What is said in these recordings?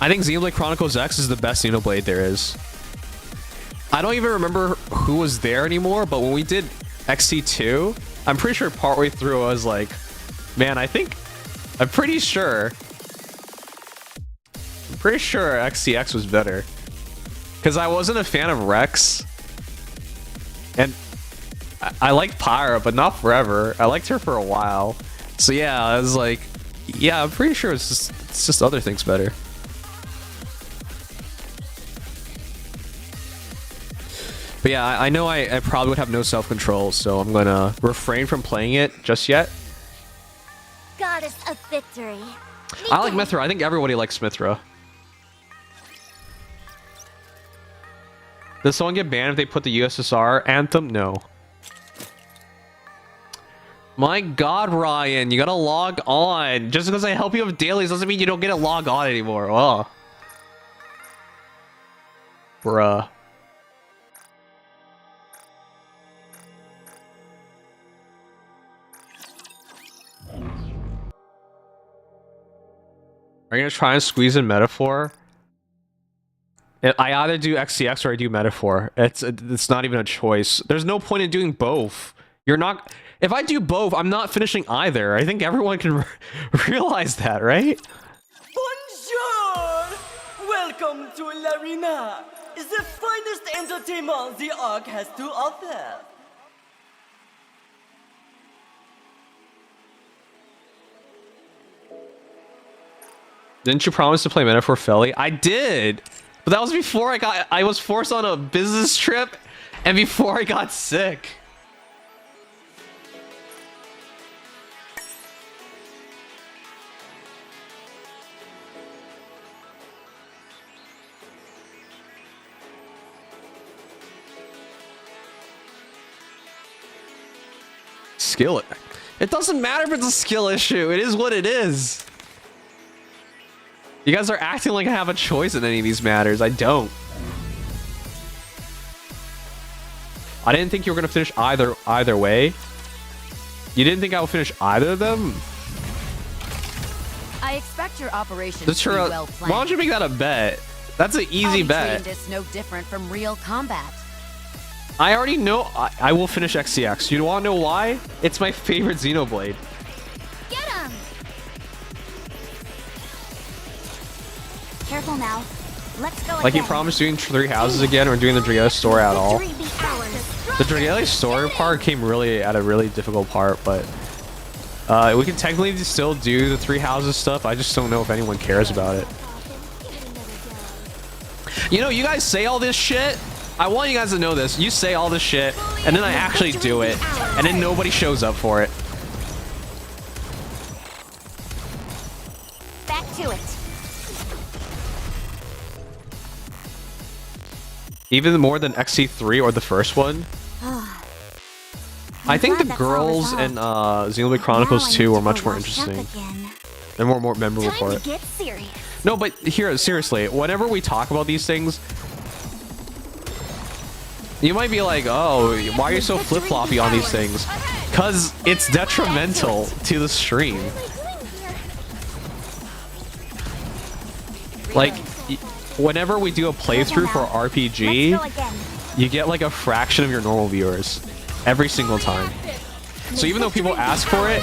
I think Xenoblade Chronicles X is the best Xenoblade there is. I don't even remember who was there anymore, but when we did XC2, I'm pretty sure partway through I was like, man, I'm pretty sure XCX was better. Because I wasn't a fan of Rex. And I liked Pyra, but not forever. I liked her for a while. So yeah, I was like, yeah, I'm pretty sure it's just other things better. But yeah, I know I probably would have no self-control, so I'm gonna refrain from playing it just yet. Goddess of victory. I like Mithra. I think everybody likes Mithra. Does someone get banned if they put the USSR anthem? No. My god, Ryan, you gotta log on. Just because I help you with dailies doesn't mean you don't get to log on anymore. Oh. Bruh. Are you gonna try and squeeze in Metaphor? I either do XCX or I do Metaphor. It's not even a choice. There's no point in doing both. You're not... If I do both, I'm not finishing either. I think everyone can realize that, right? Bonjour! Welcome to L'Arena, is the finest entertainment the Ark has to offer. Didn't you promise to play Metaphor Felly? I did! But that was before I was forced on a business trip and before I got sick. Skill it. It doesn't matter if it's a skill issue. It is what it is. You guys are acting like I have a choice in any of these matters. I don't. I didn't think you were gonna finish either way. You didn't think I would finish either of them? I expect your operation to be well planned. Why don't you make that a bet? That's an easy bet. It's no different from real combat. I already know I will finish XCX. You want to know why? It's my favorite Xenoblade. Get him! Careful now. Let's go. Like you promised doing 3 houses again or doing the Dragalia story at all. The Dragalia story part came really at a really difficult part, but we can technically still do the 3 houses stuff. I just don't know if anyone cares about it. You know, you guys say all this shit. I want you guys to know this. You say all this shit, and then I actually do it, and then nobody shows up for it. Back to it. Even more than XC3 or the first one. I think the girls in Xenoblade Chronicles 2 were much more interesting. They're more memorable for it. No, but here, seriously, whenever we talk about these things, you might be like, oh, why are you so flip-floppy on these things? Because it's detrimental to the stream. Like, whenever we do a playthrough for RPG, you get like a fraction of your normal viewers every single time. So even though people ask for it,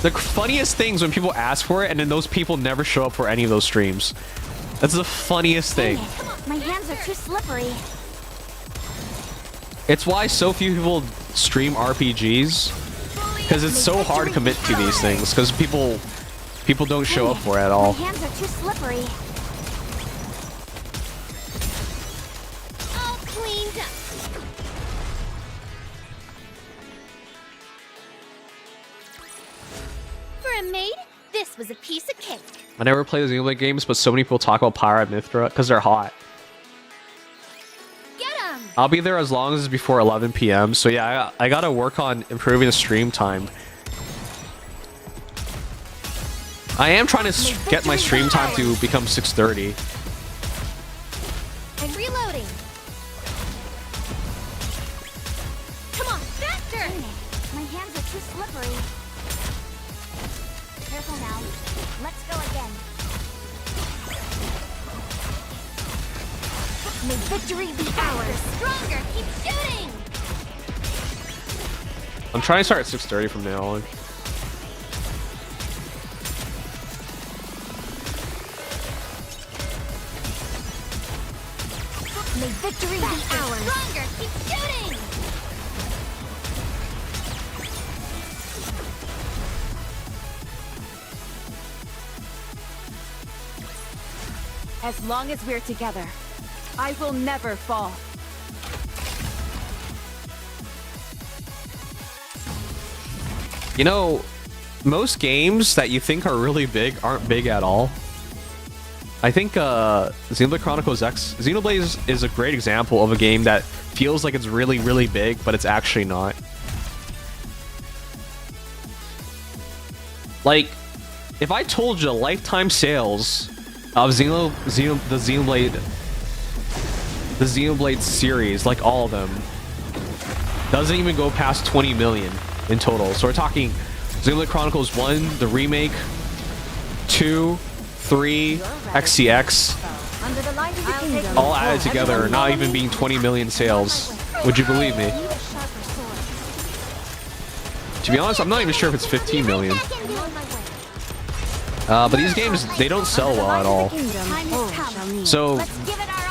the funniest things when people ask for it and then those people never show up for any of those streams. That's the funniest thing. My hands are too slippery. It's why so few people stream RPGs, because it's so hard to commit to these things, because people don't show up for it at all. My hands are too slippery. All cleaned up. For a maid, this was a piece of cake. I never play the Xenoblade games, but so many people talk about Pyra and Mithra because they're hot. I'll be there as long as it's before 11 p.m. So yeah, I gotta work on improving the stream time. I am trying to get my stream time to become 6:30. I'm reloading. Come on, faster! My hands are too slippery. Careful now. Let's go again. May victory be ours. Stronger. Keep shooting. I'm trying to start at 6:30 from now on. May victory be ours. Stronger. Keep shooting. As long as we're together, I will never fall. You know, most games that you think are really big aren't big at all. I think Xenoblade Chronicles X, Xenoblade is a great example of a game that feels like it's really, really big, but it's actually not. Like, if I told you lifetime sales of the Xenoblade series, like all of them, doesn't even go past 20 million in total. So we're talking Xenoblade Chronicles 1, the remake, 2, 3, XCX, Under the light of the kingdom. all added together, not even being 20 million sales. Would you believe me? To be honest, I'm not even sure if it's 15 million. But these games, they don't sell well at all. So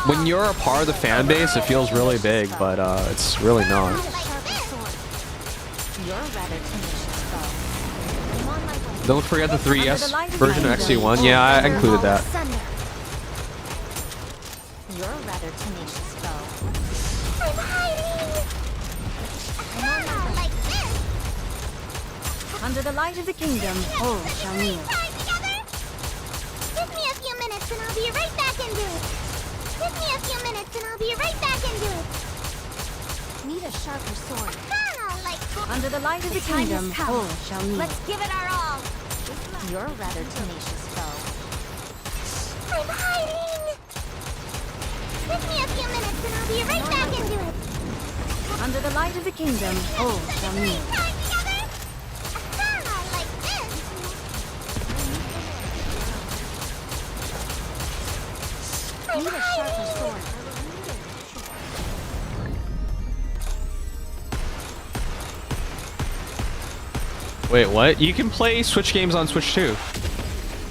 when you're a part of the fan base, it feels really big, but it's really not. Don't forget the 3DS version of XC1. Yeah, I included that. You're a rather tenacious foe. I'm hiding. Like this. Under the light of the kingdom, all shall kneel. Give me a few minutes and I'll be right back into it. Give me a few minutes and I'll be right back into it. Need a sharper sword. Like Under the light of the kingdom, all shall kneel. let's give it our all. You're a rather tenacious foe. I'm hiding. Give me a few minutes and I'll be right back into it. Under the light of the kingdom, all shall kneel. Time together. Like this. Need a sharper sword. Wait, what? You can play Switch games on Switch 2.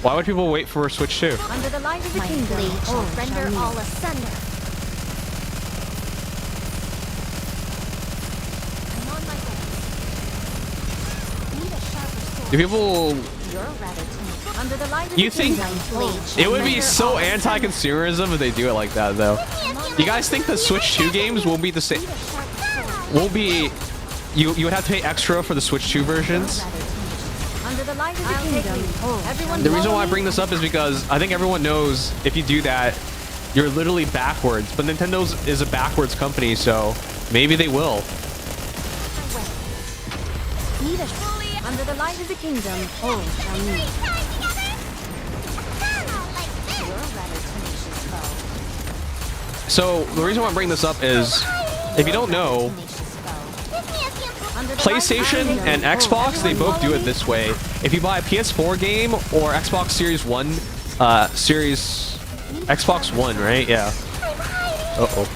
Why would people wait for Switch 2? Under the light of the My kingdom, blade shall all render shall kneel. all asunder. I'm on my way. Need a sharper sword. Do people... You're rather tenacious. Under the light of You the think kingdom, Blade all shall it would be render so all asunder. anti-consumerism if they do it like that, though? You guys think the Switch 2 games will be the same? Need a sharper sword. Won't be... You would have to pay extra for the Switch 2 versions? Under the light of the kingdom, all everyone The reason follow why I me. bring this up is because I think everyone knows if you do that, you're literally backwards. But Nintendo's is a backwards company, so maybe they will. Need a Under the light of the kingdom, all shall kneel. time together. Like this. You're a rather tenacious foe. So the reason why I bring this up is, if you don't know, Tenacious foe. Give me a few. Under the light of the PlayStation kingdom, and all Xbox, they everyone both do follow it me. this way. If you buy a PS4 game or Xbox Series One, Xbox One, right? Yeah. Uh-oh.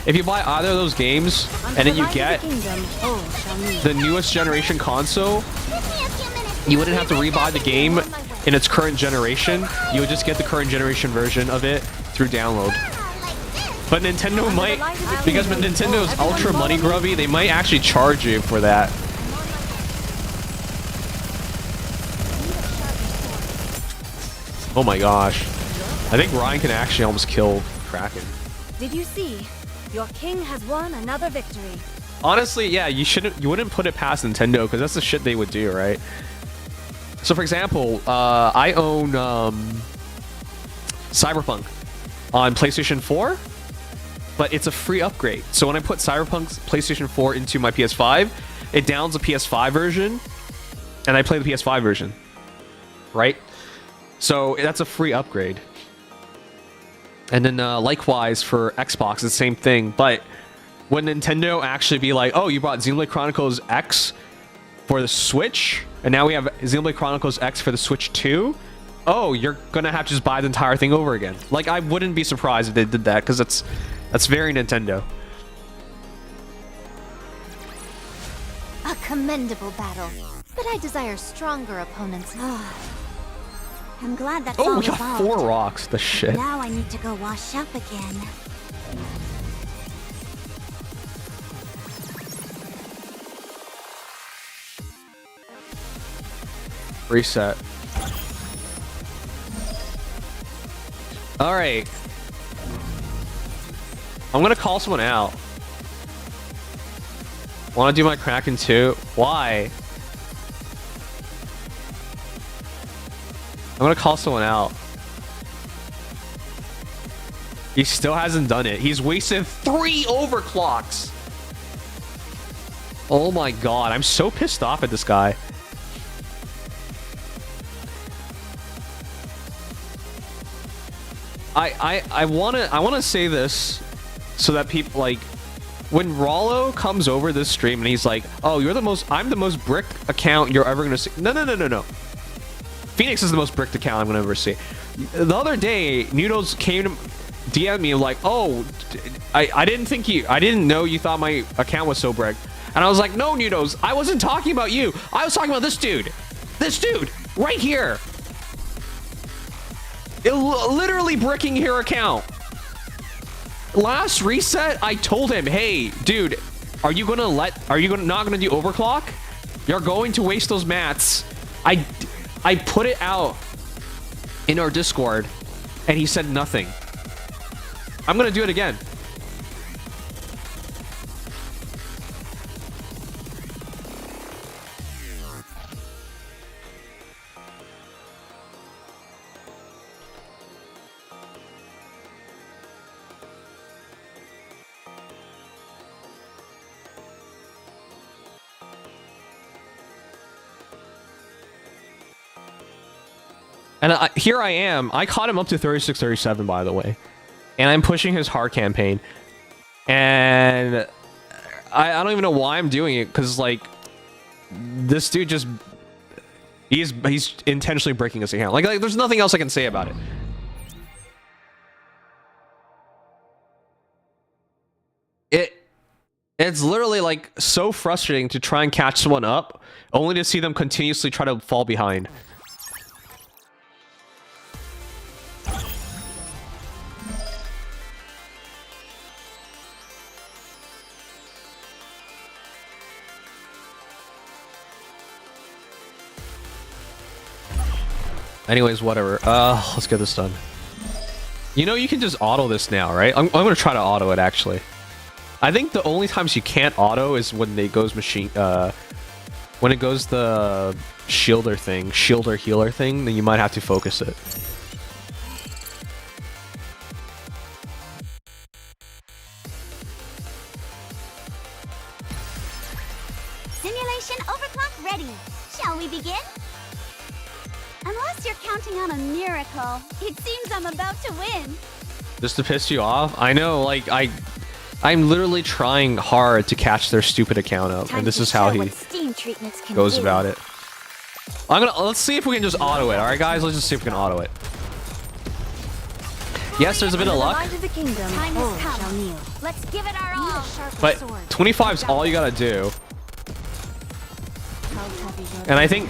If you buy either of those games Under and then the you light of get the kingdom, all shall kneel. the newest generation console, Give me a few minutes. you wouldn't have to rebuy the game in its current generation. You would just get the current generation version of it through download. Like this. But Nintendo might, because Nintendo's ultra money grubby, they might actually charge you for that. Oh my gosh. I think Ryan can actually almost kill Kraken. Did you see? Your king has won another victory. Honestly, yeah, you wouldn't put it past Nintendo because that's the shit they would do, right? So for example, I own Cyberpunk on PlayStation 4, but it's a free upgrade. So when I put Cyberpunk's PlayStation 4 into my PS5, it downs the PS5 version, and I play the PS5 version, right? So that's a free upgrade. And then likewise for Xbox, it's the same thing. But would Nintendo actually be like, oh, you bought Xenoblade Chronicles X for the Switch, and now we have Xenoblade Chronicles X for the Switch 2? Oh, you're gonna have to just buy the entire thing over again. Like, I wouldn't be surprised if they did that, because That's very Nintendo. A commendable battle, but I desire stronger opponents. I'm glad that's Oh, all we got resolved. 4 rocks. The shit. Now I need to go wash up again. Reset. All right. I'm gonna call someone out. Want to do my Kraken too? Why? I'm gonna call someone out. He still hasn't done it. He's wasted 3 overclocks. Oh my god, I'm so pissed off at this guy. I wanna say this so that people, like, when Rollo comes over this stream and he's like, oh, I'm the most bricked account you're ever gonna see. No. Phoenix is the most bricked account I'm gonna ever see. The other day, Noodles came to DM me like, oh, I didn't know you thought my account was so bricked. And I was like, no, Noodles, I wasn't talking about you. I was talking about this dude. This dude, right here. Literally bricking your account. Last reset, I told him, hey, dude, are you not gonna do overclock? You're going to waste those mats. I put it out in our Discord, and he said nothing. I'm gonna do it again. And here I am. I caught him up to 36, 37, by the way. And I'm pushing his hard campaign. And I don't even know why I'm doing it, because, like, this dude just... He's intentionally breaking his account. Like, there's nothing else I can say about it. It's literally, like, so frustrating to try and catch someone up, only to see them continuously try to fall behind. Anyways, whatever. Let's get this done. You know, you can just auto this now, right? I'm gonna try to auto it, actually. I think the only times you can't auto is when it goes when it goes the shielder healer thing, then you might have to focus it. Simulation overclock ready. Shall we begin? Unless you're counting on a miracle, it seems I'm about to win. Just to piss you off? I know, like, I'm literally trying hard to catch their stupid account up, and this is how he goes about it. Let's see if we can just auto it. All right, guys, let's just see if we can auto it. Yes, there's a bit of luck, Let's give it our all. but 25's all you gotta do. And I think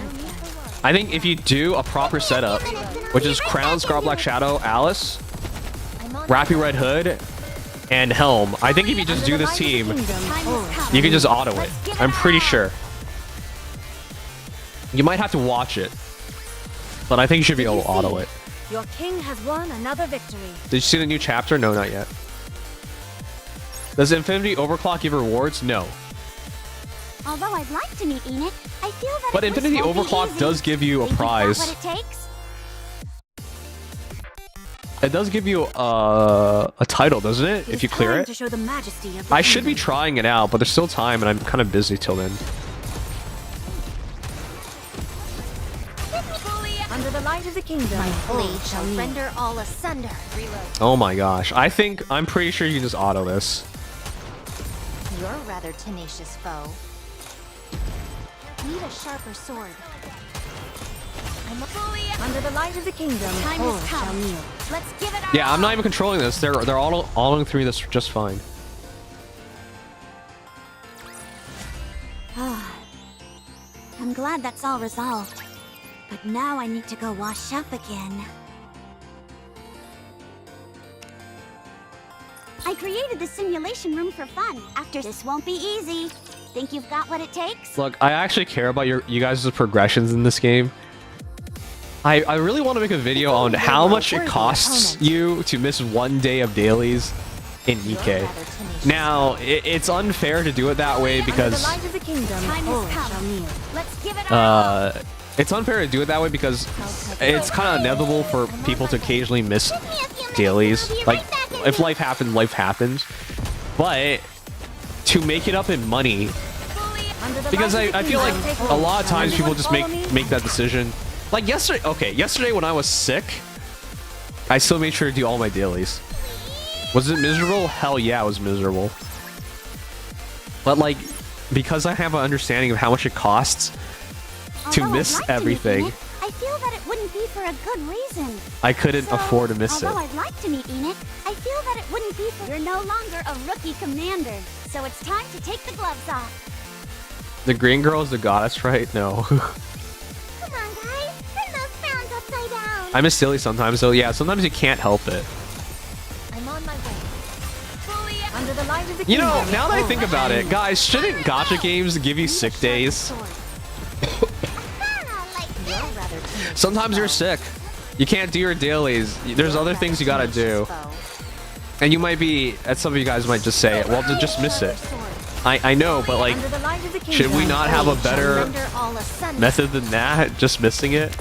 if you do a proper setup, which is Crown, Scar Black Shadow, Alice, Rappy Red Hood, and Helm, I think if you just do this team, you can just auto it. I'm pretty sure. You might have to watch it, but I think you should be able to auto it. Your king has won another victory. Did you see the new chapter? No, not yet. Does Infinity Overclock give rewards? No. Although I'd like to meet Enid, I feel that But Infinity Overclock does give you a prize. What it takes? It does give you a title, doesn't it? If you clear it. To show the majesty of the I should be kingdom. trying it out, but there's still time, and I'm kind of busy till then. Under the light of the kingdom, My blade shall render all asunder. Reload. Oh my gosh. I'm pretty sure you can just auto this. You're a rather tenacious foe. Need a sharper sword. Under the light of the kingdom, Time all has shall come. kneel. Let's give it our Yeah, I'm all. not even controlling this. They're all through this just fine. I'm glad that's all resolved. But now I need to go wash up again. I created the simulation room for fun. After this won't be easy. Think you've got what it takes? Look, I actually care about you guys' progressions in this game. I really want to make a video on how much it costs you to miss 1 day of dailies in Nikke. Now, it's unfair to do it that way Under the because light of the kingdom, Time all has shall come. kneel. Let's give it our all. it's unfair to do it that way because it's kind of inevitable for people to occasionally miss Give me a few minutes dailies. and I'll be Like, right back in if here. life happens, life happens. But to make it up in money, Under the because light of I the feel like kingdom, a lot of times people just Everyone follow me. make that decision. Like yesterday, okay, yesterday when I was sick, I still made sure to do all my dailies. Was it miserable? Hell yeah, it was miserable. But like, because I have an understanding of how much it costs to Although I'd miss like to everything, meet Enoch, I feel that it wouldn't be for a good reason. I couldn't So, afford to miss it. although I'd like to meet Enoch, I feel that it wouldn't be for... You're no longer a rookie commander, so it's time to take the gloves off. The green girl is the goddess, right? No. Come on, guys. Turn those frowns upside down. I miss silly sometimes, so yeah, sometimes you can't help it. I'm on my way. Under the light of the You know, kingdom, now that I all think shall about it, kneel. guys, shouldn't gacha games give you sick days? Like You're this. rather timid. Sometimes you're sick. You can't do your dailies. There's other things you gotta do. And you might be, as some of you guys might just say, well, just miss it. I know, but like, Under the light of the should we kingdom, not have a all shall better Render all asunder. method than that? Just missing it?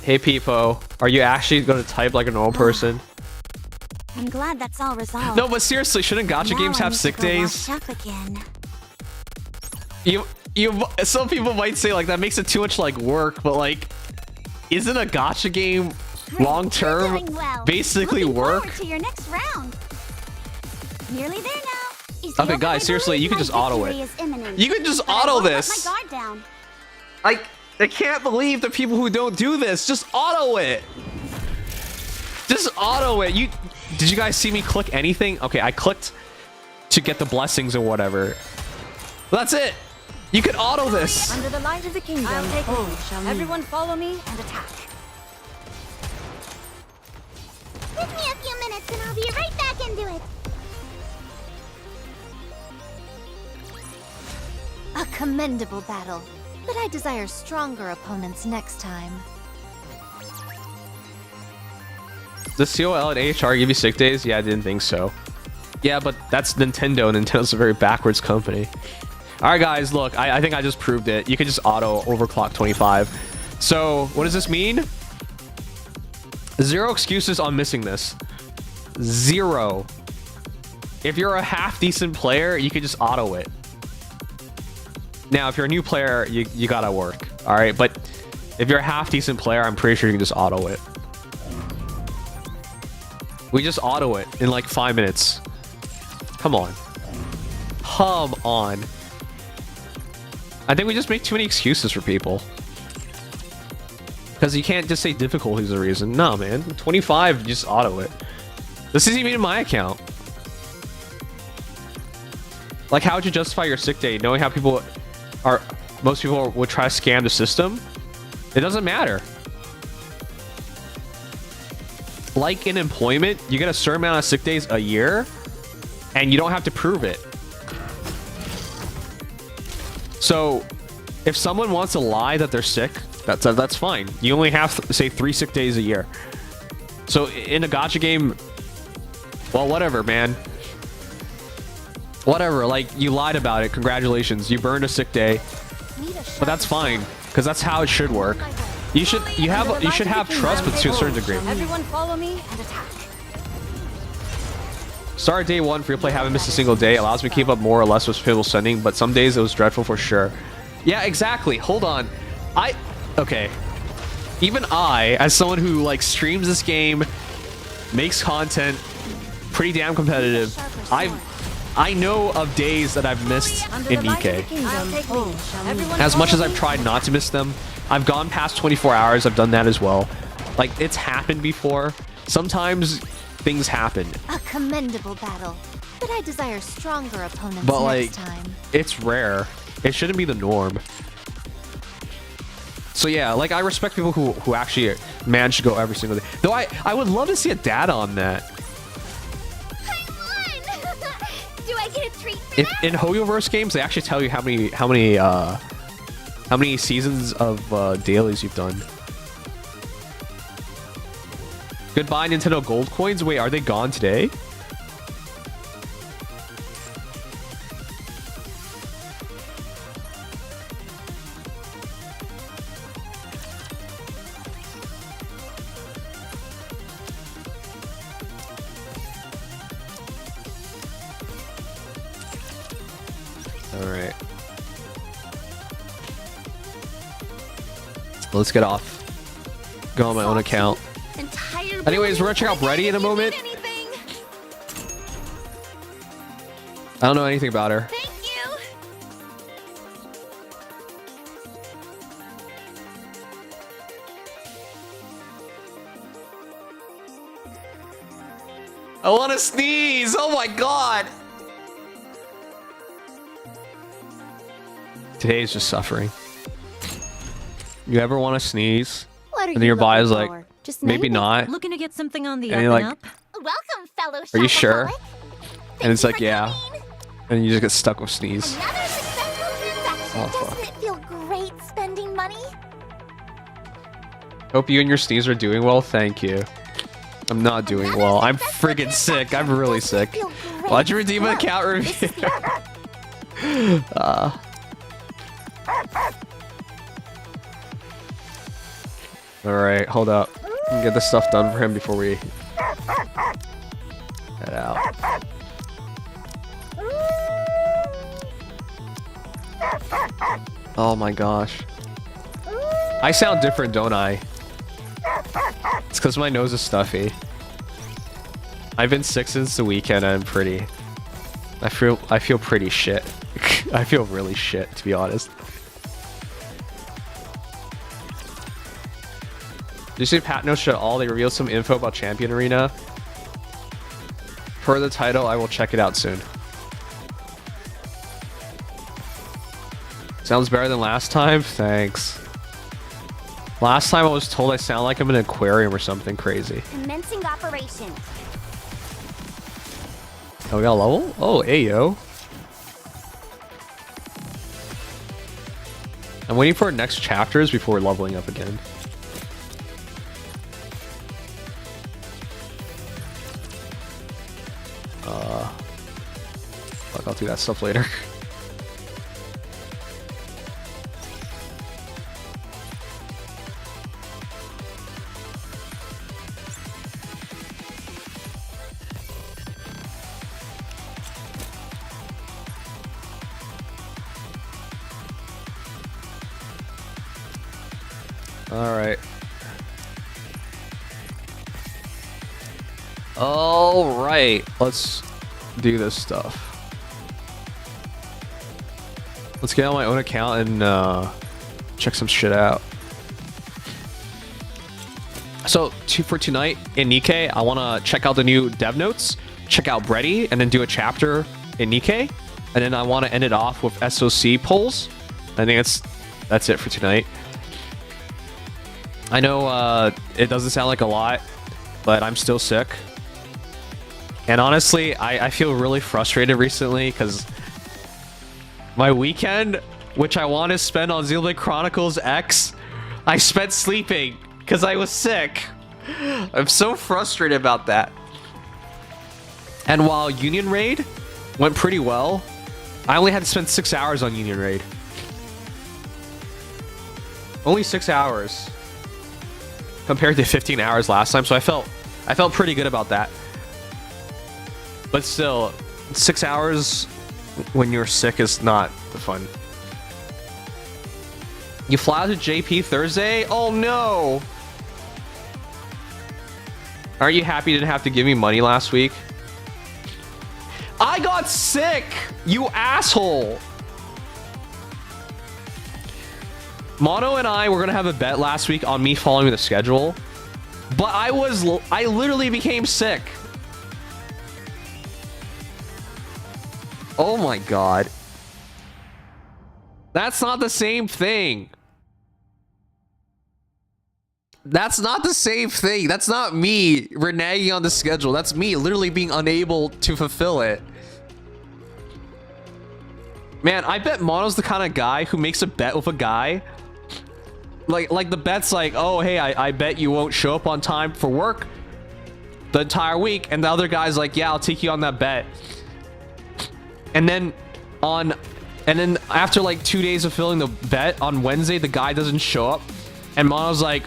Hey, Peepo, are you actually gonna type like a normal person? I'm glad that's all resolved. No, but seriously, shouldn't gacha Now games I have need to sick go days? wash up again. Some people might say like that makes it too much like work, but like, isn't a gacha game long You're term doing well. basically Looking work? forward to your next round. Nearly there now. Is Okay, the guys, open seriously, ability? you can My just auto victory it. is imminent. You can just But I auto won't let this. my guard down. I can't believe the people who don't do this. Just auto it. Just auto it. Did you guys see me click anything? Okay, I clicked to get the blessings or whatever. That's it. You can auto this. Under the light of the kingdom, I'll take all lead. shall kneel. Everyone follow me and attack. Give me a few minutes and I'll be right back into it. A commendable battle, but I desire stronger opponents next time. Does COL and AHR give you sick days? Yeah, I didn't think so. Yeah, but that's Nintendo. Nintendo's a very backwards company. All right, guys, look, I think I just proved it. You can just auto overclock 25. So what does this mean? 0 excuses on missing this. 0. If you're a half decent player, you can just auto it. Now, if you're a new player, you gotta work. All right, but if you're a half decent player, I'm pretty sure you can just auto it. We just auto it in like 5 minutes. Come on. Come on. I think we just make too many excuses for people. Because you can't just say difficulty is the reason. No, man. 25, you just auto it. This isn't even in my account. Like, how would you justify your sick day knowing how people are... Most people would try to scam the system? It doesn't matter. Like in employment, you get a certain amount of sick days a year, and you don't have to prove it. So, if someone wants to lie that they're sick, that's fine. You only have, say, 3 sick days a year. So, in a gacha game, well, whatever, man. Whatever, like, you lied about it. Congratulations. You burned a sick day. But that's fine, because that's how it should work. You should have trust, but to a certain degree. Everyone follow me and attack. Start day 1 free play, haven't missed a single day. Allows me to keep up more or less with people sending, but some days it was dreadful for sure. Yeah, exactly. Hold on. Okay. Even I, as someone who like streams this game, makes content, pretty damn competitive. I know of days that I've missed in Nikke. As much as I've tried not to miss them, I've gone past 24 hours. I've done that as well. Like, it's happened before. Sometimes things happen. A commendable battle, but I desire stronger opponents But, like, next time. it's rare. It shouldn't be the norm. So yeah, like, I respect people who actually manage to go every single day. Though I would love to see a data on that. I won! Do I get a treat for that? In Hoyoverse games, they actually tell you how many seasons of dailies you've done. Goodbye, Nintendo Gold coins. Wait, are they gone today? All right. Let's get off. Go on my own account. Anyways, we're gonna check out Bready in a moment. I don't know anything about her. Thank you. I want to sneeze. Oh my god. Today is just suffering. You ever want to sneeze? What are And then your body's like, Just maybe name it. not. Looking to get something on the And up you're and like, up? Welcome, fellow are you sure? shopaholic. And it's Thank like, you for yeah. coming. And you just get stuck with sneeze. Another successful transaction. Oh, Doesn't fuck. it feel great spending money? Hope you and your sneeze are doing well. Thank you. I'm not doing well. I'm friggin' sick. I'm really sick. Why'd you redeem an account review? Alright, hold up. Get this stuff done for him before we head out. Oh my gosh. I sound different, don't I? It's because my nose is stuffy. I've been sick since the weekend and I feel pretty shit. I feel really shit, to be honest. Did you see Pat No Shit All? They revealed some info about Champion Arena. Per the title, I will check it out soon. Sounds better than last time? Thanks. Last time I was told I sound like I'm in an aquarium or something crazy. Commencing operation. Oh, we got a level? Oh, ayo. I'm waiting for next chapters before leveling up again. Fuck, I'll do that stuff later. Alright. Alright, let's do this stuff. Let's get on my own account and check some shit out. So for tonight in Nikke, I want to check out the new dev notes, check out Bready, and then do a chapter in Nikke. And then I want to end it off with SOC polls. I think that's it for tonight. I know it doesn't sound like a lot, but I'm still sick. And honestly, I feel really frustrated recently because my weekend, which I want to spend on Xenoblade Chronicles X, I spent sleeping because I was sick. I'm so frustrated about that. And while Union Raid went pretty well, I only had to spend 6 hours on Union Raid. Only 6 hours compared to 15 hours last time, so I felt pretty good about that. But still, 6 hours when you're sick is not the fun. You fly out to JP Thursday? Oh no! Aren't you happy you didn't have to give me money last week? I got got sick, you asshole. Mono and I were gonna have a bet last week on me following the schedule, but I literally became sick. Oh my god. That's not the same thing. That's not the same thing. That's not me reneging on the schedule. That's me literally being unable to fulfill it. Man, I bet Mono's the kind of guy who makes a bet with a guy. Like the bet's like, oh, hey, I bet you won't show up on time for work the entire week. And the other guy's like, yeah, I'll take you on that bet. And then after like 2 days of filling the bet on Wednesday, the guy doesn't show up. And Mono's like,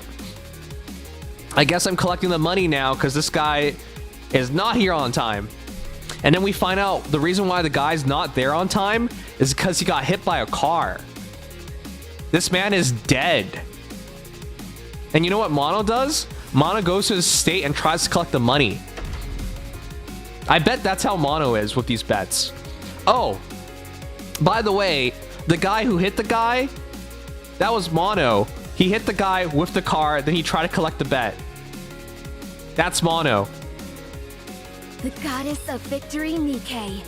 I guess I'm collecting the money now because this guy is not here on time. And then we find out the reason why the guy's not there on time is because he got hit by a car. This man is dead. And you know what Mono does? Mono goes to his state and tries to collect the money. I bet that's how Mono is with these bets. Oh, by the way, the guy who hit the guy, that was Mono. He hit the guy with the car, then he tried to collect the bet. That's Mono. The goddess of victory, Nikke.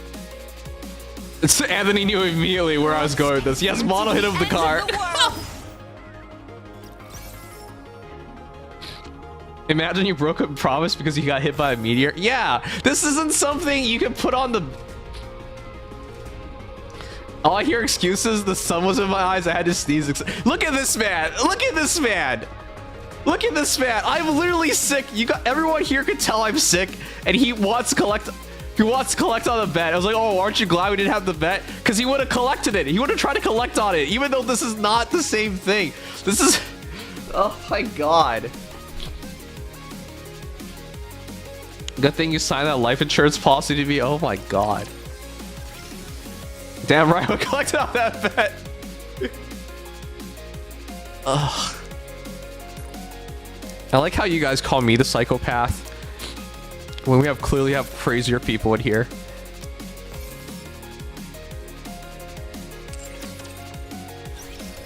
Anthony knew immediately where I was going with this. Yes, Mono hit him with the car. Imagine you broke a promise because you got hit by a meteor. Yeah, this isn't something you can put on the... All I hear excuses. The sun was in my eyes. I had to sneeze. Look at this man. Look at this man. Look at this man. I'm literally sick. Everyone here could tell I'm sick, and he wants to collect. He wants to collect on the bet. I was like, oh, aren't you glad we didn't have the bet? Because he would have collected it. He would have tried to collect on it, even though this is not the same thing. This is... Oh my god. Good thing you signed that life insurance policy to me. Oh my god. Damn right, we collected on that bet. Ugh. I like how you guys call me the psychopath when we clearly have crazier people in here.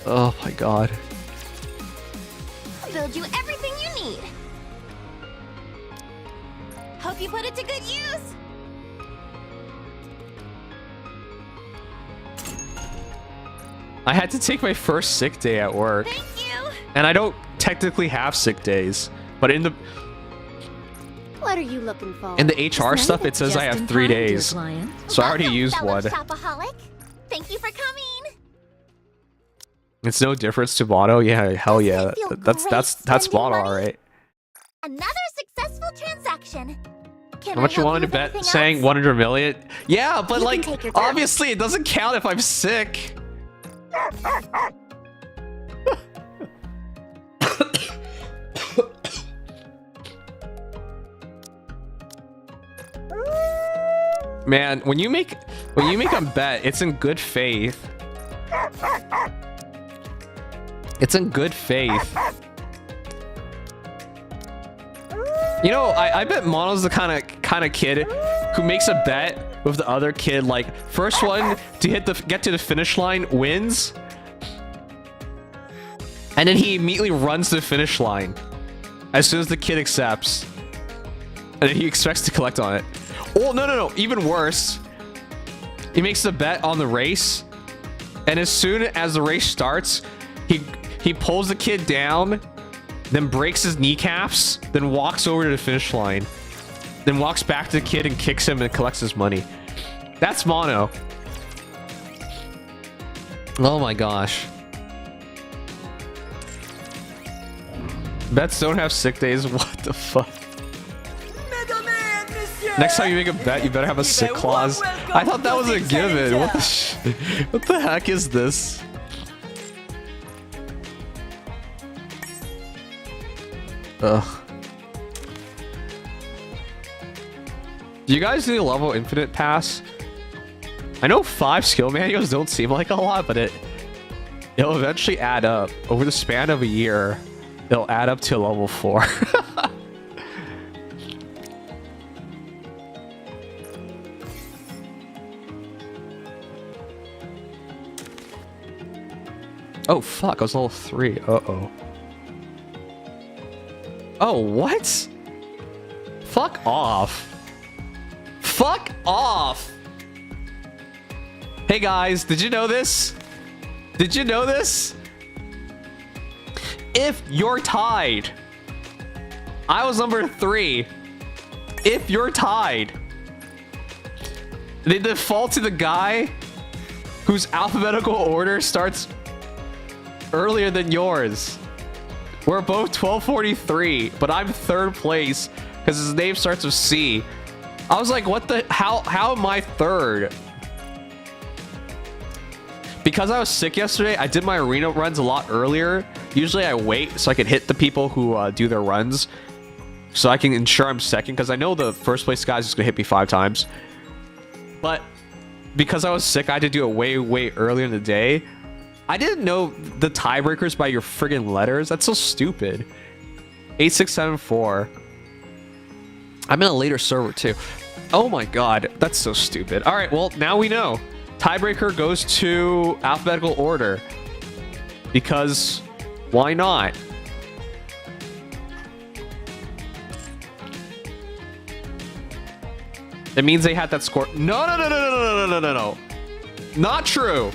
Oh my god. I'll build you everything you need. Hope you put it to good use. I had to take my first sick day at work. Thank you. And I don't technically have sick days, but in the What are you looking for? in the HR stuff it says I have 3 days. So I already used fellow one. shopaholic. Thank you for coming. It's no difference to Mono. Yeah, hell yeah. I feel That's great Mono, spending all right. Another successful transaction. Can How much you I help wanted to with bet? anything Saying else? 100 million? Yeah, but You can like take your turn. obviously it doesn't count if I'm sick. Man, when you make a bet, it's in good faith. It's in good faith. You know, I bet Mono's the kind of kid who makes a bet with the other kid, like first one to get to the finish line wins, and then he immediately runs to the finish line as soon as the kid accepts, and then he expects to collect on it. Oh no, even worse. He makes the bet on the race, and as soon as the race starts, he pulls the kid down, then breaks his kneecaps, then walks over to the finish line, then walks back to the kid and kicks him and collects his money. That's Mono. Oh my gosh. Bets don't have sick days. What the fuck? Next time you make a bet, you better have a sick clause. I thought that was a given. What the heck is this? Ugh. Do you guys do the level infinite pass? I know 5 skill manuals don't seem like a lot, but it'll eventually add up. Over the span of a year, it'll add up to level 4. Oh, fuck. I was level 3. Uh-oh. Oh, what? Fuck off. Fuck off. Hey, guys. Did you know this? Did you know this? If you're tied, I was number 3. If you're tied, they default to the guy whose alphabetical order starts earlier than yours. We're both 1243, but I'm 3rd place because his name starts with C. I was like, what the? How am I 3rd? Because I was sick yesterday, I did my arena runs a lot earlier. Usually I wait so I can hit the people who do their runs, so I can ensure I'm 2nd, because I know the 1st place guy's just gonna hit me 5 times. But because I was sick, I had to do it way earlier in the day. I didn't know the tiebreakers by your friggin' letters. That's so stupid. 8674. I'm in a later server too. Oh my god, that's so stupid. All right, well, now we know. Tiebreaker goes to alphabetical order. Because why not? It means they had that score. No. Not true.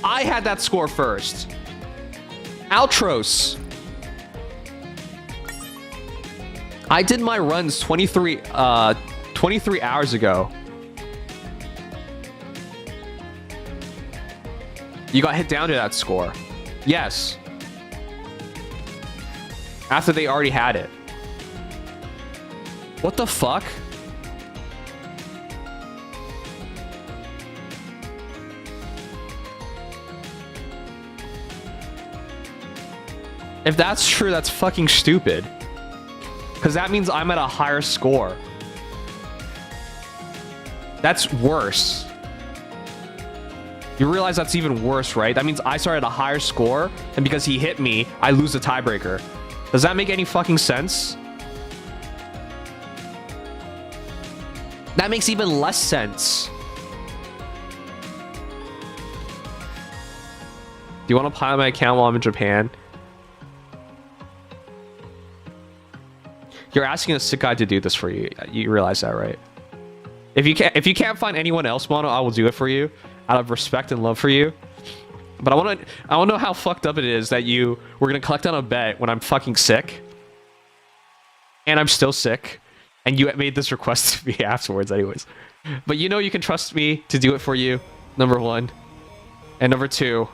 I had that score first. Outros. I did my runs 23 hours ago. You got hit down to that score. Yes. After they already had it. What the fuck? If that's true, that's fucking stupid. Because that means I'm at a higher score. That's worse. You realize that's even worse, right? That means I started at a higher score, and because he hit me, I lose the tiebreaker. Does that make any fucking sense? That makes even less sense. Do you want to pilot my account while I'm in Japan? You're asking a sick guy to do this for you. You realize that, right? If you can't find anyone else, Mono, I will do it for you out of respect and love for you. But I want to know how fucked up it is that we're gonna collect on a bet when I'm fucking sick, and I'm still sick, and you made this request to me afterwards, anyways. But you know you can trust me to do it for you. Number 1, and number 2,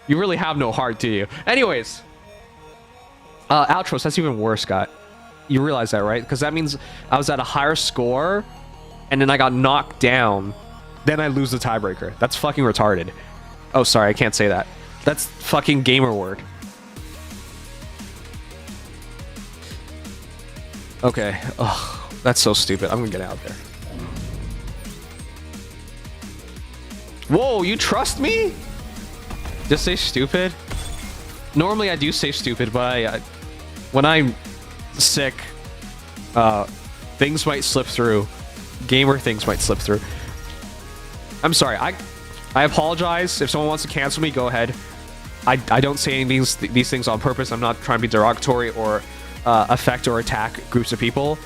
you really have no heart, do you? Anyways. Outros, that's even worse, Scott. You realize that, right? Because that means I was at a higher score, and then I got knocked down. Then I lose the tiebreaker. That's fucking retarded. Oh, sorry, I can't say that. That's fucking gamer word. Okay. Ugh, that's so stupid. I'm gonna get out there. Whoa, you trust me? Just say stupid? Normally I do say stupid, but when I'm sick, things might slip through. Gamer things might slip through. I'm sorry. I apologize. If someone wants to cancel me, go ahead. I don't say these things on purpose. I'm not trying to be derogatory or affect or attack groups of people.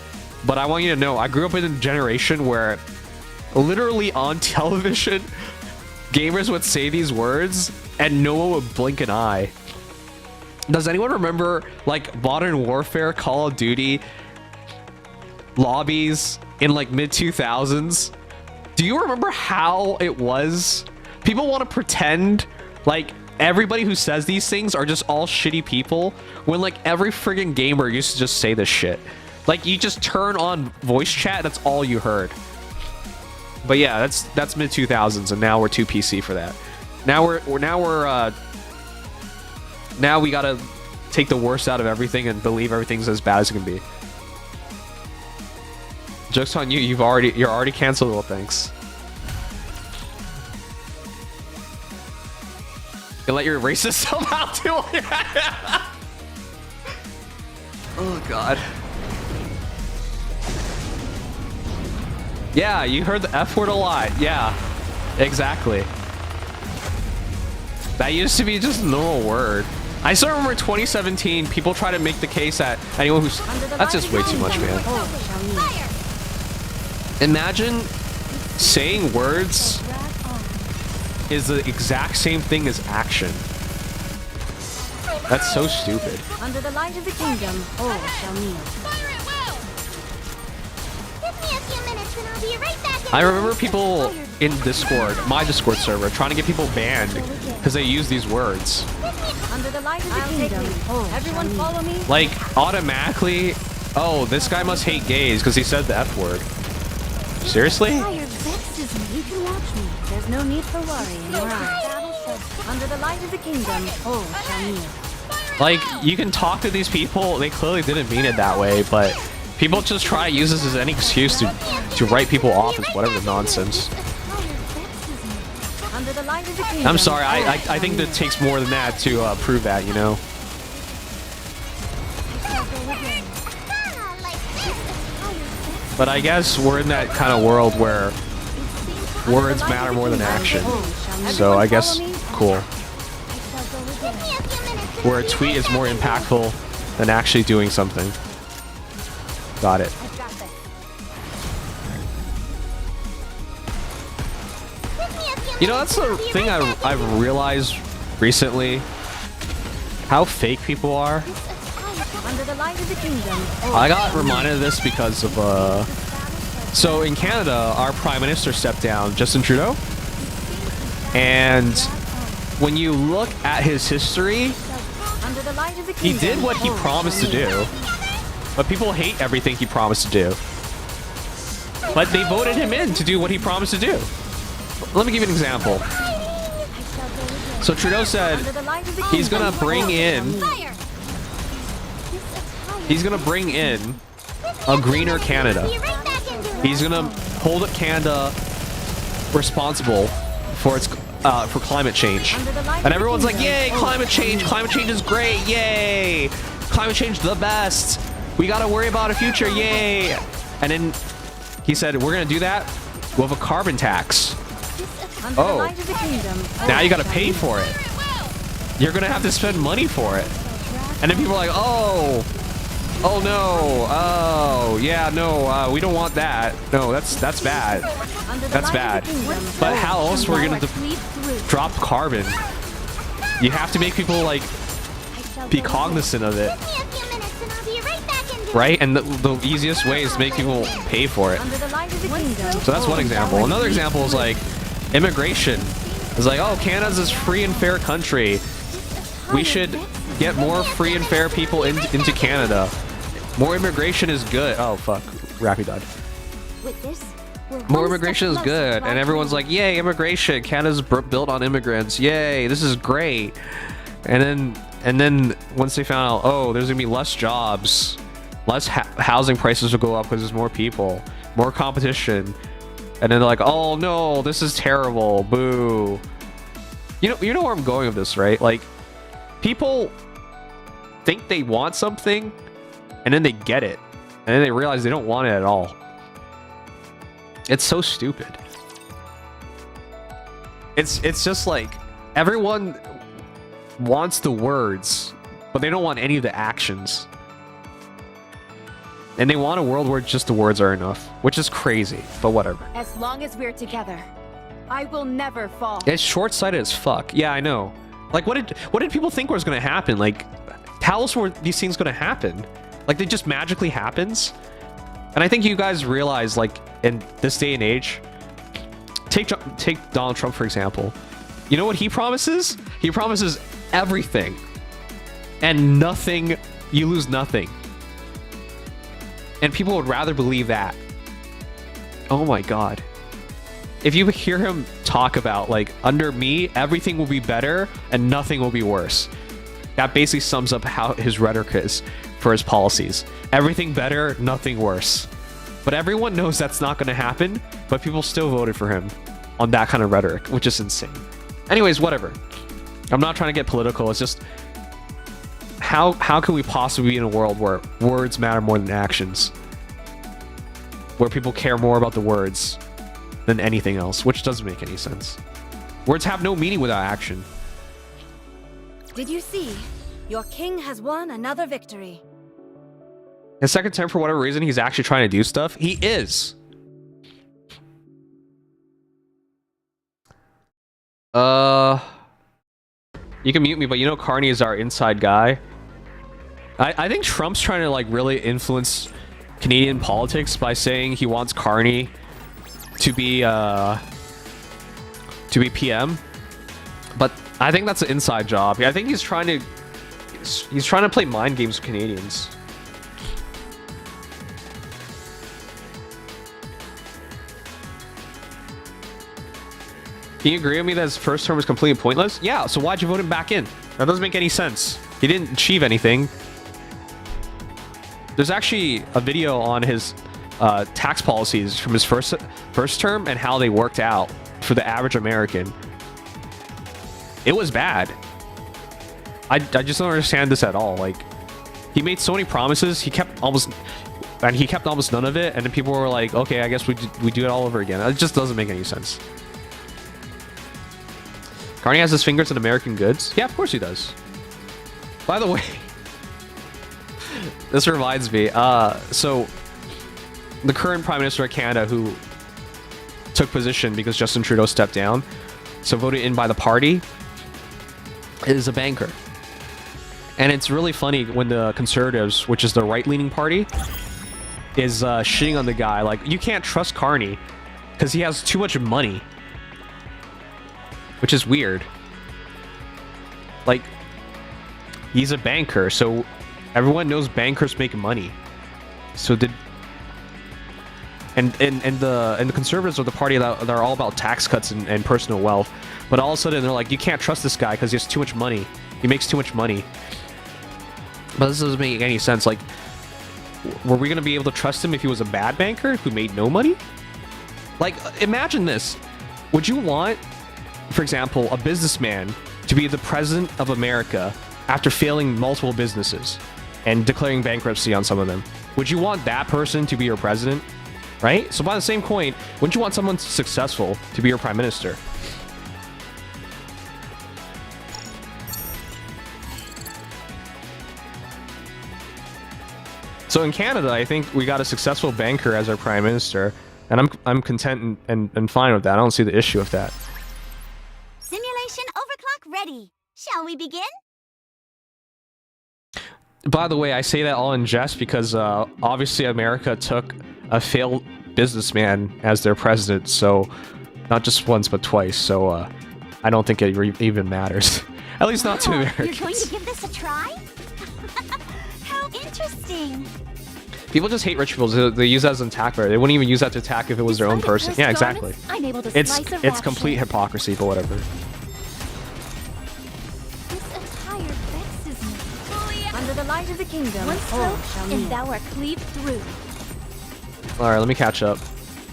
But I want you to know, I grew up in a generation where literally on television, gamers would say these words and no one would blink an eye. Does anyone remember, like, Modern Warfare, Call of Duty lobbies in, like, mid-2000s? Do you remember how it was? People want to pretend like everybody who says these things are just all shitty people, when, like, every friggin' gamer used to just say this shit. Like, you just turn on voice chat, that's all you heard. But yeah, that's mid-2000s, and now we're too PC for that. Now we gotta take the worst out of everything and believe everything's as bad as it can be. Joke's on you. You're already canceled. Well, thanks. You let your racist self out too. Oh god. Yeah, you heard the F word a lot. Yeah, exactly. That used to be just a normal word. I still remember 2017, people try to make the case that anyone who's... That's just way too much, man. Imagine saying words is the exact same thing as action. That's so stupid. Under the light of the kingdom, all shall kneel. Give me a few minutes and I'll be right back in I remember people in Discord, my Discord server, trying to get people banned because they use these words. Under the light of the kingdom, everyone follow me. Like, automatically, oh, this guy must hate gays because he said the F word. Seriously? Fire vexes me. You can watch me. There's no need for worrying. Under the light of the kingdom, all shall kneel. Like, you can talk to these people, they clearly didn't mean it that way, but people just try to use this as any excuse to write people off as whatever nonsense. Under the light of the kingdom, I'm sorry, I think that takes more than that to prove that, you know? But I guess we're in that kind of world where words matter more than action. So I guess, cool. Where a tweet is more impactful than actually doing something. Got it. You know, that's the thing I've realized recently. How fake people are. Under the light of the kingdom, I got reminded of this because of, so in Canada, our Prime Minister stepped down, Justin Trudeau. And when you look at his history, under the light of the he kingdom, did what he promised to do. But people hate everything he promised to do. But they voted him in to do what he promised to do. Let me give you an example. So Trudeau said he's gonna bring in a greener Canada. He's gonna hold Canada responsible for its for climate change. And everyone's like, yay, climate change is great, yay, climate change the best, we gotta worry about a future, yay. And then he said, we're gonna do that with a carbon tax. Oh, now you gotta pay for it. You're gonna have to spend money for it. And then people are like, oh no, oh yeah, no, we don't want that. No, that's bad. That's bad. But how else we're gonna drop carbon? You have to make people like be cognizant of it, right? And the easiest way is to make people pay for it. So that's one example. Another example is like immigration. It's like, oh, Canada's this free and fair country. We should get more free and fair people into Canada. More immigration is good. Oh, fuck. Rappy died. More immigration is good. And everyone's like, yay, immigration. Canada's built on immigrants. Yay, this is great. And then once they found out, oh, there's going to be less jobs. Less housing prices will go up because there's more people. More competition. And then they're like, oh, no, this is terrible. Boo. You know where I'm going with this, right? Like, people think they want something, and then they get it, and then they realize they don't want it at all. It's so stupid. It's just like everyone wants the words, but they don't want any of the actions. And they want a world where just the words are enough, which is crazy, but whatever. As long as we're together, I will never fall. It's short-sighted as fuck. Yeah, I know. Like, what did people think was going to happen? Like, how else were these things going to happen? Like, it just magically happens? And I think you guys realize, like, in this day and age, take Donald Trump, for example. You know what he promises? He promises everything. And nothing, you lose nothing. And people would rather believe that. Oh my god. If you hear him talk about, like, under me, everything will be better and nothing will be worse. That basically sums up how his rhetoric is for his policies. Everything better, nothing worse. But everyone knows that's not going to happen, but people still voted for him on that kind of rhetoric, which is insane. Anyways, whatever. I'm not trying to get political. It's just, how can we possibly be in a world where words matter more than actions? Where people care more about the words than anything else, which doesn't make any sense. Words have no meaning without action. Did you see? Your king has won another victory. His second term, for whatever reason, he's actually trying to do stuff. He is. You can mute me, but you know Carney is our inside guy. I think Trump's trying to like really influence Canadian politics by saying he wants Carney to be PM. But I think that's an inside job. I think he's trying to play mind games with Canadians. Can you agree with me that his first term was completely pointless? Yeah, so why'd you vote him back in? That doesn't make any sense. He didn't achieve anything. There's actually a video on his tax policies from his first term and how they worked out for the average American. It was bad. I just don't understand this at all. Like, he made so many promises, he kept almost none of it, and then people were like, okay, I guess we do it all over again. It just doesn't make any sense. Carney has his fingers in American goods? Yeah, of course he does. By the way, this reminds me, so the current Prime Minister of Canada, who took position because Justin Trudeau stepped down, so voted in by the party, is a banker. And it's really funny when the Conservatives, which is the right-leaning party, is shitting on the guy. Like, you can't trust Carney because he has too much money. Which is weird. Like, he's a banker, so everyone knows bankers make money. So did and the Conservatives are the party that are all about tax cuts and personal wealth, but all of a sudden they're like, you can't trust this guy because he has too much money. He makes too much money. But this doesn't make any sense. Like, were we gonna be able to trust him if he was a bad banker who made no money? Like, imagine this. Would you want, for example, a businessman to be the president of America after failing multiple businesses and declaring bankruptcy on some of them? Would you want that person to be your president? Right? So by the same coin, wouldn't you want someone successful to be your prime minister? So in Canada, I think we got a successful banker as our prime minister, and I'm content and fine with that. I don't see the issue with that. Simulation overclock ready. Shall we begin? By the way, I say that all in jest because obviously America took a failed businessman as their president, so not just once but twice. So I don't think it even matters. At least not to Americans. You're going to give this a try? How interesting. People just hate rich people. They use that as an attack. They wouldn't even use that to attack if it was their own person. Yeah, exactly. I'm able to It's complete hypocrisy, but whatever. This attire vexes me. Under the light of the kingdom, One all stroke, shall and kneel. thou art cleaved through. Alright, let me catch up.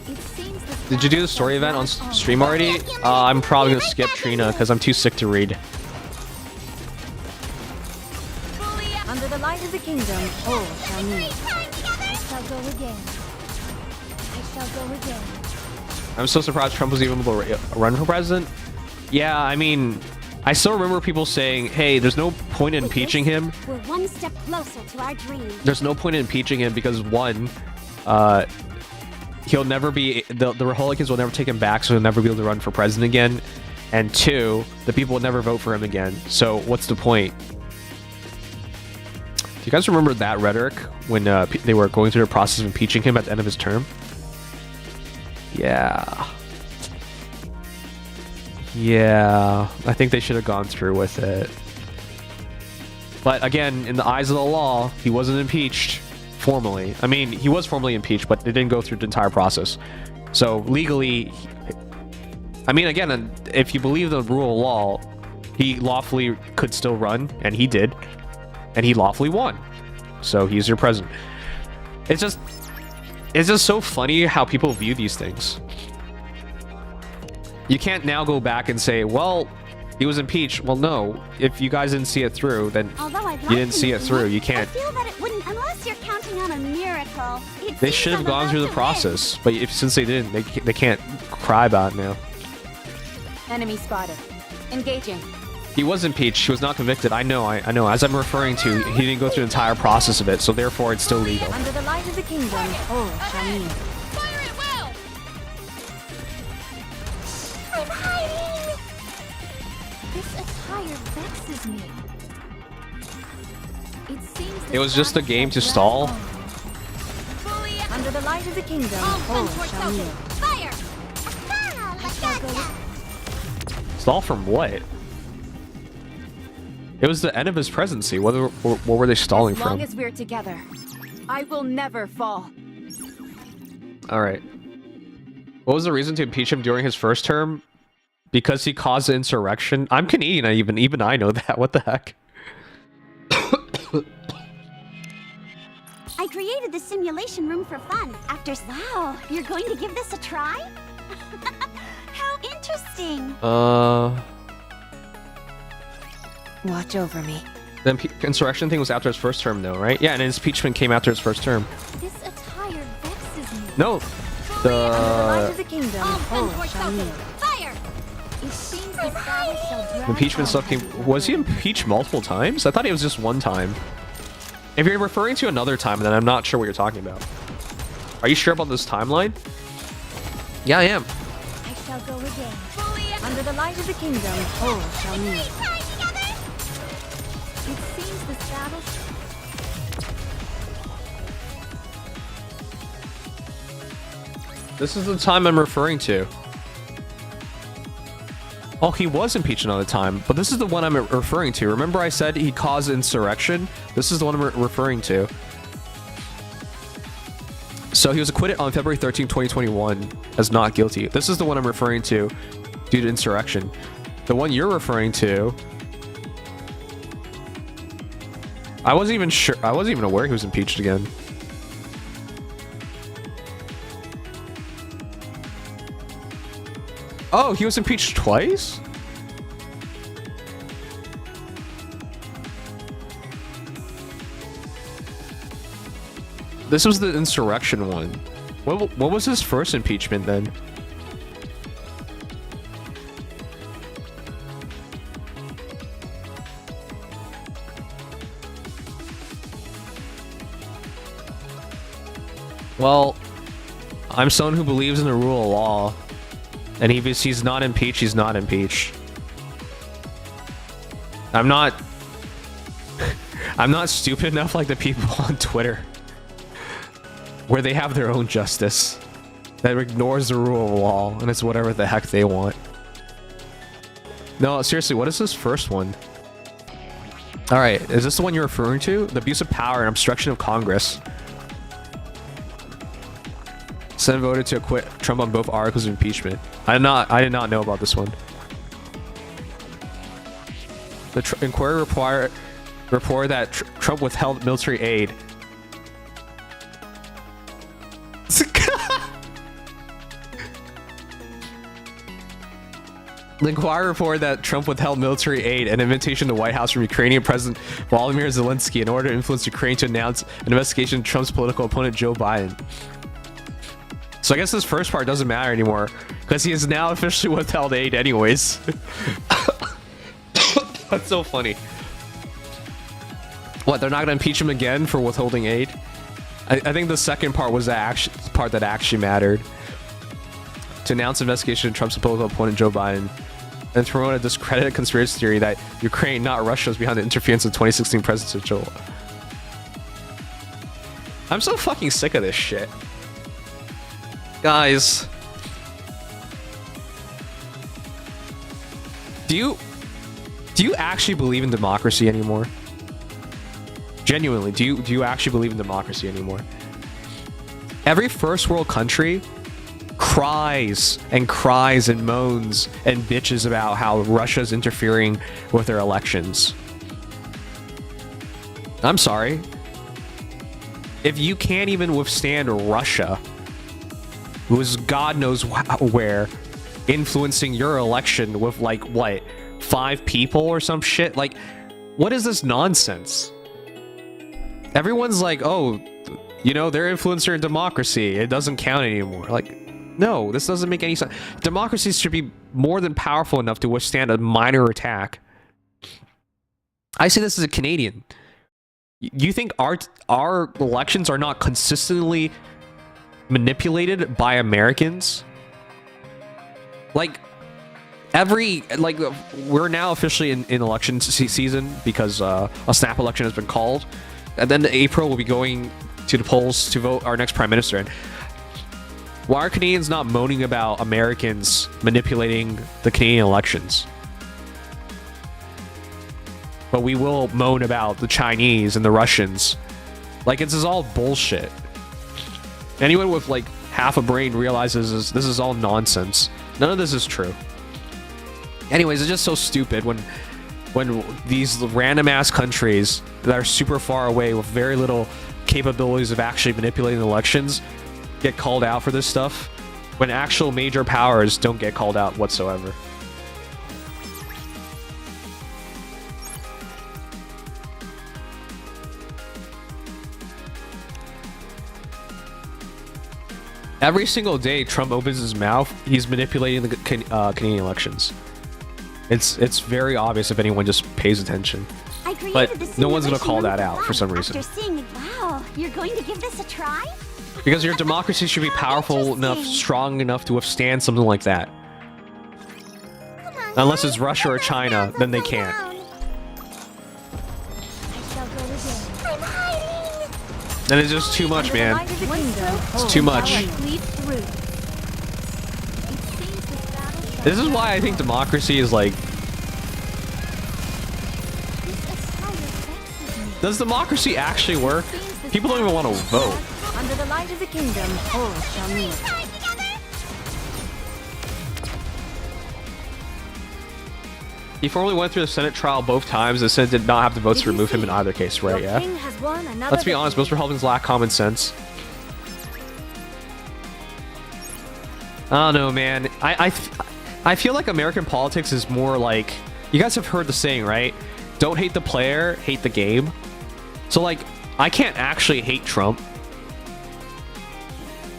It seems the Did you do the story event on stream already? I'm probably gonna skip Trina because I'm too sick to read. Under the light of the kingdom, all shall kneel. I shall go again. I shall go again. I'm so surprised Trump was even able to run for president. Yeah, I mean, I still remember people saying, hey, there's no point in impeaching him. We're one step closer to our dream. There's no point in impeaching him because, one, he'll never be, the Republicans will never take him back, so he'll never be able to run for president again. And two, the people will never vote for him again. So what's the point? Do you guys remember that rhetoric when they were going through the process of impeaching him at the end of his term? Yeah. Yeah, I think they should have gone through with it. But again, in the eyes of the law, he wasn't impeached formally. I mean, he was formally impeached, but they didn't go through the entire process. So legally, I mean, again, if you believe the rule of law, he lawfully could still run, and he did. And he lawfully won. So he's your president. It's just so funny how people view these things. You can't now go back and say, well, he was impeached. Well, no. If you guys didn't see it through, then you didn't see it through. You can't. I feel that it wouldn't, unless you're counting on a miracle. They should have gone through the process, but since they didn't, they can't cry about it now. Enemy spotted. Engaging. He was impeached. He was not convicted. I know. I know. As I'm referring to, he didn't go through the entire process of it, so therefore it's still legal. Under the light of the kingdom, oh, Shamin. Fire at will! I'm hiding! This attire vexes me. It seems It was just a game to stall. Under the light of the kingdom, oh, Shamin. Fire! Ah, gotcha! Stall from what? It was the end of his presidency. What were they stalling As long from? as we're together, I will never fall. All right. What was the reason to impeach him during his first term? Because he caused the insurrection. I'm Canadian. Even I know that. What the heck? I created the simulation room for fun. Wow, you're going to give this a try? How interesting. Watch over me. The insurrection thing was after his first term, though, right? Yeah, and his impeachment came after his first term. This attire vexes me. No, Under the light of the kingdom, oh, Shamin. Fire! It seems the battle shall drag the impeachment on. stuff came. Was he impeached multiple times? I thought it was just one time. If you're referring to another time, then I'm not sure what you're talking about. Are you sure about this timeline? Yeah, I am. I shall go again. Under the light of the kingdom, oh, Shamin. It seems this battle. This is the time I'm referring to. Oh, he was impeached another time, but this is the one I'm referring to. Remember I said he caused insurrection? This is the one I'm referring to. So he was acquitted on February 13, 2021 as not guilty. This is the one I'm referring to due to insurrection. The one you're referring to... I wasn't even sure. I wasn't even aware he was impeached again. Oh, he was impeached twice? This was the insurrection one. What was his first impeachment then? Well, I'm someone who believes in the rule of law. And if he's not impeached, he's not impeached. I'm not stupid enough like the people on Twitter where they have their own justice that ignores the rule of law and it's whatever the heck they want. No, seriously, what is this first one? Alright, is this the one you're referring to? The abuse of power and obstruction of Congress. Senate voted to acquit Trump on both articles of impeachment. I did not know about this one. The inquiry reported that Trump withheld military aid. The inquiry reported that Trump withheld military aid and an invitation to the White House from Ukrainian President Volodymyr Zelensky in order to influence Ukraine to announce an investigation of Trump's political opponent Joe Biden. So I guess this first part doesn't matter anymore because he has now officially withheld aid anyways. That's so funny. What, they're not going to impeach him again for withholding aid? I think the second part was the part that actually mattered. To announce investigation of Trump's political opponent Joe Biden and to promote a discredited conspiracy theory that Ukraine, not Russia, was behind the interference in 2016 presidential. I'm so fucking sick of this shit. Guys. Do you actually believe in democracy anymore? Genuinely, do you actually believe in democracy anymore? Every first world country cries and cries and moans and bitches about how Russia's interfering with their elections. I'm sorry. If you can't even withstand Russia, who is God knows where, influencing your election with like, what, 5 people or some shit? Like, what is this nonsense? Everyone's like, oh, you know, they're influencer in democracy. It doesn't count anymore. Like, no, this doesn't make any sense. Democracies should be more than powerful enough to withstand a minor attack. I say this as a Canadian. You think our elections are not consistently manipulated by Americans? Like we're now officially in election season because a snap election has been called, and then in April we'll be going to the polls to vote our next prime minister. And why are Canadians not moaning about Americans manipulating the Canadian elections? But we will moan about the Chinese and the Russians. Like, this is all bullshit. Anyone with like half a brain realizes this is all nonsense. None of this is true. Anyways, it's just so stupid when these random ass countries that are super far away with very little capabilities of actually manipulating elections get called out for this stuff, when actual major powers don't get called out whatsoever. Every single day Trump opens his mouth, he's manipulating the Canadian elections. It's very obvious if anyone just pays attention. But no one's gonna call that out for some reason. After seeing it, wow, you're going to give this a try? Because your democracy should be powerful enough, strong enough to withstand something like that. Unless it's Russia or China, then they can't. Then it's just too much, man. It's too much. This is why I think democracy is like... Does democracy actually work? People don't even want to vote. Under the light of the kingdom, all shall meet. He formally went through the Senate trial both times. The Senate did not have the votes to remove him in either case, right? Yeah. Let's be honest, most Republicans lack common sense. I don't know, man. I feel like American politics is more like... You guys have heard the saying, right? Don't hate the player, hate the game. So, like, I can't actually hate Trump.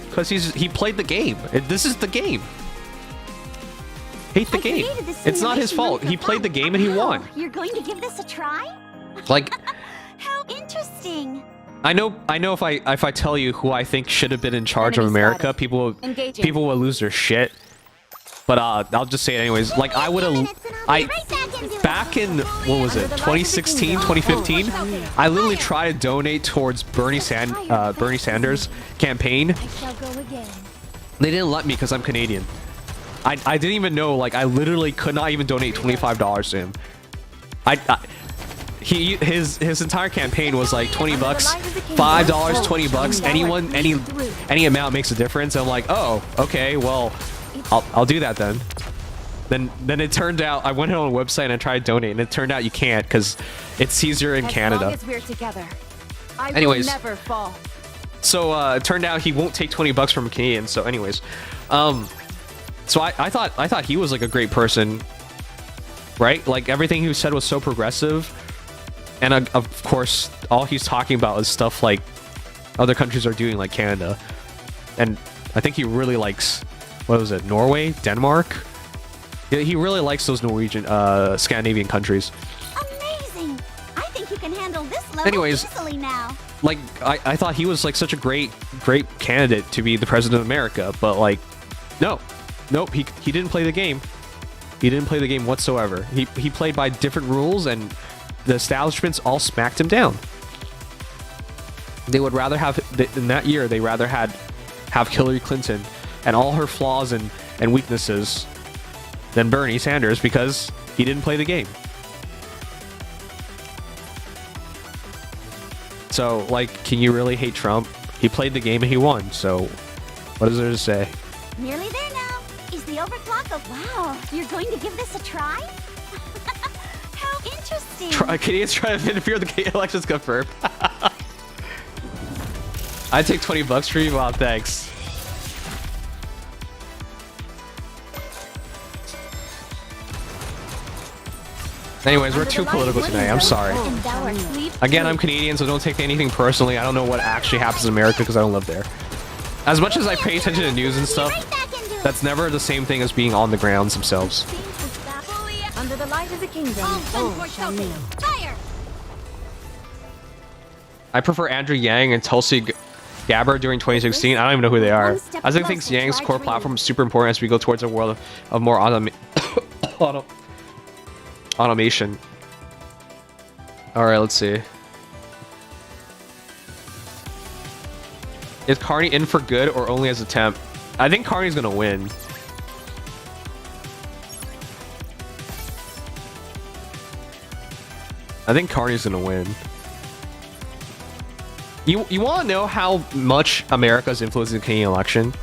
Because he played the game. This is the game. Hate the game. It's not his fault. He played the game and he won. You're going to give this a try? Like... How interesting. I know if I tell you who I think should have been in charge of America, people will lose their shit. But I'll just say it anyways. Like, I would have... Back in, what was it, 2016, 2015? I literally tried to donate towards Bernie Sanders' campaign. They didn't let me because I'm Canadian. I didn't even know, like, I literally could not even donate $25 to him. His entire campaign was like 20 bucks, $5, 20 bucks. Any amount makes a difference. I'm like, oh, okay, well, I'll do that then. Then it turned out I went on a website and I tried to donate, and it turned out you can't because it's easier in Canada. Anyways, so it turned out he won't take 20 bucks from a Canadian. So anyways, so I thought he was like a great person, right? Like, everything he said was so progressive, and of course all he's talking about is stuff like other countries are doing, like Canada, and I think he really likes, what was it, Norway, Denmark? He really likes those Norwegian, Scandinavian countries. Amazing! I think you can handle this level easily now. Like, I thought he was like such a great candidate to be the president of America, but like, nope, he didn't play the game. He didn't play the game whatsoever. He played by different rules, and the establishments all smacked him down. They would rather have, in that year, they rather have Hillary Clinton and all her flaws and weaknesses than Bernie Sanders because he didn't play the game. So, like, can you really hate Trump? He played the game and he won, so what is there to say? Nearly there now. Is the overclock of... Wow, you're going to give this a try? How interesting. Canadians try to interfere with the elections confirmed. I'd take 20 bucks for you, Bob. Thanks. Anyways, we're too political tonight. I'm sorry. Again, I'm Canadian, so don't take anything personally. I don't know what actually happens in America because I don't live there. As much as I pay attention to news and stuff, that's never the same thing as being on the grounds themselves. Under the light of the kingdom, all shall kneel. Fire! I prefer Andrew Yang and Tulsi Gabbard during 2016. I don't even know who they are. Isaac thinks Yang's core platform is super important as we go towards a world of more automation. Alright, let's see. Is Carney in for good or only as a temp? I think Carney's gonna win. I think Carney's gonna win. You want to know how much America's influencing the Canadian election?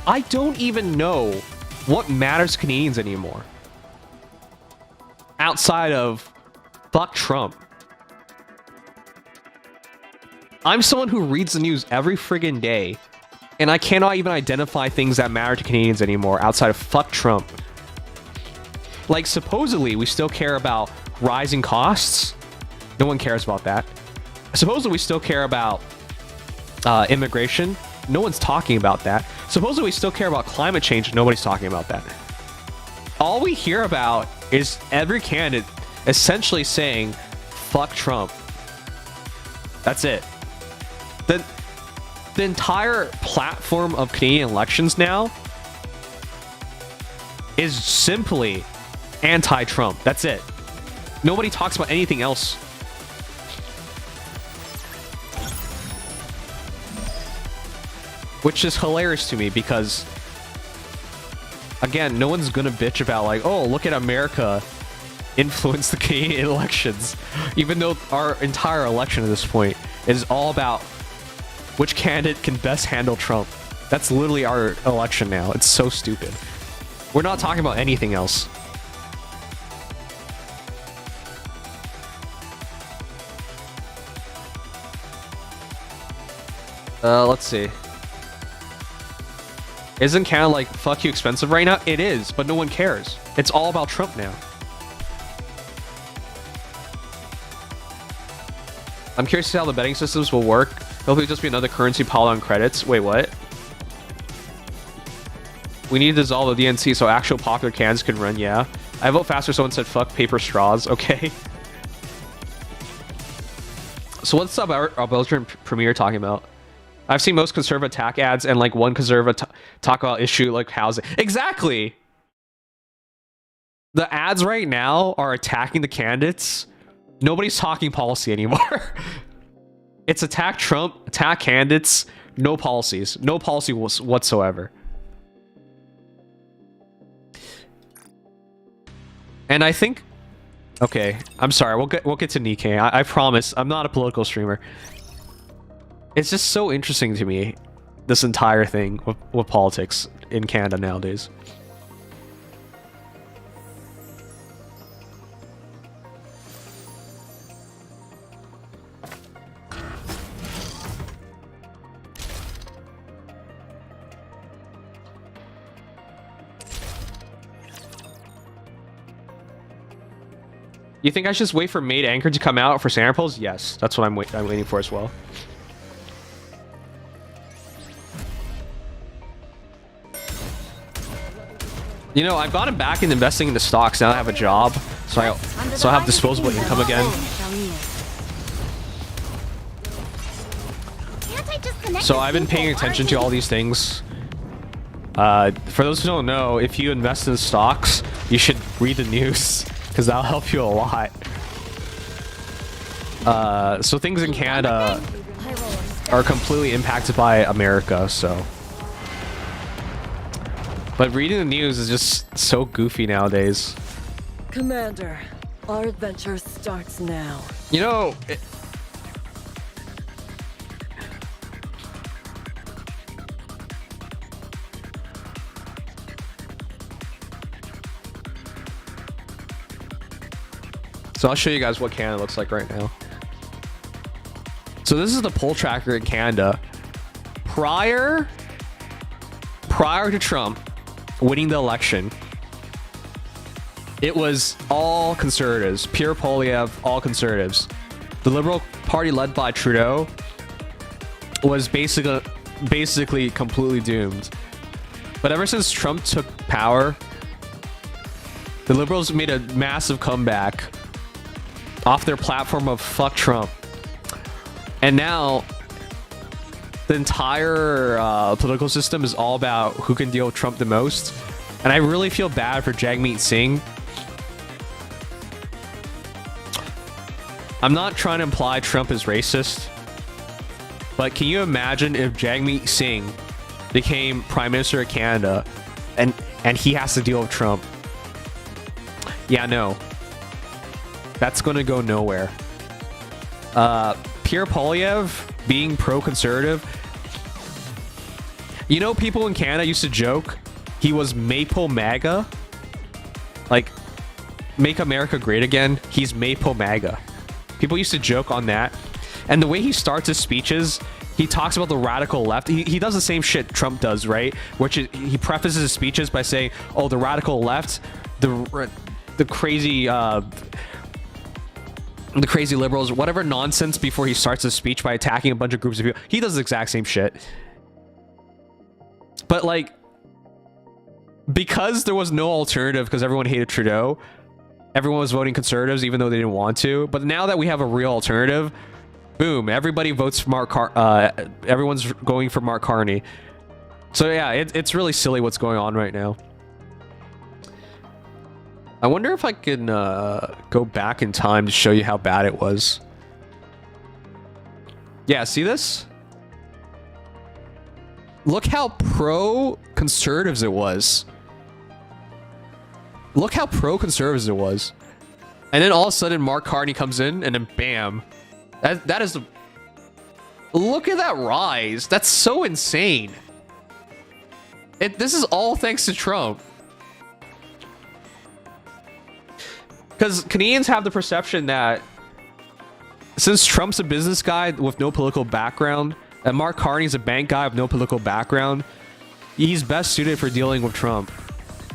I don't even know what matters to Canadians anymore. Outside of fuck Trump. I'm someone who reads the news every friggin' day, and I cannot even identify things that matter to Canadians anymore outside of fuck Trump. Like, supposedly, we still care about rising costs. No one cares about that. Supposedly, we still care about immigration. No one's talking about that. Supposedly, we still care about climate change. Nobody's talking about that. All we hear about is every candidate essentially saying, fuck Trump. That's it. The entire platform of Canadian elections now is simply anti-Trump. That's it. Nobody talks about anything else. Which is hilarious to me because, again, no one's gonna bitch about like, oh, look at America influence the Canadian elections. Even though our entire election at this point is all about which candidate can best handle Trump. That's literally our election now. It's so stupid. We're not talking about anything else. Let's see. Isn't Canada like fuck you expensive right now? It is, but no one cares. It's all about Trump now. I'm curious to see how the betting systems will work. Hopefully it'll just be another currency piled on credits. Wait, what? We need to dissolve the DNC so actual popular cans can run, yeah. I vote faster, someone said fuck paper straws, okay. So what's up our Belgian Premier talking about? I've seen most conservative attack ads and like one conservative talk about issue like housing. Exactly! The ads right now are attacking the candidates. Nobody's talking policy anymore. It's attack Trump, attack candidates, no policies. No policy whatsoever. And I think... Okay, I'm sorry, we'll get to Nikke. I promise, I'm not a political streamer. It's just so interesting to me, this entire thing with politics in Canada nowadays. You think I should just wait for Maid Anchor to come out for Sandra Pearls? Yes, that's what I'm waiting for as well. You know, I've gotten back in investing into stocks now that I have a job, so I have disposable income again. So I've been paying attention to all these things. For those who don't know, if you invest in stocks, you should read the news, because that'll help you a lot. So things in Canada are completely impacted by America, so... But reading the news is just so goofy nowadays. Commander, our adventure starts now. You know... So I'll show you guys what Canada looks like right now. So this is the poll tracker in Canada. Prior to Trump winning the election, it was all conservatives. Pierre Poilievre, all conservatives. The Liberal Party led by Trudeau was basically completely doomed. But ever since Trump took power, the Liberals made a massive comeback. off their platform of fuck Trump. And now the entire political system is all about who can deal with Trump the most. And I really feel bad for Jagmeet Singh. I'm not trying to imply Trump is racist, but can you imagine if Jagmeet Singh became Prime Minister of Canada and he has to deal with Trump? Yeah, no. That's going to go nowhere. Pierre Polyev being pro-conservative. You know, people in Canada used to joke he was Maple MAGA. Like, make America great again. He's Maple MAGA. People used to joke on that. And the way he starts his speeches, he talks about the radical left. He does the same shit Trump does, right? Which is, he prefaces his speeches by saying, oh, the radical left, the crazy liberals, whatever nonsense, before he starts his speech by attacking a bunch of groups of people. He does the exact same shit. But like, because there was no alternative, because everyone hated Trudeau, everyone was voting conservatives even though they didn't want to. But now that we have a real alternative, boom, everybody votes for everyone's going for Mark Carney. So yeah, it's really silly what's going on right now. I wonder if I can go back in time to show you how bad it was. Yeah, see this? Look how pro-conservatives it was. Look how pro-conservatives it was. And then all of a sudden Mark Carney comes in and then bam. That is... Look at that rise. That's so insane. This is all thanks to Trump. Because Canadians have the perception that since Trump's a business guy with no political background, and Mark Carney's a bank guy with no political background, he's best suited for dealing with Trump.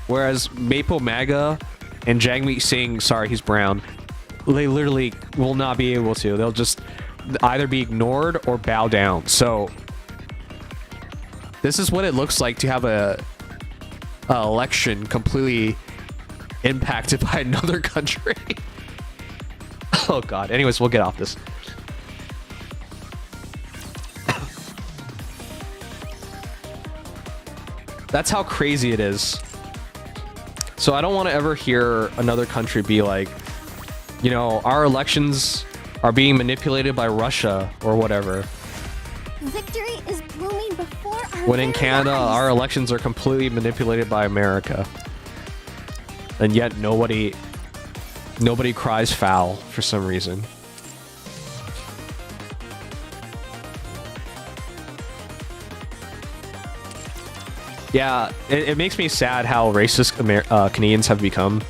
Whereas Maple MAGA and Jagmeet Singh, sorry, he's brown, they literally will not be able to. They'll just either be ignored or bow down. So this is what it looks like to have a election completely impacted by another country. Oh god. Anyways, we'll get off this. That's how crazy it is. So I don't want to ever hear another country be like, you know, our elections are being manipulated by Russia or whatever. Victory is blooming before our When in very Canada, eyes. our elections are completely manipulated by America. And yet nobody cries foul for some reason. Yeah, it makes me sad how racist Canadians have become.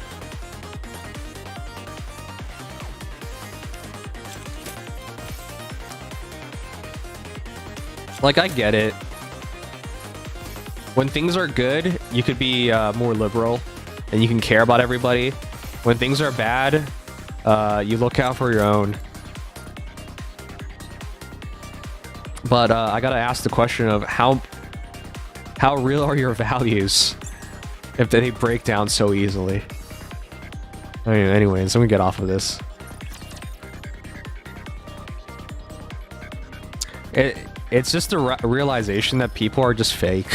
Like, I get it. When things are good, you could be more liberal and you can care about everybody. When things are bad, you look out for your own. But I gotta ask the question of how real are your values if they break down so easily? I mean, anyways, let me get off of this. It's just a realization that people are just fake.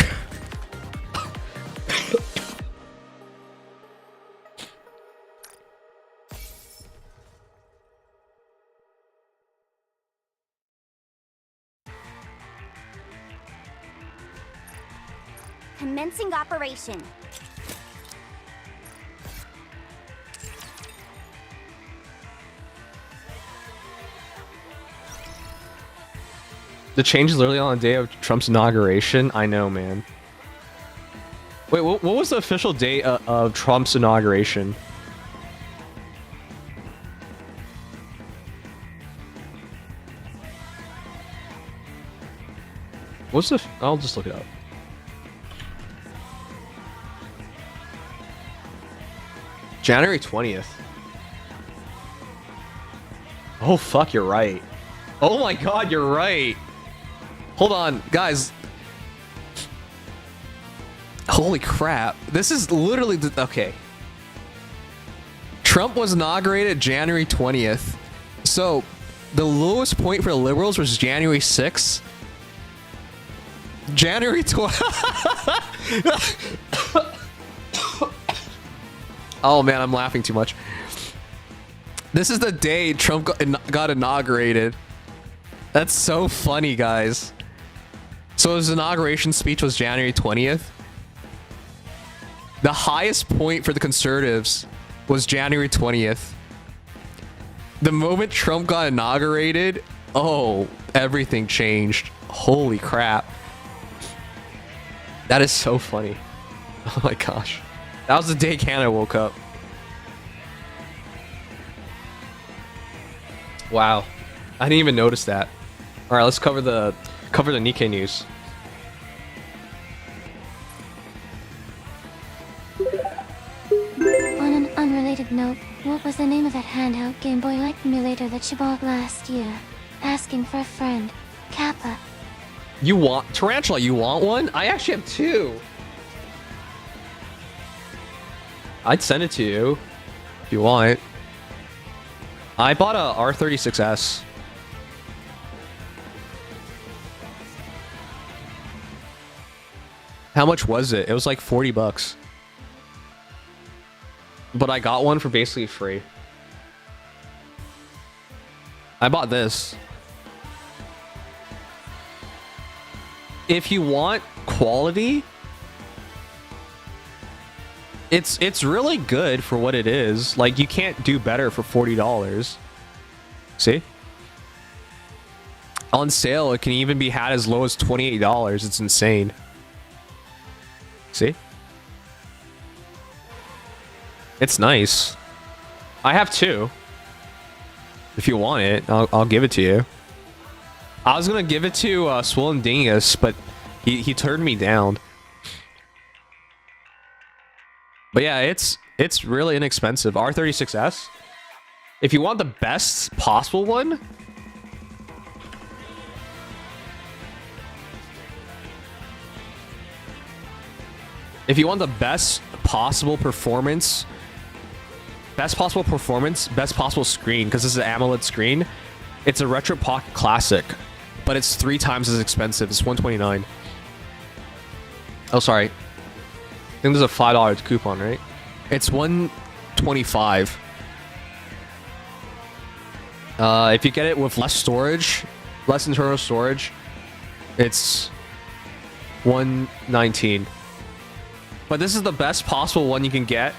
Commencing operation. The change is literally on the day of Trump's inauguration. I know, man. Wait, what was the official date of Trump's inauguration? What's the... I'll just look it up. January 20th. Oh, fuck, you're right. Oh my god, you're right. Hold on, guys. Holy crap. This is literally... Okay. Trump was inaugurated January 20th. So, the lowest point for the Liberals was January 6th. January 12th. Oh man, I'm laughing too much. This is the day Trump got inaugurated. That's so funny, guys. So his inauguration speech was January 20th. The highest point for the conservatives was January 20th. The moment Trump got inaugurated, oh, everything changed. Holy crap. That is so funny. Oh my gosh. That was the day Canada woke up. Wow. I didn't even notice that. Alright, let's cover the Nikke news. On an unrelated note, what was the name of that handheld Game Boy-like emulator that you bought last year? Asking for a friend. Kappa. You want Tarantula, you want one? I actually have two. I'd send it to you if you want. I bought a R36S. How much was it? It was like 40 bucks. But I got one for basically free. I bought this. If you want quality, it's really good for what it is. Like, you can't do better for $40. See? On sale, it can even be had as low as $28. It's insane. See? It's nice. I have two. If you want it, I'll give it to you. I was gonna give it to Swollen Dingus, but he turned me down. But yeah, it's really inexpensive. R36S. If you want the best possible one, if you want the best possible performance, best possible screen, because this is an AMOLED screen, it's a Retro Pocket Classic, but it's 3 times as expensive. It's $129. Oh, sorry. I think there's a $5 coupon, right? It's $125. If you get it with less storage, less internal storage, it's $119. But this is the best possible one you can get.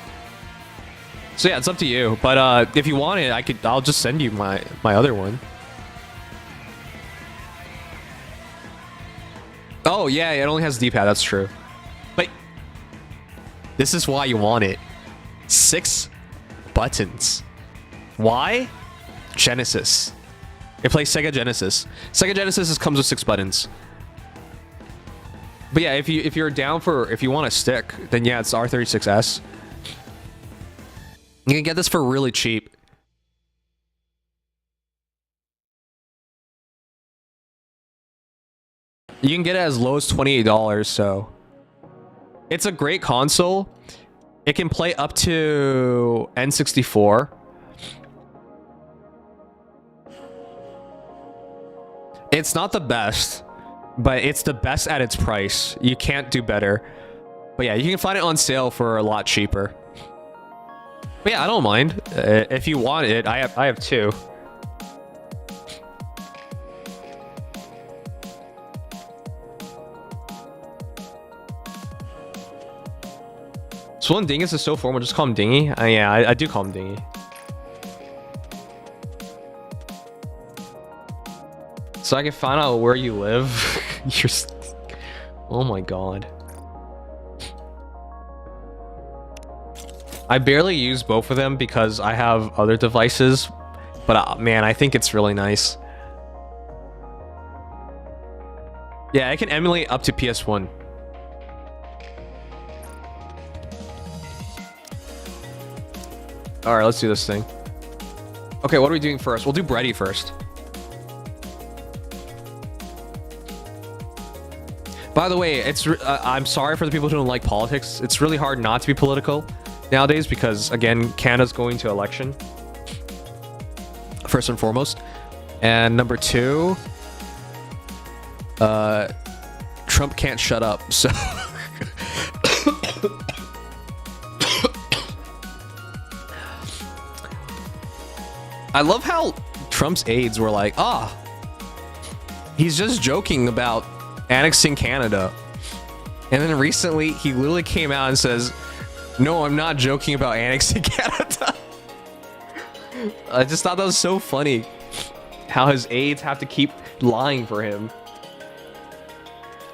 So yeah, it's up to you. But if you want it, I'll just send you my other one. Oh yeah, it only has D-pad, that's true. But this is why you want it. 6 buttons. Why? Genesis. It plays Sega Genesis. Sega Genesis comes with 6 buttons. But yeah, if you're down for, if you want a stick, then yeah, it's R36S. You can get this for really cheap. You can get it as low as $28, so it's a great console. It can play up to N64. It's not the best, but it's the best at its price. You can't do better. But yeah, you can find it on sale for a lot cheaper. But yeah, I don't mind. If you want it, I have 2. Swollen Dingus is so formal, just call him Dingy. Yeah, I do call him Dingy. So I can find out where you live. Oh my god. I barely use both of them because I have other devices, but man, I think it's really nice. Yeah, I can emulate up to PS1. All right, let's do this thing. Okay, what are we doing first? We'll do Bready first. By the way, I'm sorry for the people who don't like politics. It's really hard not to be political nowadays because, again, Canada's going to election. first and foremost. And number two, Trump can't shut up, so I love how Trump's aides were like, he's just joking about annexing Canada. And then recently he literally came out and says, no, I'm not joking about annexing Canada. I just thought that was so funny how his aides have to keep lying for him.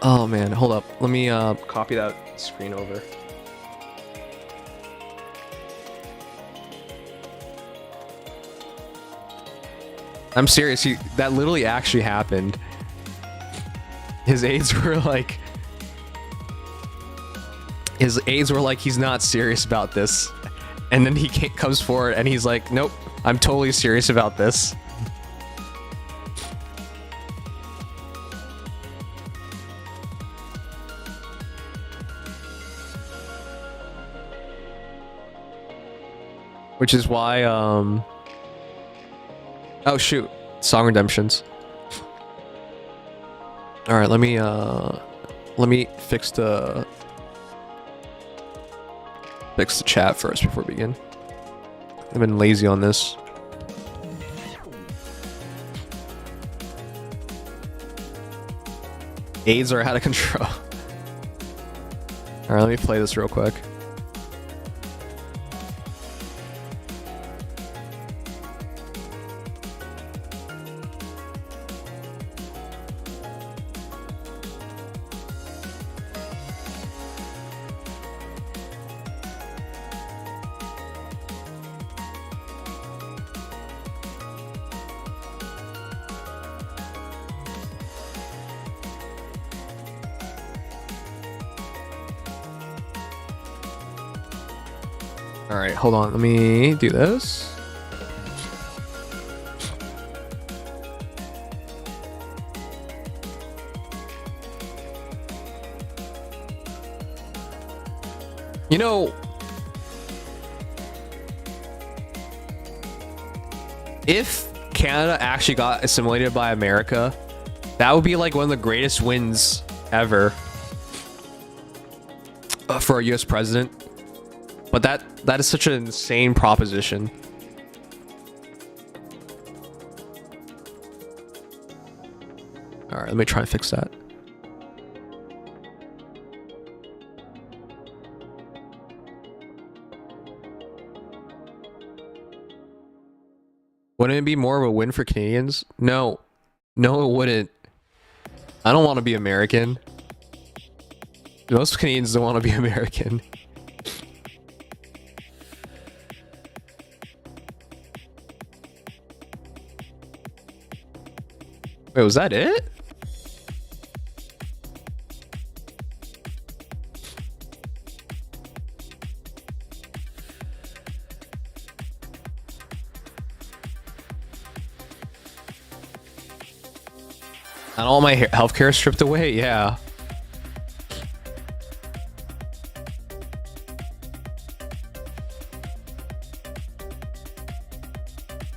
Oh man, hold up. Let me copy that screen over. I'm serious, that literally actually happened. His aides were like, he's not serious about this. And then he comes forward and he's like, nope, I'm totally serious about this. Which is why, oh shoot, song redemptions. All right, let me fix the chat first before we begin. I've been lazy on this. AIDS are out of control. All right, let me play this real quick. All right, hold on. Let me do this. You know, if Canada actually got assimilated by America, that would be like one of the greatest wins ever for a US president. But that is such an insane proposition. All right, let me try and fix that. Wouldn't it be more of a win for Canadians? No. No, it wouldn't. I don't want to be American. Most Canadians don't want to be American. Wait, was that it? And all my healthcare stripped away? Yeah.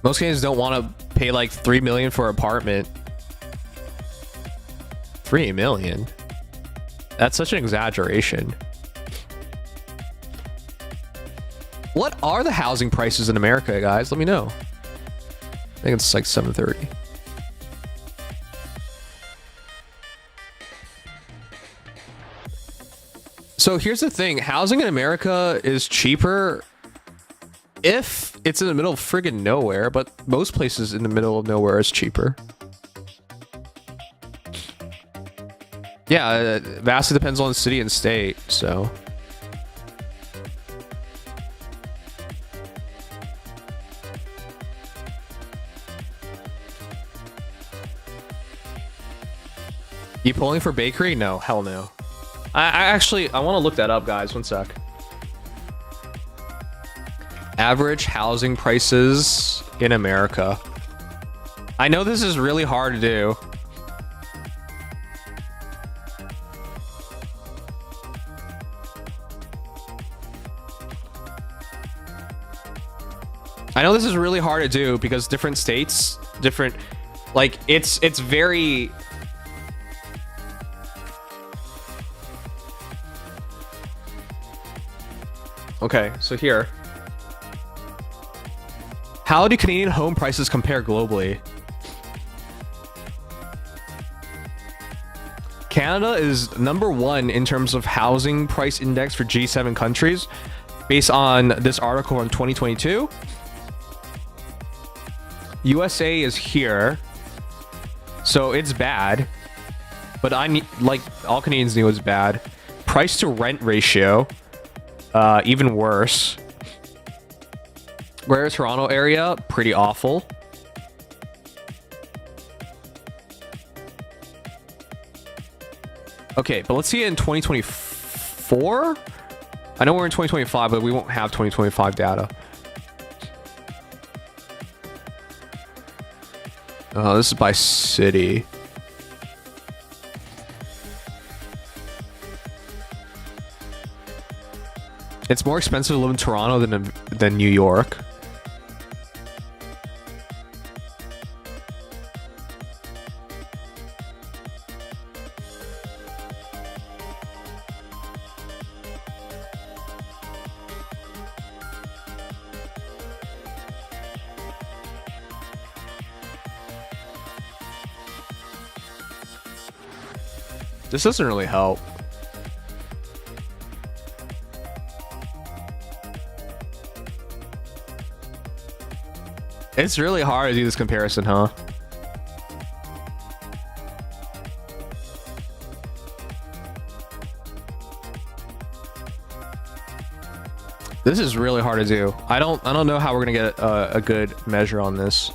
Most Canadians don't want to pay like $3 million for an apartment. 3 million? That's such an exaggeration. What are the housing prices in America, guys? Let me know. I think it's like 730. So here's the thing. Housing in America is cheaper if it's in the middle of friggin' nowhere, but most places in the middle of nowhere is cheaper. Yeah, it vastly depends on the city and state, so. You pulling for bakery? No, hell no. I want to look that up, guys. One sec. Average housing prices in America. I know this is really hard to do. I know this is really hard to do because different states, different, like it's very. Okay, so here. How do Canadian home prices compare globally? Canada is #1 in terms of housing price index for G7 countries, based on this article from 2022. USA is here, so it's bad. But like all Canadians knew it was bad. Price to rent ratio, even worse. Greater Toronto area, pretty awful. Okay, but let's see it in 2024. I know we're in 2025, but we won't have 2025 data. This is by city. It's more expensive to live in Toronto than New York. This doesn't really help. It's really hard to do this comparison, huh? This is really hard to do. I don't know how we're gonna get a good measure on this.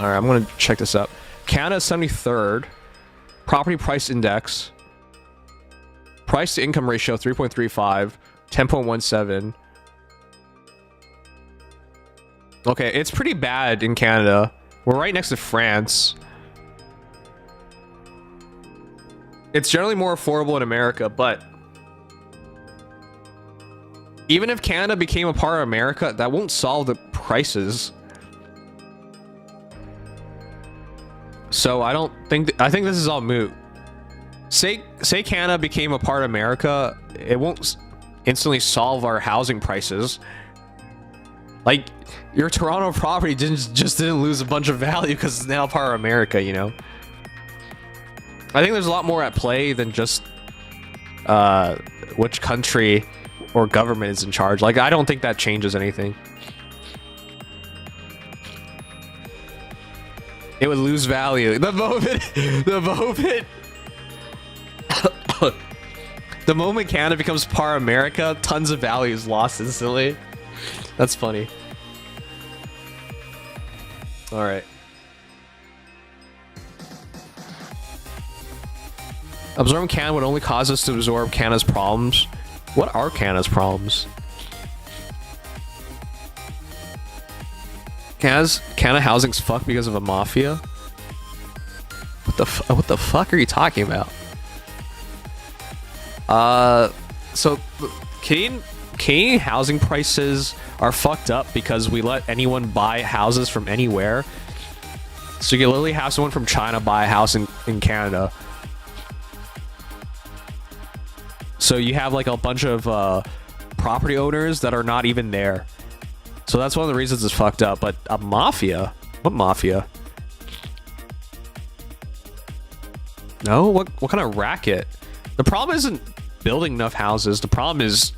All right, I'm gonna check this up. Canada 73rd. Property price index. Price to income ratio 3.35, 10.17. Okay, it's pretty bad in Canada. We're right next to France. It's generally more affordable in America, but even if Canada became a part of America, that won't solve the prices. So I think this is all moot. Say Canada became a part of America, it won't instantly solve our housing prices. Like, your Toronto property just didn't lose a bunch of value because it's now part of America, you know? I think there's a lot more at play than just which country or government is in charge. Like, I don't think that changes anything. It would lose value. The moment Canada becomes part of America, tons of value is lost instantly. That's funny. All right. Absorbing Canada would only cause us to absorb Canada's problems. What are Canada's problems? Canada housing's fucked because of a mafia? What the fuck are you talking about? So Canadian housing prices are fucked up because we let anyone buy houses from anywhere. So you can literally have someone from China buy a house in Canada. So you have like a bunch of property owners that are not even there. So that's one of the reasons it's fucked up. But a mafia? What mafia? No? What kind of racket? The problem isn't building enough houses. The problem is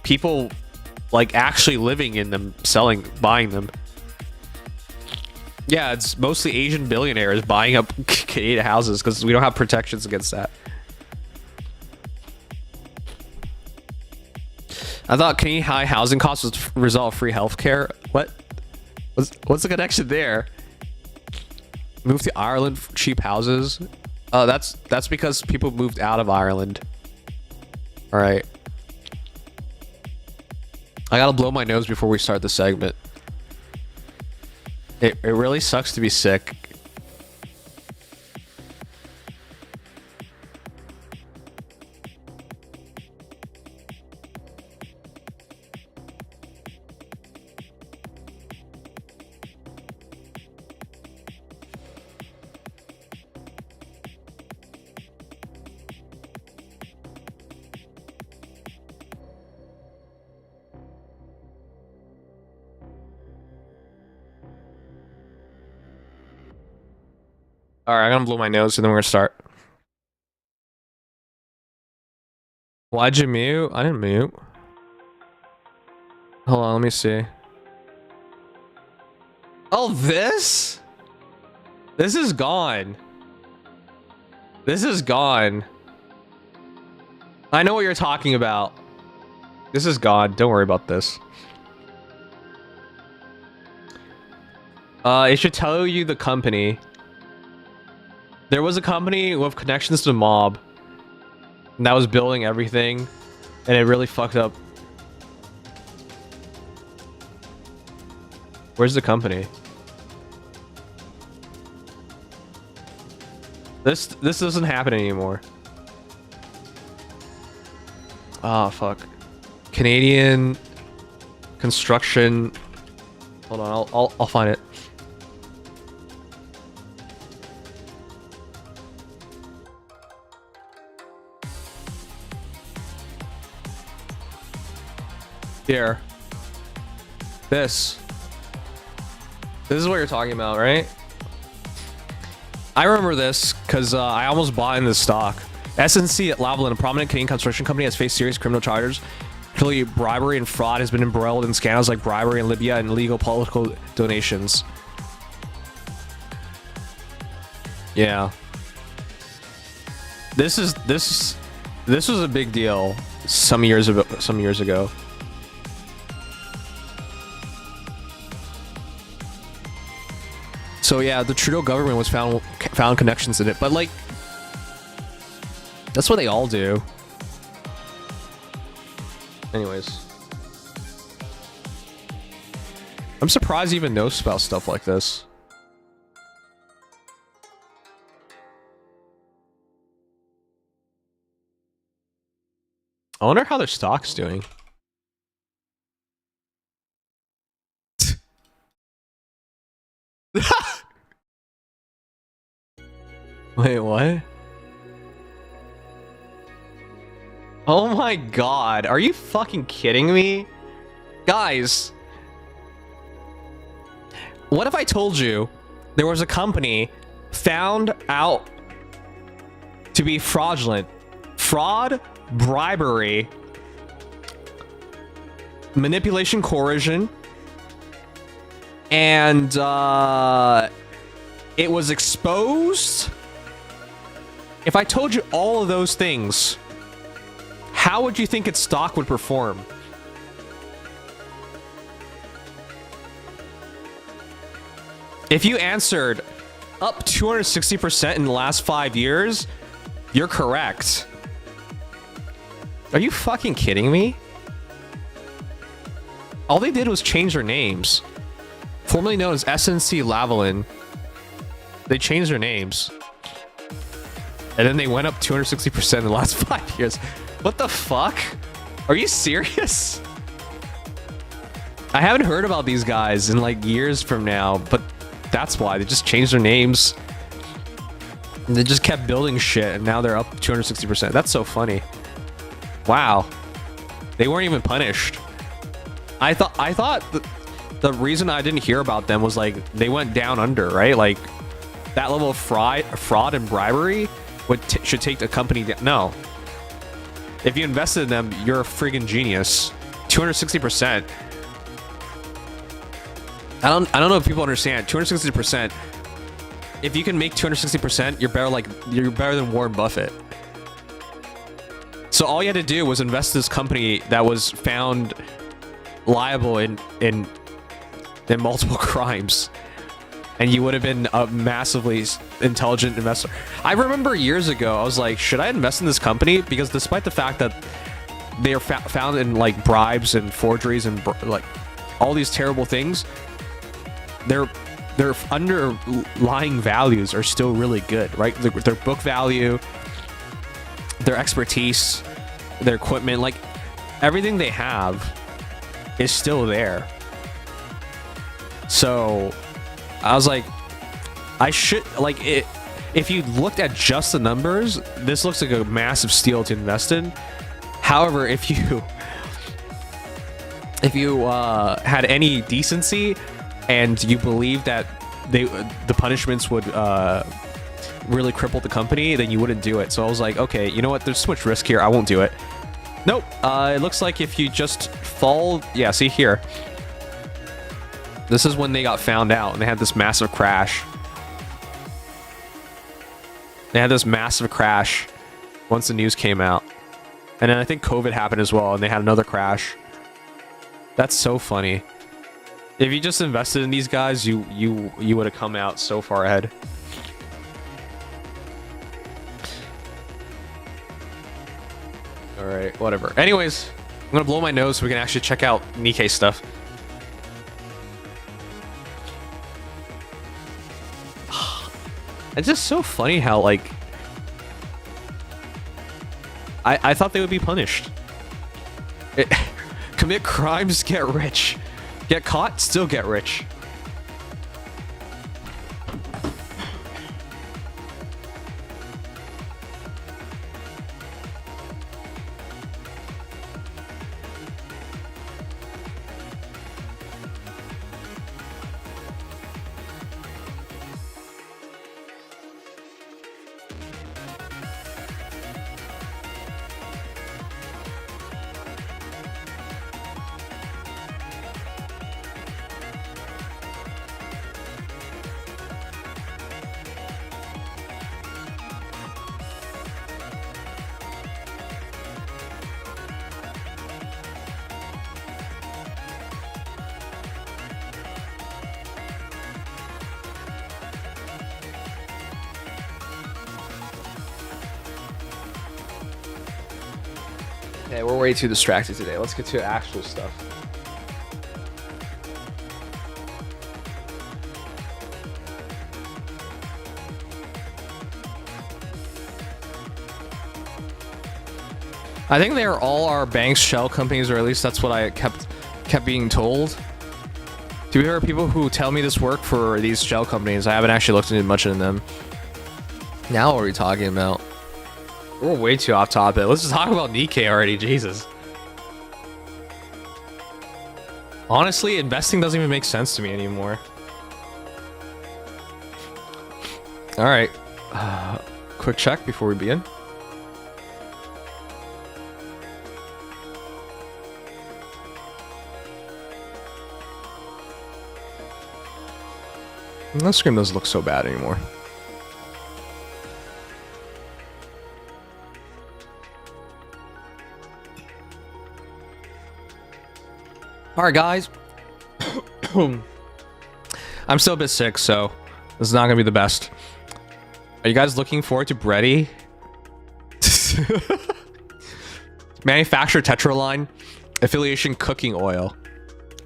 people like actually living in them, buying them. Yeah, it's mostly Asian billionaires buying up Canadian houses because we don't have protections against that. I thought Canadian high housing costs was a result of free healthcare. What? What's the connection there? Move to Ireland for cheap houses. That's because people moved out of Ireland. All right. I gotta blow my nose before we start the segment. It really sucks to be sick. All right, I'm gonna blow my nose and then we're gonna start. Why'd you mute? I didn't mute. Hold on, let me see. Oh, this? This is gone. This is gone. I know what you're talking about. This is gone. Don't worry about this. It should tell you the company. There was a company with connections to the mob and that was building everything, and it really fucked up. Where's the company? This doesn't happen anymore. Ah, fuck. Canadian construction. Hold on, I'll find it. Here. This is what you're talking about, right? I remember this because I almost bought in this stock. SNC at Lavalin, a prominent Canadian construction company, has faced serious criminal charges. Clearly, bribery and fraud has been embroiled in scandals like bribery in Libya and illegal political donations. Yeah. This was a big deal some years ago. So yeah, the Trudeau government was found connections in it, but like, that's what they all do. Anyways, I'm surprised he even knows about stuff like this. I wonder how their stock's doing. Wait, what? Oh my god, are you fucking kidding me? Guys, what if I told you there was a company found out to be fraudulent? Fraud, bribery, manipulation, coercion, and it was exposed. If I told you all of those things, how would you think its stock would perform? If you answered up 260% in the last 5 years, you're correct. Are you fucking kidding me? All they did was change their names. Formerly known as SNC Lavalin. They changed their names. And then they went up 260% in the last 5 years. What the fuck? Are you serious? I haven't heard about these guys in like years from now, but that's why. They just changed their names. And they just kept building shit, and now they're up 260%. That's so funny. Wow. They weren't even punished. I thought the reason I didn't hear about them was like they went down under, right? Like that level of fraud and bribery should take the company down. No. If you invested in them, you're a friggin' genius. 260%. I don't know if people understand. 260%. If you can make 260%, you're better than Warren Buffett. So all you had to do was invest in this company that was found liable in multiple crimes, and you would have been a massively intelligent investor. I remember years ago, I was like, should I invest in this company? Because despite the fact that they are found in like bribes and forgeries and like all these terrible things, their underlying values are still really good, right? Their book value, their expertise, their equipment, like everything they have is still there. So I was like, I should like it. If you looked at just the numbers, this looks like a massive steal to invest in. However, if you had any decency and you believe that the punishments would really crippled the company, then you wouldn't do it. So I was like, okay, you know what? There's so much risk here. I won't do it. Nope. It looks like if you just fall... Yeah, see here. This is when they got found out, and they had this massive crash. They had this massive crash once the news came out. And then I think COVID happened as well, and they had another crash. That's so funny. If you just invested in these guys, you would have come out so far ahead. Alright, whatever. Anyways, I'm gonna blow my nose so we can actually check out Nikke stuff. It's just so funny how, like... I thought they would be punished. Commit crimes, get rich. Get caught, still get rich. Okay, we're way too distracted today. Let's get to actual stuff. I think they are all our bank's shell companies, or at least that's what I kept being told. Do there are people who tell me this work for these shell companies? I haven't actually looked into much into them. Now what are we talking about? We're way too off topic. Let's just talk about Nikke already. Jesus. Honestly, investing doesn't even make sense to me anymore. All right. Quick check before we begin. The screen doesn't look so bad anymore. Alright, guys. I'm still a bit sick, so this is not going to be the best. Are you guys looking forward to Bready? Manufacturer Tetraline. Affiliation cooking oil.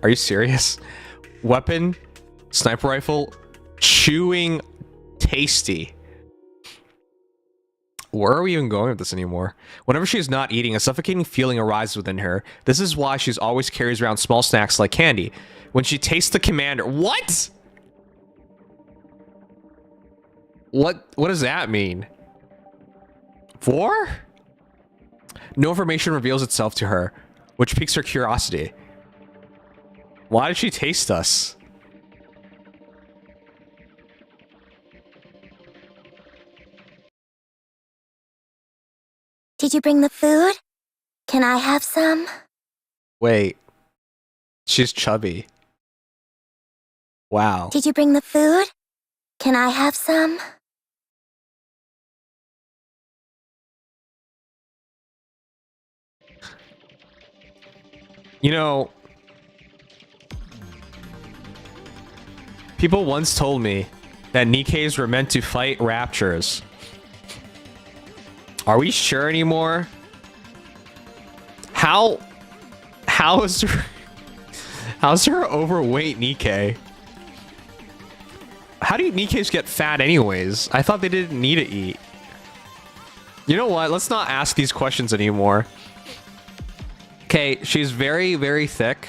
Are you serious? Weapon. Sniper rifle. Chewing tasty. Where are we even going with this anymore? Whenever she is not eating, a suffocating feeling arises within her. This is why she always carries around small snacks like candy. When she tastes the commander... What? What does that mean? 4? No information reveals itself to her, which piques her curiosity. Why did she taste us? Did you bring the food? Can I have some? Wait. She's chubby. Wow. Did you bring the food? Can I have some? You know, people once told me that Nikkes were meant to fight raptures. Are we sure anymore? How's her overweight Nikke? How do Nikkes get fat anyways? I thought they didn't need to eat. You know what? Let's not ask these questions anymore. Okay, she's very, very thick.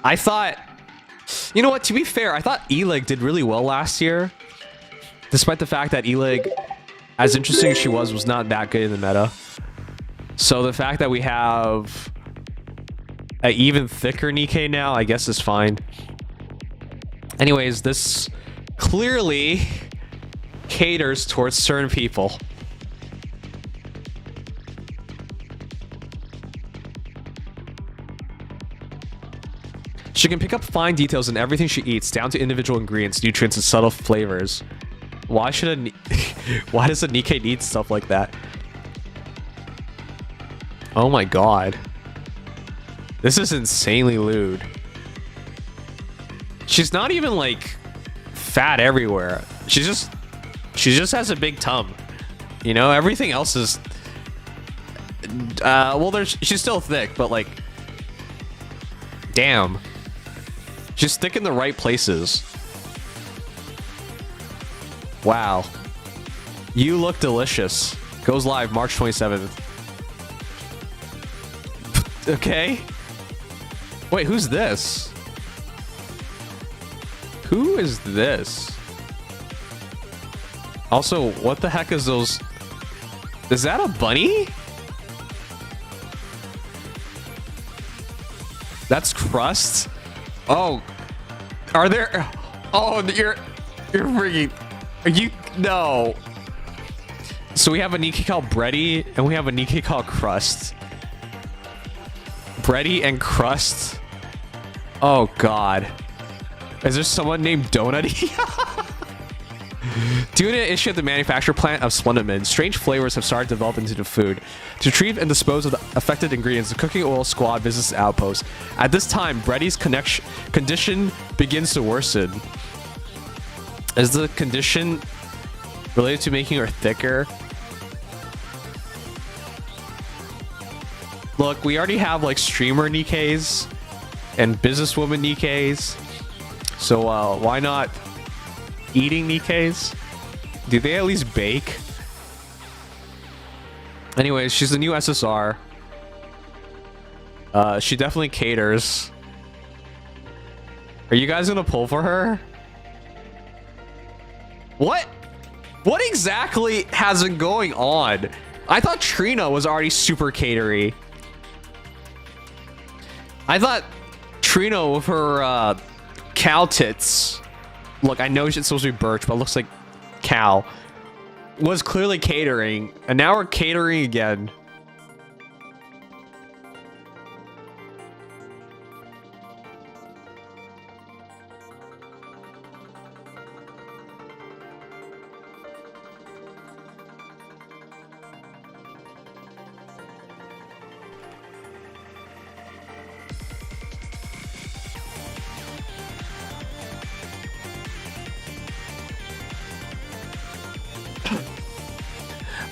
I thought... You know what? To be fair, I thought Elig did really well last year. Despite the fact that Elig, as interesting as she was not that good in the meta. So the fact that we have an even thicker Nikke now, I guess is fine. Anyways, this clearly caters towards certain people. She can pick up fine details in everything she eats, down to individual ingredients, nutrients, and subtle flavors. Why should a why does a Nikke need stuff like that? Oh my god. This is insanely lewd. She's not even like fat everywhere. She just has a big tum. You know, everything else is well, she's still thick, but like damn. She's thick in the right places. Wow. You look delicious. Goes live March 27th. Okay. Wait, who's this? Who is this? Also, what the heck is those? Is that a bunny? That's crust? Oh, are there? Oh, you're freaking. Are you? No. So we have a Nikke called Bready, and we have a Nikke called Crust. Bready and Crust. Oh God. Is there someone named Donutty? Due to an issue at the manufacture plant of Splendid, strange flavors have started to develop into the food. To retrieve and dispose of the affected ingredients, the cooking oil squad visits the outpost. At this time, Bready's condition begins to worsen. Is the condition related to making her thicker? Look, we already have like streamer Nikkes and businesswoman Nikkes. So why not eating Nikkes? Do they at least bake? Anyways, she's the new SSR. She definitely caters. Are you guys gonna pull for her? What? What exactly has been going on? I thought Trina was already super catery. I thought Trina with her cow tits. Look, I know it's supposed to be birch, but it looks like cow. Was clearly catering, and now we're catering again.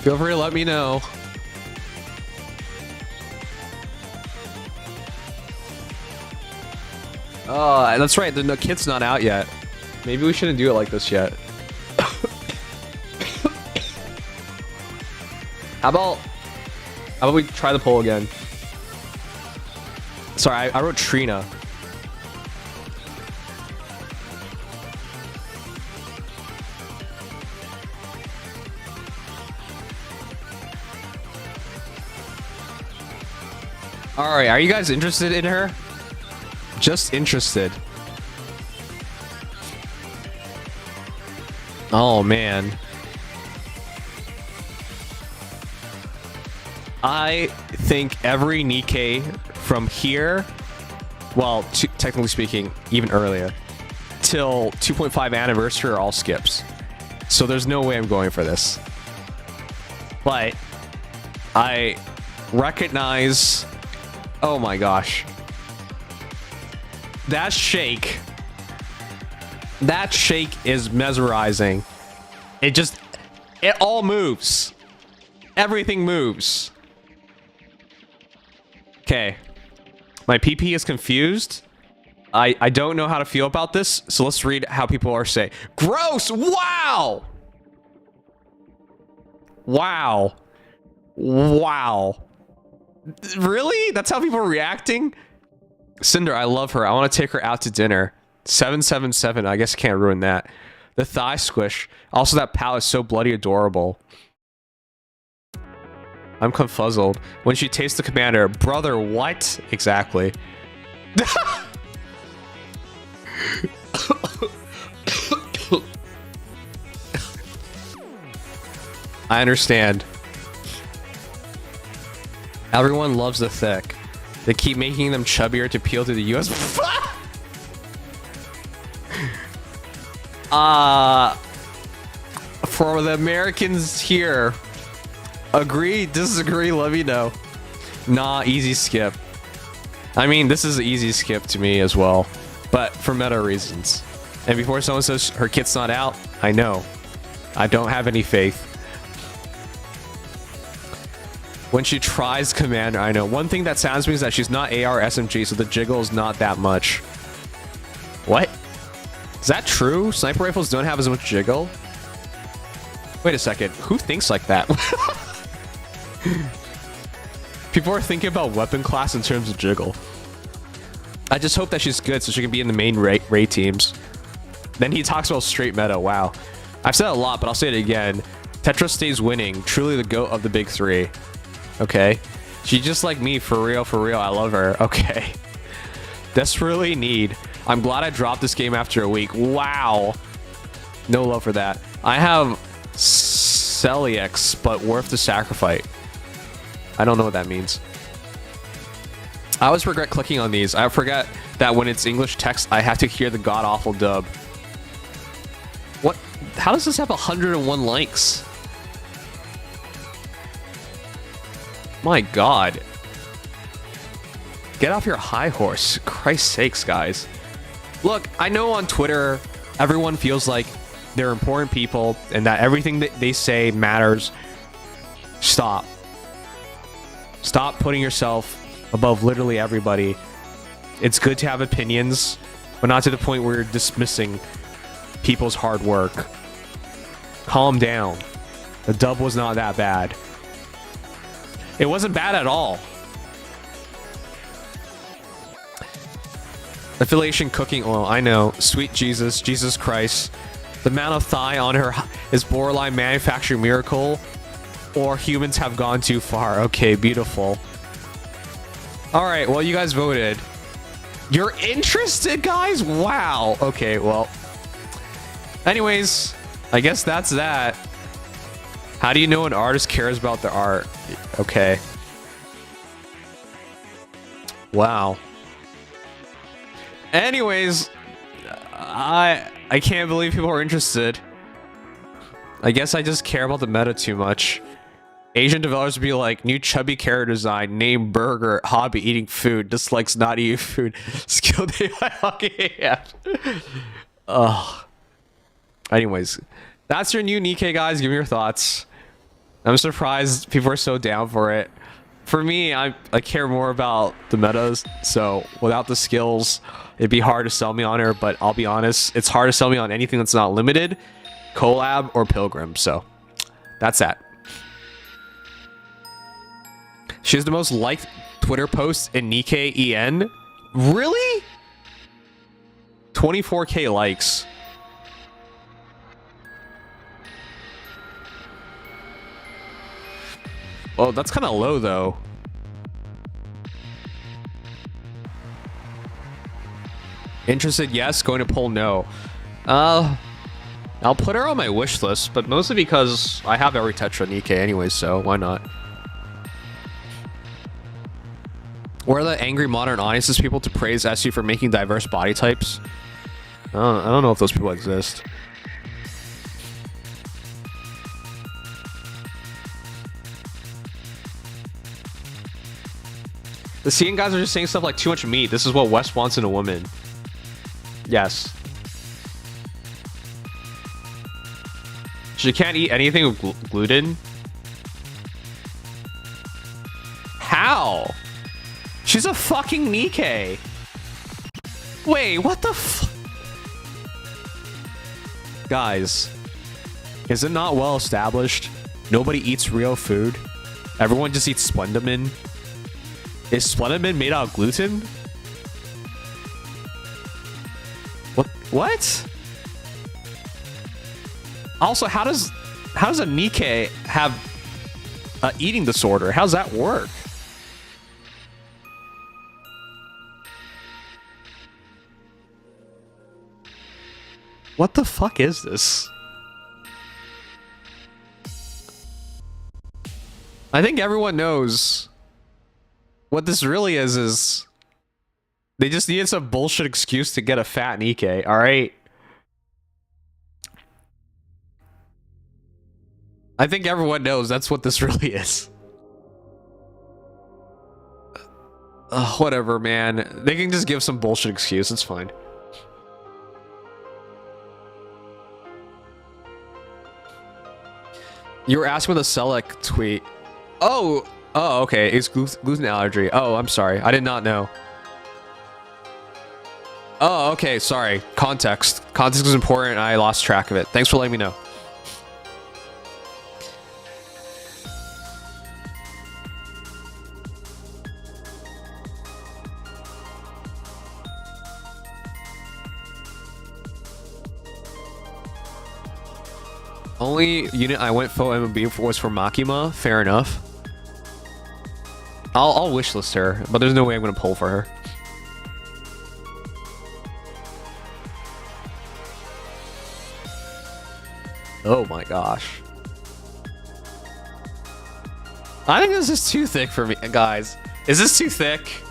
Feel free to let me know. Oh, that's right. The kit's not out yet. Maybe we shouldn't do it like this yet. How about we try the poll again? Sorry, I wrote Trina. All right, are you guys interested in her? Just interested. Oh man. I think every Nikke from here, well, technically speaking, even earlier, till 2.5 anniversary are all skips. So there's no way I'm going for this. But I recognize, oh my gosh, that shake is mesmerizing. It all moves. Everything moves. Okay. My PP is confused. I don't know how to feel about this, so let's read how people are saying. Gross! Wow! Wow. Wow. Really? That's how people are reacting? Cinder, I love her. I want to take her out to dinner. 777. I guess I can't ruin that. The thigh squish. Also, that pal is so bloody adorable. I'm confuzzled. When she tastes the commander. Brother, what? Exactly. I understand. Everyone loves the thick. They keep making them chubbier to appeal to the US. For the Americans here, agree, disagree, let me know. Nah, easy skip. I mean, this is an easy skip to me as well, but for meta reasons. And before someone says her kit's not out, I know. I don't have any faith. When she tries Commander, I know. One thing that sounds to me is that she's not AR SMG, so the jiggle is not that much. What? Is that true? Sniper rifles don't have as much jiggle? Wait a second. Who thinks like that? People are thinking about weapon class in terms of jiggle. I just hope that she's good so she can be in the main raid teams. Then he talks about straight meta. Wow. I've said it a lot, but I'll say it again. Tetra stays winning. Truly the GOAT of the big three. Okay. She's just like me. For real, for real. I love her. Okay. Desperately need. I'm glad I dropped this game after a week. Wow. No love for that. I have Celiax, but worth the sacrifice. I don't know what that means. I always regret clicking on these. I forget that when it's English text, I have to hear the god-awful dub. What? How does this have 101 likes? My god. Get off your high horse. Christ's sakes, guys. Look, I know on Twitter, everyone feels like they're important people and that everything that they say matters. Stop. Stop putting yourself above literally everybody. It's good to have opinions, but not to the point where you're dismissing people's hard work. Calm down. The dub was not that bad. It wasn't bad at all. Affiliation cooking oil. I know. Sweet Jesus. Jesus Christ. The amount of thigh on her is borderline manufacturing miracle. Or humans have gone too far. Okay, beautiful. Alright, well, you guys voted. You're interested, guys? Wow. Okay, well. Anyways, I guess that's that. How do you know an artist cares about their art? Okay. Wow. Anyways, I can't believe people are interested. I guess I just care about the meta too much. Asian developers would be like, new chubby character design, name burger, hobby eating food, dislikes not eating food, skill day by hockey. Yeah. Ugh. Anyways, that's your new Nikke, guys. Give me your thoughts. I'm surprised people are so down for it. For me, I care more about the metas, so without the skills, it'd be hard to sell me on her, but I'll be honest, it's hard to sell me on anything that's not limited, collab, or pilgrim, so that's that. She has the most liked Twitter posts in Nikke EN. Really? 24k likes. Oh, that's kind of low, though. Interested, yes. Going to poll, no. I'll put her on my wish list, but mostly because I have every Tetra Nikke anyway, so why not? Where are the angry modern audiences people to praise SU for making diverse body types? I don't know if those people exist. The CN guys are just saying stuff like too much meat. This is what West wants in a woman. Yes. She can't eat anything with gluten. How? She's a fucking Nikke. Wait, what the f- Guys, is it not well established? Nobody eats real food. Everyone just eats Splendamin. Is Splendamin made out of gluten? What? Also, how does a Nikke have an eating disorder? How does that work? What the fuck is this? I think everyone knows what this really is they just needed some bullshit excuse to get a fat Nikke, alright? I think everyone knows that's what this really is. Whatever, man. They can just give some bullshit excuse. It's fine. You were asking with a Select tweet. Oh, okay. It's gluten allergy. Oh, I'm sorry. I did not know. Oh, okay. Sorry. Context. Context is important. I lost track of it. Thanks for letting me know. Only unit I went full MMB for was for Makima. Fair enough. I'll wishlist her, but there's no way I'm gonna pull for her. Oh my gosh. I think this is too thick for me, guys. Is this too thick?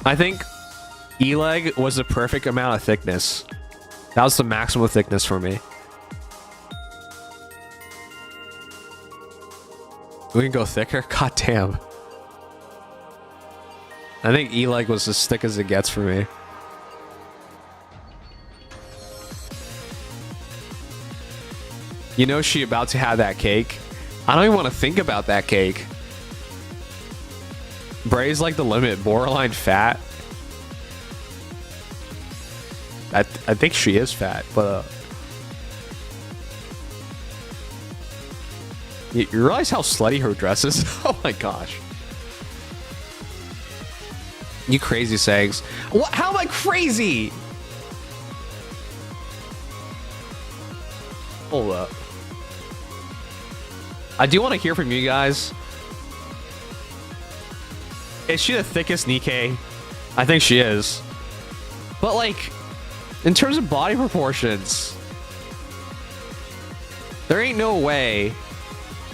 I think E-leg was the perfect amount of thickness. That was the maximum thickness for me. We can go thicker? God damn. I think E-leg was as thick as it gets for me. You know she about to have that cake. I don't even want to think about that cake. Bray's like the limit. Borderline fat. I think she is fat, but you realize how slutty her dress is? Oh my gosh. You crazy Sags. What? How am I crazy? Hold up. I do want to hear from you guys. Is she the thickest Nikke? I think she is. But like, in terms of body proportions, there ain't no way.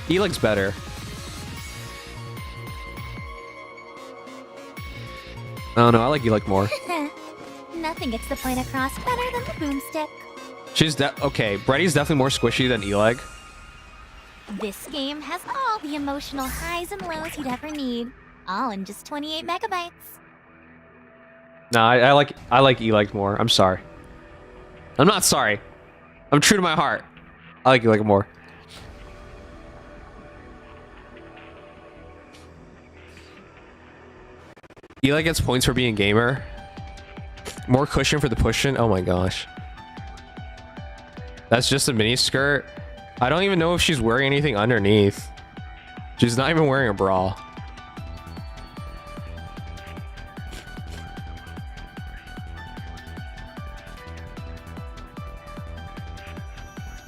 E-leg's better. I don't know. I like E-leg more. Nothing gets the point across better than the boomstick. She's okay. Bready's definitely more squishy than E-leg. This game has all the emotional highs and lows you'd ever need, all in just 28 megabytes. No, I like E-leg more. I'm sorry. I'm not sorry. I'm true to my heart. I like E-leg more. E-leg gets points for being gamer. More cushion for the push-in. Oh my gosh. That's just a mini skirt. I don't even know if she's wearing anything underneath. She's not even wearing a bra.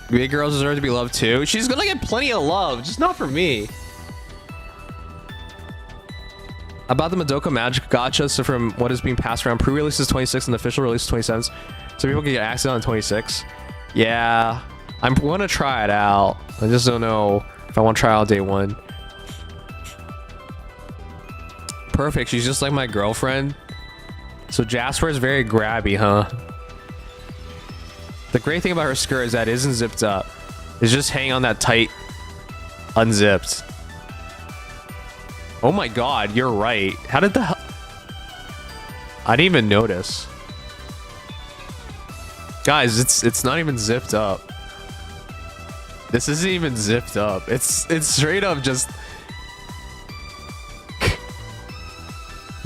Big girls deserve to be loved too. She's gonna get plenty of love, just not for me. About the Madoka Magic Gacha, so from what is being passed around, pre-release is 26 and the official release is 27. So people can get access on 26. Yeah, I'm gonna try it out. I just don't know if I want to try out day one. Perfect. She's just like my girlfriend. So Jasper is very grabby, huh? The great thing about her skirt is that it isn't zipped up. It's just hanging on that tight, unzipped. Oh my god, you're right. How did the hell? I didn't even notice. Guys, it's not even zipped up. This isn't even zipped up. It's straight up just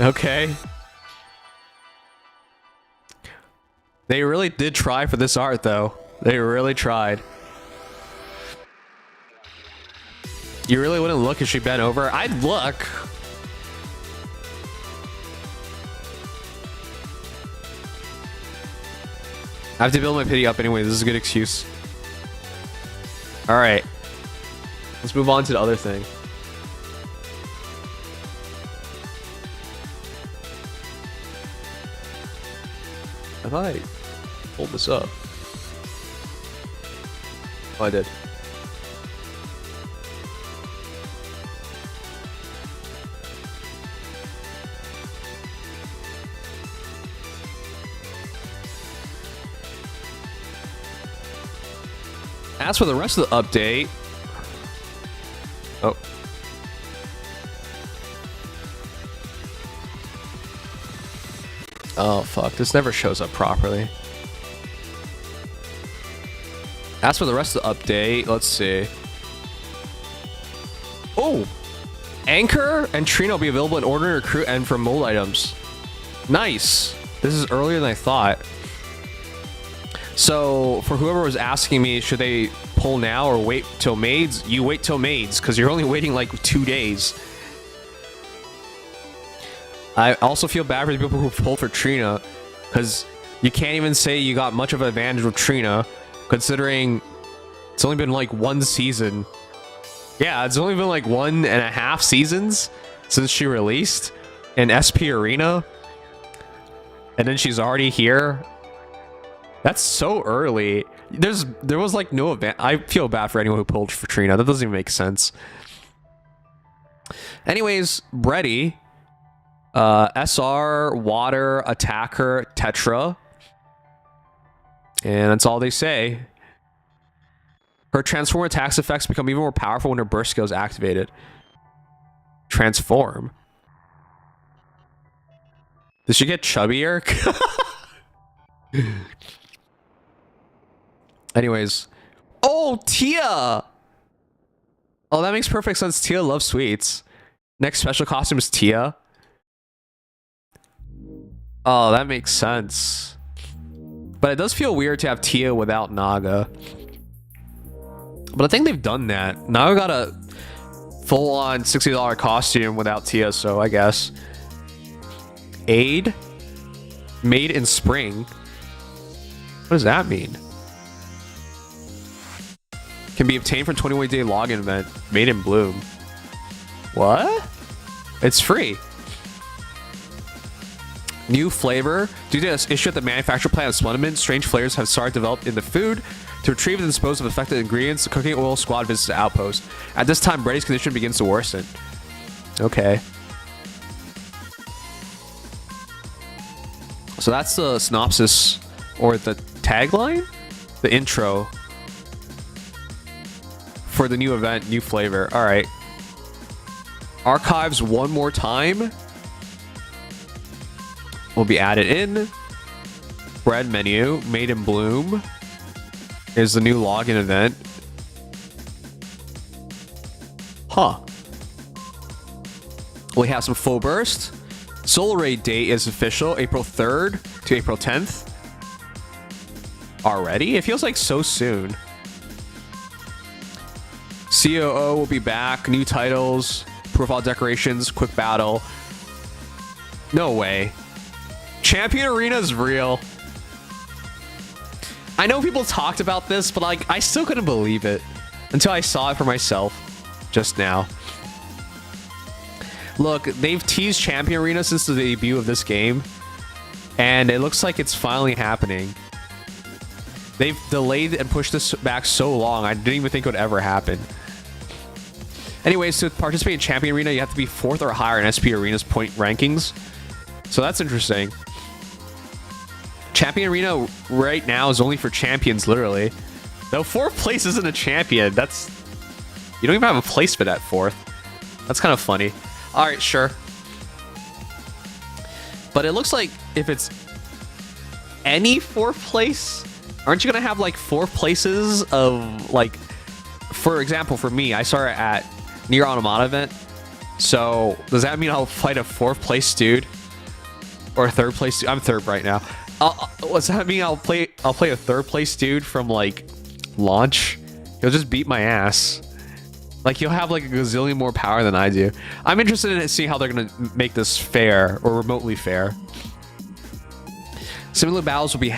okay. They really did try for this art though. They really tried. You really wouldn't look if she bent over? I'd look. I have to build my pity up anyway. This is a good excuse. All right. Let's move on to the other thing. Have I pulled this up? Oh, I did. As for the rest of the update... Oh. Oh, fuck. This never shows up properly. As for the rest of the update, let's see. Oh! Anchor and Trina will be available in ordinary recruit and for mold items. Nice! This is earlier than I thought. So, for whoever was asking me, should they pull now or wait till maids? You wait till maids, because you're only waiting like 2 days. I also feel bad for the people who pulled for Trina, because you can't even say you got much of an advantage with Trina, considering it's only been like 1 season. Yeah, it's only been like 1.5 seasons since she released in SP Arena. And then she's already here. That's so early. There was like no event. I feel bad for anyone who pulled for Trina. That doesn't even make sense. Anyways, Bready. SR, Water, Attacker, Tetra. And that's all they say. Her transform attacks effects become even more powerful when her burst skill is activated. Transform. Did she get chubbier? Anyways. Oh, Tia! Oh, that makes perfect sense. Tia loves sweets. Next special costume is Tia. Oh, that makes sense. But it does feel weird to have Tia without Naga. But I think they've done that. Naga got a full-on $60 costume without Tia, so I guess. Aid? Made in spring? What does that mean? Can be obtained from 21-day login event. Made in bloom. What? It's free. New flavor. Due to this issue at the manufacturer plant of Splendiment, strange flavors have started developed in the food. To retrieve and dispose of affected ingredients, the cooking oil squad visits the outpost. At this time, Brady's condition begins to worsen. Okay. So that's the synopsis, or the tagline? The intro. For the new event, new flavor. Alright. Archives one more time. Will be added in. Bread menu. Made in bloom. Is the new login event. Huh. We have some full burst. Soul Raid date is official. April 3rd to April 10th. Already? It feels like so soon. COO will be back. New titles. Profile decorations. Quick battle. No way. Champion Arena is real. I know people talked about this, but like I still couldn't believe it until I saw it for myself just now. Look, they've teased Champion Arena since the debut of this game, and it looks like it's finally happening. They've delayed and pushed this back so long, I didn't even think it would ever happen. Anyways, to participate in Champion Arena, you have to be 4th or higher in SP Arena's point rankings. So that's interesting. Champion Arena right now is only for champions, literally. Though 4th place isn't a champion. That's... You don't even have a placement at 4th. That's kind of funny. Alright, sure. But it looks like if it's any 4th place, aren't you going to have like 4 places of like... For example, for me, I started at Nier Automata event. So does that mean I'll fight a 4th place dude? Or a 3rd place dude? I'm 3rd right now. What's that mean? I'll play a 3rd place dude from like launch. He'll just beat my ass. Like he'll have like a gazillion more power than I do. I'm interested in seeing how they're gonna make this fair or remotely fair. Simulated battles will be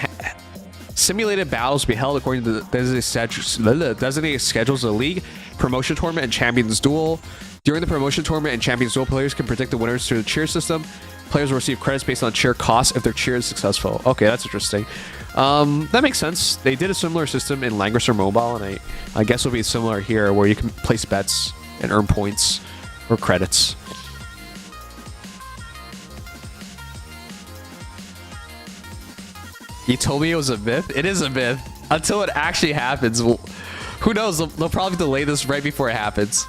held according to the designated schedules of the league, promotion tournament, and champions duel. During the promotion tournament and champions duel, players can predict the winners through the cheer system. Players will receive credits based on cheer costs if their cheer is successful. Okay, that's interesting. That makes sense. They did a similar system in Langrisser Mobile, and I guess it'll be similar here, where you can place bets and earn points or credits. You told me it was a myth? It is a myth. Until it actually happens, Who knows? They'll probably delay this right before it happens.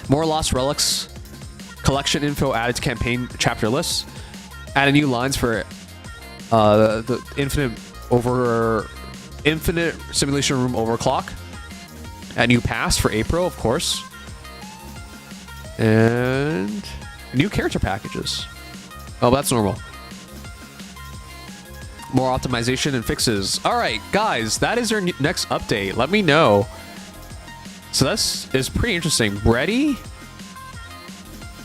More Lost Relics. Collection info added to campaign chapter lists. Added new lines for the infinite simulation room overclock. Add new pass for April, of course. And new character packages. Oh, that's normal. More optimization and fixes. All right, guys, that is our next update. Let me know. So this is pretty interesting. Bready.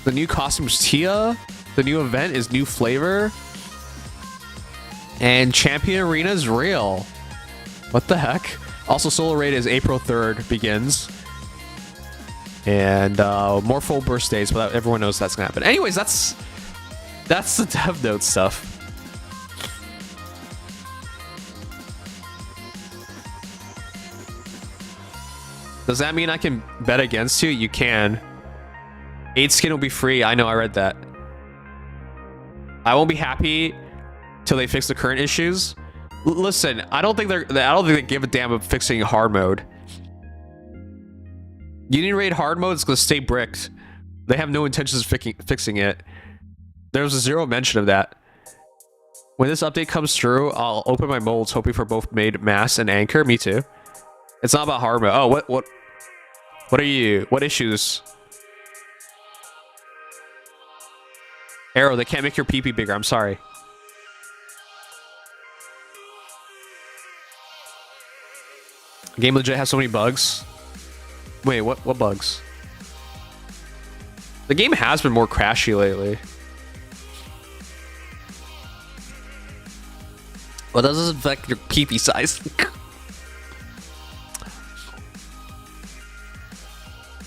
The new costume's Tia. The new event is new flavor. And Champion Arena is real. What the heck? Also, Solar Raid is April 3rd begins. And more full burst days, but everyone knows that's gonna happen. Anyways, that's the dev note stuff. Does that mean I can bet against you? You can. 8 skin will be free. I know, I read that. I won't be happy till they fix the current issues. Listen, I don't think they give a damn about fixing hard mode. Union Raid hard mode is gonna stay bricked. They have no intentions of fixing it. There's a zero mention of that. When this update comes through, I'll open my molds, hoping for both made mass and anchor. Me too. It's not about hard mode. Oh, what are you? What issues? Arrow, they can't make your PP bigger. I'm sorry. Game legit has so many bugs. Wait, what bugs? The game has been more crashy lately. Well, does this affect your PP size?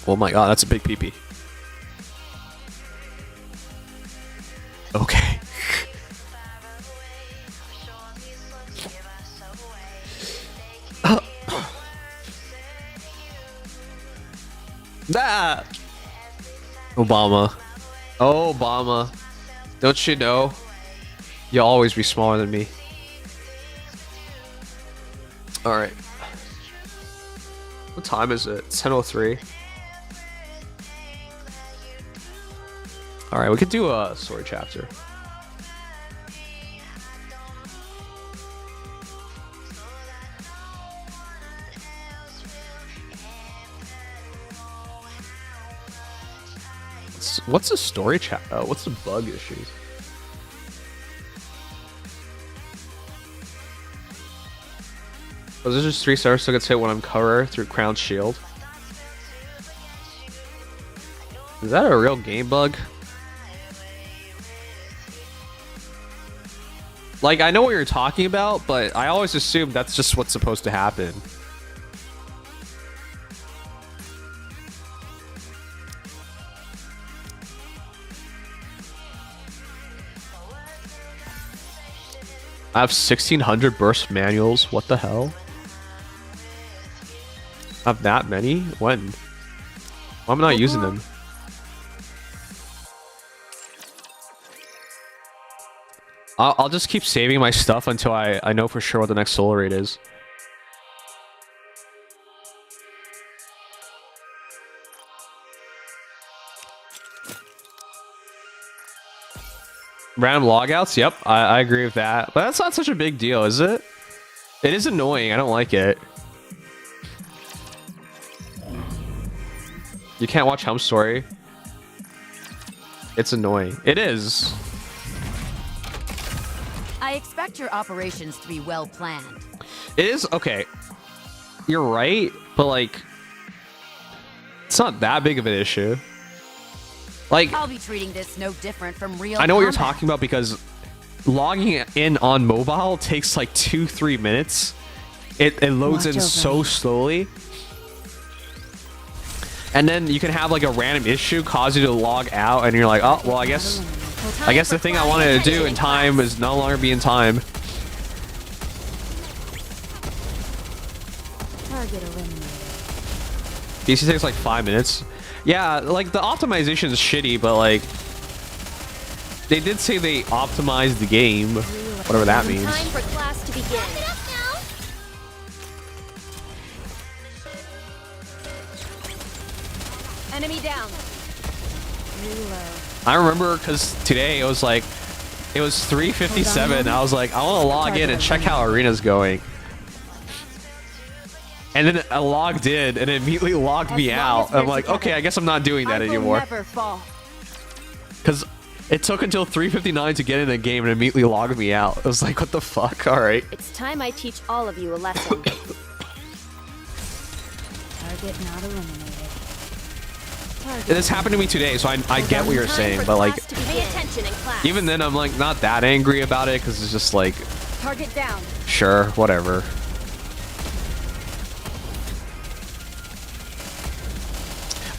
Oh my god, that's a big PP. Okay. Ah! Obama. Oh, Obama. Don't you know? You'll always be smaller than me. Alright. What time is it? 10:03. Alright, we could do a story chapter. What's the story chapter? What's the bug issues? Was this just 3 stars so I could say when I'm cover through Crown Shield? Is that a real game bug? Like, I know what you're talking about, but I always assume that's just what's supposed to happen. I have 1600 burst manuals. What the hell? I have that many? When? Why am I not using them? I'll just keep saving my stuff until I know for sure what the next solar rate is. Random logouts? Yep, I agree with that. But that's not such a big deal, is it? It is annoying. I don't like it. You can't watch Home Story. It's annoying. It is. I expect your operations to be well planned. It is, okay. You're right, but like, it's not that big of an issue. Like, I'll be treating this no different from real I know what you're combat. talking about because logging in on mobile takes like 2-3 minutes. It loads Watch in over so me. slowly. And then you can have like a random issue cause you to log out and you're like, oh, well, I guess the thing I wanted to do in time is no longer be in time. Target eliminated. DC takes like 5 minutes. Yeah, like the optimization is shitty, but like they did say they optimized the game, whatever that means. Time for class to begin. Enemy down. Reload. I remember because today it was 3:57. I was like, I want to log in and check how arena's going. And then I logged in and it immediately logged me out. I'm like, okay, I guess I'm not doing that anymore. Never fall. Because it took until 3:59 to get in the game and immediately logged me out. I was like, what the fuck? All right. It's time I teach all of you a lesson. Target not eliminated. This happened to me today, so I get what you're saying, but like, Pay attention in class. even then I'm like not that angry about it because it's just like, Target down. sure, whatever.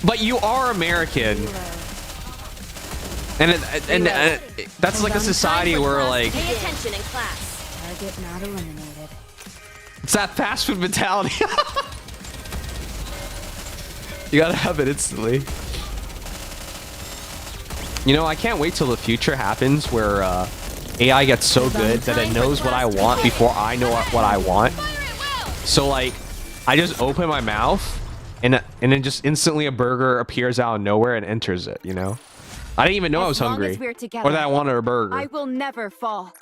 But you are American, and that's like a society where like Pay attention in class. Target not eliminated. it's that fast food mentality. You gotta have it instantly. You know, I can't wait till the future happens where AI gets so good that it knows what I want before I know what I want. So like, I just open my mouth and then just instantly a burger appears out of nowhere and enters it, you know? I didn't even know I was hungry or that I wanted a burger. I will never fall.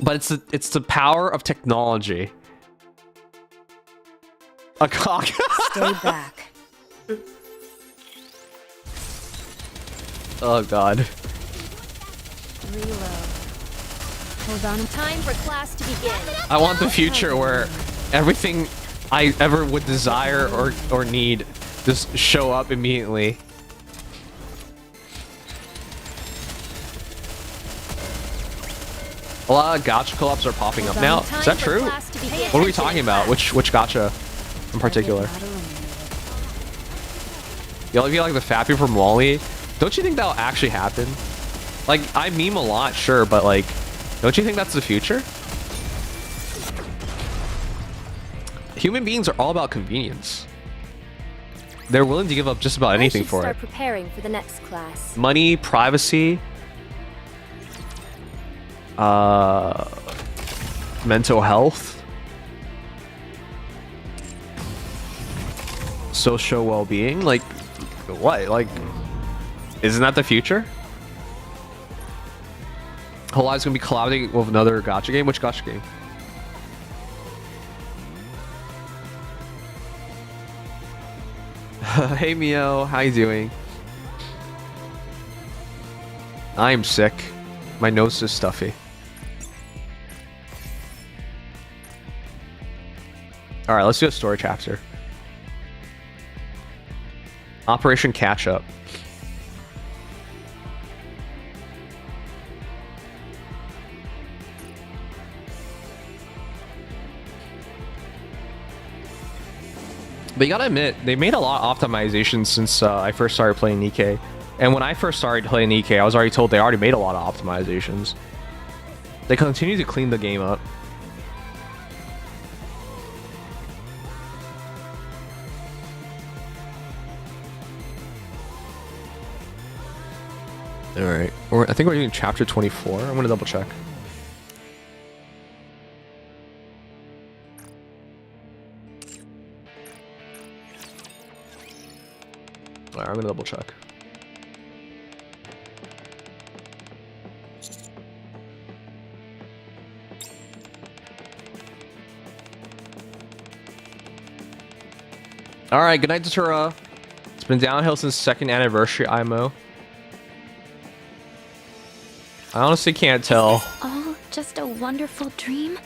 But it's the power of technology. A cock. Stay back. Oh god. Reload. Hold on. Time for class to begin. I want the future where everything I ever would desire or need just show up immediately. A lot of gacha co-ops are popping up now. Is that true? What are we talking about? Which gacha in particular? Y'all, if you like the fat people from Wally, don't you think that'll actually happen? Like, I meme a lot, sure, but like, don't you think that's the future? Human beings are all about convenience. They're willing to give up just about anything for it. Start preparing for the next class. Money, privacy, mental health, social well-being. Like, what? Like, isn't that the future? Whole Live's gonna be collabing with another gacha game. Which gacha game? Hey Mio, how you doing? I'm sick. My nose is stuffy. Alright, let's do a story chapter. Operation Catch Up. But you gotta admit, they made a lot of optimizations since I first started playing Nikke. And when I first started playing Nikke, I was already told they already made a lot of optimizations. They continue to clean the game up. Alright, I think we're doing chapter 24. I'm gonna double check. Alright, I'm gonna double check. Alright, good night, Datura. It's been downhill since second anniversary IMO. I honestly can't tell. All just a wonderful dream?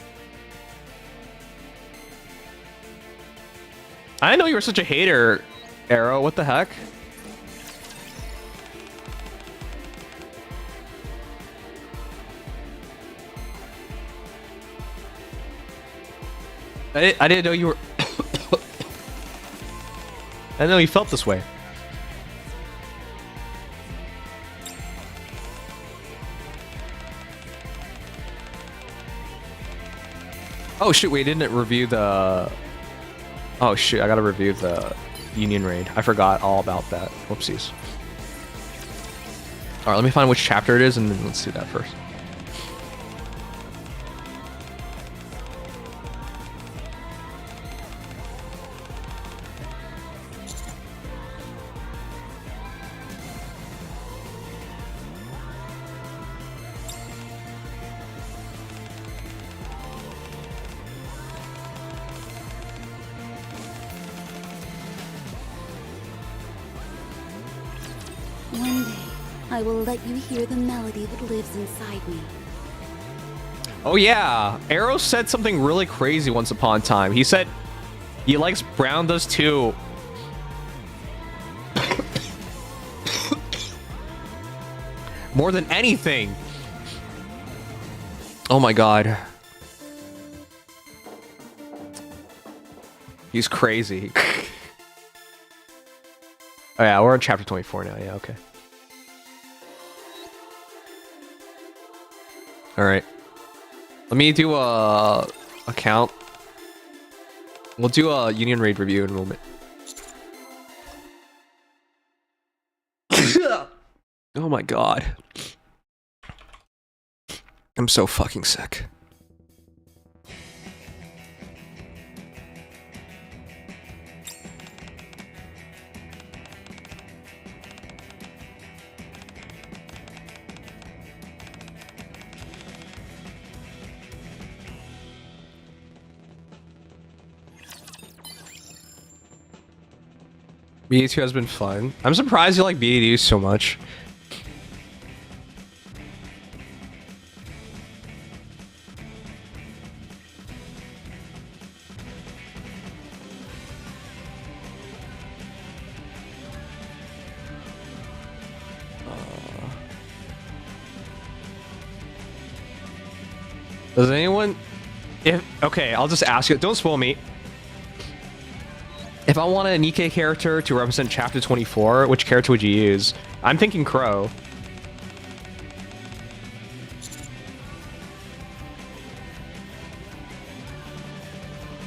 I didn't know you were such a hater, Arrow. What the heck? I didn't know you were... I didn't know you felt this way. Oh shoot, we didn't review the... Oh shoot, I gotta review the Union Raid. I forgot all about that. Whoopsies. Alright, let me find which chapter it is and then let's do that first. I will let you hear the melody that lives inside me. Oh yeah, Arrow said something really crazy once upon a time. He said he likes Brown does too. More than anything. Oh my god. He's crazy. Oh yeah, we're on chapter 24 now. Yeah, okay. All right. Let me do a count. We'll do a Union Raid review in a moment. Oh my god. I'm so fucking sick. BD2 has been fun. I'm surprised you like BD2 so much. Does anyone... Okay, I'll just ask you. Don't spoil me. If I want a Nikke character to represent chapter 24, which character would you use? I'm thinking Crow.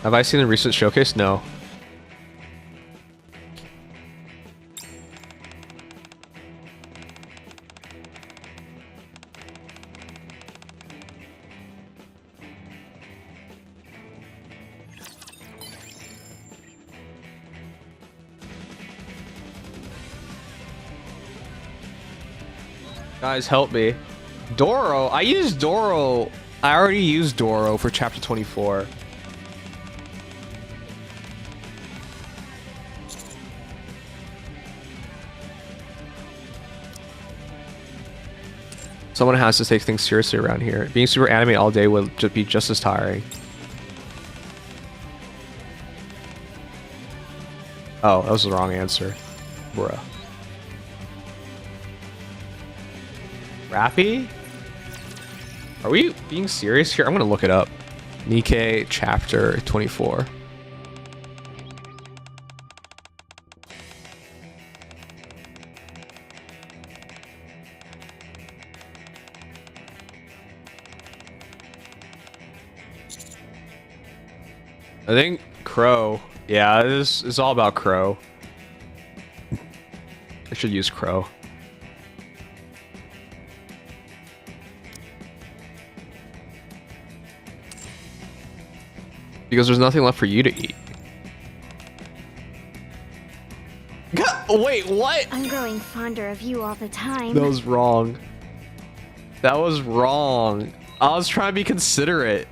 Have I seen the recent showcase? No. Guys, help me. Doro? I used Doro. I already used Doro for chapter 24. Someone has to take things seriously around here. Being super anime all day would just be just as tiring. Oh, that was the wrong answer. Bruh. Rappy? Are we being serious here? I'm gonna look it up. Nikke chapter 24. I think Crow. Yeah, this is all about Crow. I should use Crow. Because there's nothing left for you to eat. Wait, what? I'm growing fonder of you all the time. That was wrong. That was wrong. I was trying to be considerate.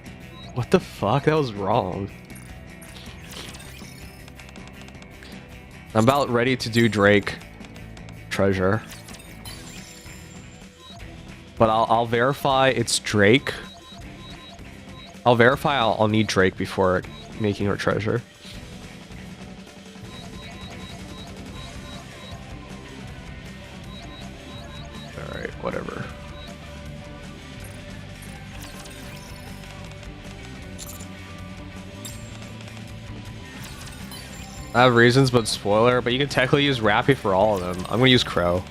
What the fuck? That was wrong. I'm about ready to do Drake treasure. But I'll verify it's Drake. I'll verify I'll need Drake before making her treasure. Alright, whatever. I have reasons, but spoiler, but you can technically use Rappy for all of them. I'm gonna use Crow.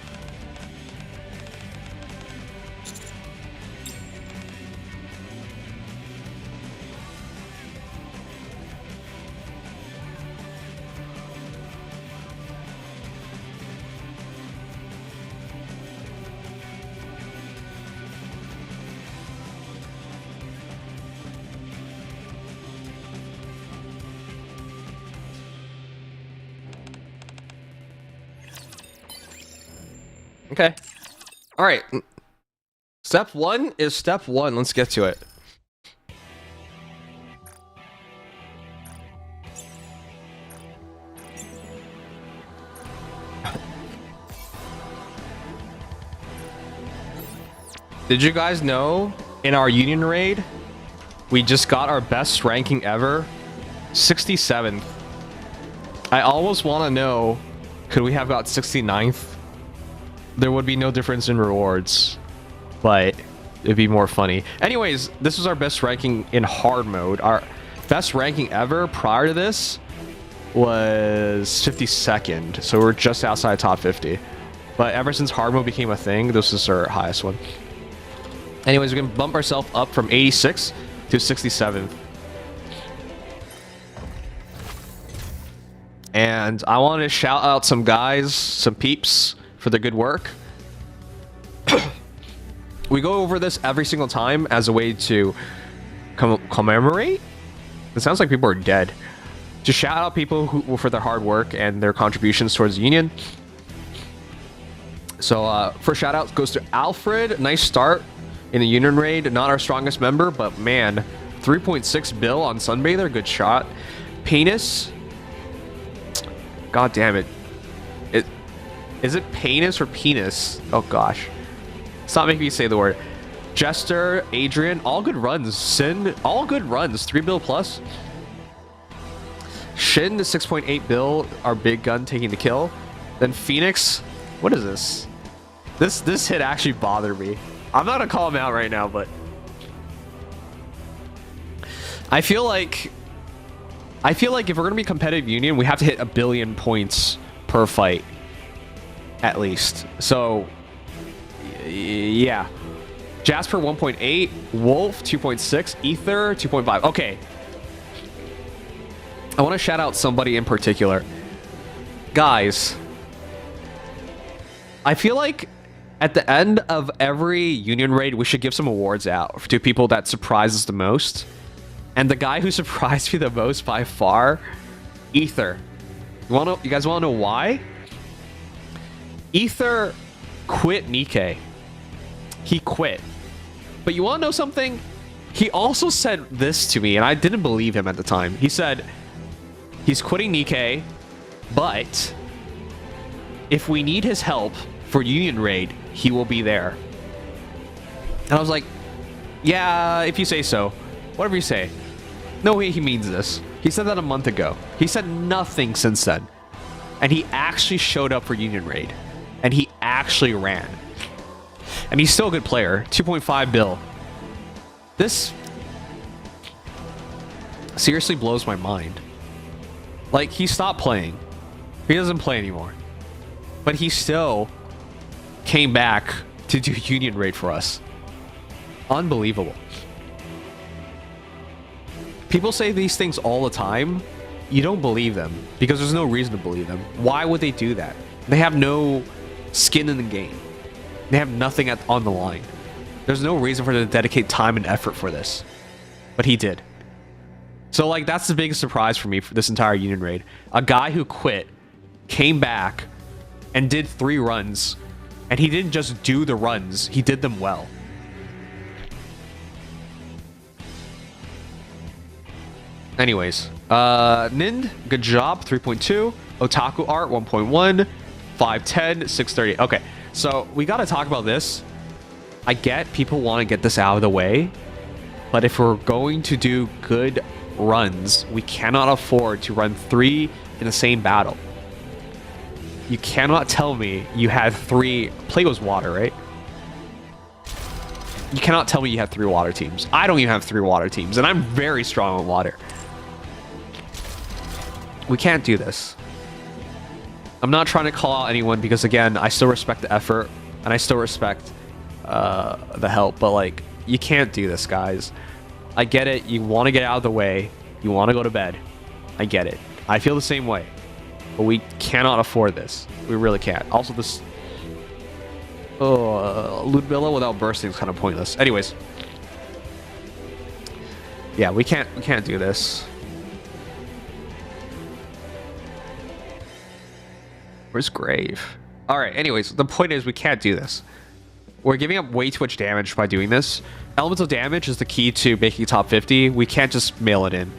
Okay. All right. Step one is step one. Let's get to it. Did you guys know in our union raid, we just got our best ranking ever? 67th. I almost want to know, could we have got 69th? There would be no difference in rewards, but it'd be more funny. Anyways, this was our best ranking in hard mode. Our best ranking ever prior to this was 52nd, so we're just outside top 50. But ever since hard mode became a thing, this is our highest one. Anyways, we can bump ourselves up from 86 to 67. And I want to shout out some guys, some peeps, for their good work. We go over this every single time as a way to commemorate. It sounds like people are dead. Just shout out people who for their hard work and their contributions towards the union. So first shout out goes to Alfred. Nice start in the union raid. Not our strongest member, but man, 3.6 bill on Sunbather. Good shot. Penis. God damn it. Is it penis or penis? Oh gosh. Stop making me say the word. Jester, Adrian, all good runs. Sin, all good runs. 3 bill plus. Shin, the 6.8 bill, our big gun taking the kill. Then Phoenix. What is this? This hit actually bothered me. I'm not gonna call him out right now, but I feel like if we're gonna be competitive union, we have to hit 1 billion points per fight, at least. So yeah, Jasper 1.8, Wolf 2.6, Ether 2.5. Okay, I want to shout out somebody in particular, guys. I feel like at the end of every union raid, we should give some awards out to people that surprise us the most. And the guy who surprised me the most by far, Ether. You guys want to know why? Ether quit Nikke. He quit. But you want to know something? He also said this to me, and I didn't believe him at the time. He said he's quitting Nikke, but if we need his help for union raid, he will be there. And I was like, yeah, if you say so. Whatever you say. No way he means this. He said that a month ago. He said nothing since then. And he actually showed up for union raid. And he actually ran. And he's still a good player. 2.5 bill. This seriously blows my mind. Like, he stopped playing. He doesn't play anymore. But he still came back to do union raid for us. Unbelievable. People say these things all the time. You don't believe them because there's no reason to believe them. Why would they do that? They have no skin in the game. They have nothing on the line. There's no reason for them to dedicate time and effort for this. But he did. So, like, that's the biggest surprise for me for this entire union raid. A guy who quit, came back, and did 3 runs. And he didn't just do the runs, he did them well. Anyways, Nind, good job, 3.2. Otaku Art, 1.1. 510, 630. Okay, so we got to talk about this. I get people want to get this out of the way, but if we're going to do good runs, we cannot afford to run 3 in the same battle. You cannot tell me you had 3... Plague was water, right? You cannot tell me you had 3 water teams. I don't even have 3 water teams, and I'm very strong on water. We can't do this. I'm not trying to call out anyone because, again, I still respect the effort, and I still respect the help, but, like, you can't do this, guys. I get it. You want to get out of the way. You want to go to bed. I get it. I feel the same way. But we cannot afford this. We really can't. Also, this Ludmilla without bursting is kind of pointless. Anyways, yeah, we can't do this. Where's Grave? All right. Anyways, the point is we can't do this. We're giving up way too much damage by doing this. Elemental damage is the key to making top 50. We can't just mail it in.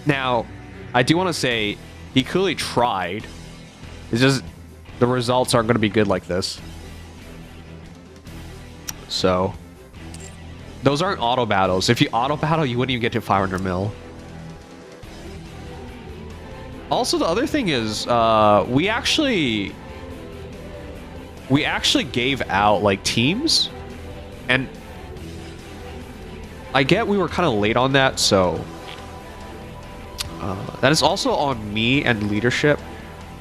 Now, I do want to say he clearly tried. It's just the results aren't going to be good like this. So those aren't auto battles. If you auto battle, you wouldn't even get to 500 mil. Also, the other thing is, we actually gave out like teams, and I get we were kind of late on that, so that is also on me and leadership.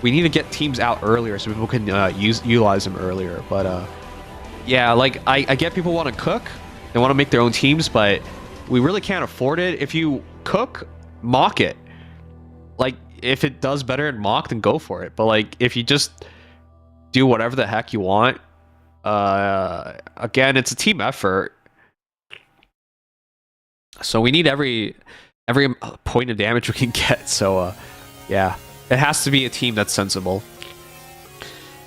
We need to get teams out earlier so people can utilize them earlier. But yeah, like I get people want to cook, they want to make their own teams, but we really can't afford it. If you cook, mock it. Like if it does better in mock, then go for it. But like if you just do whatever the heck you want, again, it's a team effort. So we need every point of damage we can get. So yeah, it has to be a team that's sensible.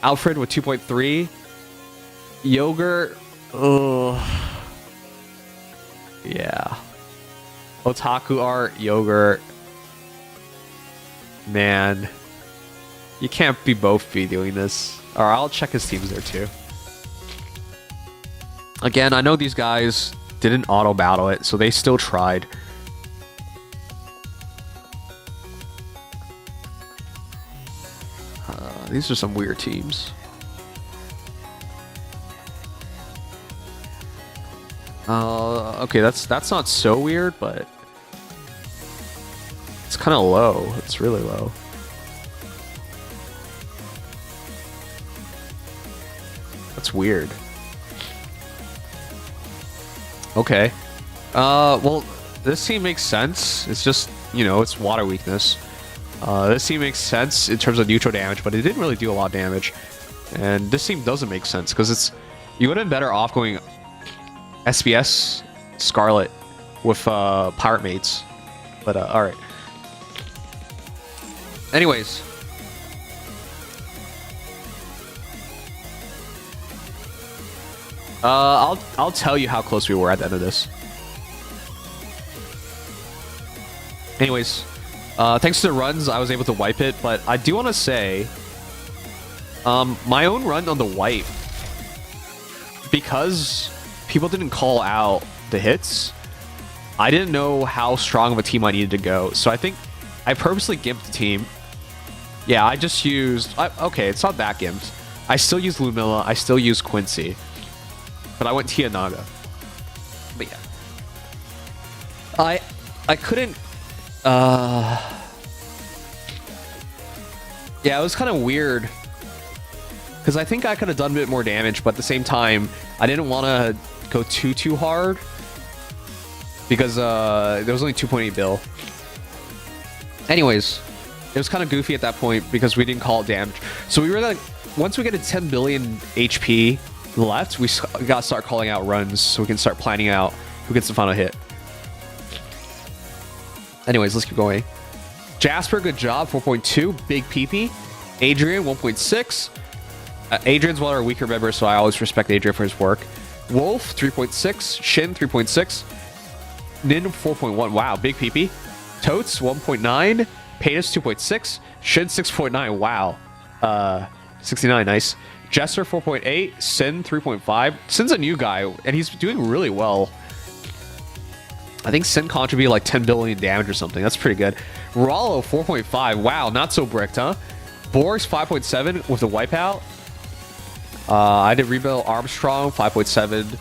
Alfred with 2.3. Yogurt. Yeah. Otaku art. Yogurt. Man. You can't both be doing this. Alright, I'll check his teams there too. Again, I know these guys didn't auto battle it, so they still tried. These are some weird teams. Okay, that's not so weird, but it's kind of low. It's really low. That's weird. Okay. Well, this team makes sense. It's just, you know, it's water weakness. This team makes sense in terms of neutral damage, but it didn't really do a lot of damage. And this team doesn't make sense because it's, you would have been better off going SBS Scarlet with pirate mates. But all right. Anyways, I'll tell you how close we were at the end of this. Anyways, thanks to the runs, I was able to wipe it, but I do want to say, my own run on the wipe, because people didn't call out the hits, I didn't know how strong of a team I needed to go. So I think I purposely gimped the team. Yeah, I just used... okay, it's not that gimped. I still use Lumilla. I still use Quincy. But I went Tianaga. But yeah. I couldn't... yeah, it was kind of weird. Because I think I could have done a bit more damage, but at the same time, I didn't want to go too hard. Because there was only 2.8 bill. Anyways, it was kind of goofy at that point because we didn't call it damage. So we were like, once we get to 10 billion HP left, we gotta start calling out runs so we can start planning out who gets the final hit. Anyways, let's keep going. Jasper, good job, 4.2. Big PP. Adrian, 1.6. Adrian's one of our weaker members, so I always respect Adrian for his work. Wolf, 3.6. Shin, 3.6. Nin, 4.1. Wow, big PP. Totes, 1.9. Patus, 2.6. Shin, 6.9. Wow. 69, nice. Jester, 4.8. Sin, 3.5. Sin's a new guy, and he's doing really well. I think Sin contributed like 10 billion damage or something. That's pretty good. Rollo, 4.5. Wow, not so bricked, huh? Borgs, 5.7 with the wipeout. I did rebuild Armstrong, 5.7.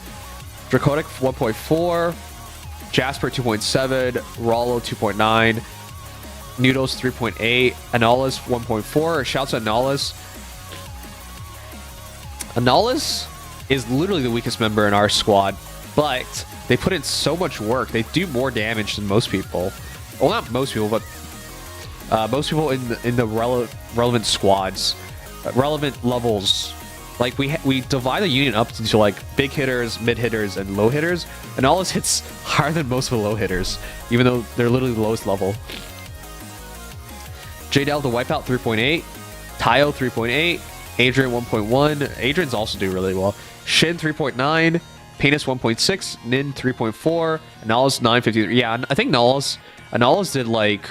Draconic, 1.4. Jasper, 2.7. Rollo, 2.9. Noodles, 3.8. Analis, 1.4. Shouts at Analis. Analis is literally the weakest member in our squad, but they put in so much work. They do more damage than most people. Well, not most people, but most people in the relevant squads, relevant levels. Like we divide the unit up into like big hitters, mid hitters, and low hitters, and all this hits higher than most of the low hitters, even though they're literally the lowest level. J-Del the wipeout 3.8, Tayo 3.8, Adrian 1.1. Adrian's also doing really well. Shin 3.9, Penis 1.6, Nin 3.4, Analis 953. Yeah, I think Analis did like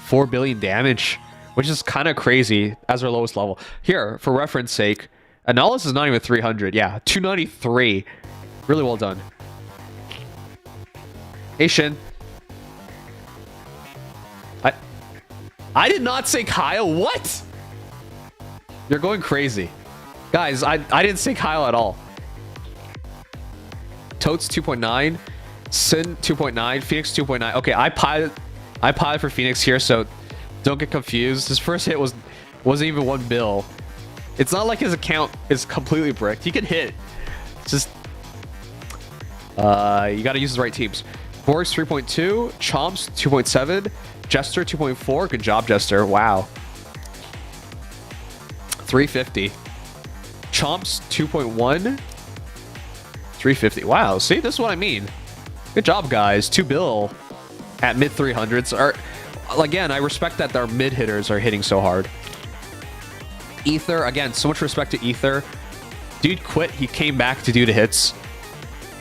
4 billion damage, which is kind of crazy as our lowest level. Here, for reference sake, Analysis is not even 300. Yeah, 293. Really well done. Hey, Shin. I did not say Kyle. What? You're going crazy. Guys, I didn't say Kyle at all. Totes 2.9. Sin 2.9. Phoenix 2.9. Okay, I pilot for Phoenix here, so don't get confused. His first hit wasn't even 1 bill. It's not like his account is completely bricked. He can hit. It's just you gotta use the right teams. Borgs 3.2, Chomps 2.7, Jester 2.4. Good job, Jester. Wow. 350. Chomps 2.1. 350. Wow. See, this is what I mean. Good job, guys. 2 bill at mid 300s. Again, I respect that our mid hitters are hitting so hard. Ether, again, so much respect to Ether. Dude quit. He came back to do the hits.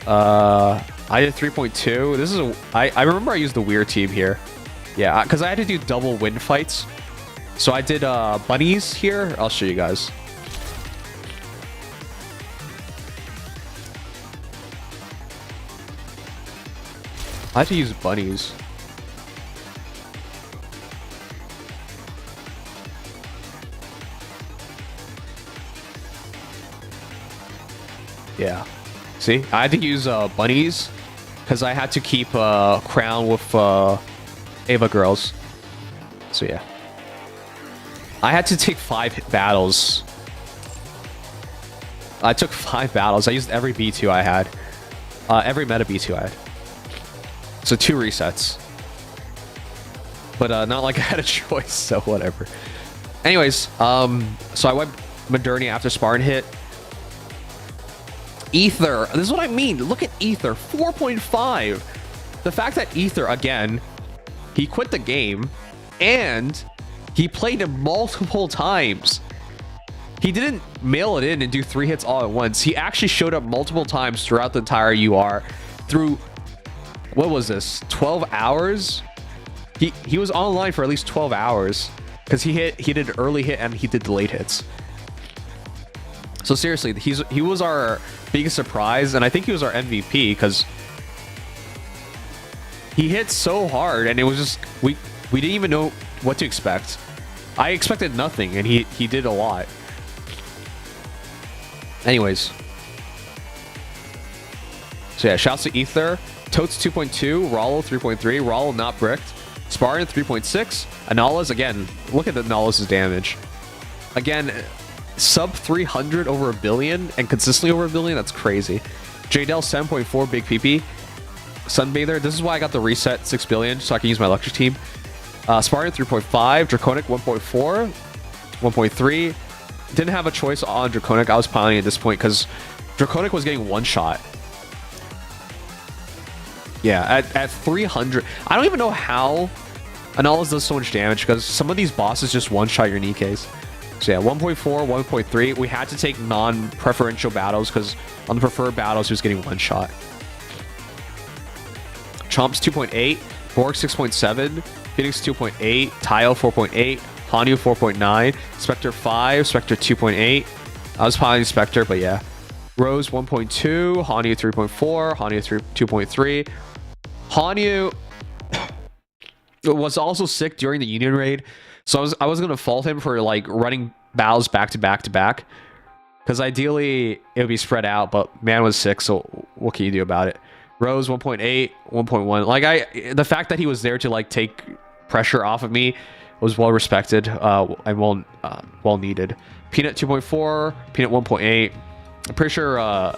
I did 3.2. This is I remember I used the weird team here. Yeah, because I had to do double win fights. So I did bunnies here. I'll show you guys. I had to use bunnies. Yeah. See? I had to use bunnies because I had to keep crown with Ava girls. So yeah. I had to take 5 battles. I took 5 battles. I used every B2 I had. Every meta B2 I had. So 2 resets. But not like I had a choice, so whatever. Anyways, so I went Moderni after Spartan hit. Ether. This is what I mean. Look at Ether. 4.5. The fact that Ether, again, he quit the game and he played it multiple times. He didn't mail it in and do 3 hits all at once. He actually showed up multiple times throughout the entire UR through, what was this, 12 hours? He was online for at least 12 hours because he did early hit and he did delayed hits. So seriously, he was our biggest surprise, and I think he was our MVP because he hit so hard, and it was just we didn't even know what to expect. I expected nothing, and he did a lot. Anyways, so yeah, shouts to Ether, Totes 2.2, Rollo 3.3, Rollo not bricked, Spartan 3.6, Anala's again. Look at the Anala's damage. Again, sub 300 over 1 billion and consistently over 1 billion. That's crazy. JDL 7.4 big PP. Sunbather. This is why I got the reset 6 billion so I can use my electric team. Spartan 3.5, Draconic 1.4, 1.3. Didn't have a choice on Draconic. I was piloting at this point because Draconic was getting 1 shot. Yeah, at 300. I don't even know how Analysis does so much damage because some of these bosses just 1-shot your Nikkes. So yeah, 1.4, 1.3. We had to take non-preferential battles because on the preferred battles, he was getting 1 shot. Chomps 2.8, Borg 6.7, Phoenix 2.8, Tile 4.8, Hanyu 4.9, Spectre 5, Spectre 2.8. I was piloting Spectre, but yeah. Rose 1.2, Hanyu 3.4, Hanyu 2.3. Hanyu was also sick during the Union raid. So I was gonna fault him for like running battles back to back to back, because ideally it would be spread out, but man was sick, so what can you do about it? Rose 1.8, 1.1. Like the fact that he was there to like take pressure off of me was well respected and well needed. Peanut 2.4, Peanut 1.8. I'm pretty sure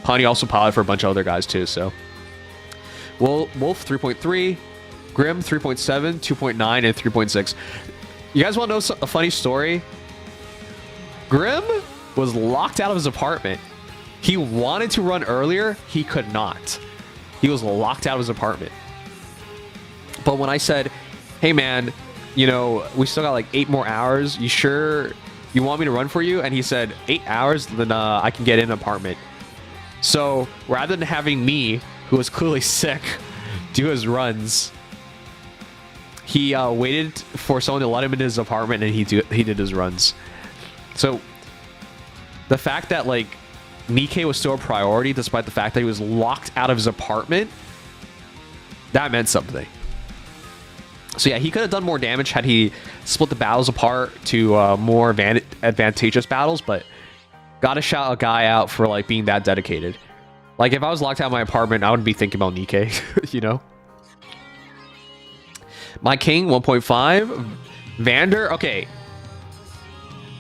Pani also piloted for a bunch of other guys too. So Wolf 3.3, Grim 3.7, 2.9, and 3.6. You guys want to know a funny story? Grim was locked out of his apartment. He wanted to run earlier. He could not. He was locked out of his apartment. But when I said, hey man, you know, we still got like 8 more hours. You sure you want me to run for you? And he said, 8 hours? Then I can get in an apartment. So rather than having me, who was clearly sick, do his runs, he waited for someone to let him in his apartment, and he did his runs. So the fact that like Nikke was still a priority despite the fact that he was locked out of his apartment, that meant something. So yeah, he could have done more damage had he split the battles apart to more advantageous battles, but gotta shout a guy out for like being that dedicated. Like if I was locked out of my apartment, I wouldn't be thinking about Nikke, you know? My king, 1.5. Vander, okay.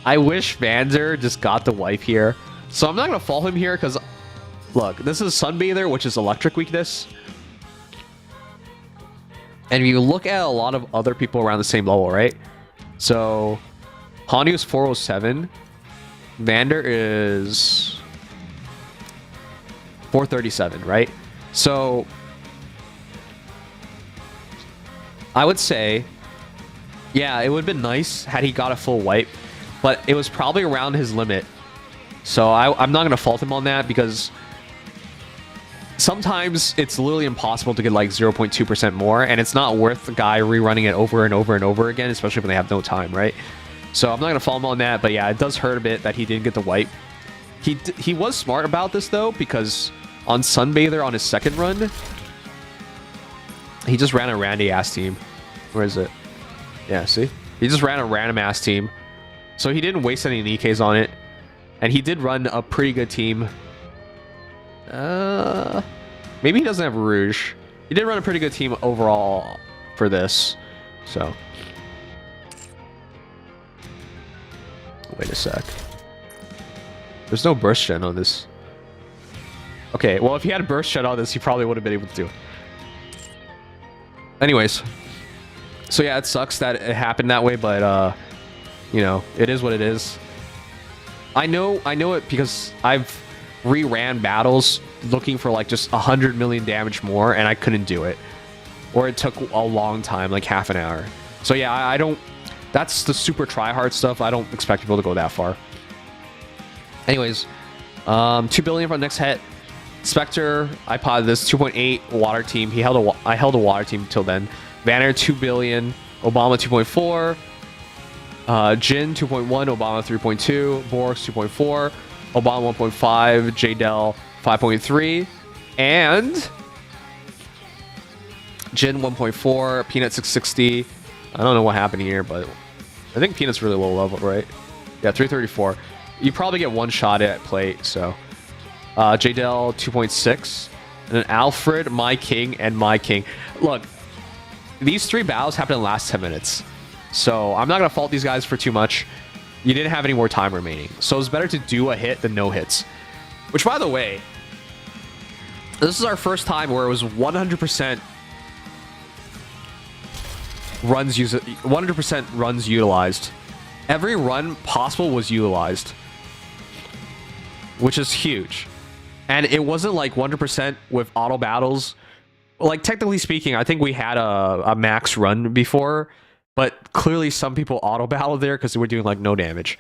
I wish Vander just got the wipe here. So I'm not going to fall him here because, look, this is Sunbather, which is electric weakness. And if you look at a lot of other people around the same level, right? So Hanu's 407. Vander is 437, right? So I would say, yeah, it would have been nice had he got a full wipe, but it was probably around his limit. So I'm not going to fault him on that because sometimes it's literally impossible to get like 0.2% more, and it's not worth the guy rerunning it over and over and over again, especially when they have no time, right? So I'm not going to fault him on that, but yeah, it does hurt a bit that he didn't get the wipe. He was smart about this, though, because on Sunbather on his second run, he just ran a randy-ass team. Where is it? Yeah, see? He just ran a random-ass team. So he didn't waste any Nikkes on it. And he did run a pretty good team. Maybe he doesn't have Rouge. He did run a pretty good team overall for this. So. Wait a sec. There's no burst gen on this. Okay, well, if he had a burst gen on this, he probably would have been able to do it. Anyways. So yeah, it sucks that it happened that way, but, you know, it is what it is. I know it because I've reran battles looking for like just 100 million damage more, and I couldn't do it. Or it took a long time, like half an hour. So yeah, I don't... That's the super try-hard stuff. I don't expect people to go that far. Anyways, 2 billion for the next hit. Spectre, I potted this 2.8 water team. I held a water team till then. Vanner 2 billion. Obama 2.4. Jin 2.1. Obama 3.2. Borks 2.4. Obama 1.5. Jdel 5.3. And Jin 1.4. Peanut 660. I don't know what happened here, but I think Peanut's really low level, right? Yeah, 334. You probably get one shot at plate, so. Jdel 2.6. And then Alfred, my king, and my king. Look, these three battles happened in the last 10 minutes. So I'm not going to fault these guys for too much. You didn't have any more time remaining. So it's better to do a hit than no hits. Which, by the way, this is our first time where it was 100% runs utilized. Every run possible was utilized, which is huge. And it wasn't like 100% with auto battles. Like, technically speaking, I think we had a max run before, but clearly some people auto battled there because they were doing like no damage.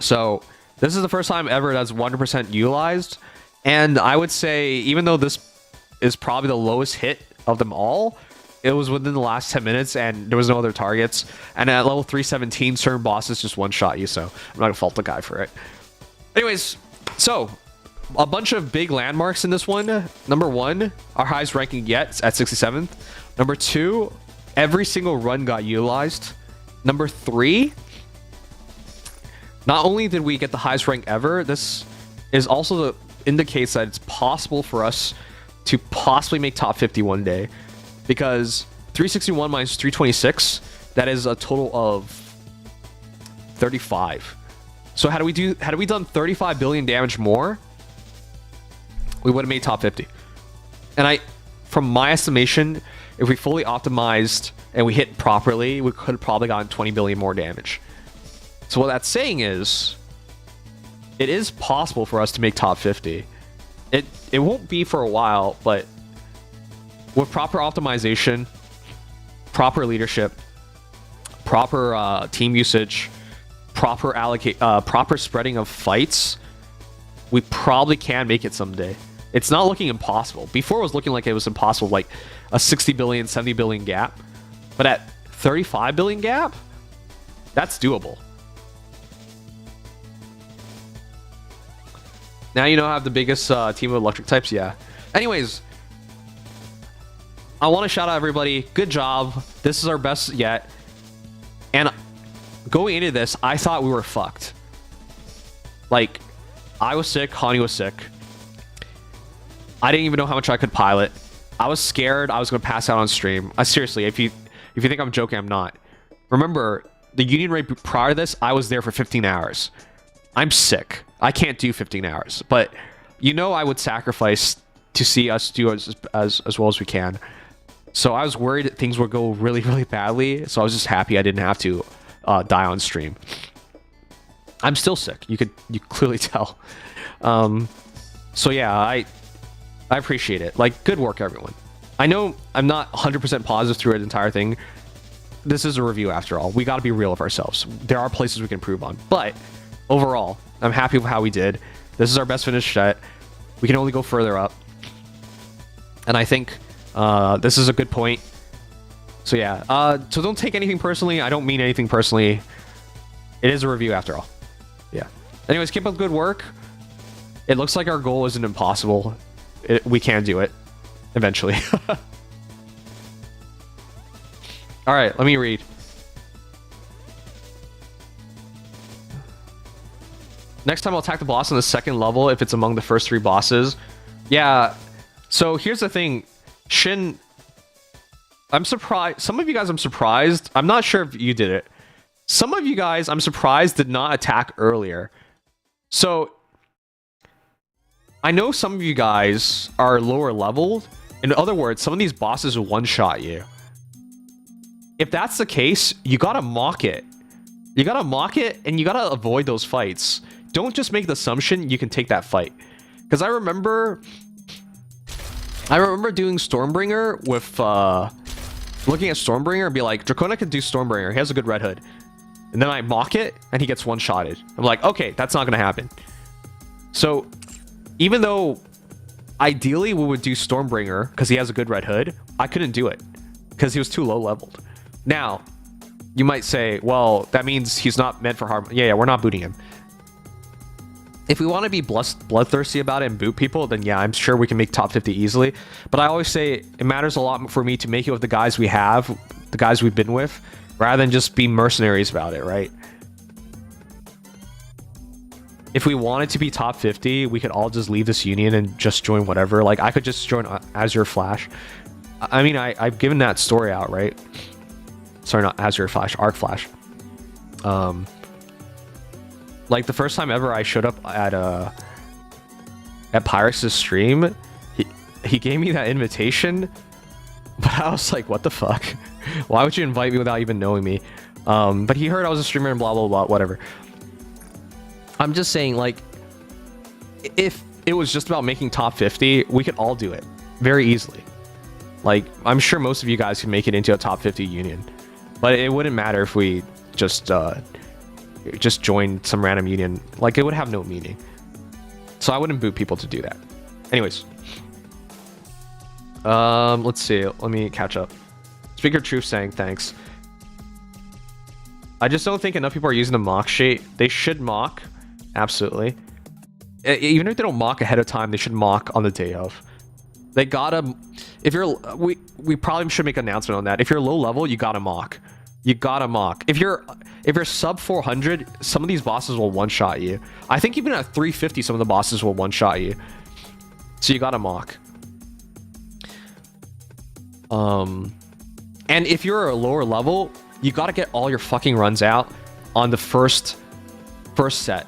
So this is the first time ever that's 100% utilized. And I would say, even though this is probably the lowest hit of them all, it was within the last 10 minutes and there was no other targets. And at level 317, certain bosses just one-shot you, so I'm not going to fault the guy for it. Anyways, so a bunch of big landmarks in this one. Number 1, our highest ranking yet at 67th. Number 2, every single run got utilized. Number 3, not only did we get the highest rank ever, this is also indicates that it's possible for us to possibly make top 50 one day. Because 361 minus 326, that is a total of 35. So had we done 35 billion damage more, we would have made top 50. And from my estimation, if we fully optimized and we hit properly, we could have probably gotten 20 billion more damage. So what that's saying is, it is possible for us to make top 50. It won't be for a while, but with proper optimization, proper leadership, proper team usage, proper spreading of fights, we probably can make it someday. It's not looking impossible. Before it was looking like it was impossible, like a 60 billion, 70 billion gap. But at 35 billion gap, that's doable. Now you know I have the biggest team of electric types. Yeah. Anyways, I want to shout out everybody. Good job. This is our best yet. And going into this, I thought we were fucked. Like, I was sick. Hani was sick. I didn't even know how much I could pilot. I was scared I was going to pass out on stream. Seriously, if you think I'm joking, I'm not. Remember, the union rate prior to this, I was there for 15 hours. I'm sick. I can't do 15 hours. But you know I would sacrifice to see us do as well as we can. So I was worried that things would go really, really badly. So I was just happy I didn't have to die on stream. I'm still sick. You clearly tell. So yeah, I appreciate it. Like, good work, everyone. I know I'm not 100% positive through the entire thing. This is a review after all. We got to be real with ourselves. There are places we can improve on. But overall, I'm happy with how we did. This is our best finish yet. We can only go further up. And I think this is a good point. So yeah, so don't take anything personally. I don't mean anything personally. It is a review after all. Yeah. Anyways, keep up good work. It looks like our goal isn't impossible. We can do it eventually. All right, let me read. Next time I'll attack the boss on the second level if it's among the first 3 bosses. Yeah, so here's the thing. Shin, I'm surprised. Some of you guys, I'm surprised. I'm not sure if you did it. Some of you guys, I'm surprised, did not attack earlier. So, I know some of you guys are lower leveled. In other words, some of these bosses will one-shot you. If that's the case, you gotta mock it. You gotta mock it, and you gotta avoid those fights. Don't just make the assumption you can take that fight. Because I remember doing Stormbringer with, looking at Stormbringer and be like, Dracona can do Stormbringer. He has a good red hood. And then I mock it, and he gets one-shotted. I'm like, okay, that's not gonna happen. So, even though ideally we would do Stormbringer because he has a good red hood, I couldn't do it because he was too low leveled. Now, you might say, well, that means he's not meant for harm. Yeah, we're not booting him. If we want to be bloodthirsty about it and boot people, then yeah, I'm sure we can make top 50 easily. But I always say it matters a lot for me to make it with the guys we have, the guys we've been with, rather than just be mercenaries about it, right? If we wanted to be top 50, we could all just leave this union and just join whatever. Like, I could just join Azure Flash. I mean, I've given that story out, right? Sorry, not Azure Flash, Arc Flash. Like, the first time ever I showed up at Pyrex' stream, he gave me that invitation, but I was like, what the fuck? Why would you invite me without even knowing me? But he heard I was a streamer and blah, blah, blah, whatever. I'm just saying, like, if it was just about making top 50, we could all do it very easily. Like, I'm sure most of you guys can make it into a top 50 union, but it wouldn't matter if we just joined some random union. Like, it would have no meaning. So I wouldn't boot people to do that. Anyways, let's see. Let me catch up. Speaker Truth saying thanks. I just don't think enough people are using the mock sheet. They should mock. Absolutely. Even if they don't mock ahead of time, they should mock on the day of. They gotta... If you're... We probably should make an announcement on that. If you're low level, you gotta mock. You gotta mock. If you're sub 400, some of these bosses will one-shot you. I think even at 350, some of the bosses will one-shot you. So you gotta mock. And if you're a lower level, you gotta get all your fucking runs out on the first set.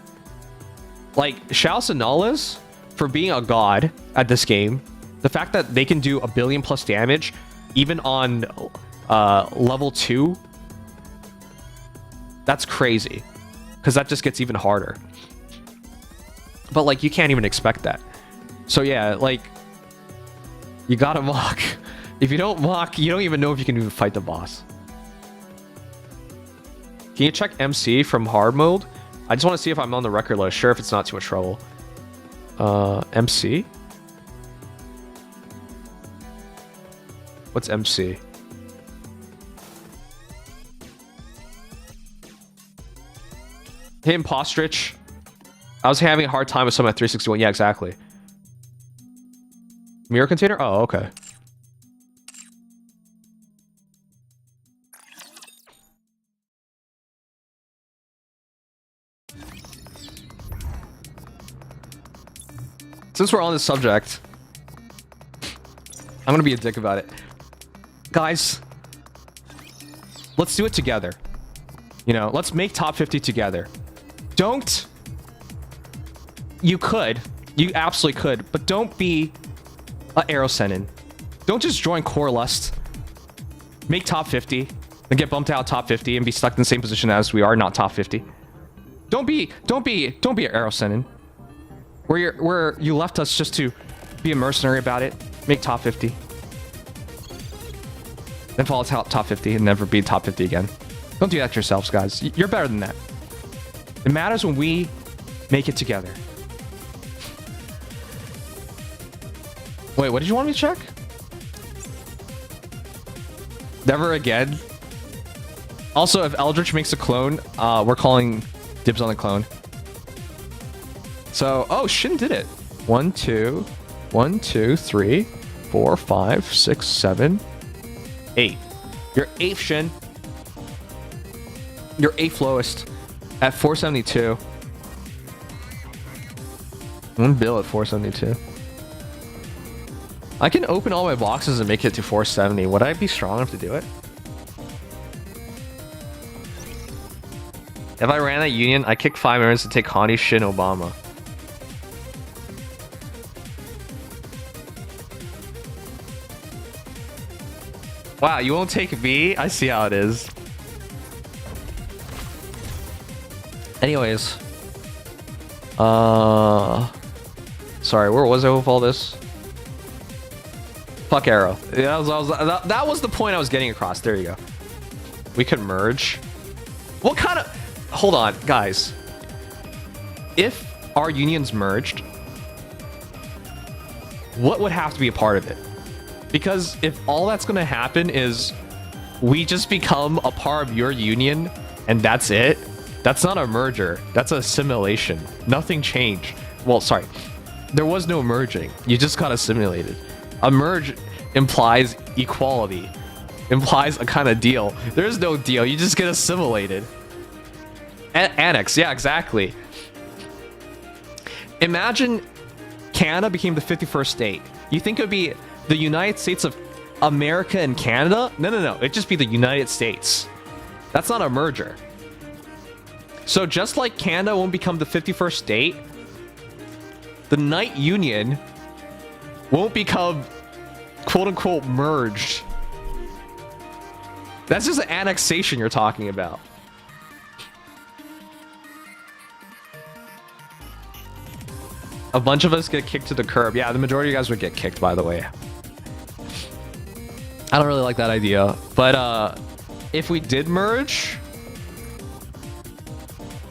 Like, Shaos and Nullas, for being a god at this game, the fact that they can do 1 billion plus damage, even on level 2, that's crazy. Because that just gets even harder. But, like, you can't even expect that. So, yeah, like, you gotta mock. If you don't mock, you don't even know if you can even fight the boss. Can you check MC from hard mode? I just want to see if I'm on the record list. Sure, if it's not too much trouble. MC? What's MC? Hey, Impostrich. I was having a hard time with some at 361. Yeah, exactly. Mirror container? Oh, okay. Since we're on this subject, I'm gonna be a dick about it. Guys, let's do it together. You know, let's make top 50 together. Don't... You could. You absolutely could. But don't be a Aerosenin. Don't just join Core Lust. Make top 50. And get bumped out top 50 and be stuck in the same position as we are, not top 50. Don't be an Aerosenin. Where you left us just to be a mercenary about it. Make top 50. Then fall top 50 and never be top 50 again. Don't do that to yourselves, guys. You're better than that. It matters when we make it together. Wait, what did you want me to check? Never again. Also, if Eldritch makes a clone, we're calling dibs on the clone. So, oh, Shin did it. 1, 2, 3, 4, 5, 6, 7, 8. You're 8th, Shin. You're 8th lowest at 472. 1 bill at 472. I can open all my boxes and make it to 470. Would I be strong enough to do it? If I ran that union, I kick 5 members to take Handi, Shin, Obama. Wow, you won't take me? I see how it is. Anyways. Sorry, where was I with all this? Fuck Arrow. Yeah, that was the point I was getting across. There you go. We could merge. What kind of... Hold on, guys. If our unions merged, what would have to be a part of it? Because if all that's going to happen is we just become a part of your union and that's it, that's not a merger. That's a assimilation. Nothing changed. Well, sorry. There was no merging. You just got assimilated. A merge implies equality. Implies a kind of deal. There's no deal. You just get assimilated. Annex. Yeah, exactly. Imagine Canada became the 51st state. You think it would be the United States of America and Canada? No. It'd just be the United States. That's not a merger. So just like Canada won't become the 51st state, the Knight Union won't become quote-unquote merged. That's just an annexation you're talking about. A bunch of us get kicked to the curb. Yeah, the majority of you guys would get kicked, by the way. I don't really like that idea. But if we did merge...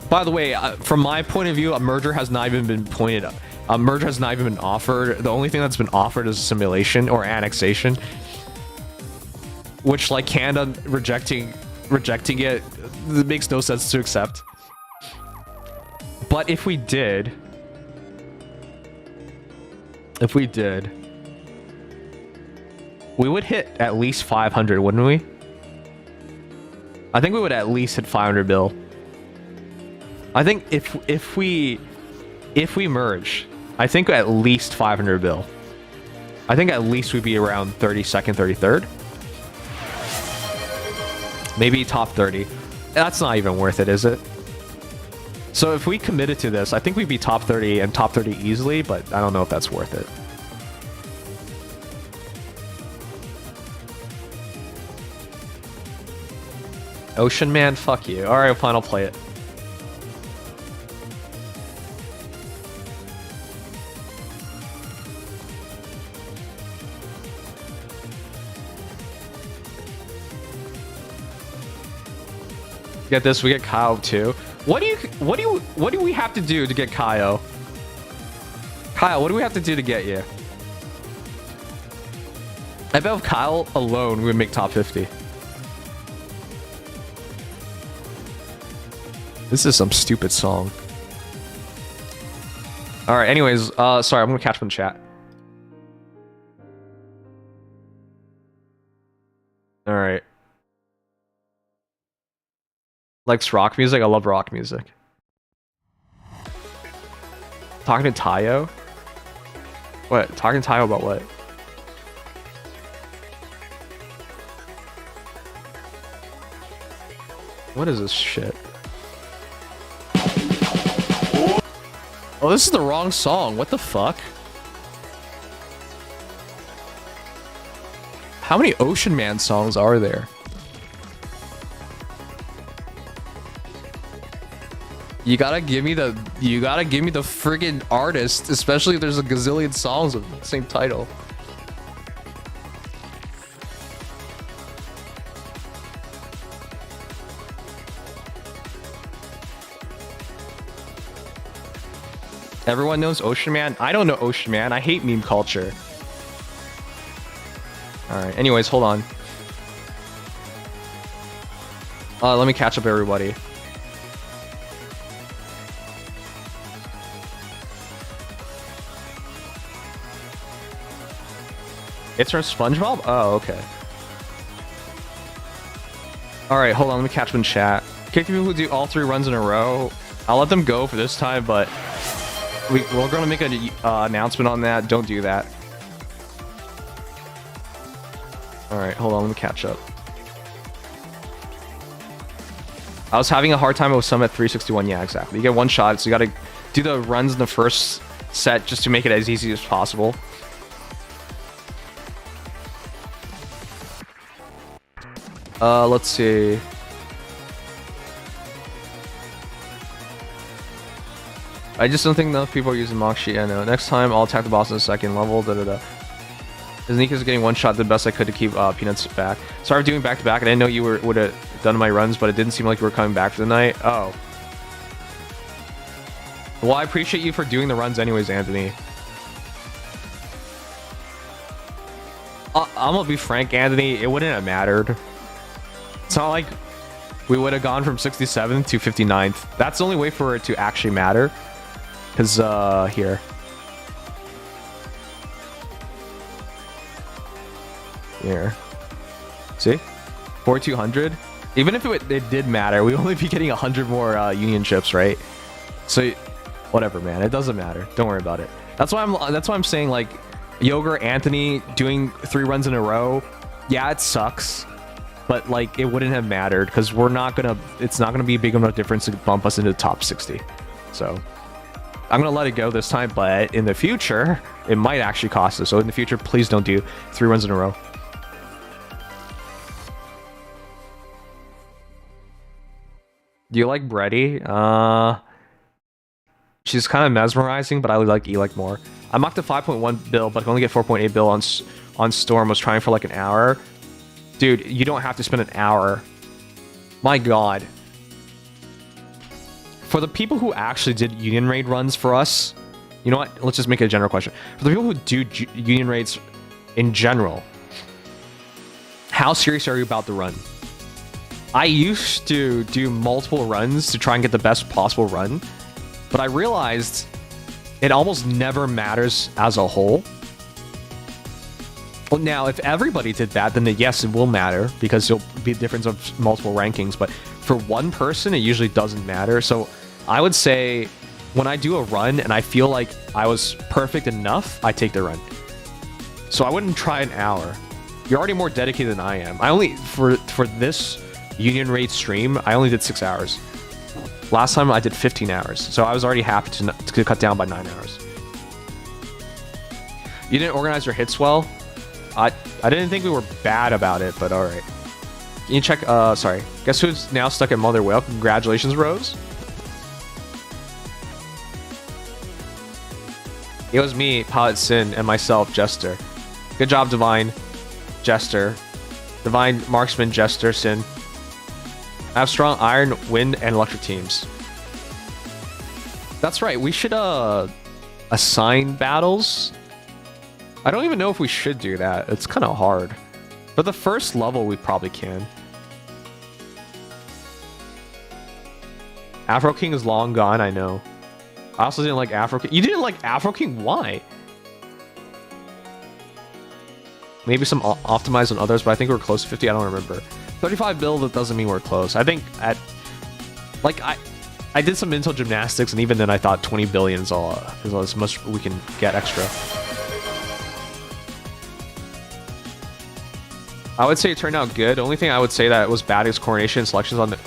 By the way, from my point of view, a merger has not even been pointed up. A merger has not even been offered. The only thing that's been offered is assimilation or annexation. Which, like, Canada rejecting it makes no sense to accept. But if we did... we would hit at least 500, wouldn't we? I think we would at least hit 500 bill. I think if we merge, I think at least 500 bill. I think at least we'd be around 32nd, 33rd. Maybe top 30. That's not even worth it, is it? So if we committed to this, I think we'd be top 30 and top 30 easily, but I don't know if that's worth it. Ocean Man, fuck you. Alright, fine, I'll play it. Get this, we get Kyle too. What do we have to do to get Kyle? Kyle, what do we have to do to get you? I bet with Kyle alone we would make top 50. This is some stupid song. All right. Anyways, sorry, I'm gonna catch up in chat. All right. Likes rock music. I love rock music. Talking to Tayo. What? Talking to Tayo about what? What is this shit? Oh, this is the wrong song. What the fuck? How many Ocean Man songs are there? You gotta give me the friggin' artist, especially if there's a gazillion songs with the same title. Everyone knows Ocean Man? I don't know Ocean Man. I hate meme culture. Alright, anyways, hold on. Let me catch up everybody. It's from SpongeBob? Oh, okay. Alright, hold on, let me catch up in chat. Kick people who do all 3 runs in a row. I'll let them go for this time, but we're gonna make an announcement on that. Don't do that. Alright, hold on, let me catch up. I was having a hard time with some at 361. Yeah, exactly. You get 1 shot, so you gotta do the runs in the first set just to make it as easy as possible. Let's see. I just don't think enough people are using Moxie. I know. Next time, I'll attack the boss in the 2nd level. Da da da. Nikke's getting 1 shot. The best I could to keep Peanuts back. Sorry for doing back to back. I didn't know you would have done my runs, but it didn't seem like you were coming back for the night. Oh. Well, I appreciate you for doing the runs anyways, Anthony. I'm gonna be frank, Anthony. It wouldn't have mattered. It's not like we would have gone from 67th to 59th. That's the only way for it to actually matter. Because, here. Here. See? 4,200. Even if it did matter, we'd only be getting 100 more union chips, right? So, whatever, man. It doesn't matter. Don't worry about it. That's why I'm saying, like, Yoger, Anthony doing 3 runs in a row. Yeah, it sucks. But, like, it wouldn't have mattered because it's not gonna be a big enough difference to bump us into the top 60. So, I'm gonna let it go this time, but in the future, it might actually cost us. So in the future, please don't do 3 runs in a row. Do you like Bready? She's kind of mesmerizing, but I like E-like more. I mocked a 5.1 bill, but I can only get 4.8 bill on Storm. Was trying for like an hour. Dude, you don't have to spend an hour. My god. For the people who actually did Union Raid runs for us, you know what? Let's just make it a general question. For the people who do Union Raids in general, how serious are you about the run? I used to do multiple runs to try and get the best possible run, but I realized it almost never matters as a whole. Well, now, if everybody did that, then yes, it will matter because it'll be a difference of multiple rankings. But for one person, it usually doesn't matter. So I would say when I do a run and I feel like I was perfect enough, I take the run. So I wouldn't try an hour. You're already more dedicated than I am. I only, for this Union Raid stream, I only did 6 hours. Last time I did 15 hours. So I was already happy to cut down by 9 hours. You didn't organize your hits well. I didn't think we were bad about it, but alright. Can you check, sorry. Guess who's now stuck at Mother Whale? Congratulations, Rose. It was me, Pilot Sin, and myself, Jester. Good job, Divine. Jester. Divine, Marksman, Jester, Sin. I have strong Iron, Wind, and Electric teams. That's right, we should, assign battles. I don't even know if we should do that. It's kind of hard. But the first level, we probably can. Afro King is long gone, I know. I also didn't like Afro King. You didn't like Afro King? Why? Maybe some optimized on others, but I think we're close to 50. I don't remember. 35 build, that doesn't mean we're close. I think at like I did some mental gymnastics, and even then I thought 20 billion is all as much we can get extra. I would say it turned out good. The only thing I would say that was bad is coordination and selections on the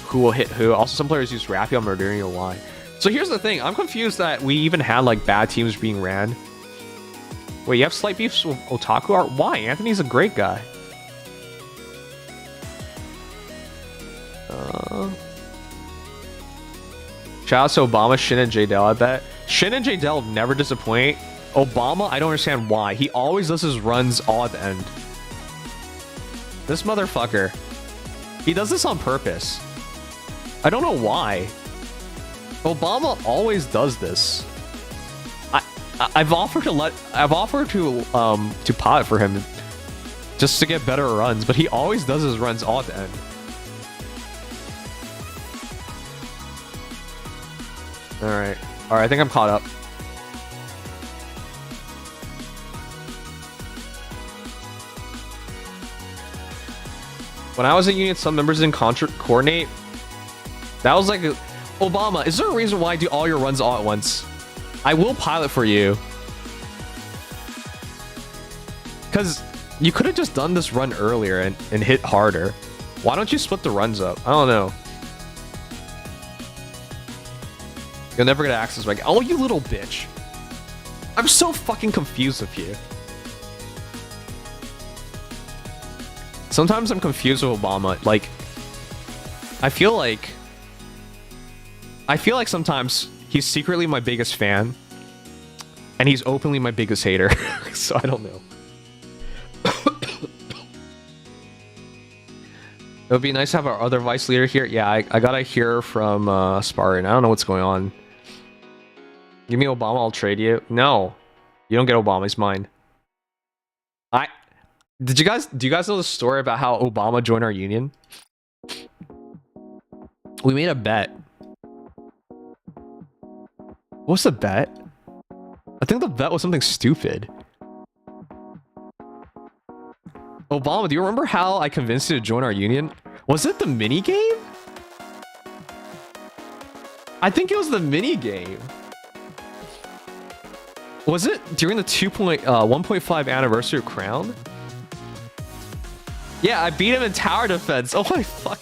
who will hit who. Also, some players use Rappy on Murdering or why. So here's the thing. I'm confused that we even had like bad teams being ran. Wait, you have slight beefs with Otaku Art? Why? Anthony's a great guy. Shout out to Obama, Shin, and J-Del, I bet. Shin and J-Del never disappoint. Obama, I don't understand why. He always does his runs all at the end. This motherfucker. He does this on purpose. I don't know why. Obama always does this. I've offered to pot for him just to get better runs, but he always does his runs all at the end. Alright, I think I'm caught up. When I was in Union, some members didn't coordinate. That was like Obama, is there a reason why I do all your runs all at once? I will pilot for you. Because you could have just done this run earlier and hit harder. Why don't you split the runs up? I don't know. You'll never get access back. Oh, you little bitch. I'm so fucking confused with you. Sometimes I'm confused with Obama. Like, I feel like sometimes he's secretly my biggest fan, and he's openly my biggest hater. So I don't know. It would be nice to have our other vice leader here. Yeah, I gotta hear from Spartan. I don't know what's going on. Give me Obama, I'll trade you. No, you don't get Obama. He's mine. Do you guys know the story about how Obama joined our union? We made a bet. What's the bet? I think the bet was something stupid. Obama, do you remember how I convinced you to join our union? Was it the mini game? I think it was the mini game. Was it during the 1.5 anniversary of Crown? Yeah, I beat him in tower defense. Oh my fuck.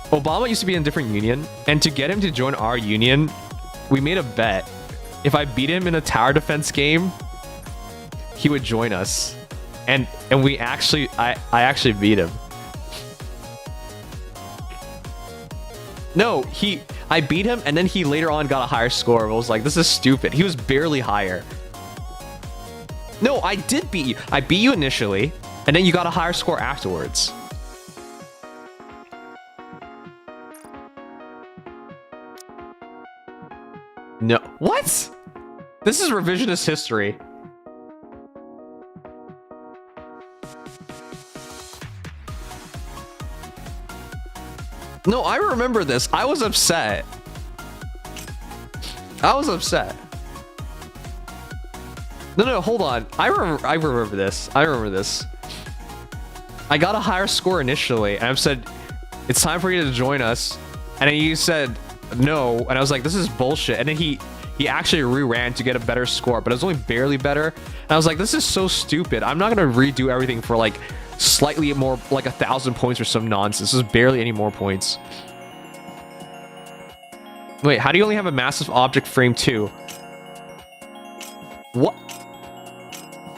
Obama used to be in a different union, and to get him to join our union, we made a bet. If I beat him in a tower defense game, he would join us. And we actually, I actually beat him. No, I beat him, and then he later on got a higher score. I was like, this is stupid. He was barely higher. No, I did beat you. I beat you initially, and then you got a higher score afterwards. No. What? This is revisionist history. No, I remember this. I was upset. I was upset. No, hold on. I remember this. I remember this. I got a higher score initially, and I said, it's time for you to join us. And then you said no, and I was like, this is bullshit. And then he actually re-ran to get a better score, but it was only barely better. And I was like, this is so stupid. I'm not gonna redo everything for like slightly more, like 1,000 points or some nonsense. This is barely any more points. Wait, how do you only have a massive object frame 2? What?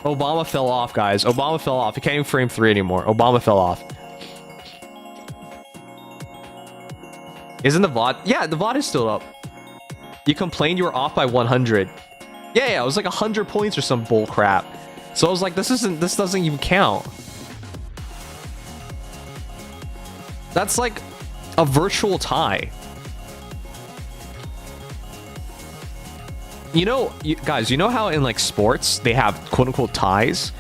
Obama fell off, guys. Obama fell off. He can't even frame 3 anymore. Obama fell off. Isn't the VOD? Yeah, the VOD is still up. You complained you were off by 100. Yeah, it was like 100 points or some bull crap. So I was like, this doesn't even count. That's like a virtual tie. You know, guys, you know how in like sports they have quote unquote ties,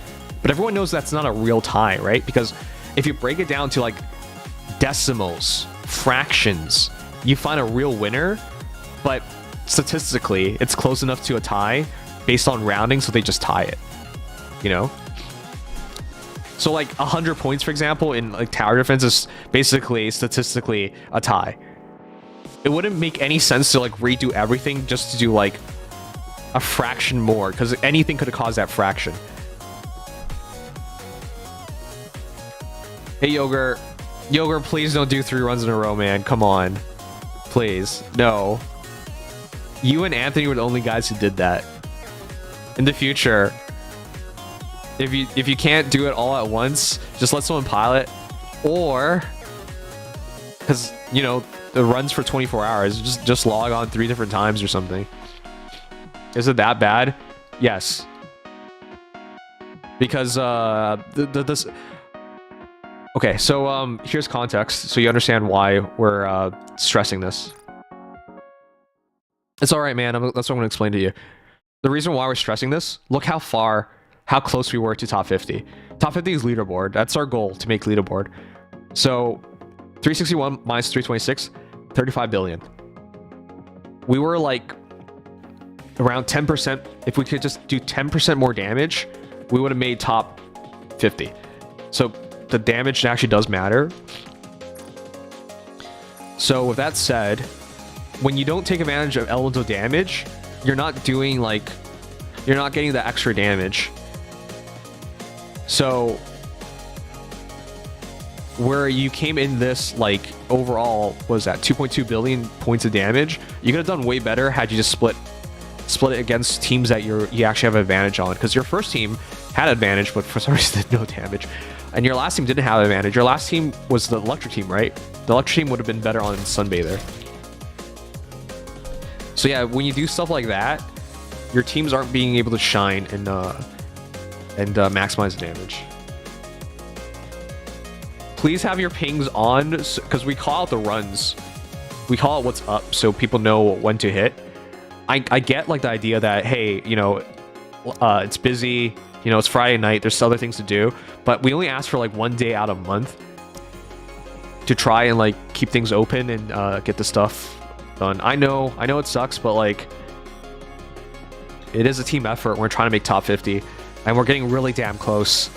but everyone knows that's not a real tie, right? Because if you break it down to like decimals, fractions, you find a real winner. but statistically, it's close enough to a tie based on rounding, so they just tie it. You know? So like 100 points, for example, in like tower defense is basically statistically a tie. It wouldn't make any sense to like redo everything just to do like a fraction more, because anything could have caused that fraction. Hey, Yogurt. Yogurt, please don't do 3 runs in a row, man. Come on. Please. No. You and Anthony were the only guys who did that. In the future, if you can't do it all at once, just let someone pilot. Or, because, you know, the runs for 24 hours, just log on 3 different times or something. Is it that bad? Yes. Because, this... Okay, so, here's context, so you understand why we're, stressing this. It's alright, man. That's what I'm going to explain to you. The reason why we're stressing this, look how close we were to top 50. Top 50 is leaderboard. That's our goal, to make leaderboard. So, 361 minus 326, 35 billion. We were, like, around 10%. If we could just do 10% more damage, we would have made top 50. So, the damage actually does matter. So with that said, when you don't take advantage of elemental damage, you're not doing like, you're not getting the extra damage. So where you came in this like overall was at 2.2 billion points of damage, you could have done way better had you just split it against teams that you actually have an advantage on, because your first team had advantage but for some reason did no damage. And your last team didn't have an advantage. Your last team was the electric team, right? The electric team would have been better on Sunbather. So yeah, when you do stuff like that, your teams aren't being able to shine and maximize the damage. Please have your pings on, because we call out the runs. We call it what's up, so people know when to hit. I get like the idea that, hey, you know, it's busy. You know, it's Friday night, there's other things to do, but we only ask for like 1 day out of a month to try and like keep things open and get the stuff done. I know it sucks, but like it is a team effort. We're trying to make top 50 and we're getting really damn close.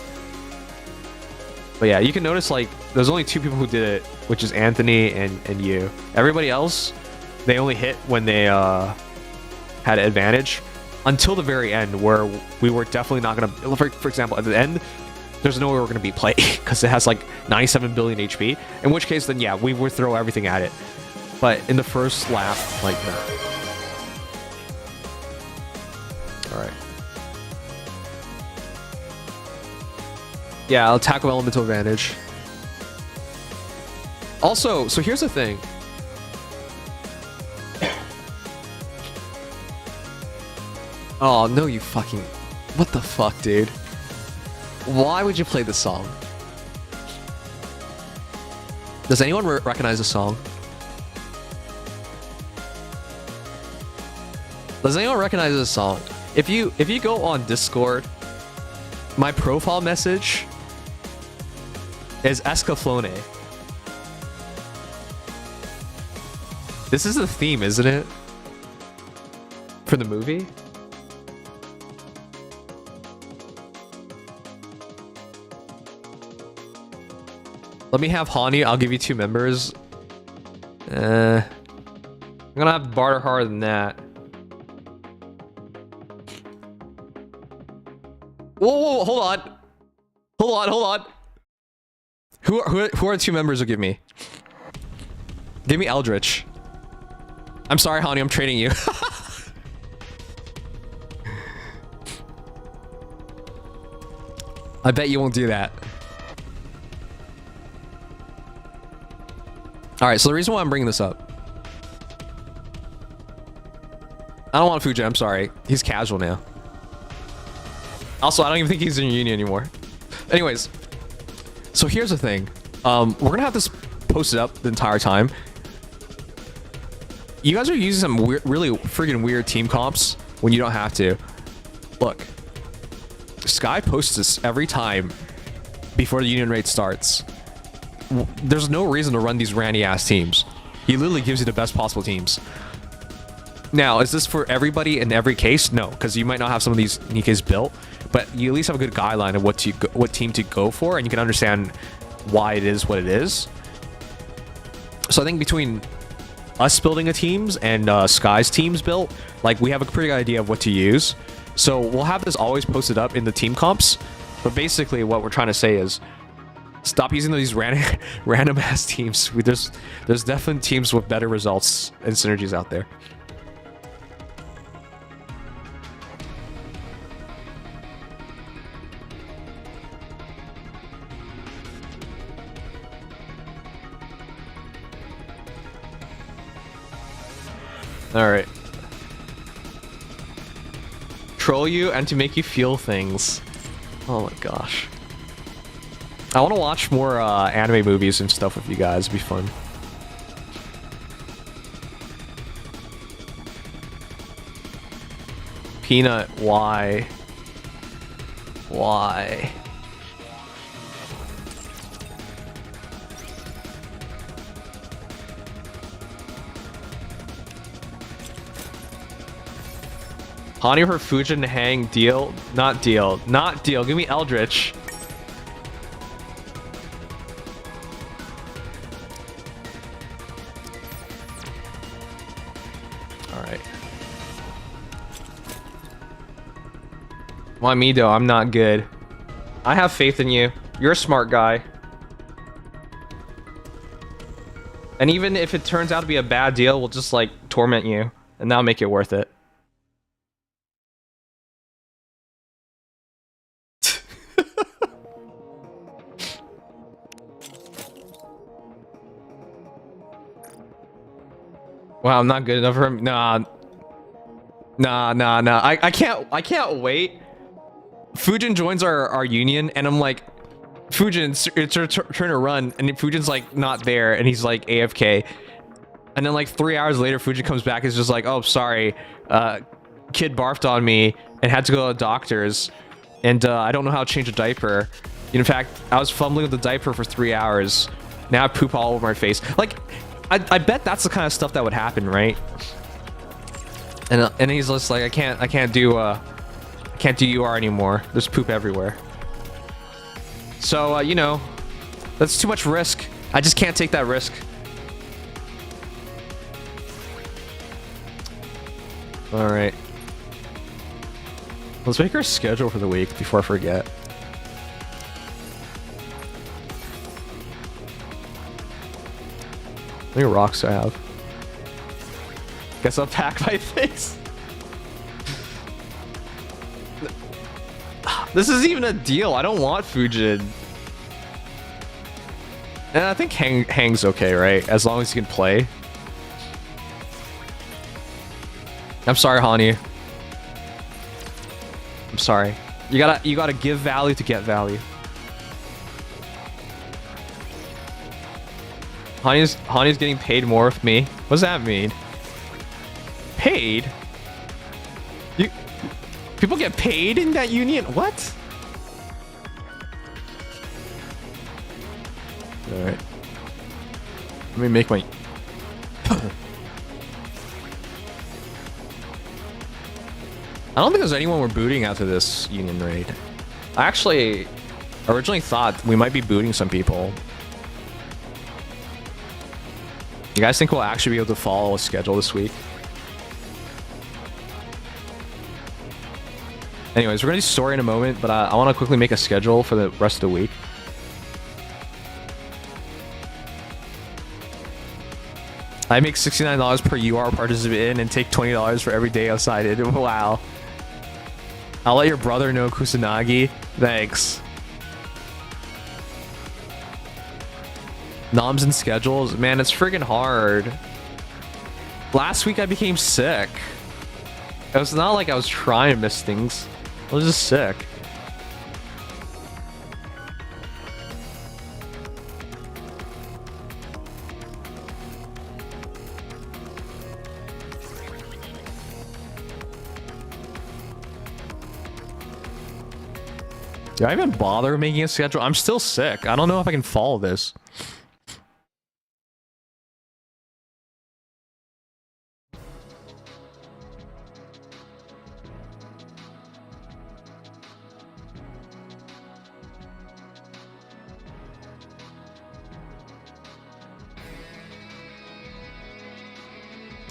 But yeah, you can notice like there's only 2 people who did it, which is Anthony and you. Everybody else, they only hit when they had advantage. Until the very end, where we were definitely not going to... For example, at the end, there's no way we're going to be playing, because it has like 97 billion HP. In which case, then yeah, we would throw everything at it. But in the first lap, like, no. Alright. Yeah, I'll tackle elemental advantage. Also, so here's the thing. Oh, no, you fucking... What the fuck, dude? Why would you play this song? Does anyone recognize the song? Does anyone recognize this song? If you go on Discord, my profile message is Escaflowne. This is the theme, isn't it? For the movie? Let me have Hani. I'll give you 2 members. I'm gonna have to barter harder than that. Whoa, hold on. Hold on. Who are 2 members will give me? Give me Eldritch. I'm sorry, Hani, I'm trading you. I bet you won't do that. Alright, so the reason why I'm bringing this up... I don't want Fuji, I'm sorry. He's casual now. Also, I don't even think he's in Union anymore. Anyways. So here's the thing. We're gonna have this posted up the entire time. You guys are using some really freaking weird team comps when you don't have to. Look. Sky posts this every time before the Union raid starts. There's no reason to run these randy ass teams. He literally gives you the best possible teams. Now, is this for everybody in every case? No, because you might not have some of these Nikkes built, but you at least have a good guideline of what team to go for, and you can understand why it is what it is. So I think between us building a teams and Sky's teams built, like, we have a pretty good idea of what to use. So we'll have this always posted up in the team comps, but basically what we're trying to say is stop using these random ass teams. There's definitely teams with better results and synergies out there. Alright. Troll you and to make you feel things. Oh my gosh. I want to watch more anime movies and stuff with you guys. It'd be fun. Peanut, why? Why? Hani for Fujin Hang deal? Not deal. Not deal. Give me Eldritch. Alright. Why me though? I'm not good. I have faith in you. You're a smart guy. And even if it turns out to be a bad deal, we'll just like torment you. And that'll make it worth it. Wow, I'm not good enough for him. Nah. I can't wait. Fujin joins our union, and I'm like, Fujin, it's your turn to run, and Fujin's like not there, and he's like AFK. And then like 3 hours later, Fujin comes back, and is just like, oh, sorry, kid barfed on me and had to go to the doctor's, and I don't know how to change a diaper. In fact, I was fumbling with the diaper for 3 hours. Now I poop all over my face. Like, I bet that's the kind of stuff that would happen, right? And he's just like, I can't do UR anymore. There's poop everywhere. So you know, that's too much risk. I just can't take that risk. All right. Let's make our schedule for the week before I forget. How many rocks do I have? Guess I'll pack my face. This isn't even a deal. I don't want Fujin. And I think Hang's okay, right? As long as he can play. I'm sorry, Hani. I'm sorry. You gotta give value to get value. Hani's getting paid more with me. What does that mean? Paid? People get paid in that union? What? Alright. Let me make my... I don't think there's anyone we're booting after this union raid. I actually originally thought we might be booting some people. You guys think we'll actually be able to follow a schedule this week? Anyways, we're gonna do story in a moment, but I want to quickly make a schedule for the rest of the week. I make $69 per UR participant and take $20 for every day outside it. Wow. I'll let your brother know, Kusanagi. Thanks. Noms and schedules? Man, it's friggin' hard. Last week I became sick. It was not like I was trying to miss things. I was just sick. Do I even bother making a schedule? I'm still sick. I don't know if I can follow this.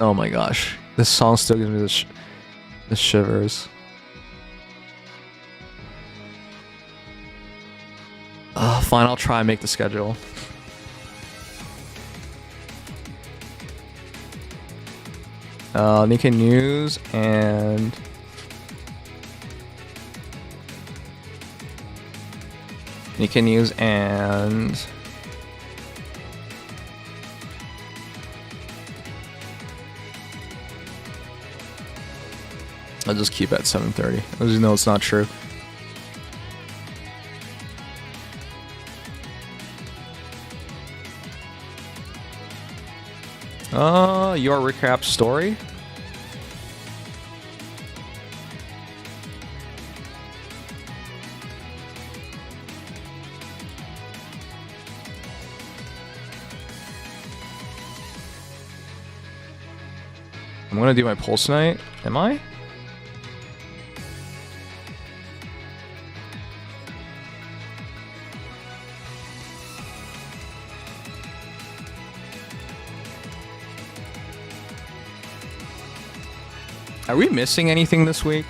Oh my gosh. This song still gives me the shivers. Fine, I'll try and make the schedule. Nikke News and... Nikke News and... I'll just keep it at 7:30. I just know it's not true. Your recap story? I'm gonna do my pulse night. Am I? Are we missing anything this week?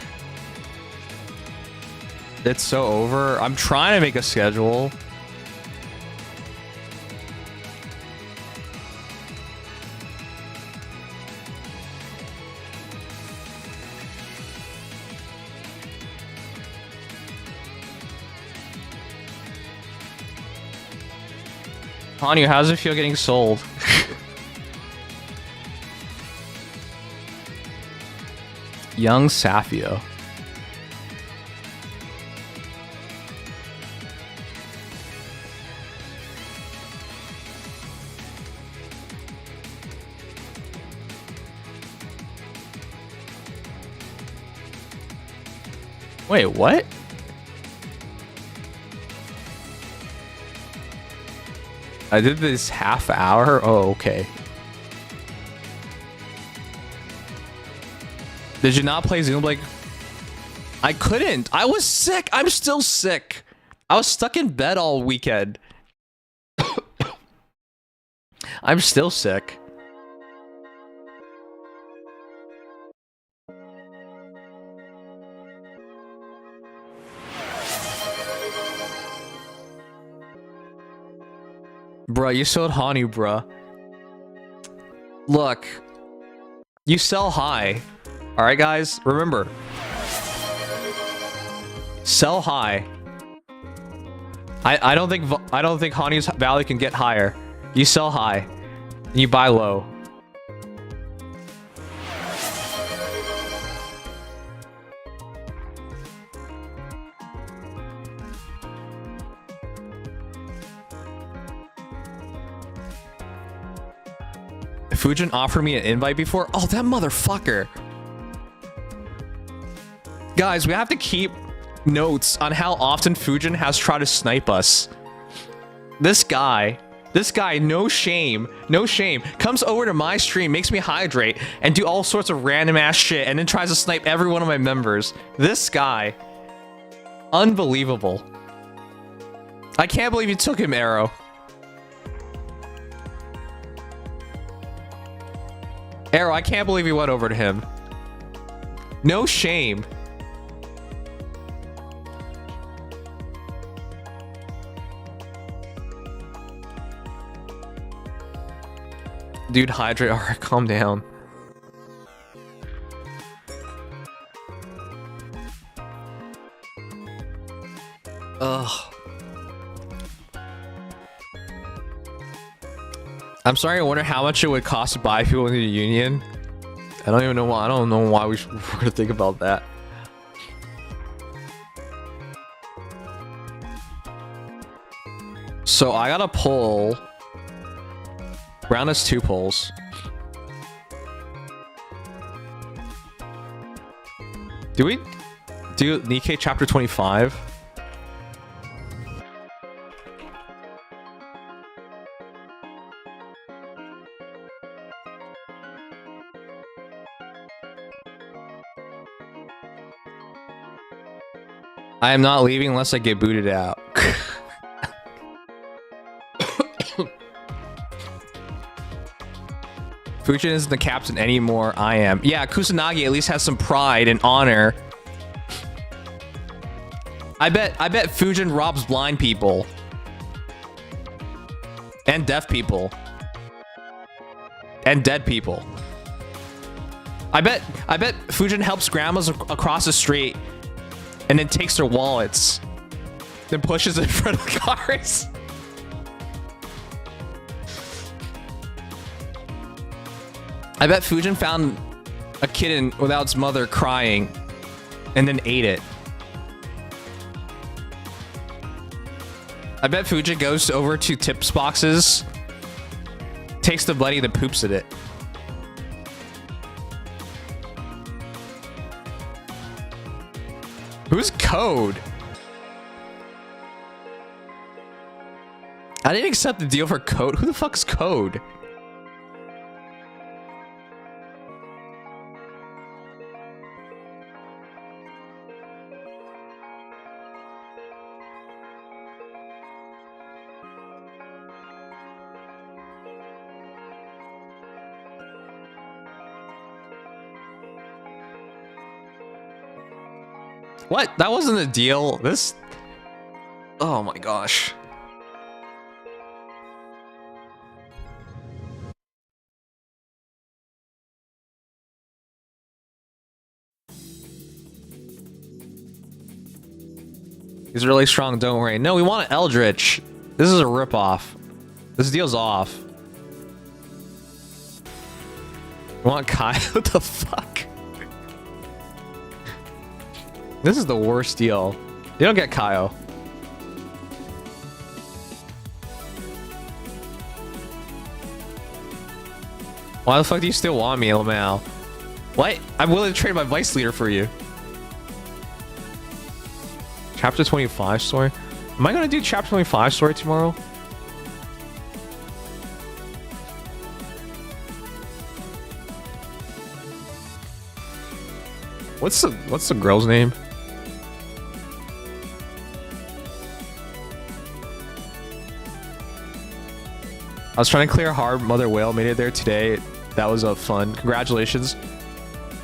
It's so over. I'm trying to make a schedule. Hanyu, how does it feel getting sold? Young Safio. Wait, what? I did this half hour? Oh, okay. Did you not play Xenoblade? I couldn't. I was sick. I'm still sick. I was stuck in bed all weekend. I'm still sick. Bruh, you sold Hanyu, bruh. Look. You sell high. Alright, guys? Remember. Sell high. I don't think Hanyu's value can get higher. You sell high. And you buy low. Fujin offered me an invite before? Oh, that motherfucker. Guys, we have to keep notes on how often Fujin has tried to snipe us. This guy, no shame, comes over to my stream, makes me hydrate, and do all sorts of random ass shit, and then tries to snipe every one of my members. This guy. Unbelievable. I can't believe you took him, Arrow. Arrow, I can't believe you went over to him. No shame. Dude, hydrate. Alright, calm down. Ugh. I'm sorry, I wonder how much it would cost to buy people in the union. I don't even know why. I don't know why we're gonna think about that. So I gotta pull. Brown has 2 pulls. Do we do Nikke chapter 25? I am not leaving unless I get booted out. Fujin isn't the captain anymore. I am. Yeah, Kusanagi at least has some pride and honor. I bet Fujin robs blind people. And deaf people. And dead people. I bet Fujin helps grandmas across the street and then takes their wallets. Then pushes it in front of cars. I bet Fujin found a kitten without its mother crying and then ate it. I bet Fujin goes over to tips boxes, takes the buddy that poops at it. Who's Code? I didn't accept the deal for Code. Who the fuck's Code? What? That wasn't a deal. This... Oh my gosh. He's really strong, don't worry. No, we want Eldritch. This is a ripoff. This deal's off. We want Kai? What the fuck? This is the worst deal. You don't get Kaio. Why the fuck do you still want me, Lamau? What? I'm willing to trade my vice leader for you. Chapter 25 story? Am I gonna do chapter 25 story tomorrow? What's the girl's name? I was trying to clear hard. Mother Whale made it there today. That was fun. Congratulations.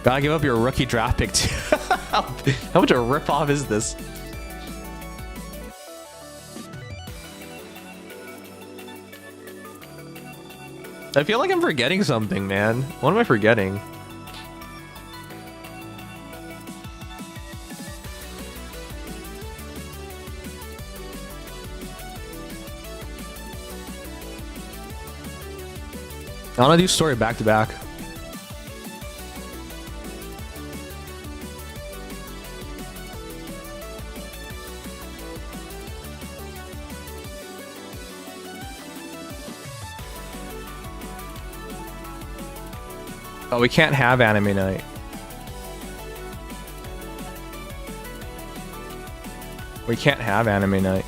Gotta give up your rookie draft pick too. How much of a ripoff is this? I feel like I'm forgetting something, man. What am I forgetting? I want to do story back to back. Oh, we can't have anime night. We can't have anime night.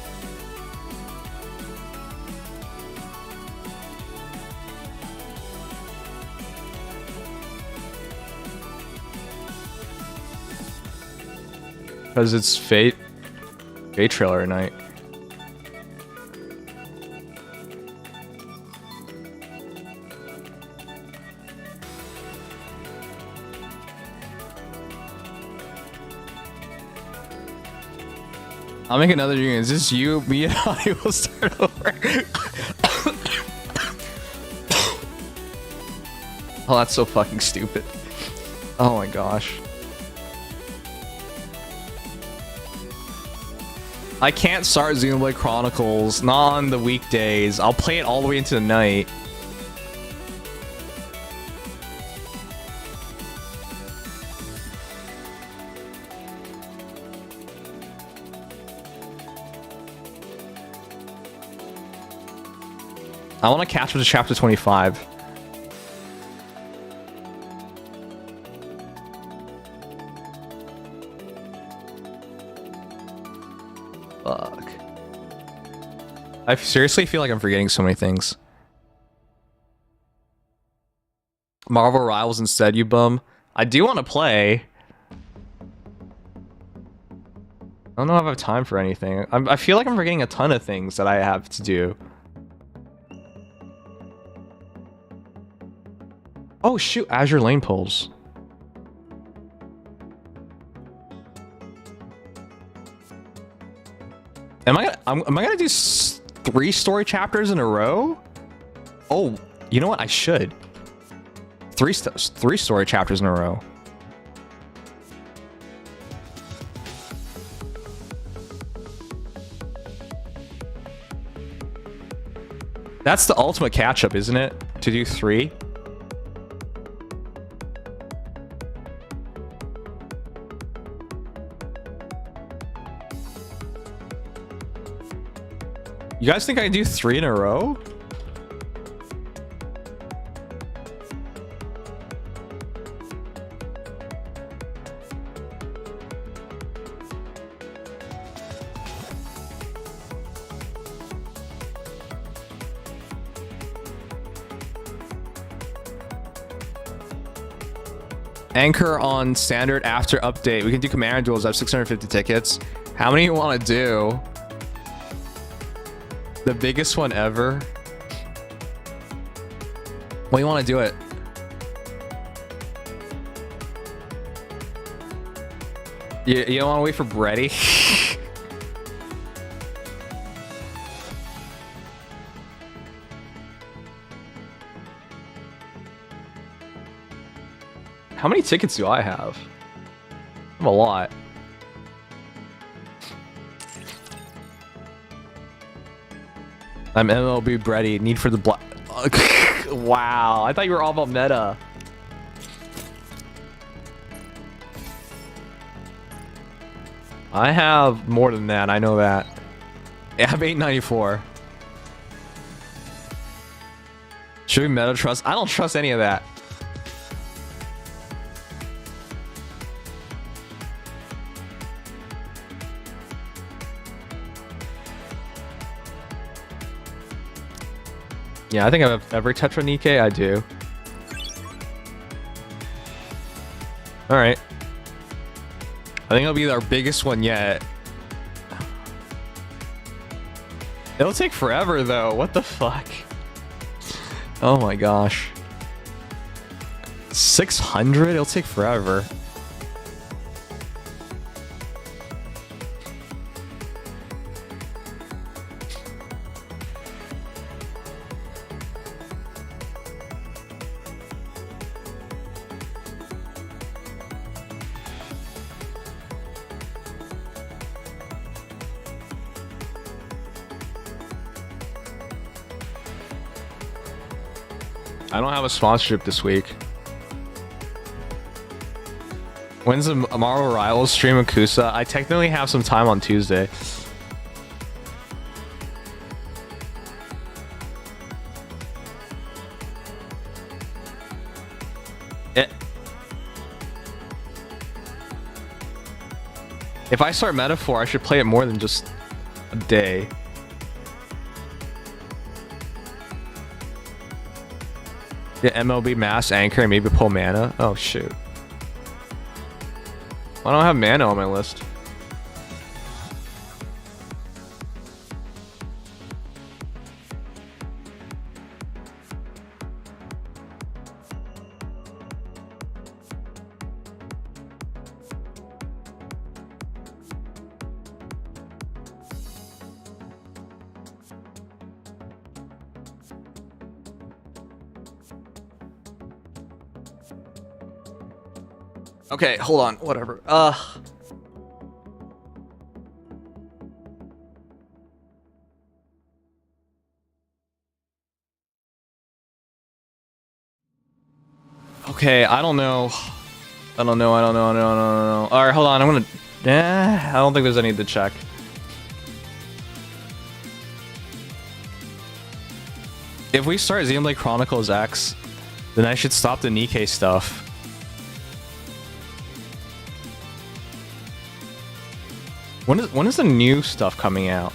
Because it's Fate trailer night. I'll make another union. Is this you? Me and I will start over. Oh, that's so fucking stupid. Oh my gosh. I can't start Xenoblade Chronicles, not on the weekdays. I'll play it all the way into the night. I want to catch up to chapter 25. Fuck. I seriously feel like I'm forgetting so many things. Marvel Rivals instead, you bum. I do want to play. I don't know if I have time for anything. I feel like I'm forgetting a ton of things that I have to do. Oh shoot, Azure Lane pulls. Am I gonna do 3 story chapters in a row? Oh, you know what? I should. 3 story chapters in a row. That's the ultimate catch-up, isn't it? To do 3? You guys think I can do 3 in a row? Anchor on standard after update. We can do commander duels. I have 650 tickets. How many you want to do? The biggest one ever. When you want to do it? You don't want to wait for Bready? How many tickets do I have? I have a lot. I'm MLB Bready. Need for the block. Wow, I thought you were all about meta. I have more than that. I know that. I have 894. Should we meta trust? I don't trust any of that. Yeah, I think I have every Tetra Nikke. I do. Alright. I think it'll be our biggest one yet. It'll take forever though. What the fuck? Oh my gosh. 600? It'll take forever. I don't have a sponsorship this week. When's the Marvel Rivals stream in Kusa? I technically have some time on Tuesday. If I start Metaphor, I should play it more than just a day. Yeah, MLB Mass Anchor and maybe pull mana. Oh shoot. I don't have mana on my list. Okay, hold on. Whatever. Okay, I don't know. I don't know. All right, hold on. I'm gonna. I don't think there's any to check. If we start Xenoblade Chronicles X, then I should stop the Nikke stuff. When is the new stuff coming out?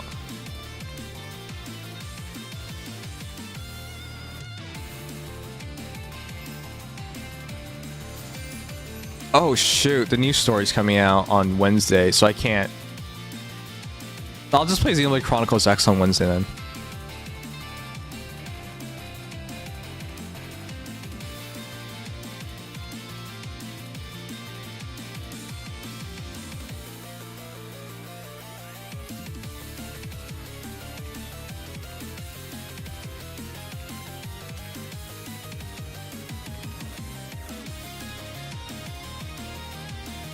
Oh shoot, the new story's coming out on Wednesday, so I can't. I'll just play Xenoblade Chronicles X on Wednesday then.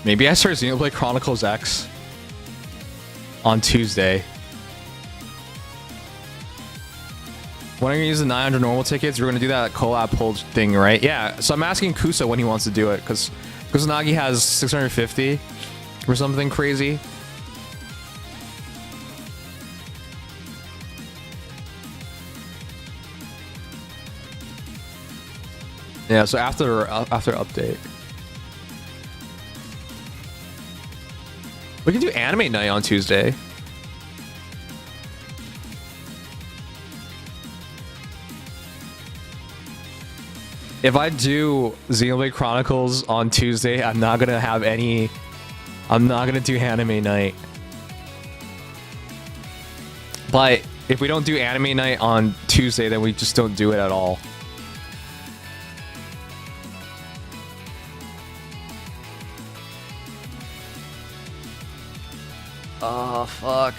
Maybe I start Xenoblade Chronicles X on Tuesday. When are you gonna use the 900 normal tickets? We're gonna do that collab pull thing, right? Yeah. So I'm asking Kusa when he wants to do it, because Kusanagi has 650 or something crazy. Yeah. So after update, we can do anime night on Tuesday. If I do Xenoblade Chronicles on Tuesday, I'm not gonna do anime night. But if we don't do anime night on Tuesday, then we just don't do it at all. Oh, fuck.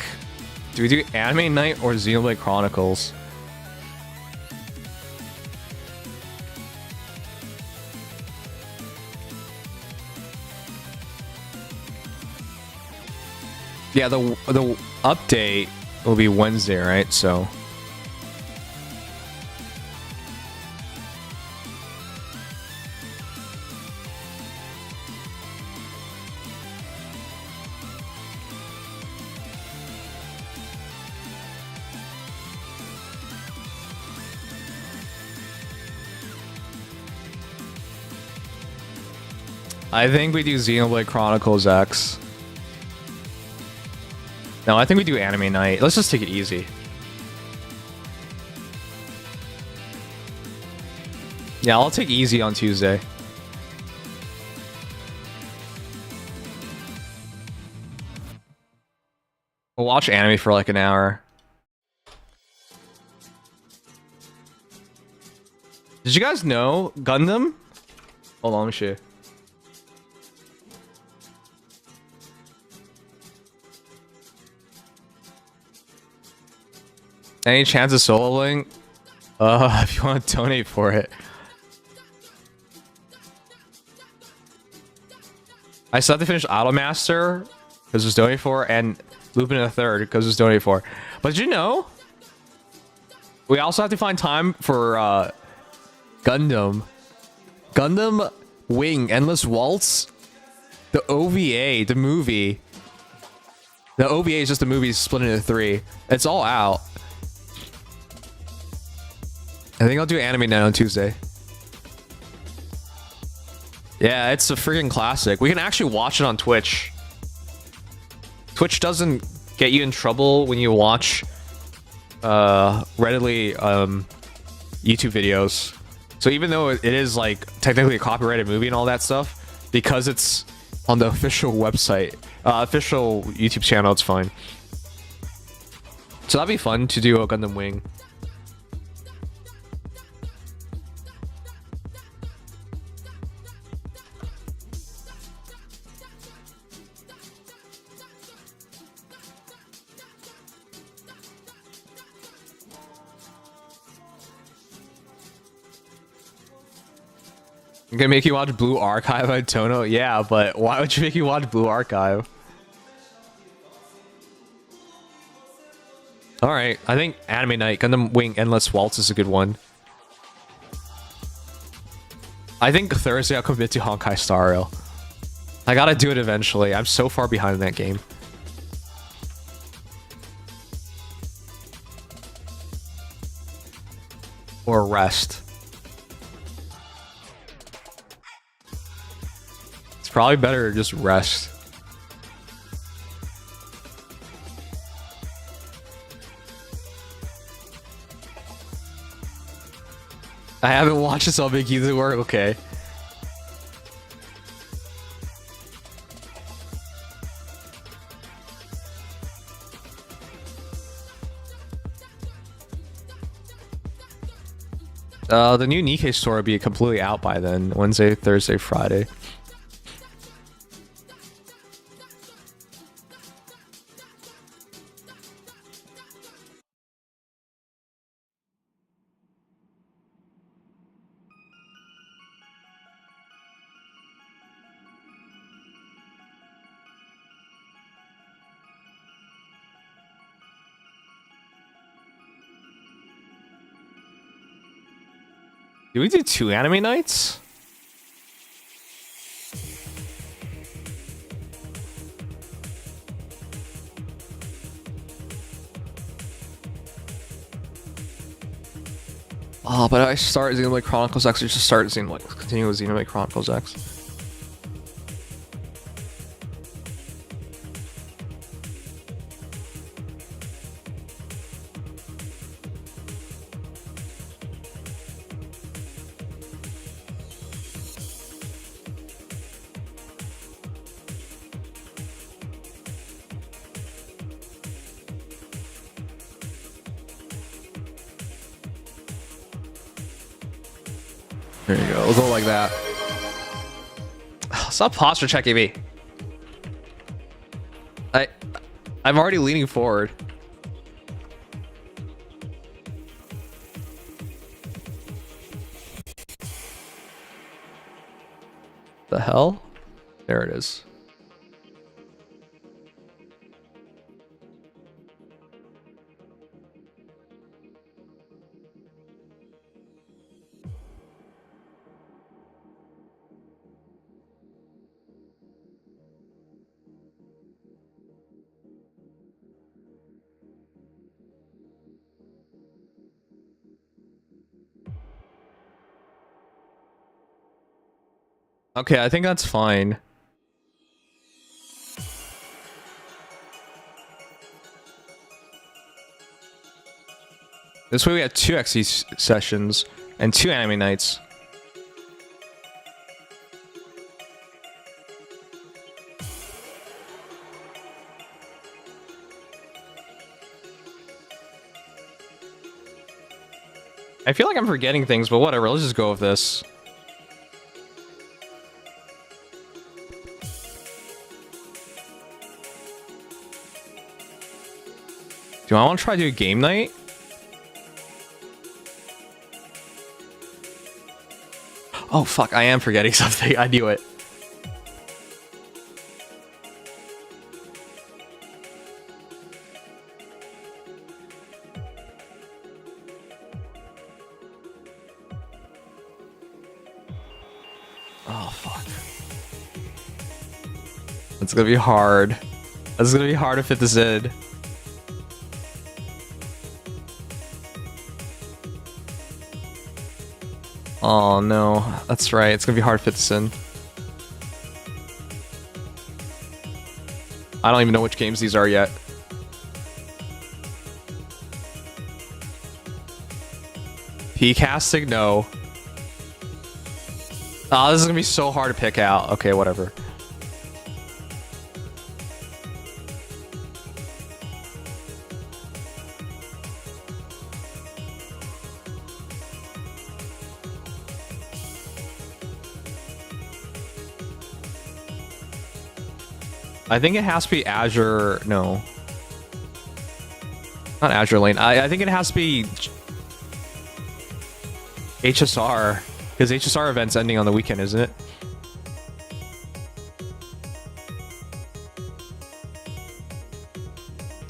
Do we do anime night or Xenoblade Chronicles? Yeah, the update will be Wednesday, right? So I think we do Xenoblade Chronicles X. No, I think we do anime night. Let's just take it easy. Yeah, I'll take easy on Tuesday. We'll watch anime for like an hour. Did you guys know Gundam? Hold on, let me show you. Any chance of soloing? If you want to donate for it. I still have to finish Automaster because it was donated for, and Lupin in the Third because it was donated for. But did you know? We also have to find time for Gundam. Gundam Wing Endless Waltz. The OVA, the movie. The OVA is just the movie split into 3. It's all out. I think I'll do anime night on Tuesday. Yeah, it's a freaking classic. We can actually watch it on Twitch. Twitch doesn't get you in trouble when you watch readily YouTube videos. So even though it is like technically a copyrighted movie and all that stuff, because it's on the official website, official YouTube channel, it's fine. So that'd be fun to do a Gundam Wing. I'm gonna make you watch Blue Archive on Tono? Yeah, but why would you make you watch Blue Archive? Alright, I think Anime Night, Gundam Wing Endless Waltz is a good one. I think Thursday I'll commit to Honkai Star Rail. I gotta do it eventually. I'm so far behind in that game. Or rest. It's probably better to just rest. I haven't watched this, so I'll make you do work. Okay. The new Nikke store will be completely out by then. Wednesday, Thursday, Friday. Do we do 2 anime nights? Oh, but I start Xenoblade Chronicles X. I just start Xenoblade, continue with Xenoblade Chronicles X. There you go. We'll go like that. Stop posture checking me. I'm already leaning forward. The hell? There it is. Okay, I think that's fine. This way we have 2 XE sessions and 2 anime nights. I feel like I'm forgetting things, but whatever, let's just go with this. Do I want to try to do a game night? Oh fuck, I am forgetting something. I knew it. Oh fuck. That's gonna be hard. That's gonna be hard to fit this in. Oh no, that's right. It's gonna be hard to fit this in. I don't even know which games these are yet. P-casting? No. Oh, this is gonna be so hard to pick out. Okay, whatever. I think it has to be Azure. No. Not Azure Lane. I think it has to be HSR. Because HSR event's ending on the weekend, isn't it?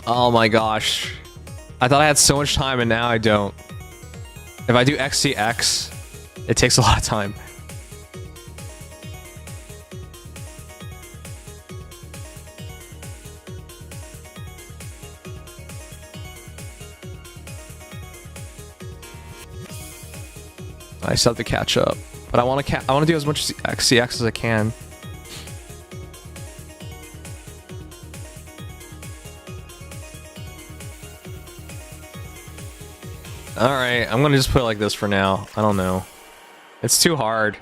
Oh my gosh. I thought I had so much time and now I don't. If I do XCX, it takes a lot of time. I still have to catch up, but I want to do as much XCX as I can. All right, I'm gonna just put it like this for now. I don't know. It's too hard.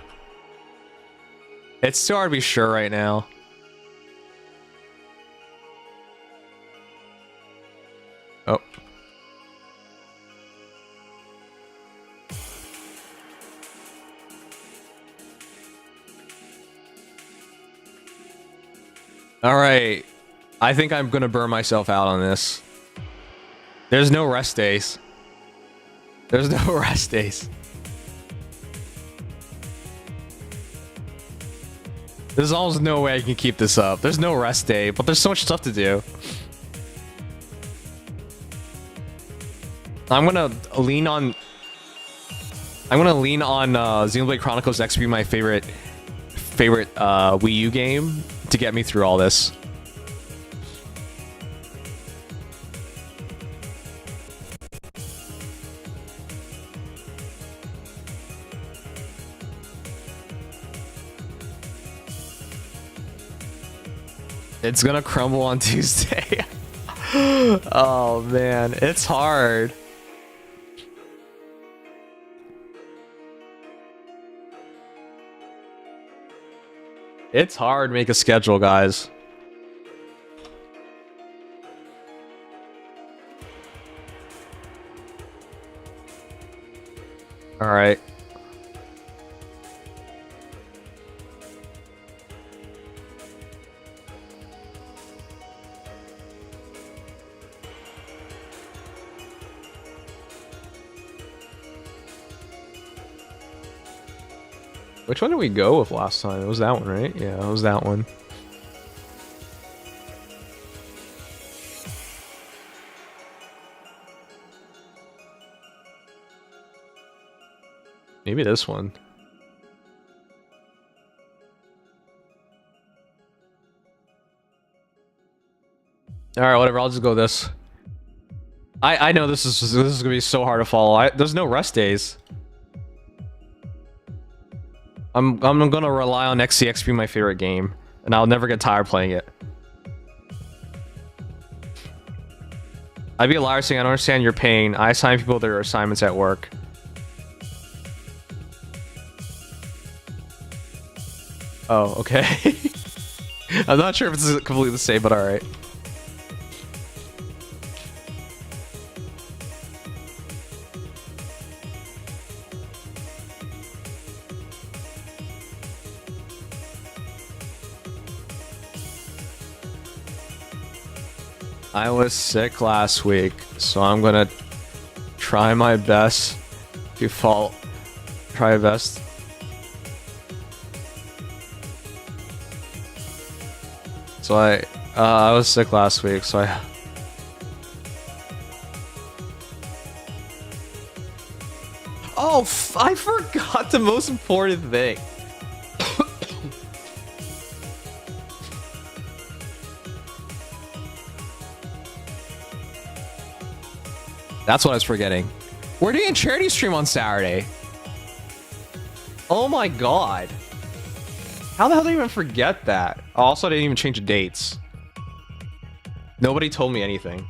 It's too hard to be sure right now. Oh. All right, I think I'm gonna burn myself out on this. There's no rest days. There's no rest days. There's almost no way I can keep this up. There's no rest day, but there's so much stuff to do. I'm gonna lean on... I'm gonna lean on Xenoblade Chronicles X being my favorite Wii U game to get me through all this. It's gonna crumble on Tuesday. Oh man, it's hard. It's hard to make a schedule, guys. All right. Which one did we go with last time? It was that one, right? Yeah, it was that one. Maybe this one. All right, whatever. I'll just go this. I know this is gonna be so hard to follow. There's no rest days. I'm gonna rely on XCX being my favorite game, and I'll never get tired playing it. I'd be a liar saying I don't understand your pain. I assign people their assignments at work. Oh, okay. I'm not sure if it's completely the same, but alright. I was sick last week, so I'm gonna try my best to try my best. So I was sick last week, so I forgot the most important thing. That's what I was forgetting. We're doing a charity stream on Saturday. Oh my god. How the hell did I even forget that? Also, I didn't even change the dates. Nobody told me anything.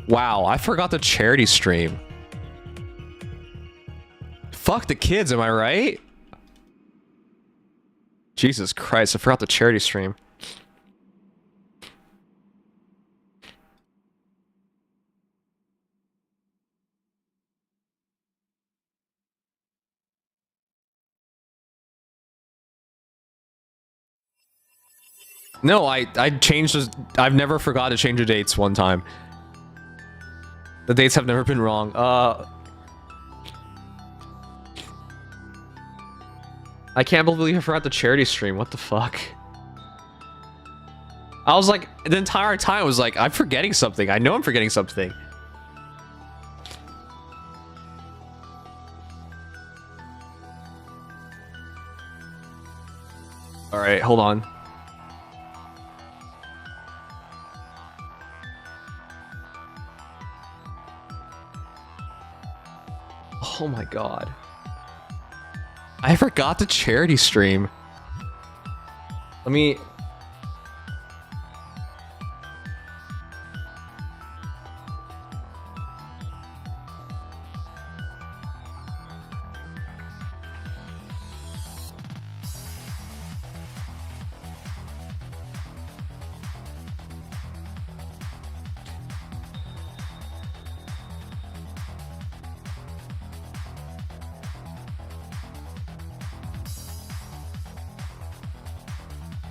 Wow, I forgot the charity stream. Fuck the kids, am I right? Jesus Christ, I forgot the charity stream. No, I changed. I've never forgot to change the dates one time. The dates have never been wrong. I can't believe I forgot the charity stream. What the fuck? I was like, the entire time I was like, I'm forgetting something. I know I'm forgetting something. All right, hold on. Oh my god. I forgot the charity stream. Let me...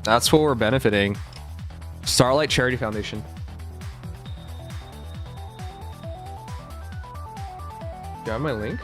That's what we're benefiting. Starlight Charity Foundation. Do I have my link?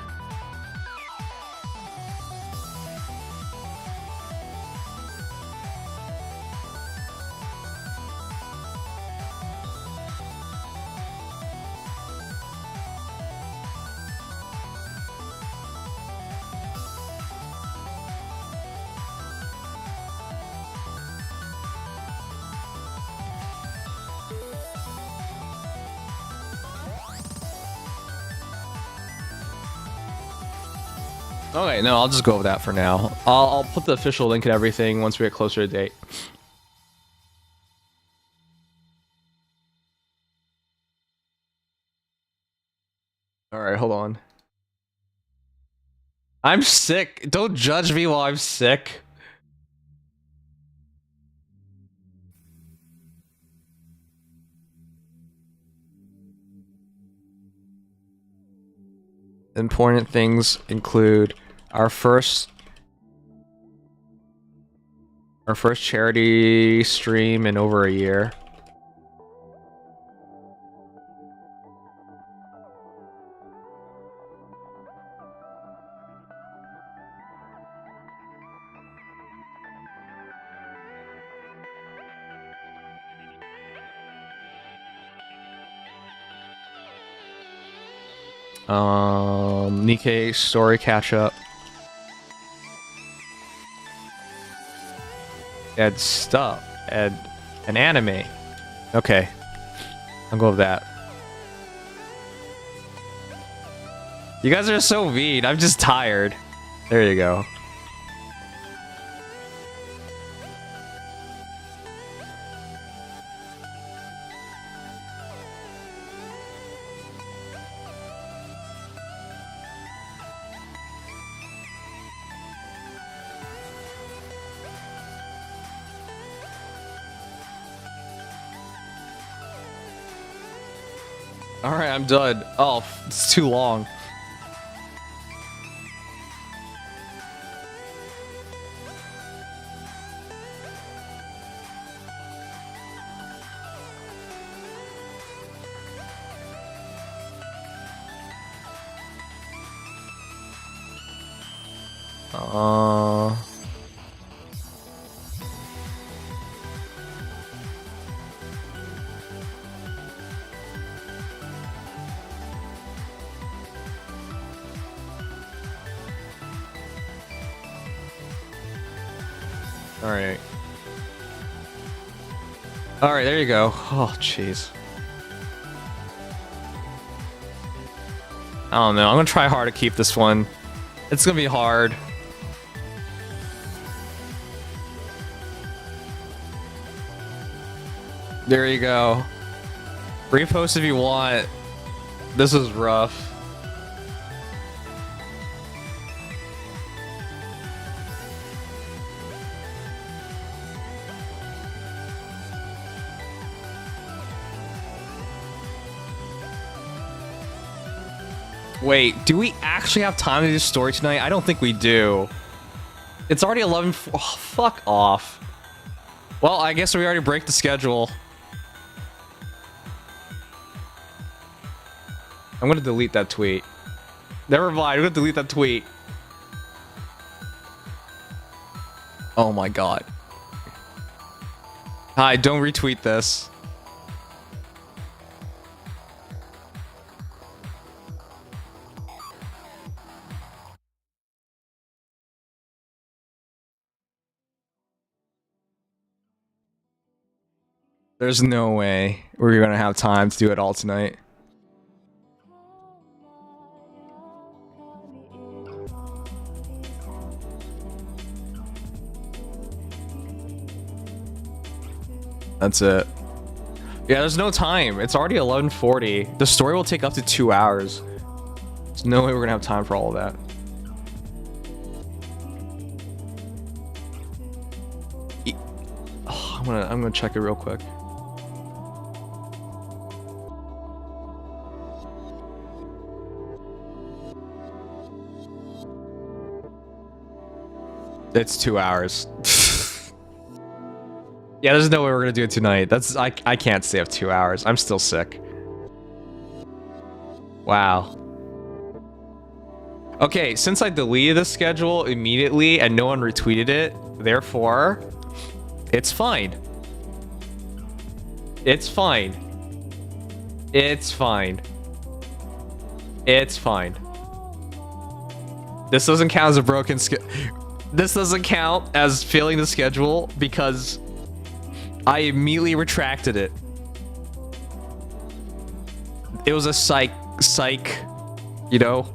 Okay, no, I'll just go with that for now. I'll put the official link and everything once we get closer to date. All right, hold on. I'm sick. Don't judge me while I'm sick. Important things include our first charity stream in over a year. Nikke story catch up. Add stuff. Add an anime. Okay. I'll go with that. You guys are so mean. I'm just tired. There you go. Alright, I'm done. Oh, it's too long. Alright. Alright, there you go. Oh, jeez. I don't know. I'm gonna try hard to keep this one. It's gonna be hard. There you go. Repost if you want. This is rough. Wait, do we actually have time to do story tonight? I don't think we do. It's already 11. Oh, fuck off. Well, I guess we already break the schedule. I'm gonna delete that tweet. Never mind, I'm gonna delete that tweet. Oh my god. Hi, don't retweet this. There's no way we're gonna have time to do it all tonight. That's it. Yeah, there's no time. It's already 11:40. The story will take up to 2 hours. There's no way we're gonna have time for all of that. Oh, I'm gonna check it real quick. It's 2 hours. Yeah, there's no way we're gonna do it tonight. I can't stay up 2 hours. I'm still sick. Wow. Okay, since I deleted the schedule immediately and no one retweeted it, therefore, it's fine. It's fine. It's fine. It's fine. This doesn't count as a broken schedule. This doesn't count as failing the schedule because I immediately retracted it. It was a psych, you know?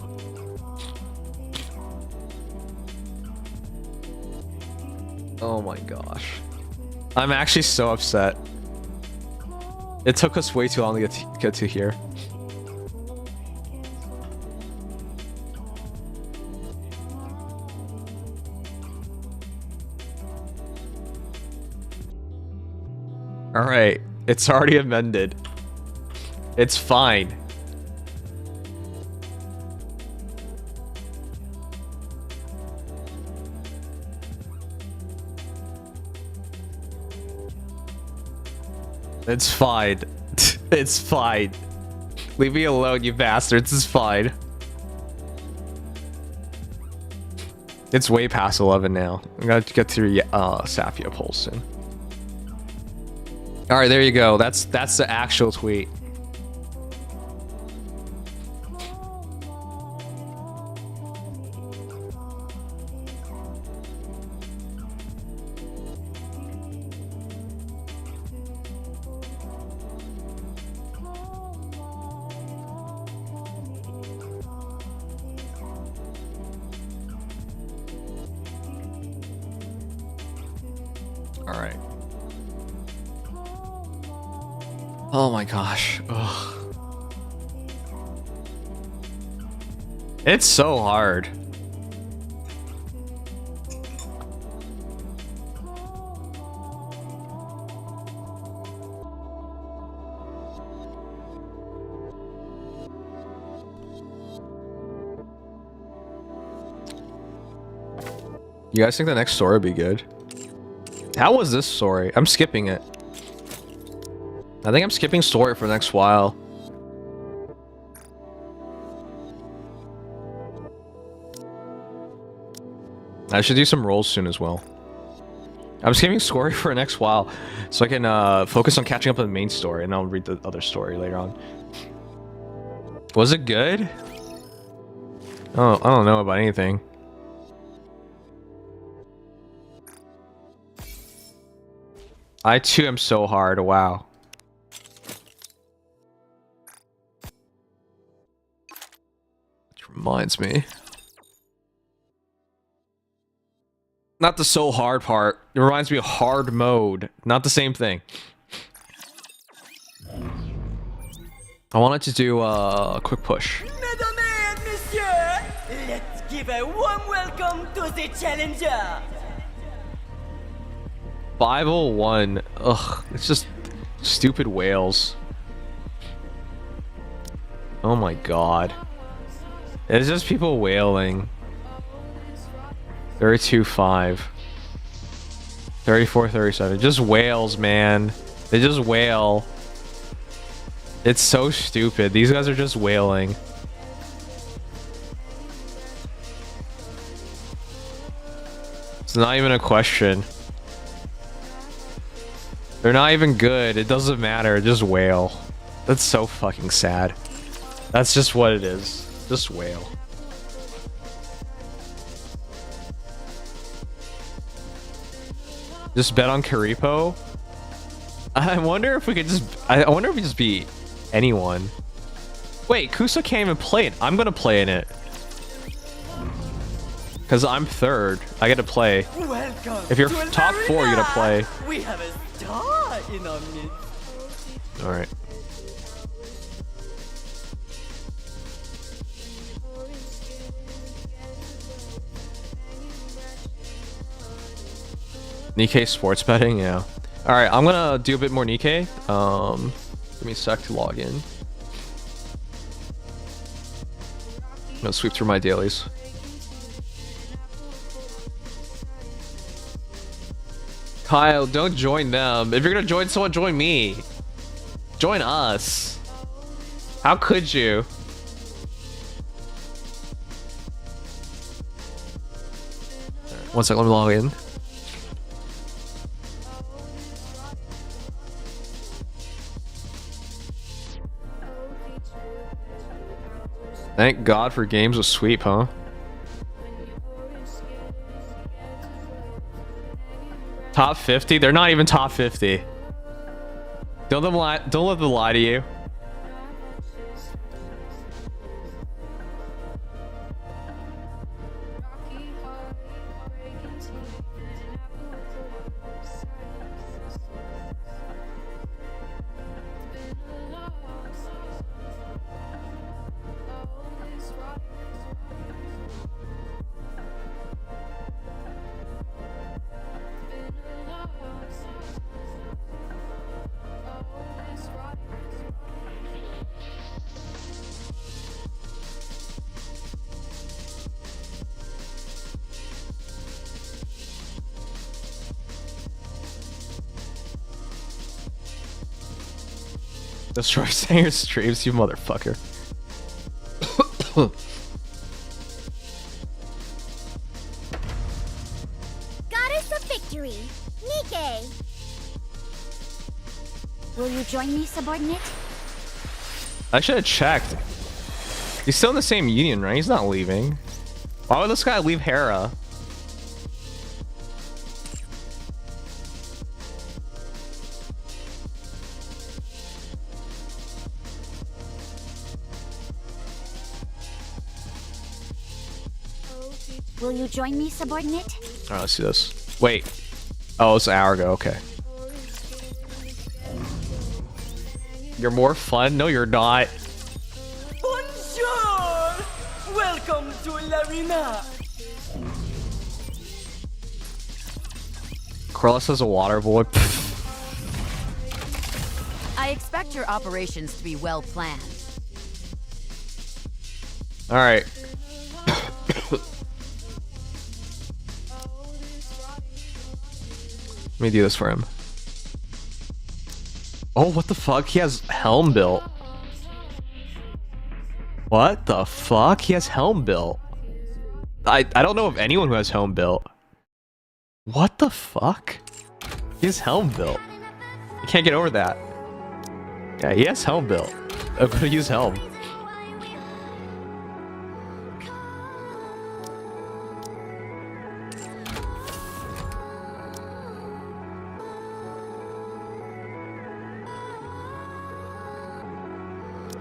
my gosh. I'm actually so upset. It took us way too long to get to here. Alright, it's already amended. It's fine. It's fine. It's fine. Leave me alone, you bastards. It's fine. It's way past 11 now. I gotta get through Safia poll soon. All right, there you go. That's the actual tweet. All right. Oh my gosh. Ugh. It's so hard. You guys think the next story would be good? How was this story? I'm skipping it. I think I'm skipping story for the next while. I should do some rolls soon as well. I'm skipping story for the next while so I can focus on catching up on the main story, and I'll read the other story later on. Was it good? Oh, I don't know about anything. I too am so hard. Wow. Which reminds me. Not the so hard part. It reminds me of hard mode. Not the same thing. I wanted to do a quick push. Mesdames et messieurs, let's give a warm welcome to the challenger. 501. Ugh, it's just stupid whales. Oh my god. It's just people wailing. 32.5. 34.37. Just whales, man. They just wail. It's so stupid. These guys are just wailing. It's not even a question. They're not even good. It doesn't matter. Just wail. That's so fucking sad. That's just what it is. Just wail. Just bet on Karipo. I wonder if we could just... I wonder if we just beat anyone. Wait, Kusa can't even play it. I'm gonna play in it. Because I'm third. I get to play. Welcome. If you're to top 4, you gotta play. We have a star in our midst. Alright. Nikke sports betting, yeah. Alright, I'm gonna do a bit more Nikke. Give me a sec to log in. I'm gonna sweep through my dailies. Kyle, don't join them. If you're gonna join someone, join me. Join us. How could you? One sec, let me log in. Thank God for games with sweep, huh? Top 50? They're not even top 50. Don't let them lie to you. Destroy Sanger streams, you motherfucker. Goddess of Victory, Nikke. Will you join me, subordinate? I should have checked. He's still in the same union, right? He's not leaving. Why would this guy leave Hera? Will you join me, subordinate? Alright, let's do this. Wait. Oh, it's an hour ago. Okay. You're more fun? No, you're not. Bonjour! Welcome to Larina. Corliss has a water boy. I expect your operations to be well planned. Alright. Let me do this for him. Oh, what the fuck? He has helm built. What the fuck? He has helm built. I don't know of anyone who has helm built. What the fuck? He has helm built. I can't get over that. Yeah, he has helm built. I'm gonna use helm.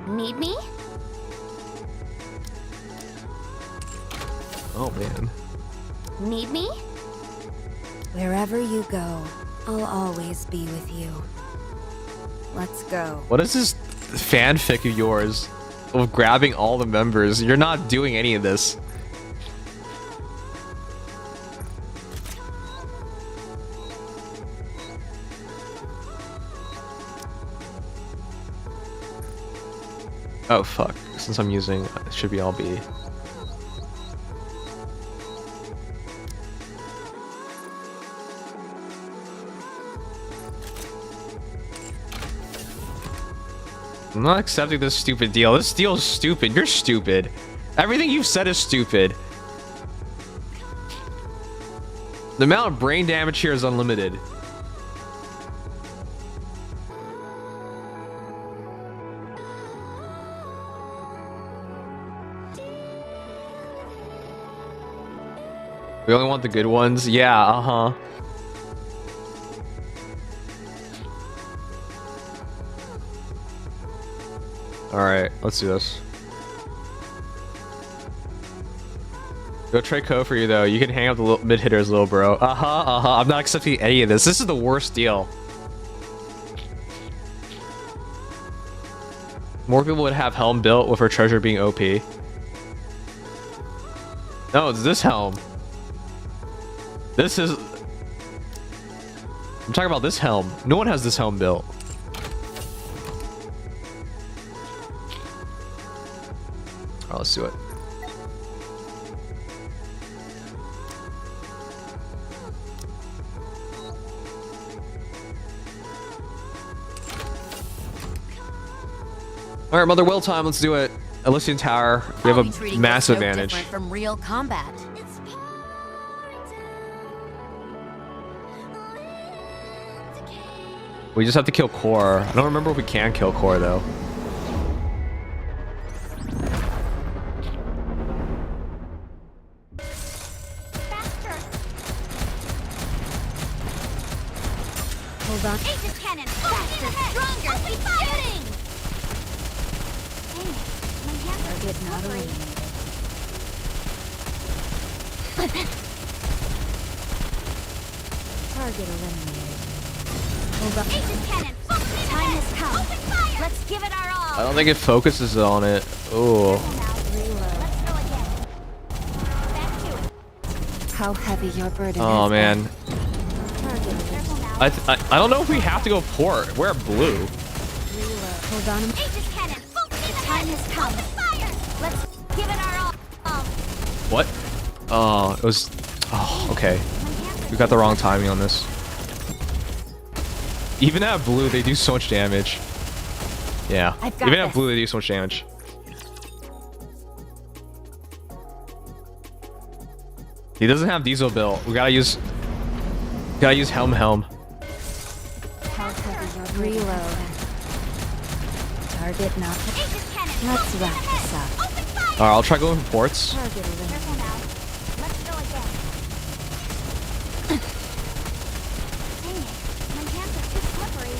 Need me? Oh man. Need me? Wherever you go, I'll always be with you. Let's go. What is this fanfic of yours of grabbing all the members? You're not doing any of this. Oh fuck, since I'm using, it should be all B. I'm not accepting this stupid deal. This deal is stupid. You're stupid. Everything you've said is stupid. The amount of brain damage here is unlimited. We only want the good ones? Yeah, uh-huh. Alright, let's do this. Go trade Co for you though. You can hang up the mid hitters, little bro. I'm not accepting any of this. This is the worst deal. More people would have helm built with her treasure being OP. No, it's this helm. This is... I'm talking about this helm. No one has this helm built. Alright, let's do it. Alright, Mother Will time, let's do it. Elysian Tower, we have a massive advantage. Different from real combat. We just have to kill Core. I don't remember if we can kill Core though. Faster! Hold on. Aegis cannon! Faster! Stronger! Keep firing! Dang it. My hands are Target not slippery. eliminated. Target eliminated. Hold on. Aegis cannon! Full speed Time ahead! has come. Open fire! Let's give it our all! I don't think it focuses on it. Oh. Let's go again. Back to it. How heavy your burden Oh has man. been. Target eliminated. Careful now. I don't know if we have to go port. We're blue. Hold on. Aegis cannon! Full speed ahead! Time has come. Open fire! Let's give it our all! What? Oh, it was... Oh, okay. We got the wrong timing on this. Even at blue, they do so much damage. Yeah. I've got Even at this. blue, they do so much damage. He doesn't have diesel built. We gotta use Helm. How heavy your reload. Target not. Aegis cannon. Let's wrap this up. Open fire. Alright, I'll try going for ports. Target eliminated. Careful now. Let's go again. Dang it. My hands are too slippery.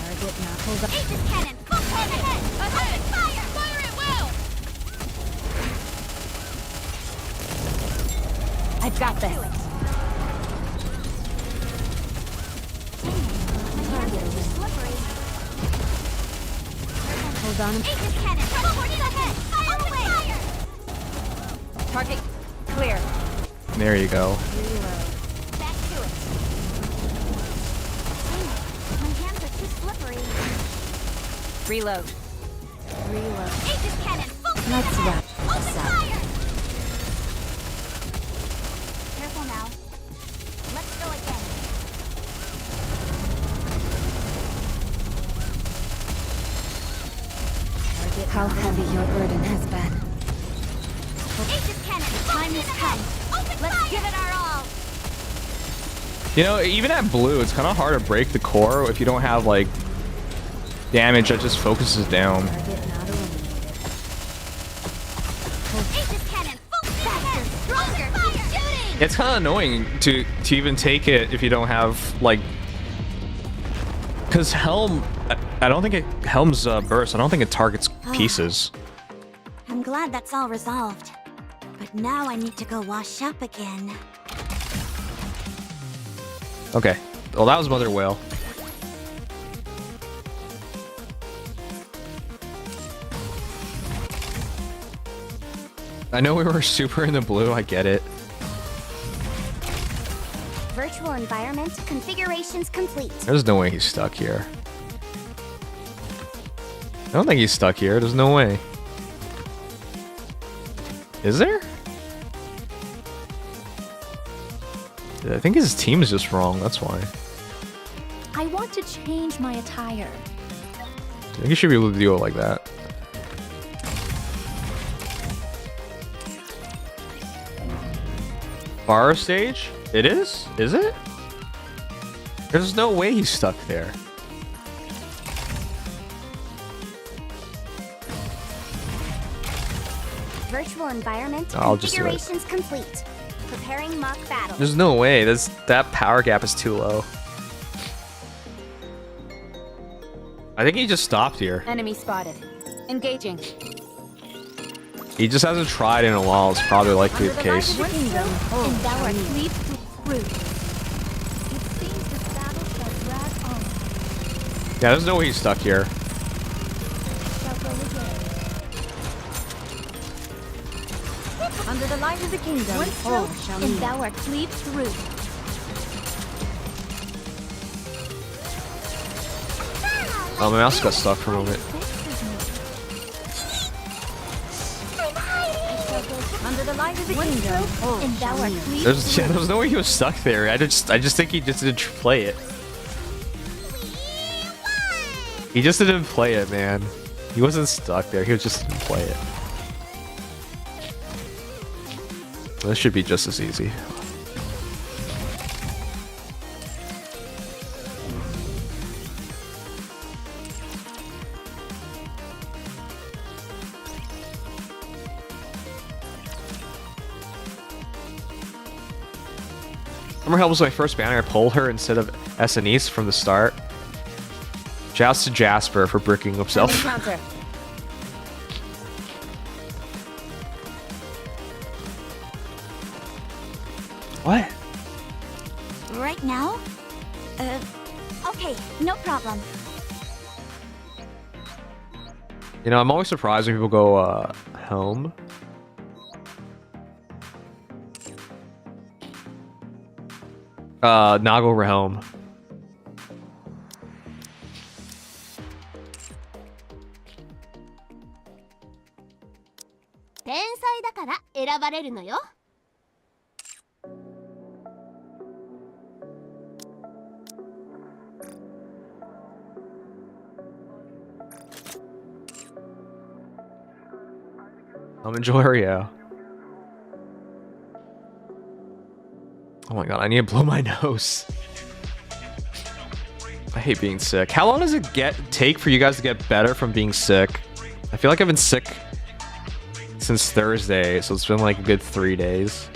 Target not. Hold up. Aegis cannon. Full head ahead. Open fire. Fire at will. I've got this. Slippery. Hold on. Aegis cannon. Full force ahead. Fire away. Target clear. There you go. Reload. Back to it. Dang it. My hands are too slippery. Reload. Reload. Aegis cannon. Full speed Let's ahead. wrap Open this up. fire. Careful now. Let's go again. Target. How heavy your burden has been. Aegis cannon. Time has come. Let's give it our all. You know, even at blue, it's kind of hard to break the core if you don't have like damage that just focuses down. Target not eliminated. Aegis cannon. Full speed ahead. Stronger. Keep shooting. It's kind of annoying to even take it if you don't have like, because Helm, I don't think Helm's burst. I don't think it targets pieces. I'm glad that's all resolved. But now I need to go wash up again. Okay. Well, that was Mother Whale. I know we were super in the blue. I get it. Virtual environment configurations complete. There's no way he's stuck here. I don't think he's stuck here. There's no way. Is there? I think his team is just wrong. That's why. I want to change my attire. I think you should be able to do it like that. Bar stage? It is? Is it? There's no way he's stuck there. Virtual environment I'll just do it. configurations complete. Preparing mock battle. There's no way. That power gap is too low. I think he just stopped here. Enemy spotted. Engaging. He just hasn't tried in a while. It's probably likely the case. And thou art cleaved through. It seems this battle shall drag on. Yeah, there's no way he's stuck here. Shall go again. Under the light of the kingdom, One all stroke, shall and kneel. thou art cleaved through. Oh, my mouse got stuck for a moment. Under the light of the One kingdom, stroke, all and thou shall art kneel. cleaved There's no way he was stuck there. I just think he just didn't play it. He just didn't play it, man. He wasn't stuck there. He was just didn't play it. This should be just as easy. Remember how was my first banner? I pulled her instead of SNEs from the start. Shouts to Jasper for bricking himself. Encounter. What? Right now? Okay, no problem. You know, I'm always surprised when people go home. Not over home. Enjoy, yeah. Oh my god, I need to blow my nose. I hate being sick. How long does it take for you guys to get better from being sick? I feel like I've been sick since Thursday, so it's been like a good 3 days.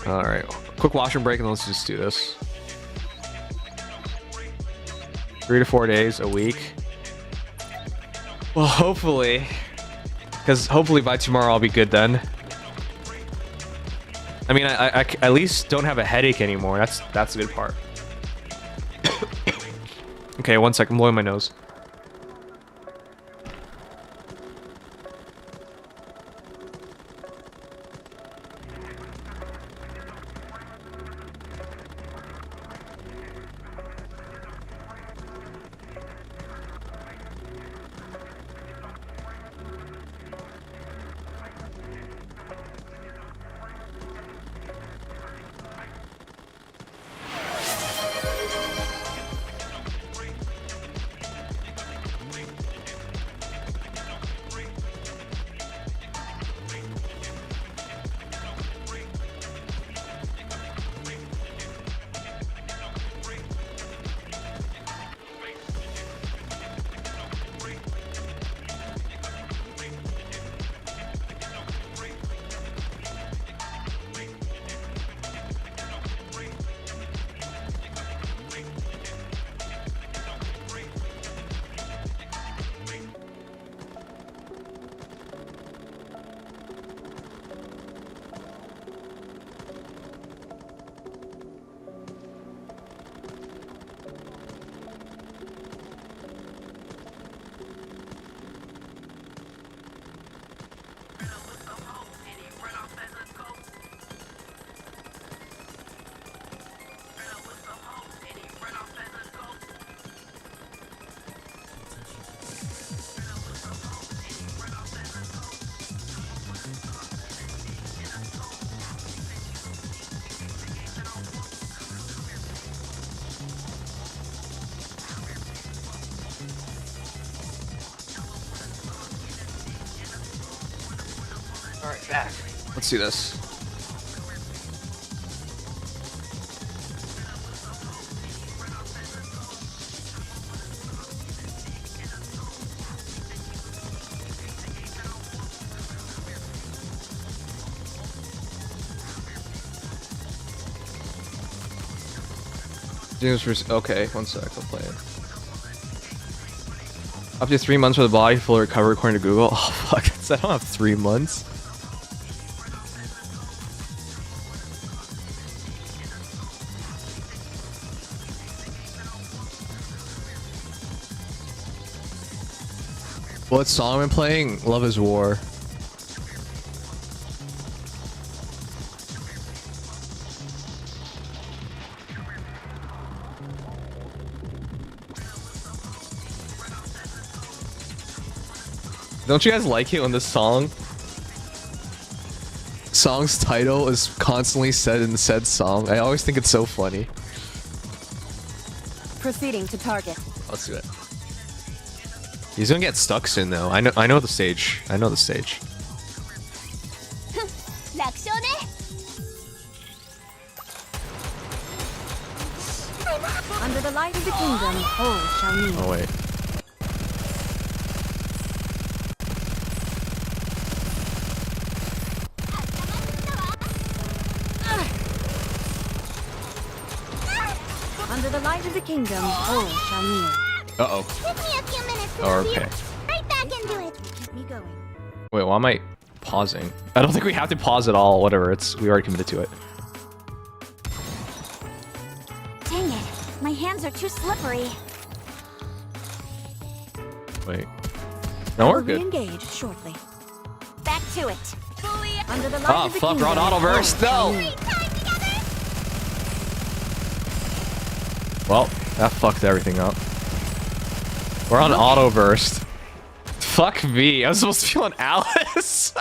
Alright, quick washroom break and let's just do this. 3 to 4 days a week. Well, hopefully. Because hopefully by tomorrow I'll be good then. I mean, I at least don't have a headache anymore. That's the good part. Okay, 1 second. I'm blowing my nose. Alright, back. Let's see this. Okay, 1 sec, I'll play it. Up to 3 months for the body, full recovery according to Google. Oh fuck, I don't have 3 months. What song am I playing? Love is War. Don't you guys like it when the song's title is constantly said in said song? I always think it's so funny. Proceeding to target. Let's do it. He's gonna get stuck soon though. I know the stage. I know the stage. Under the light of the kingdom, all shall kneel. Oh wait. Under the light of the kingdom, all shall kneel. Uh-oh. Give me a few minutes and Oh, I'll be okay. right back into it. Keep me going. Wait, why am I pausing? I don't think we have to pause at all. Whatever, we already committed to it. Dang it. My hands are too slippery. Wait. No, we're We'll good. re-engage shortly. Back to it. Under the light Oh of the fuck, kingdom, we're on auto burst. all shall No. kneel. Well, that fucked everything up. We're on auto burst. Fuck me. I was supposed to be on Alice.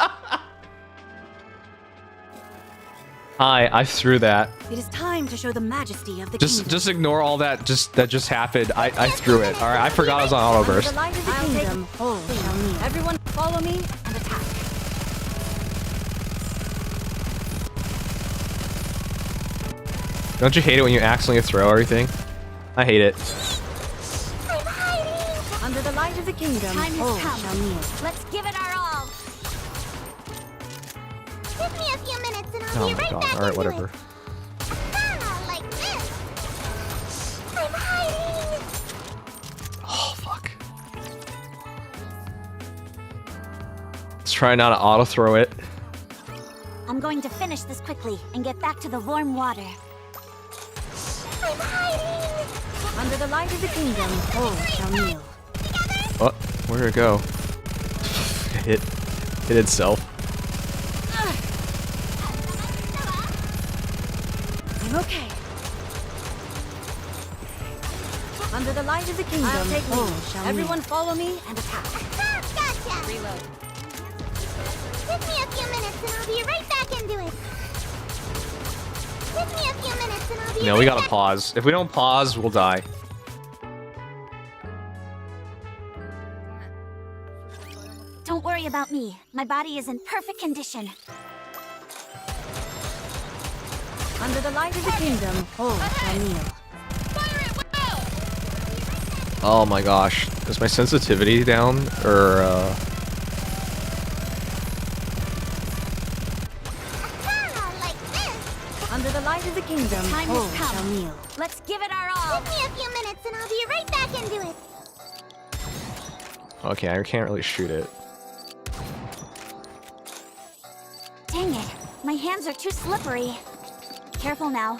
Hi, I threw that. It is time to show the majesty of the Just ignore all that that just happened. I threw it. Alright, I forgot I was on auto Under burst. the light of the kingdom, hold shall kneel. Everyone follow me and attack. Don't you hate it when you accidentally throw everything? I hate it. Under the light of the kingdom, Time has hold come. shall kneel. Let's give it our all. Give me a few minutes and I'll Oh be my right god. back Alright, into whatever. it. Ah, like this. I'm hiding. Oh fuck. Let's try not to auto throw it. I'm going to finish this quickly and get back to the warm water. I'm hiding. Under the light of the kingdom, hold shall kneel. Oh, where did it go? Hit itself. I'm okay. Under the light of the kingdom, I'll take hold lead. shall Everyone follow me and attack. Ah, gotcha. Reload. Give me a few minutes and I'll be right back into it. Give me a few minutes and I'll be No, right we gotta back. pause. If we don't pause, we'll die. Don't worry about me. My body is in perfect condition. Under the light of the kingdom, hold shall kneel. Oh my gosh. Is my sensitivity down? Or, Ah, like this. Under the light of the kingdom, Time hold has come. shall kneel. Let's give it our all. Give me a few minutes and I'll be right back into it. Okay, I can't really shoot it. Dang it. My hands are too slippery. Careful now.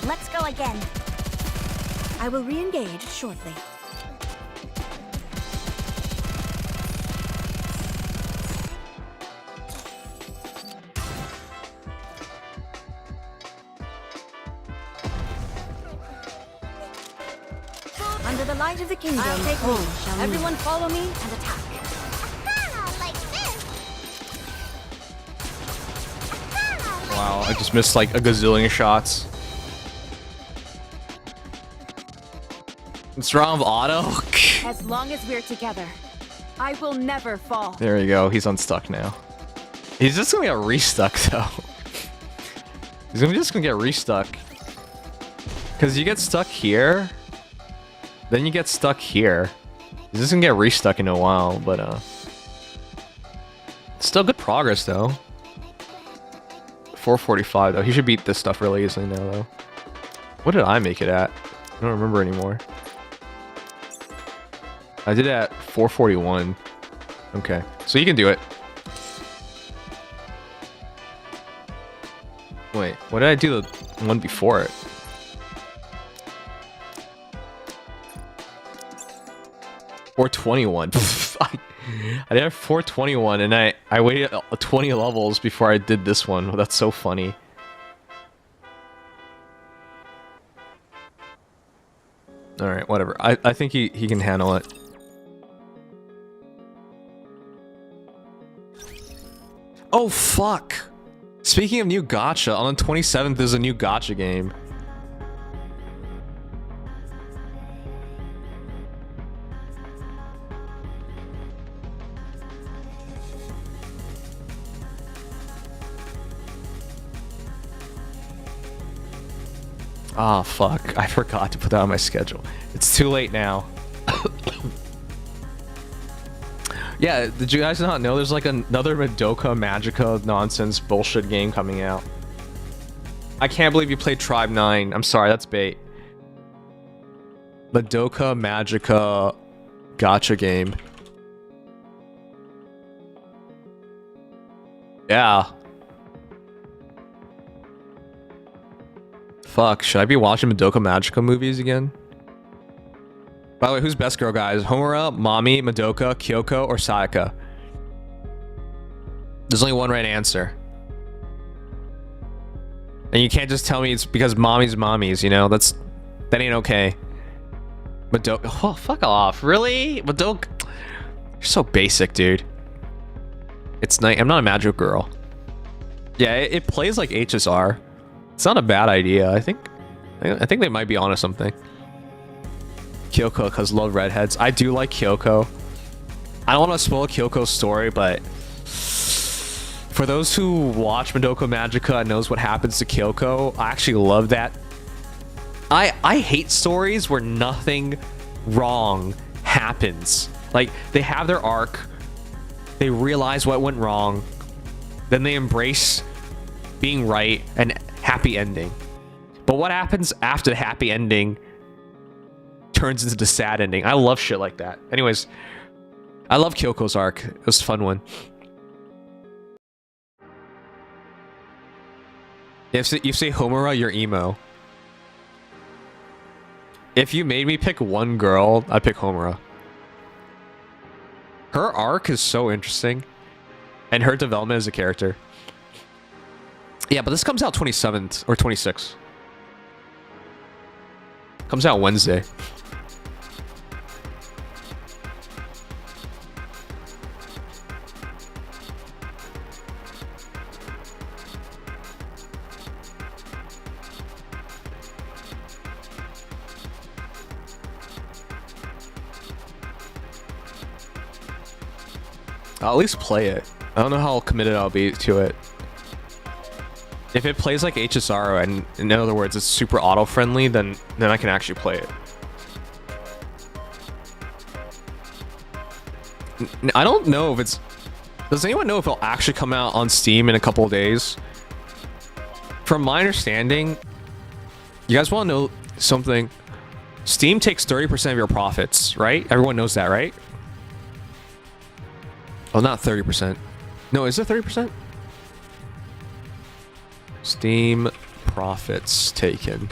Let's go again. I will re-engage shortly. Under the light of the kingdom, hold shall Everyone follow me and attack. Ah, like this. Ah, like Wow, I just missed like a gazillion shots. What's wrong with auto? As long as we're together, I will never fall. There you go. He's unstuck now. He's just gonna get restuck though. He's just gonna get restuck. Cause you get stuck here, then you get stuck here. He's just gonna get restuck in a while, but still good progress though. 445 though. He should beat this stuff really easily now though. What did I make it at? I don't remember anymore. I did it at 441. Okay, so you can do it. Wait, what did I do the one before it? $421. I did have 421 and I waited 20 levels before I did this one. That's so funny. Alright, whatever. I think he can handle it. Oh, fuck! Speaking of new gacha, on the 27th there's a new gacha game. Ah, fuck. I forgot to put that on my schedule. It's too late now. Yeah, did you guys not know there's like another Madoka Magica nonsense bullshit game coming out? I can't believe you played Tribe 9. I'm sorry, that's bait. Madoka Magica gacha game. Yeah. Fuck, should I be watching Madoka Magica movies again? By the way, who's best girl, guys? Homura, Mami, Madoka, Kyoko, or Sayaka? There's only one right answer. And you can't just tell me it's because Mami's, you know? That ain't okay. Madoka. Oh, fuck off. Really? Madoka. You're so basic, dude. It's nice. I'm not a magic girl. Yeah, it plays like HSR. It's not a bad idea. I think they might be onto something. Kyoko, because love redheads. I do like Kyoko. I don't want to spoil Kyoko's story, but for those who watch Madoka Magica and knows what happens to Kyoko, I actually love that. I hate stories where nothing wrong happens. Like, they have their arc, they realize what went wrong, then they embrace being right and happy ending. But what happens after the happy ending turns into the sad ending. I love shit like that. Anyways, I love Kyoko's arc. It was a fun one. If you say Homura, you're emo. If you made me pick one girl, I'd pick Homura. Her arc is so interesting. And her development as a character. Yeah, but this comes out 27th or 26th. Comes out Wednesday. I'll at least play it. I don't know how committed I'll be to it. If it plays like HSR, and in other words, it's super auto-friendly, then I can actually play it. I don't know if it's... Does anyone know if it'll actually come out on Steam in a couple of days? From my understanding, you guys want to know something? Steam takes 30% of your profits, right? Everyone knows that, right? Oh, not 30%. No, is it 30%? Steam profits taken.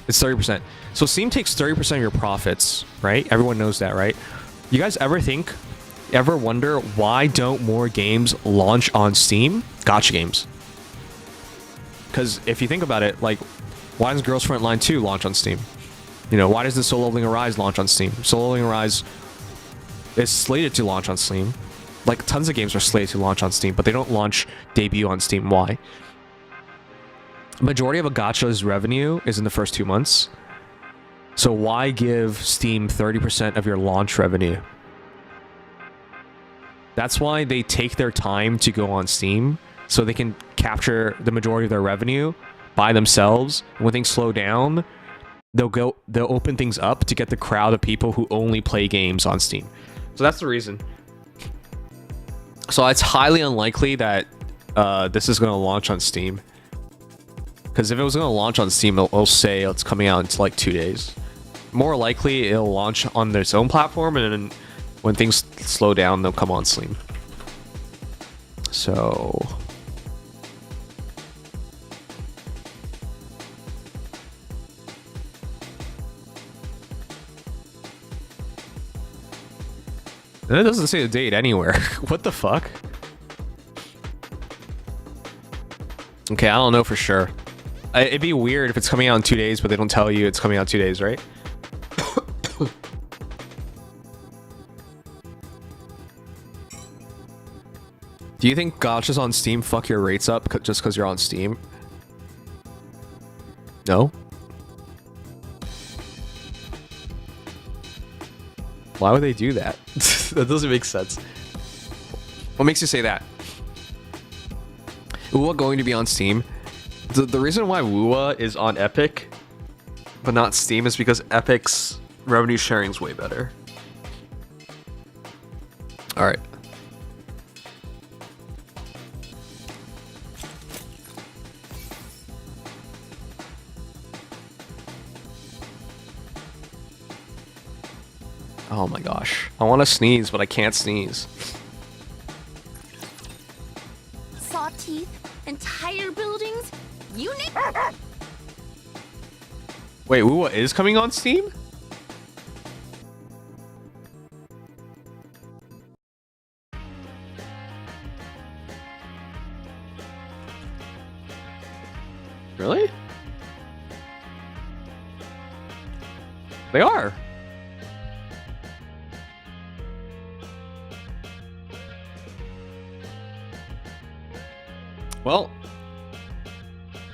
It's 30%. So Steam takes 30% of your profits, right? Everyone knows that, right? You guys ever wonder why don't more games launch on Steam? Gacha games. Because if you think about it, like, why does Girls Frontline 2 launch on Steam? You know, why doesn't Solo Leveling Arise launch on Steam? Solo Leveling Arise is slated to launch on Steam. Like, tons of games are slated to launch on Steam, but they don't launch debut on Steam. Why? Majority of a gacha's revenue is in the first 2 months. So why give Steam 30% of your launch revenue? That's why they take their time to go on Steam, so they can capture the majority of their revenue by themselves. And when things slow down, they'll open things up to get the crowd of people who only play games on Steam. So that's the reason. So it's highly unlikely that this is going to launch on Steam. Because if it was going to launch on Steam, it'll say it's coming out in like 2 days. More likely, it'll launch on its own platform, and then when things slow down, they'll come on Steam. So... and it doesn't say the date anywhere. What the fuck? Okay, I don't know for sure. It'd be weird if it's coming out in 2 days, but they don't tell you it's coming out 2 days, right? Do you think gachas on Steam fuck your rates up just because you're on Steam? No? Why would they do that? That doesn't make sense. What makes you say that? Uwa going to be on Steam? The reason why Wuwa is on Epic, but not Steam, is because Epic's revenue sharing is way better. Alright. Oh my gosh. I want to sneeze, but I can't sneeze. Saw teeth, entire buildings, you need. Wait, Wuwa is coming on Steam? Really? They are. Well,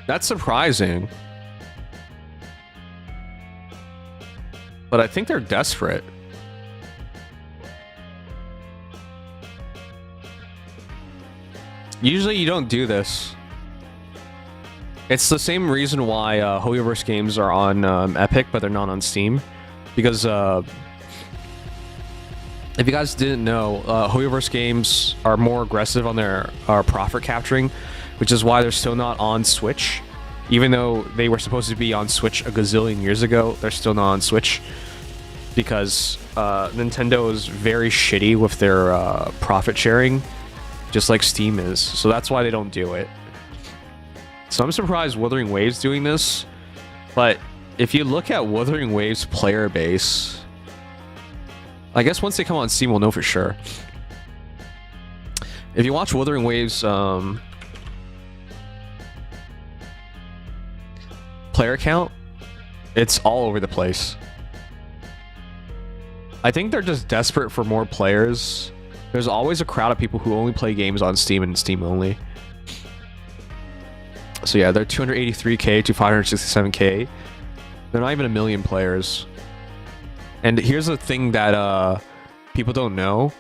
That's surprising. But I think they're desperate. Usually you don't do this. It's the same reason why Hoyoverse games are on Epic, but they're not on Steam. Because if you guys didn't know, Hoyoverse games are more aggressive on their profit capturing, which is why they're still not on Switch. Even though they were supposed to be on Switch a gazillion years ago, they're still not on Switch. Because Nintendo is very shitty with their profit sharing, just like Steam is. So that's why they don't do it. So I'm surprised Wuthering Waves doing this. But if you look at Wuthering Waves player base, I guess once they come on Steam, we'll know for sure. If you watch Wuthering Waves player count, it's all over the place. I think they're just desperate for more players. There's always a crowd of people who only play games on Steam and Steam only. So yeah, they're 283k to 567k. They're not even 1 million players. And here's the thing that people don't know.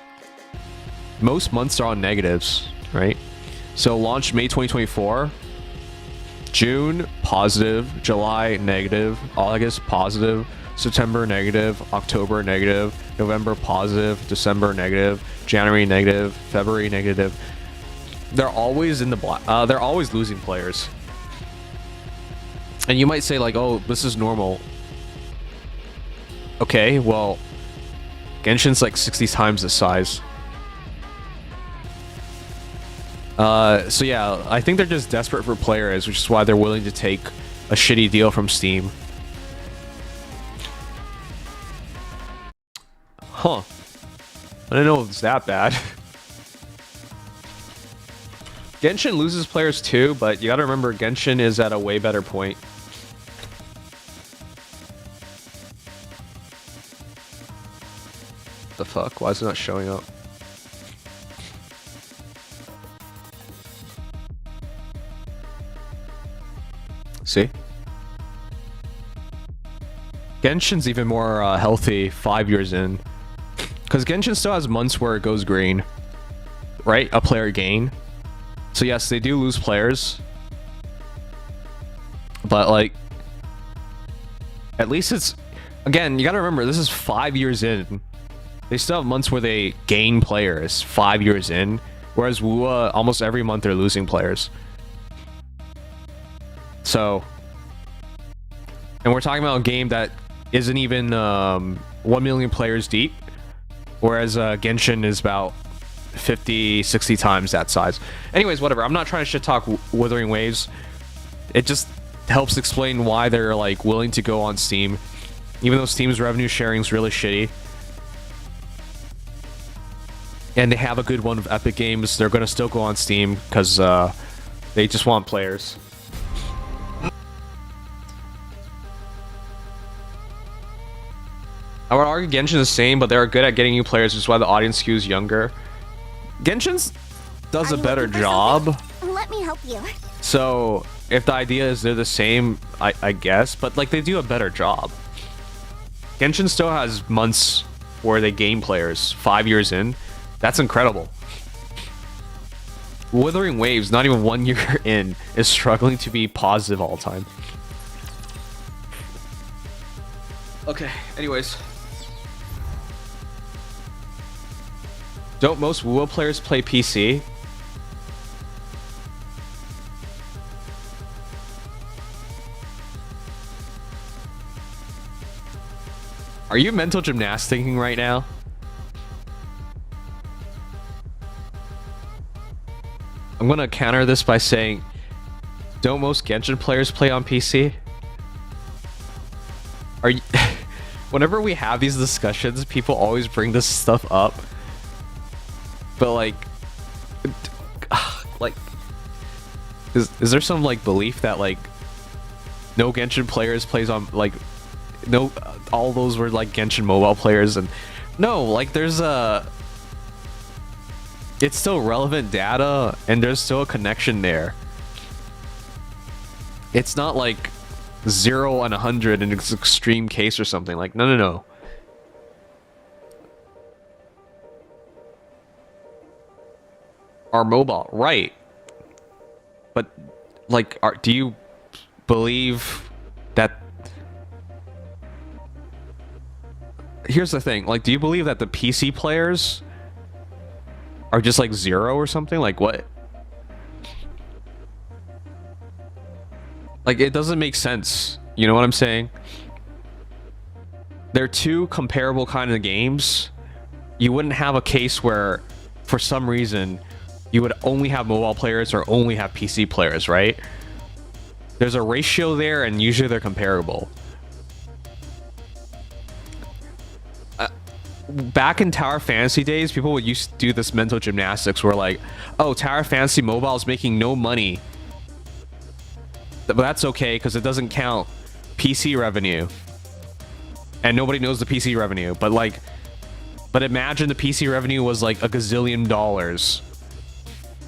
Most months are on negatives, right? So launched May 2024. June, positive. July, negative. August, positive. September, negative. October, negative. November, positive. December, negative. January, negative. February, negative. They're always in the black. They're always losing players. And you might say like, oh, this is normal. Okay, well, Genshin's like 60 times the size. So yeah, I think they're just desperate for players, which is why they're willing to take a shitty deal from Steam. Huh. I didn't know it was that bad. Genshin loses players too, but you gotta remember Genshin is at a way better point. The fuck? Why is it not showing up? See? Genshin's even more healthy 5 years in. Because Genshin still has months where it goes green. Right? A player gain. So yes, they do lose players. But like... At least it's... Again, you gotta remember, this is 5 years in. They still have months where they gain players 5 years in. Whereas WUA, almost every month they're losing players. So... And we're talking about a game that isn't even 1 million players deep. Whereas Genshin is about 50, 60 times that size. Anyways, whatever. I'm not trying to shit talk Wuthering Waves. It just helps explain why they're like willing to go on Steam. Even though Steam's revenue sharing is really shitty. And they have a good one of Epic Games. They're going to still go on Steam because they just want players. I would argue Genshin is the same, but they're good at getting new players, which is why the audience skews younger. Genshin does a better job. Let me help you. So, if the idea is they're the same, I guess, but like they do a better job. Genshin still has months where they gain players 5 years in. That's incredible. Wuthering Waves, not even 1 year in, is struggling to be positive all the time. Okay, anyways. Don't most WoW players play PC? Are you mental gymnasticking right now? I'm gonna counter this by saying, don't most Genshin players play on PC? Are you... Whenever we have these discussions, people always bring this stuff up. But like... Is there some like belief that like no Genshin players plays on like no all those were like Genshin mobile players? And no, like there's a... It's still relevant data and there's still a connection there. It's not like 0 and 100 in an extreme case or something. Like, no, no, no. Are mobile, right? But, like, do you believe that... Here's the thing, like, do you believe that the PC players are just, like, 0 or something? Like, what? Like, it doesn't make sense. You know what I'm saying? They're two comparable kind of games. You wouldn't have a case where, for some reason, you would only have mobile players or only have PC players, right? There's a ratio there, and usually they're comparable. Back in Tower Fantasy days, people would used to do this mental gymnastics where like, oh, Tower Fantasy Mobile is making no money. But that's okay, because it doesn't count PC revenue. And nobody knows the PC revenue. But like, but imagine the PC revenue was like $1 gazillion.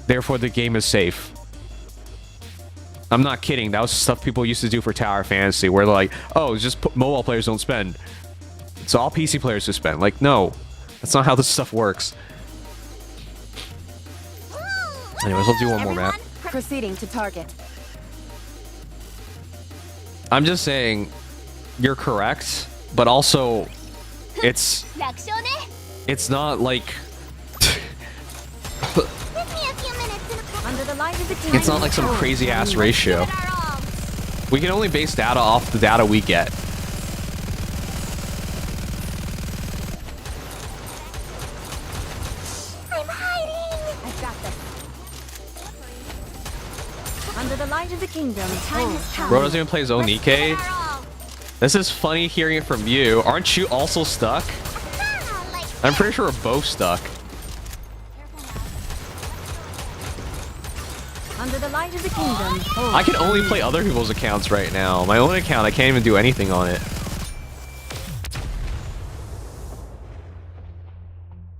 Therefore, the game is safe. I'm not kidding. That was stuff people used to do for Tower Fantasy, where they're like, oh, it's just mobile players don't spend. It's all PC players who spend. Like, no. That's not how this stuff works. Anyways, I'll do one more map. Proceeding to target. I'm just saying, you're correct, but also, it's not like... Under the light of the king. It's not like some crazy ass ratio. We can only base data off the data we get. I've got this. Under the light of the kingdom, time has come. Bro doesn't even play his own Nikke. This is funny hearing it from you. Aren't you also stuck? I'm pretty sure we're both stuck. Under the light of the kingdom. I can only play other people's accounts right now. My own account, I can't even do anything on it.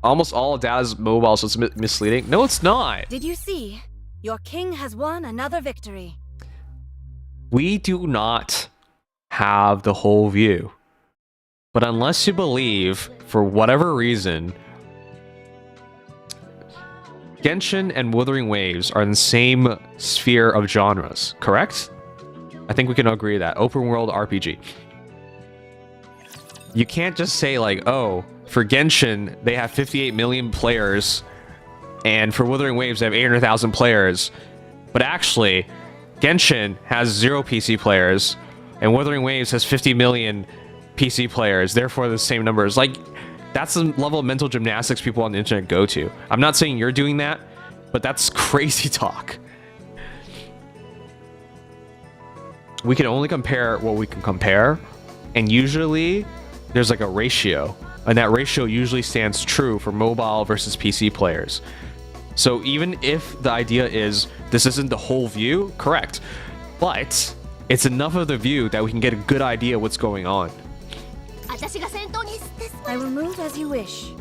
Almost all data is mobile, so it's misleading. No, it's not. Did you see? Your king has won another victory. We do not have the whole view. But unless you believe, for whatever reason, Genshin and Wuthering Waves are in the same sphere of genres, correct? I think we can agree that. Open world RPG. You can't just say like, oh, for Genshin, they have 58 million players, and for Wuthering Waves, they have 800,000 players. But actually, Genshin has 0 PC players, and Wuthering Waves has 50 million PC players, therefore the same numbers. Like, that's the level of mental gymnastics people on the internet go to. I'm not saying you're doing that, but that's crazy talk. We can only compare what we can compare, and usually there's like a ratio, and that ratio usually stands true for mobile versus PC players. So even if the idea is this isn't the whole view, correct, but it's enough of the view that we can get a good idea what's going on. I will move as you wish.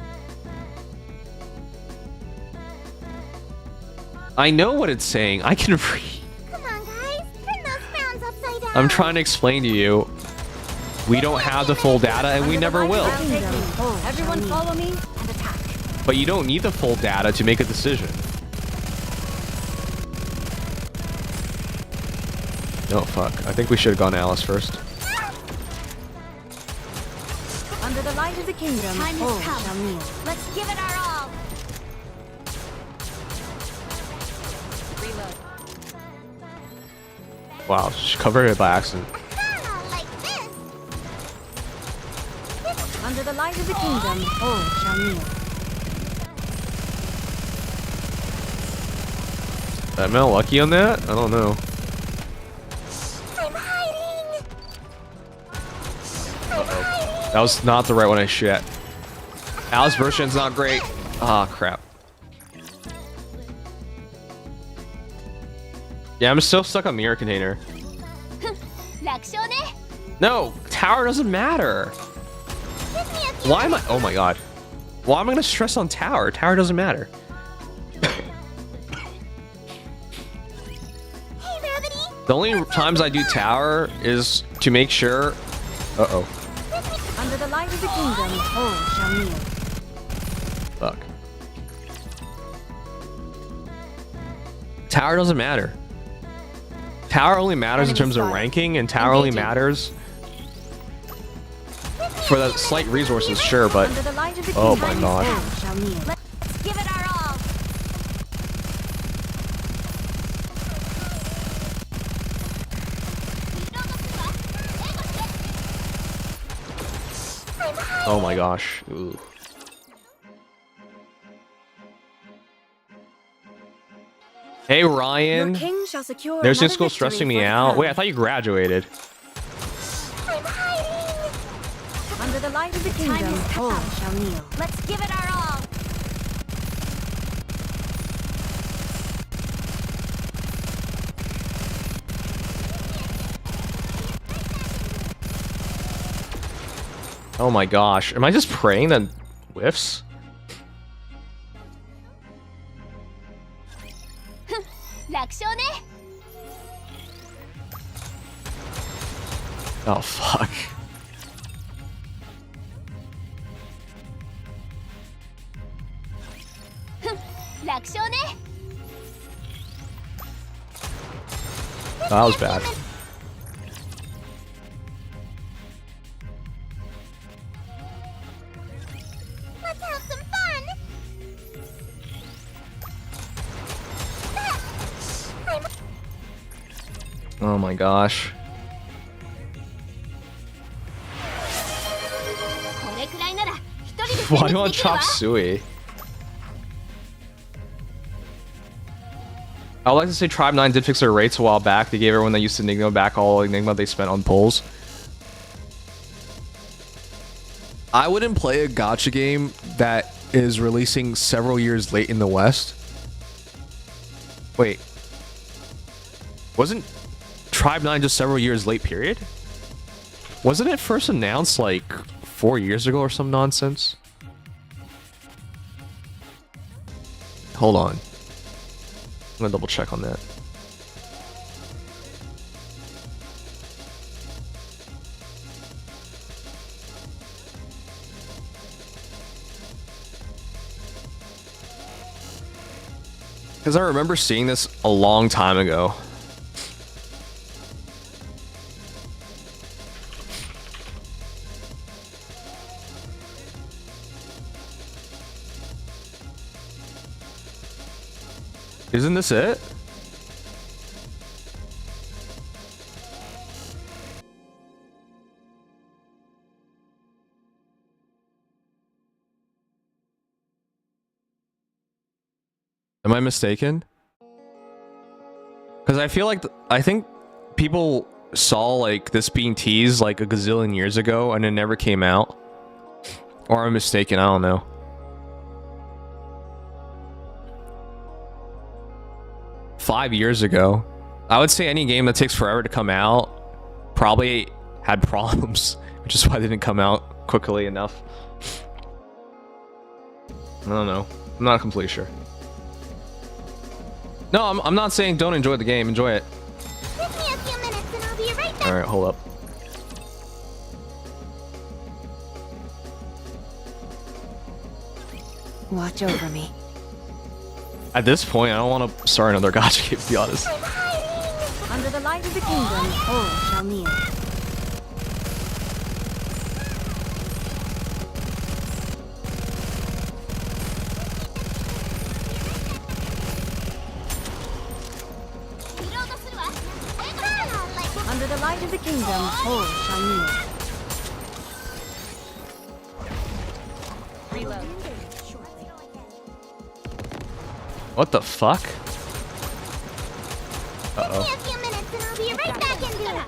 I know what it's saying. I can read. Come on, guys. Turn those frowns upside down. I'm trying to explain to you. We don't have the full data, and we never will. Everyone follow me and attack. But you don't need the full data to make a decision. No, fuck. I think we should have gone Alice first. Under the light of the kingdom, Time has come. shall kneel. Let's give it our all. Wow, she covered it by accident. Like this. Under the light of the kingdom, all shall kneel. Am I lucky on that? I don't know. I'm hiding. That was not the right one I shot. Alice version's not great. Ah, crap. Yeah, I'm still stuck on mirror container. No, tower doesn't matter. Why am I? Oh my god. Why am I gonna stress on tower? Tower doesn't matter. Hey, Rabbity. The only times I do tower is to make sure. Uh-oh. Under the light of the kingdom, all shall kneel. Fuck. Tower doesn't matter. Tower only matters in terms of ranking, and tower only matters for the slight resources, sure, but Under the light of the oh kingdom, my god. all shall kneel. Let's give it our all. Oh my gosh. Ooh. Hey Ryan. Your king shall secure There's another just go victory stressing me for the out. crown. Wait, I thought you graduated. Under the light of the kingdom, all shall kneel. Let's give it our all. Oh my gosh. Am I just praying that whiffs? Oh fuck. That was bad. Let's have some fun. Oh my gosh. Why do you want chop suey? I would like to say Tribe 9 did fix their rates a while back. They gave everyone that used Enigma back all Enigma they spent on polls. I wouldn't play a gacha game that is releasing several years late in the West. Wait. Wasn't Tribe 9 just several years late, period? Wasn't it first announced like 4 years ago or some nonsense? Hold on. I'm gonna double check on that. Because I remember seeing this a long time ago. Isn't this it? Am I mistaken? Because I feel like I think people saw like this being teased like a gazillion years ago and it never came out. Or I'm mistaken, I don't know. $5 years ago. I would say any game that takes forever to come out probably had problems, which is why they didn't come out quickly enough. I don't know. I'm not completely sure. No, I'm not saying don't enjoy the game. Enjoy it. Give me a few minutes and I'll be right back. All right, hold up. Watch over me. At this point, I don't want to start another gacha game, to be honest. Under the light of the kingdom, all shall kneel. Under the light of the kingdom, all shall kneel. Reload. What the fuck? Give Uh-oh. me a few minutes and I'll be right back into it.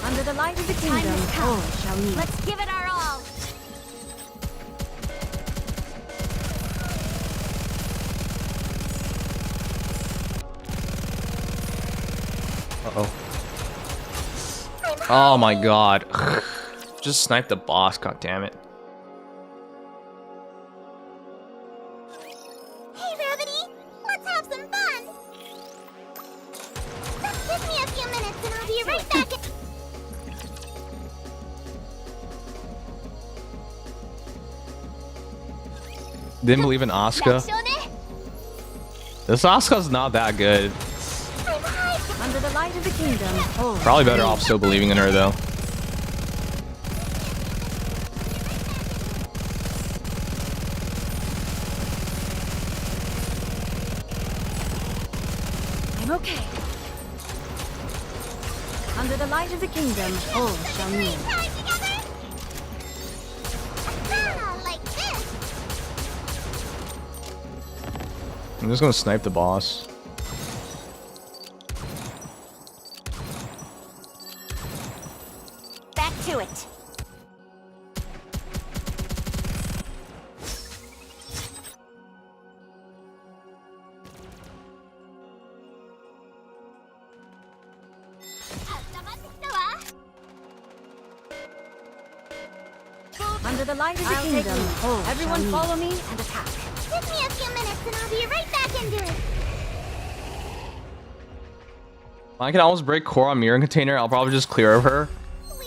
Under the light of the kingdom, all shall kneel. Let's give it our all. Uh-oh. Oh my god. Just sniped the boss, god damn it. Hey, Rabbity, let's have some fun. Didn't believe in Asuka. This Asuka's not that good. Under the light of the kingdom. Oh, Probably better off still believing in her though. I'm okay. Under the light of the kingdom, all shall kneel. Like this. I'm just gonna snipe the boss. Back to it. Under the light of the kingdom, everyone follow me and attack. Give me a few minutes and I'll be right back into it. I can almost break Korra mirror container. I'll probably just clear of her.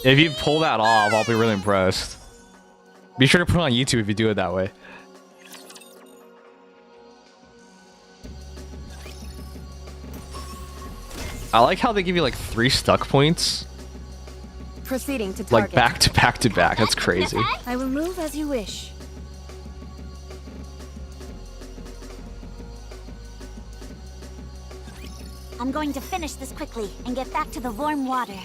If you pull that off, I'll be really impressed. Be sure to put it on YouTube if you do it that way. I like how they give you like 3 stuck points. Proceeding to Like target. back to back to back. That's crazy. I will move as you wish. I'm going to finish this quickly and get back to the warm water.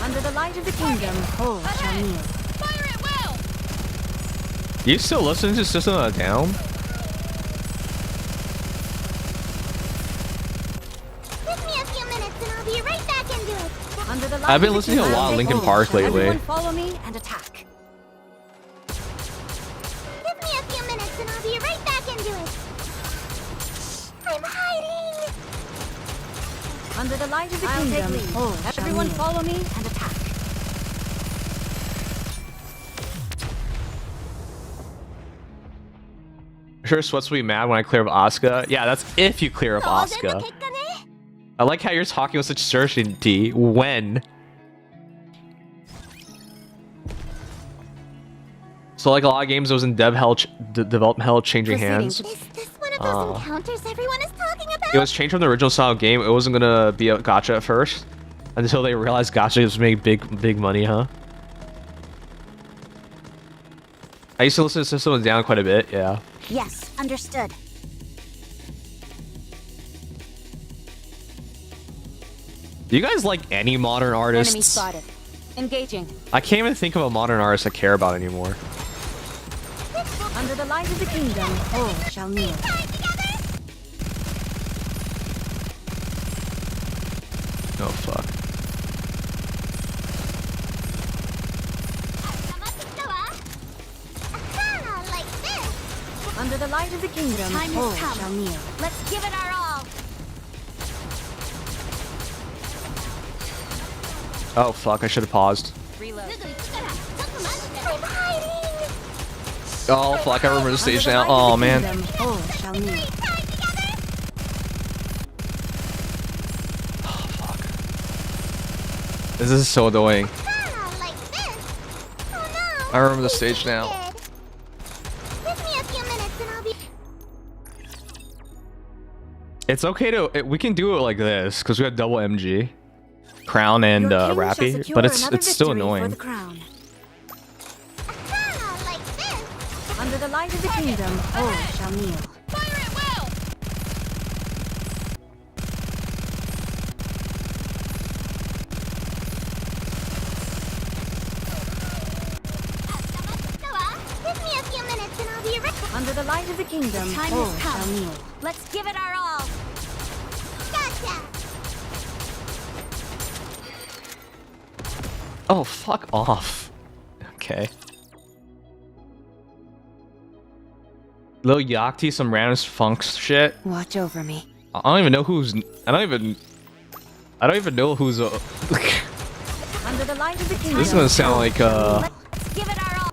Under the light of the kingdom, all shall kneel. Fire it well! You still listening to System of a Down? Give me a few minutes and I'll be right back into it. Under the light I've been of the listening to a kingdom, lot of Linkin all Park shall- lately. Everyone follow me and attack. Give me a few minutes and I'll be right back into it. I'm hiding! Under the light of the I'll take kingdom, lead. all shall Everyone kneel. Follow me and attack. Sure, Sweats will be mad when I clear of Asuka. Yeah, that's if you clear of Asuka. I like how you're talking with such certainty. When? So like a lot of games, it was in development hell, changing hands. Is this one of those encounters everyone is talking about? It was changed from the original style game. It wasn't gonna be a gacha at first, until they realized gacha was making big money, huh? I used to listen to System of a Down quite a bit. Yeah. Yes, understood. Do you guys like any modern Enemy artists? spotted. Engaging. I can't even think of a modern artist I care about anymore. Under the light of the kingdom, all shall kneel. Oh fuck. Like this. Under the light of the kingdom, Time all has come. shall kneel. Let's give it our all. Oh fuck, I should have paused. Reload. I'm hiding. Oh fuck, I remember the stage now. Oh man. All shall kneel. Oh fuck. This is so annoying. Like this. Oh no. I remember the stage now. Give me a few minutes and I'll be. It's okay to we can do it like this because we have double MG, crown and Your king shall Rappy, secure but it's another still victory for annoying. the crown. Like this. Under the light of the kingdom, all shall kneel. Fire it well. Give me a few minutes and I'll be ready. Under the light of the kingdom, Time all has come. shall kneel. Let's give it our all. Gotcha. Oh fuck off. Okay. Lil Yakti, some random funk shit. Watch over me. I don't even know who's. I don't even know who's. Under the light of the kingdom. This is gonna sound like Let's give it our all.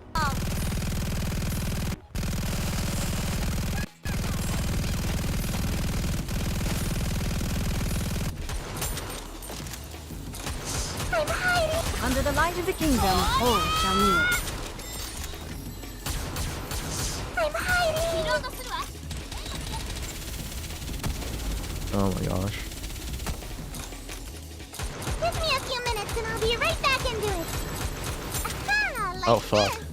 I'm hiding. Under the light of the kingdom, all shall kneel. I'm hiding. Oh my gosh. Give me a few minutes and I'll be right back into it. Like Oh fuck. this.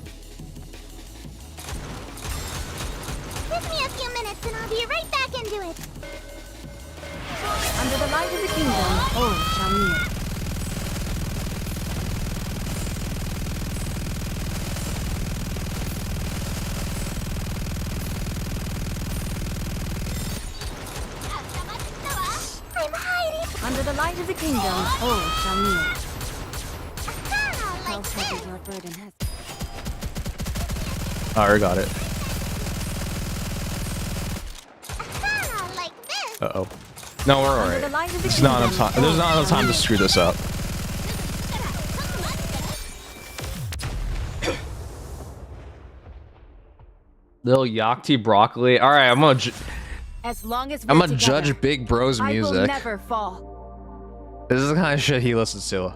Give me a few minutes and I'll be right back into it. Under the light of the kingdom, all shall kneel. I'm hiding. Under the light of the kingdom, all shall kneel. How Like heavy this. your burden has. I already got it. Like this. Uh-oh. No, we're Under the alright. light of the There's not enough kingdom, time. There's not all enough time shall to screw this up. Little Yakti broccoli. All right, As long as I'm we're gonna together, judge Big Bro's I will music. never fall. This is the kind of shit he listens to.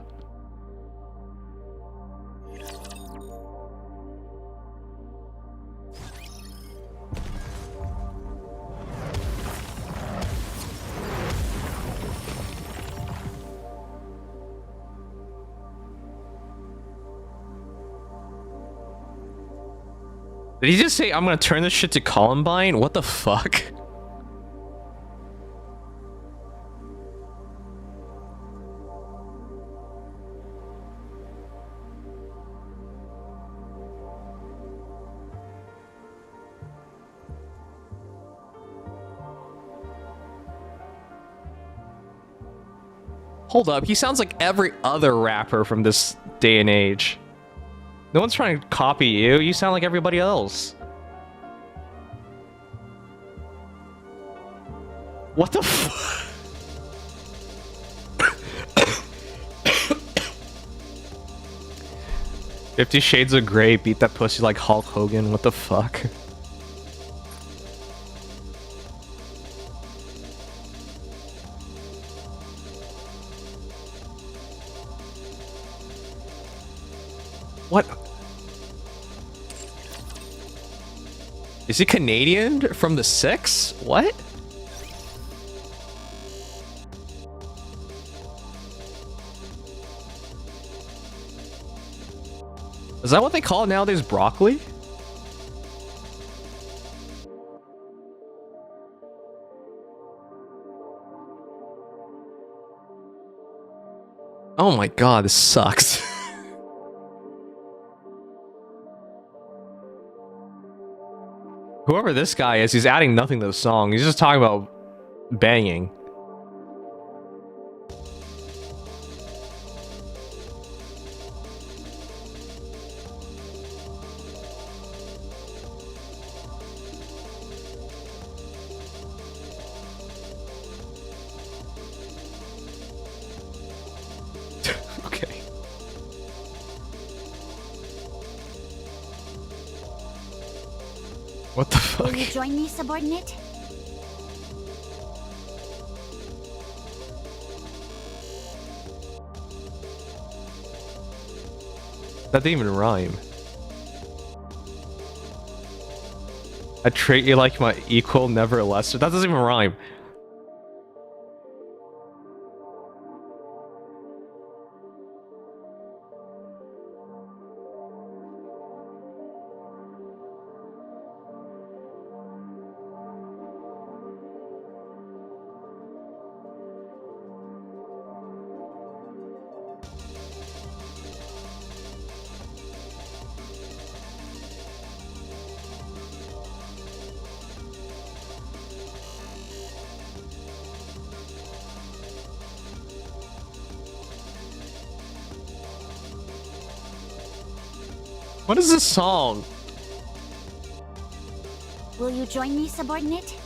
Did he just say I'm gonna turn this shit to Columbine? What the fuck? Hold up, he sounds like every other rapper from this day and age. No one's trying to copy you. You sound like everybody else. What the f- 50 Shades of Grey beat that pussy like Hulk Hogan. What the fuck? What? Is he Canadian from the Six? What? Is that what they call it nowadays? Broccoli? Oh my god, this sucks. Whoever this guy is, he's adding nothing to the song. He's just talking about banging. Okay. What the fuck? Will you join me, subordinate? That didn't even rhyme. I treat you like my equal, never lesser. That doesn't even rhyme. What is this song? Will you join me, subordinate?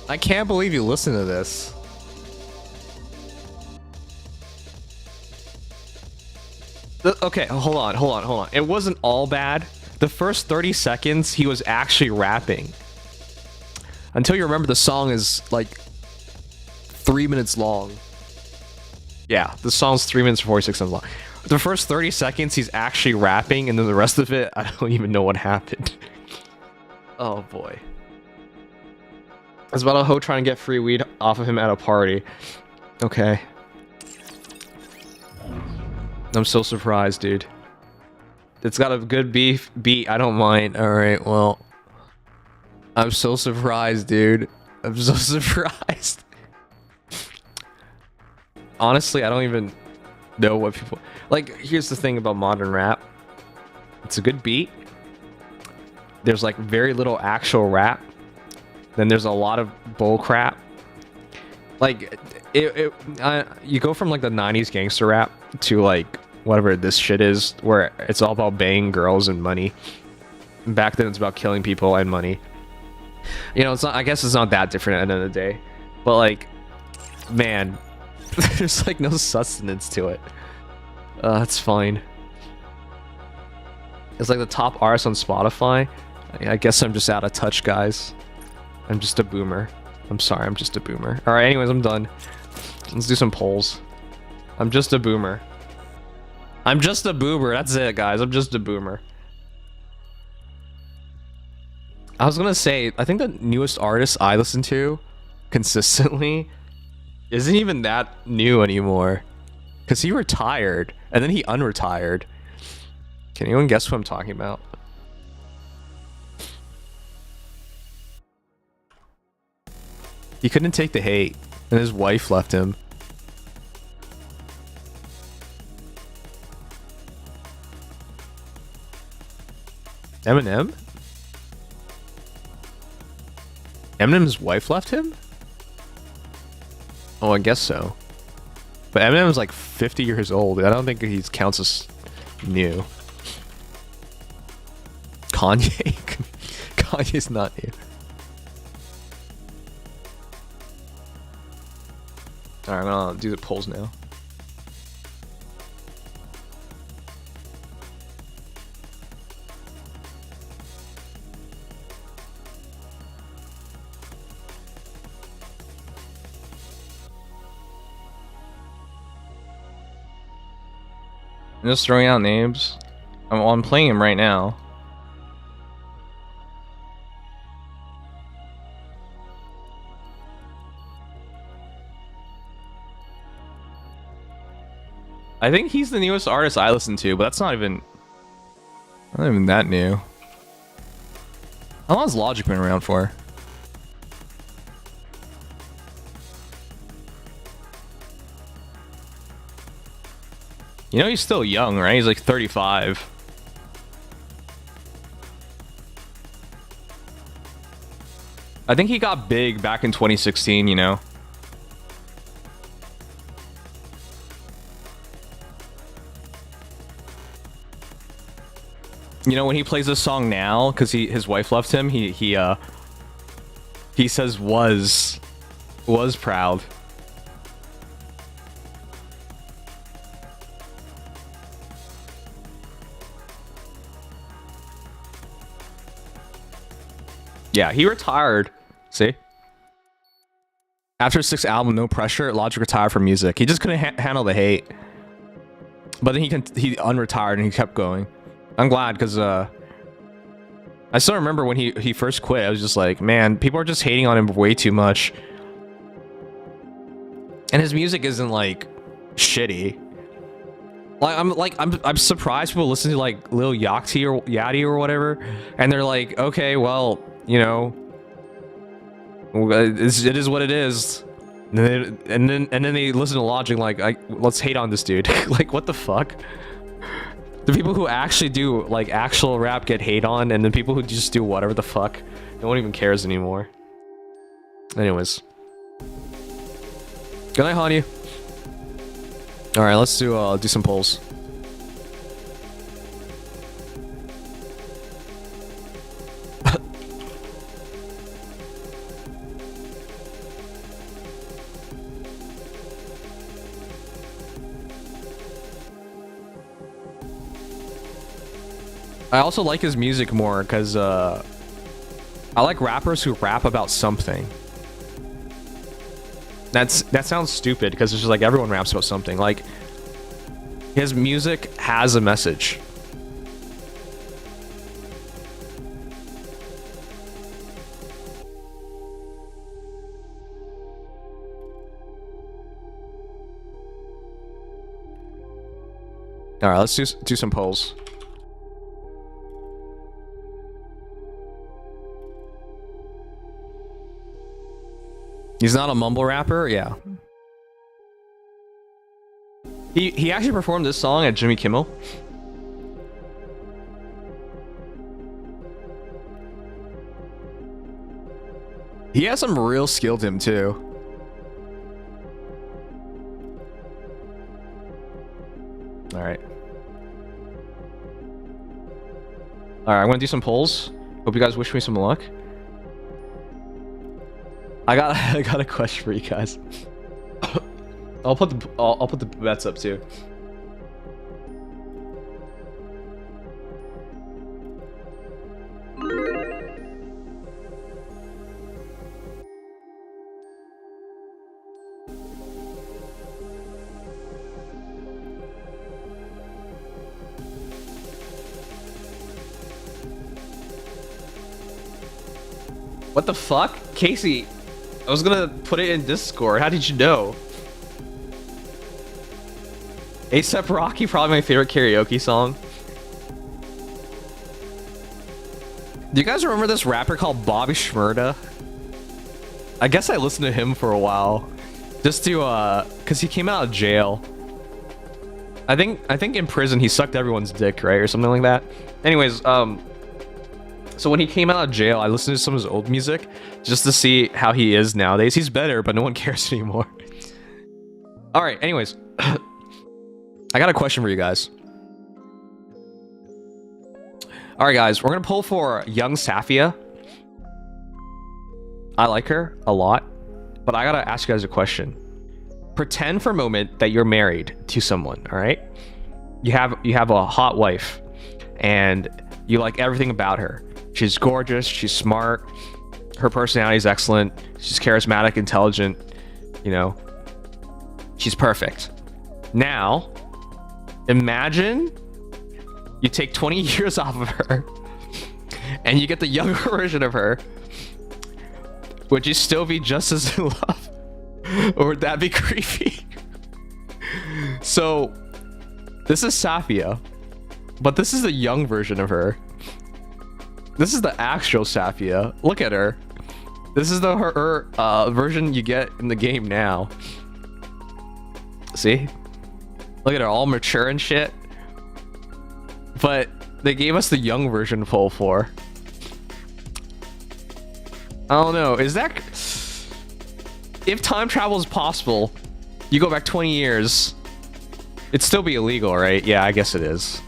I can't believe you listen to this. Okay, hold on. It wasn't all bad. The first 30 seconds, he was actually rapping. Until you remember the song is like 3 minutes long. Yeah, the song's 3 minutes and 46 seconds long. The first 30 seconds he's actually rapping, and then the rest of it, I don't even know what happened. Oh boy. It's about a hoe trying to get free weed off of him at a party. Okay. I'm so surprised, dude. It's got a good beat. I don't mind. Alright, well. I'm so surprised, dude. I'm so surprised. Honestly, I don't even know what people... Like, here's the thing about modern rap. It's a good beat. There's, like, very little actual rap. Then there's a lot of bull crap. Like, you go from, like, the 90s gangster rap to, like, whatever this shit is, where it's all about banging girls and money. Back then, it's about killing people and money. You know, it's not... I guess it's not that different at the end of the day. But, like, man... There's like no sustenance to it. That's fine. It's like the top artist on Spotify. I guess I'm just out of touch, guys. I'm just a boomer. I'm sorry, I'm just a boomer. Alright, anyways, I'm done. Let's do some polls. I'm just a boomer. I'm just a boomer. That's it, guys. I'm just a boomer. I was gonna say, I think the newest artist I listen to consistently isn't even that new anymore, because he retired and then he unretired. Can anyone guess what I'm talking about? He couldn't take the hate and his wife left him. Eminem? Eminem's wife left him? Oh, I guess so. But Eminem's like 50 years old. I don't think he counts as new. Kanye? Kanye's not new. Alright, I'm gonna do the polls now. I'm just throwing out names. I'm playing him right now. I think he's the newest artist I listen to, but that's not even that new. How long has Logic been around for? You know he's still young, right? He's like 35. I think he got big back in 2016, you know? You know, when he plays this song now, because his wife left him, he says was proud. Yeah, he retired. See? After his 6th album, No Pressure, Logic retired from music. He just couldn't handle the hate. But then he unretired and he kept going. I'm glad, because I still remember when he first quit. I was just like, man, people are just hating on him way too much. And his music isn't like shitty. I'm surprised people listen to like Lil Yachty or whatever, and they're like, okay, well, you know, it is what it is. And then they listen to Logic like, let's hate on this dude. Like, what the fuck? The people who actually do like actual rap get hate on, and the people who just do whatever the fuck, no one even cares anymore. Anyways, good night, Hanyu. All right, let's do some polls. I also like his music more because I like rappers who rap about something. That sounds stupid because it's just like everyone raps about something. Like his music has a message. All right, let's do some polls. He's not a mumble rapper, yeah. He actually performed this song at Jimmy Kimmel. He has some real skill to him too. All right. All right, I'm gonna do some polls. Hope you guys wish me some luck. I got a question for you guys. I'll put the bets up too. What the fuck? Casey, I was gonna put it in Discord. How did you know? A$AP Rocky, probably my favorite karaoke song. Do you guys remember this rapper called Bobby Shmurda? I guess I listened to him for a while. Just to, cause he came out of jail. I think in prison he sucked everyone's dick, right? Or something like that. Anyways, so when he came out of jail, I listened to some of his old music just to see how he is nowadays. He's better, but no one cares anymore. All right, anyways. I got a question for you guys. All right, guys, we're gonna pull for young Safia. I like her a lot, but I gotta ask you guys a question. Pretend for a moment that you're married to someone. All right, you have a hot wife, and you like everything about her. She's gorgeous. She's smart. Her personality is excellent. She's charismatic, intelligent. You know, she's perfect. Now, imagine you take 20 years off of her and you get the younger version of her. Would you still be just as in love? Or would that be creepy? So, this is Safia, but this is the young version of her. This is the actual Safia. Look at her. This is the her version you get in the game now. See? Look at her, all mature and shit. But they gave us the young version full 4. I don't know. Is that... If time travel is possible, you go back 20 years, it'd still be illegal, right? Yeah, I guess it is.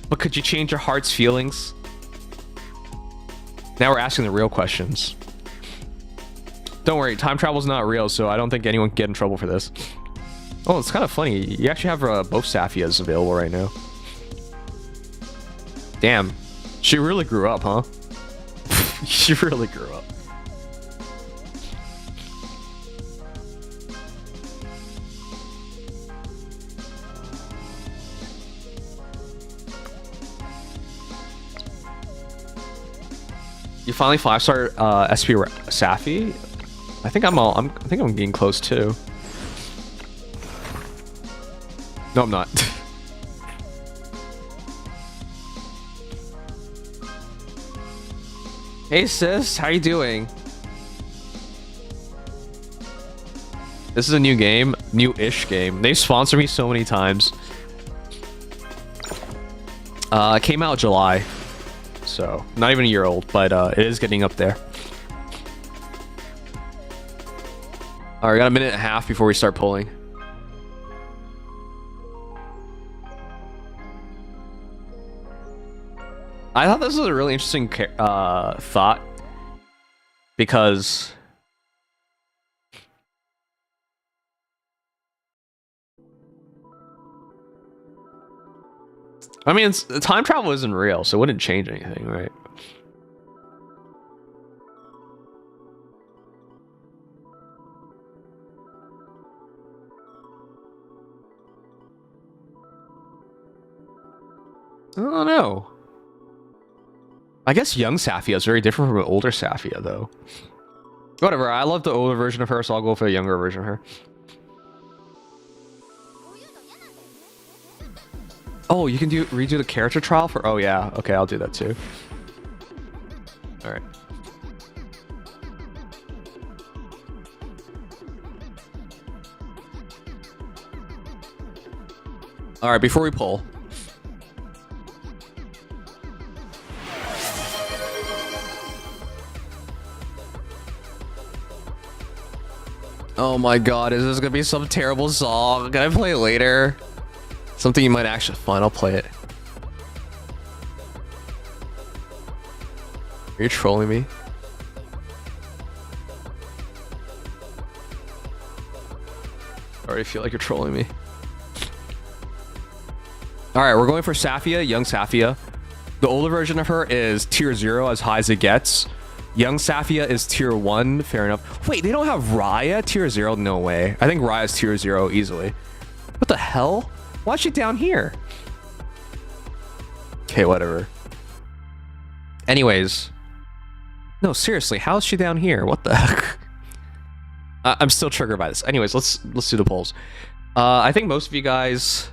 But could you change your heart's feelings? Now we're asking the real questions. Don't worry, time travel's not real, so I don't think anyone can get in trouble for this. Oh, it's kind of funny. You actually have both Safias available right now. Damn. She really grew up, huh? She really grew up. You finally 5-star SP Safi? I think I'm getting close too. No, I'm not. Hey sis, how you doing? This is a new game, new-ish game. They sponsor me so many times. It came out July, so not even a year old, but it is getting up there. All right, we got a minute and a half before we start pulling. I thought this was a really interesting thought because I mean, time travel isn't real, so it wouldn't change anything, right? I don't know. I guess young Safia is very different from an older Safia, though. Whatever, I love the older version of her, so I'll go for the younger version of her. Oh, you can redo the character trial for... Oh, yeah. Okay, I'll do that, too. Alright. Alright, before we pull... Oh my god, is this gonna be some terrible song? Can I play it later? Something you might actually... Fine, I'll play it. Are you trolling me? I already feel like you're trolling me. Alright, we're going for Safia, young Safia. The older version of her is tier 0, as high as it gets. Young Safia is tier 1, fair enough. Wait, they don't have Raya tier 0? No way. I think Raya's tier 0 easily. What the hell? Why is she down here? Okay, whatever. Anyways. No, seriously, how is she down here? What the heck? I'm still triggered by this. Anyways, let's do the polls. I think most of you guys...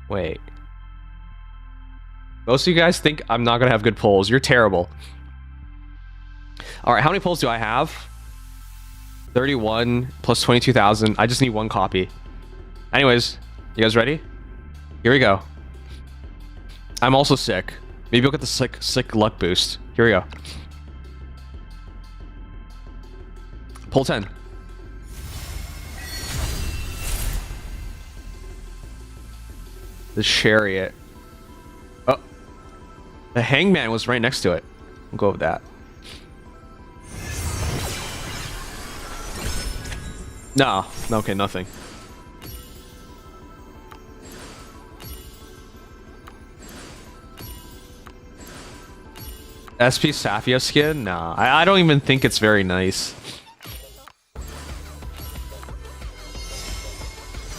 Wait. Most of you guys think I'm not gonna have good polls. You're terrible. Alright, how many polls do I have? 31 plus 22,000. I just need one copy. Anyways, you guys ready? Here we go. I'm also sick. Maybe you'll get the sick luck boost. Here we go. Poll 10. The chariot. Oh. The hangman was right next to it. We'll go with that. No. Okay, nothing. SP Safia skin? Nah. I don't even think it's very nice.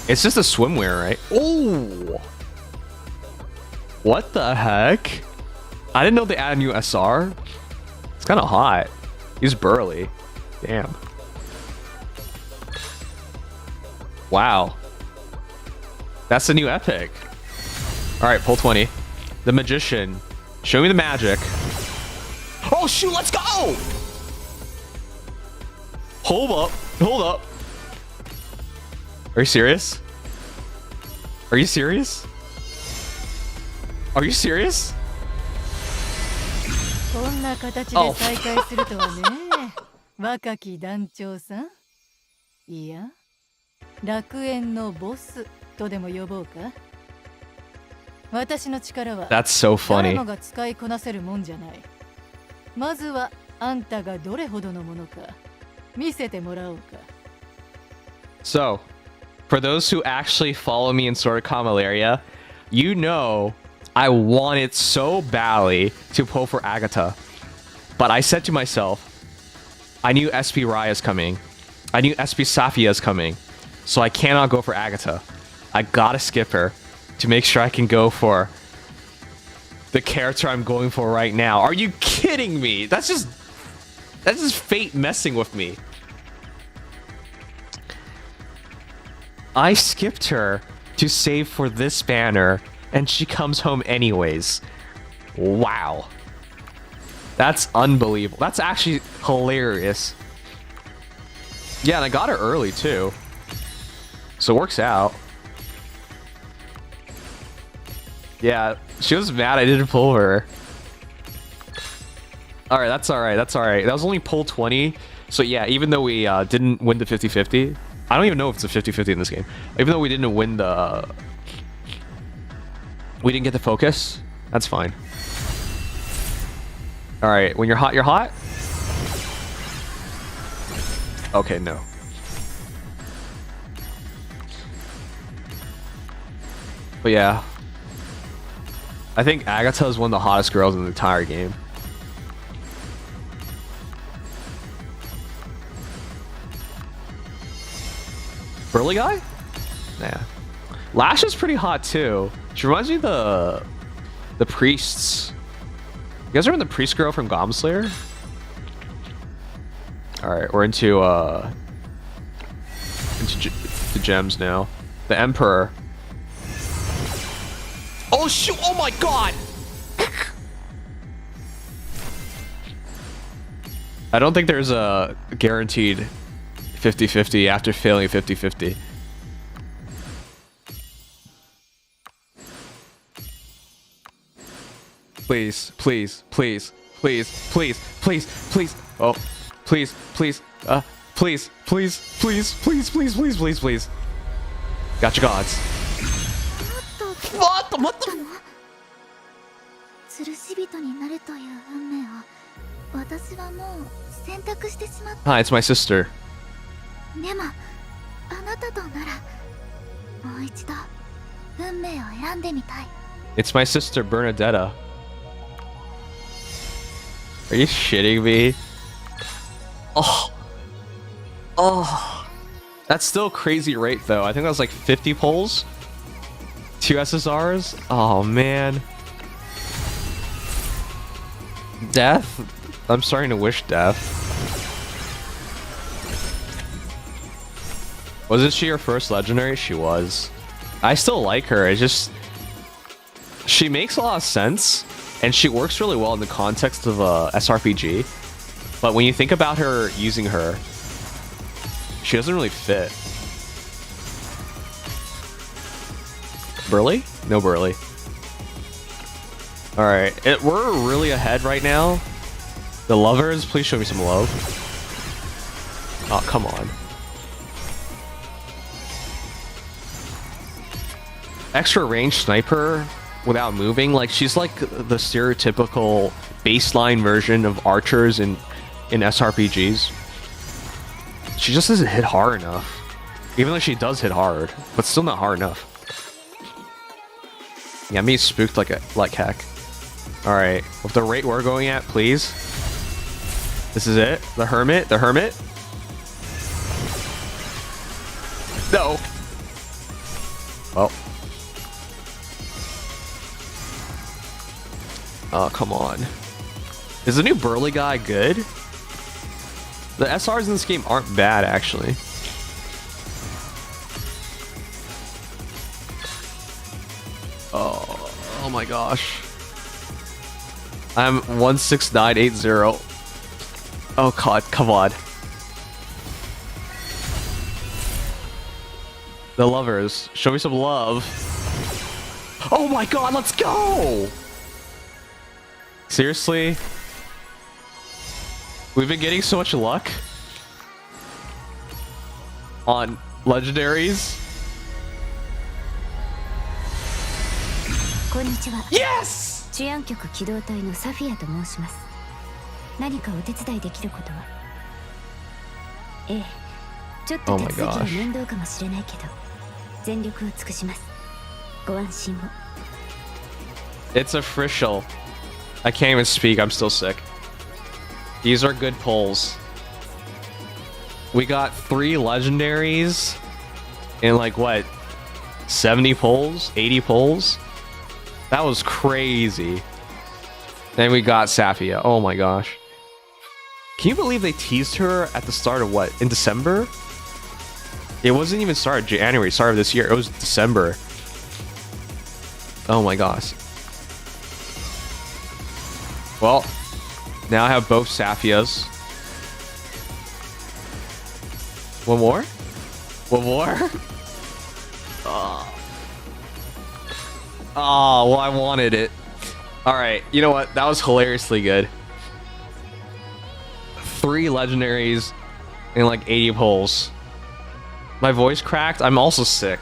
It's just a swimwear, right? Oh! What the heck? I didn't know they added a new SR. It's kind of hot. He's burly. Damn. Wow. That's the new epic. Alright, pull 20. The Magician. Show me the magic. Oh shoot, let's go! Hold up. Hold up. Are you serious? Are you serious? Are you serious? Oh. That's so funny. So, for those who actually follow me in Sword of Camaleria, you know I wanted so badly to pull for Agatha. But I said to myself, I knew SP Raya is coming. I knew SP Safia is coming. So I cannot go for Agatha. I gotta skip her to make sure I can go for the character I'm going for right now. Are you kidding me? That's just fate messing with me. I skipped her to save for this banner, and she comes home anyways. Wow. That's unbelievable. That's actually hilarious. Yeah, and I got her early too. So it works out. Yeah, she was mad I didn't pull her. Alright, that's alright, that's alright. That was only pull 20. So yeah, even though we didn't win the 50-50, I don't even know if it's a 50-50 in this game. Even though we didn't win the... We didn't get the focus. That's fine. Alright, when you're hot, you're hot? Okay, no. But yeah. I think Agatha is one of the hottest girls in the entire game. Burly guy? Yeah. Lash is pretty hot too. She reminds me of The priests. You guys remember the priest girl from Goblin Slayer? Alright, we're into gems now. The Emperor. Oh shoot! Oh my god! I don't think there's a guaranteed 50-50 after failing 50-50. Please, please, please, please, please, please, please. Oh, please, please, please, please, please, please, please, please, please, please. Gotcha gods. What the? What the? 吊るし人になるという運命を私はもう選択してしまった。 Hi, it's my sister. でもあなたとならもう一度運命を選んでみたい。 It's my sister Bernadetta. Are you shitting me? Oh. Oh. That's still crazy rate though. I think that was like 50 pulls. 2 SSRs. Oh man. Death? I'm starting to wish death. Wasn't she your first legendary? She was. I still like her. It's just... she makes a lot of sense. And she works really well in the context of a SRPG. But when you think about her using her, she doesn't really fit. Burly? No Burly. Alright, we're really ahead right now. The lovers, please show me some love. Oh, come on. Extra range sniper without moving, like she's like the stereotypical baseline version of archers in SRPGs. She just doesn't hit hard enough. Even though she does hit hard, but still not hard enough. Yeah, me spooked like heck. Alright, with the rate we're going at, please. This is it. The Hermit. The Hermit. No. Well. Oh, come on. Is the new Burly guy good? The SRs in this game aren't bad, actually. Oh my gosh. I'm 16980. Oh god, come on. The lovers, show me some love. Oh my god, let's go! Seriously? We've been getting so much luck on legendaries. Yes! 治安局機動隊のサフィアと申します。何かお手伝いできることは？ええ、ちょっと手続きが面倒かもしれないけど、全力を尽くします。ご安心を。It's official. I can't even speak. I'm still sick. These are good pulls. We got 3 legendaries in like what? 70 pulls? 80 pulls? That was crazy. Then we got Safia. Oh my gosh. Can you believe they teased her at the start of what? In December? It wasn't even start of January, start of this year. It was December. Oh my gosh. Well, now I have both Safias. One more? One more? Oh, well, I wanted it. Alright, you know what? That was hilariously good. 3 legendaries and like 80 pulls. My voice cracked. I'm also sick.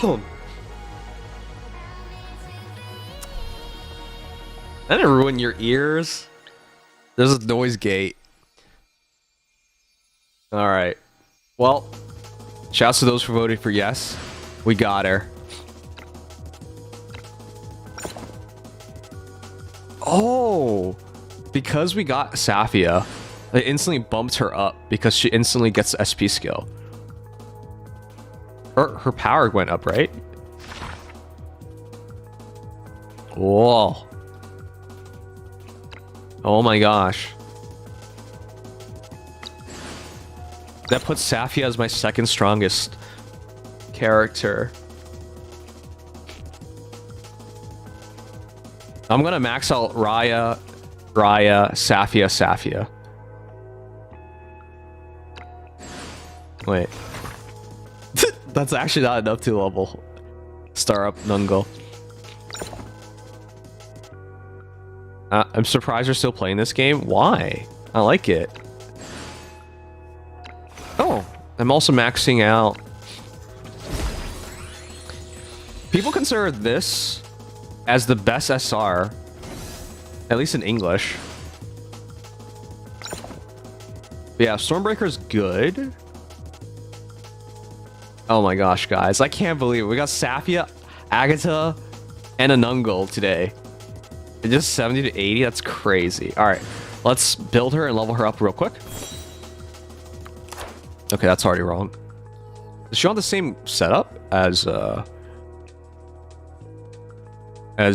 I didn't ruin your ears. There's a noise gate. Alright. Well, shouts to those who voted for yes. We got her. Oh, because we got Safia, it instantly bumped her up because she instantly gets the SP skill. Her power went up, right? Whoa. Oh my gosh. That puts Safia as my second strongest character. I'm gonna max out Raya, Safia. Wait. That's actually not enough to level Star up Nungle. I'm surprised you're still playing this game. Why? I like it. Oh, I'm also maxing out. People consider this as the best SR, at least in English. But yeah, Stormbreaker's good. Oh my gosh, guys. I can't believe it. We got Safia, Agatha, and a Nungle today. And just 70 to 80? That's crazy. Alright, let's build her and level her up real quick. Okay, that's already wrong. Is she on the same setup as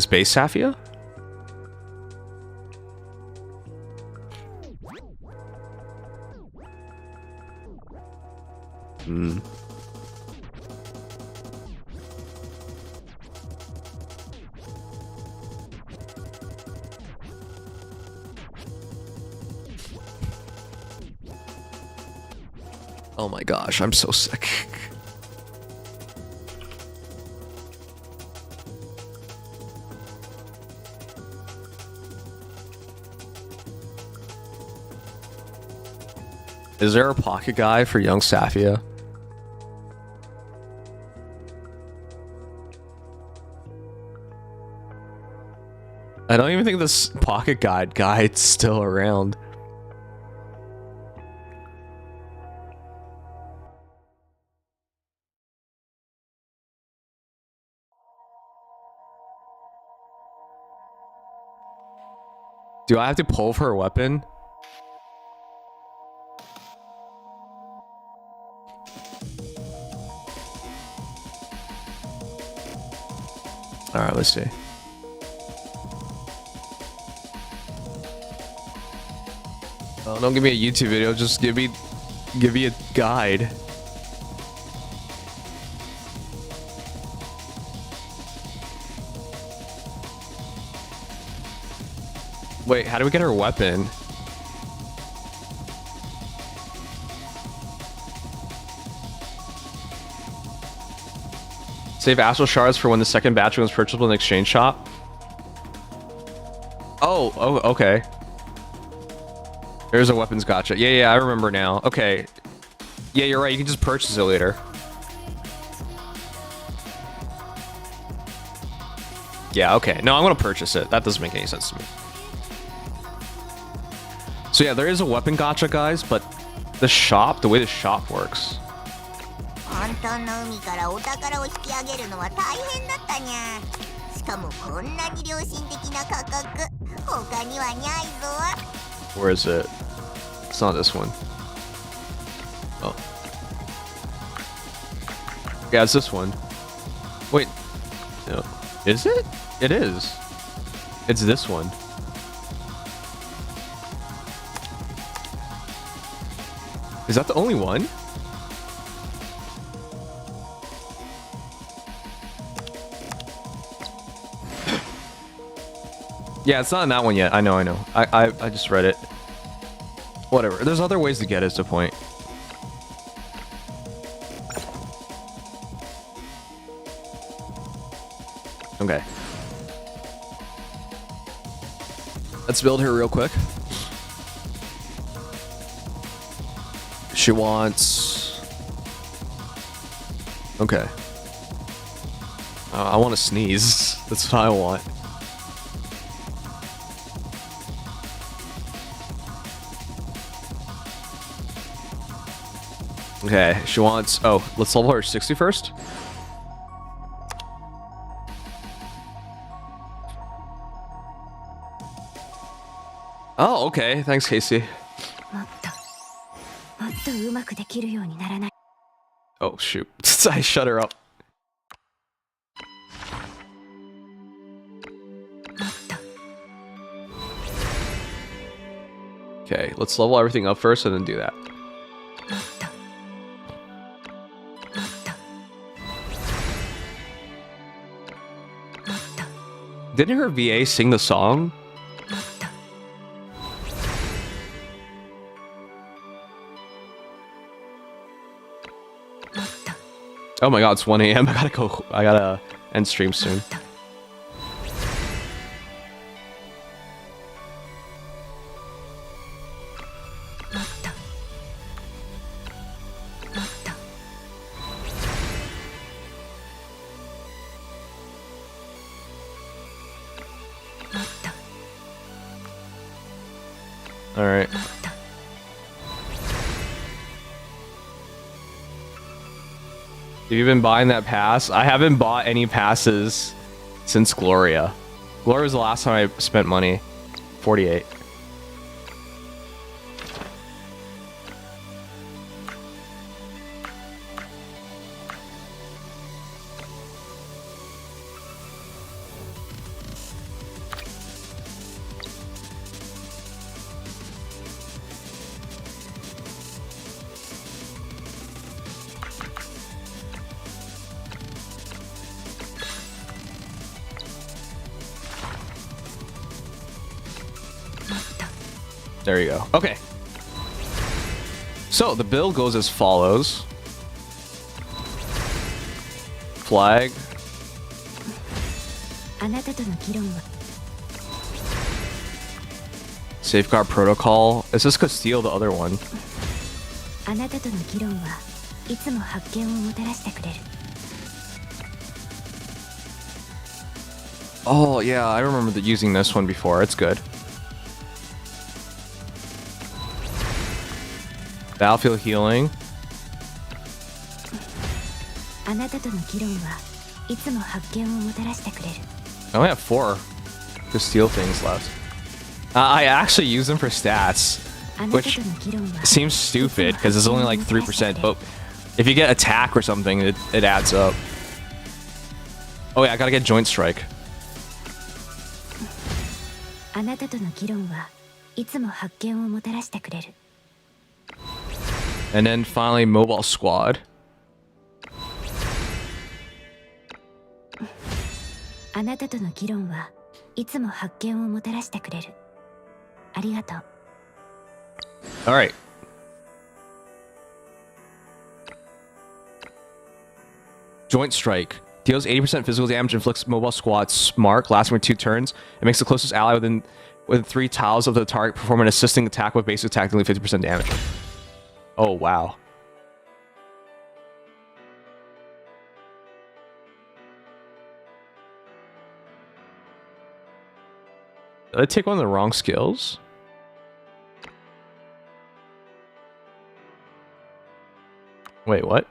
base Safia? Hmm. Oh my gosh, I'm so sick. Is there a pocket guide for young Safia? I don't even think this pocket guide's still around. Do I have to pull for a weapon? Alright, let's see. Oh, don't give me a YouTube video, just give me a guide. Wait, how do we get her weapon? Save Astral Shards for when the second batch was purchasable in the exchange shop. Oh, okay. There's a weapons gotcha. Yeah, I remember now. Okay. Yeah, you're right. You can just purchase it later. Yeah, okay. No, I'm gonna purchase it. That doesn't make any sense to me. So yeah, there is a weapon gotcha, guys, but the way the shop works. Where is it? It's not this one. Oh. Yeah, it's this one. Wait. No. Is it? It is. It's this one. Is that the only one? Yeah, it's not in that one yet. I know. I just read it. Whatever. There's other ways to get it, is the point. Okay. Let's build her real quick. She wants... Okay. I want to sneeze. That's what I want. Okay, she wants... Oh, let's level her 60 first. Oh, okay. Thanks, Casey. Oh, shoot. I shut her up. Okay, let's level everything up first and then do that. Didn't her VA sing the song? Oh my god, it's 1 a.m. I gotta end stream soon. Alright. Have you been buying that pass? I haven't bought any passes since Gloria. Gloria was the last time I spent money. 48. There you go. Okay. So the build goes as follows. Flag. Safeguard protocol. Is this Castile the other one? Oh yeah, I remember using this one before. It's good. Battlefield healing. I only have 4 Castile things left. I actually use them for stats, which seems stupid because it's only like 3%, but if you get attack or something, it adds up. Oh yeah, I gotta get joint strike. And then finally, mobile squad. Alright. Joint strike. Deals 80% physical damage, inflicts mobile squad smart, lasting for 2 turns. It makes the closest ally within 3 tiles of the target perform an assisting attack with basic attack dealing 50% damage. Oh, wow. Did I take one of the wrong skills? Wait, what?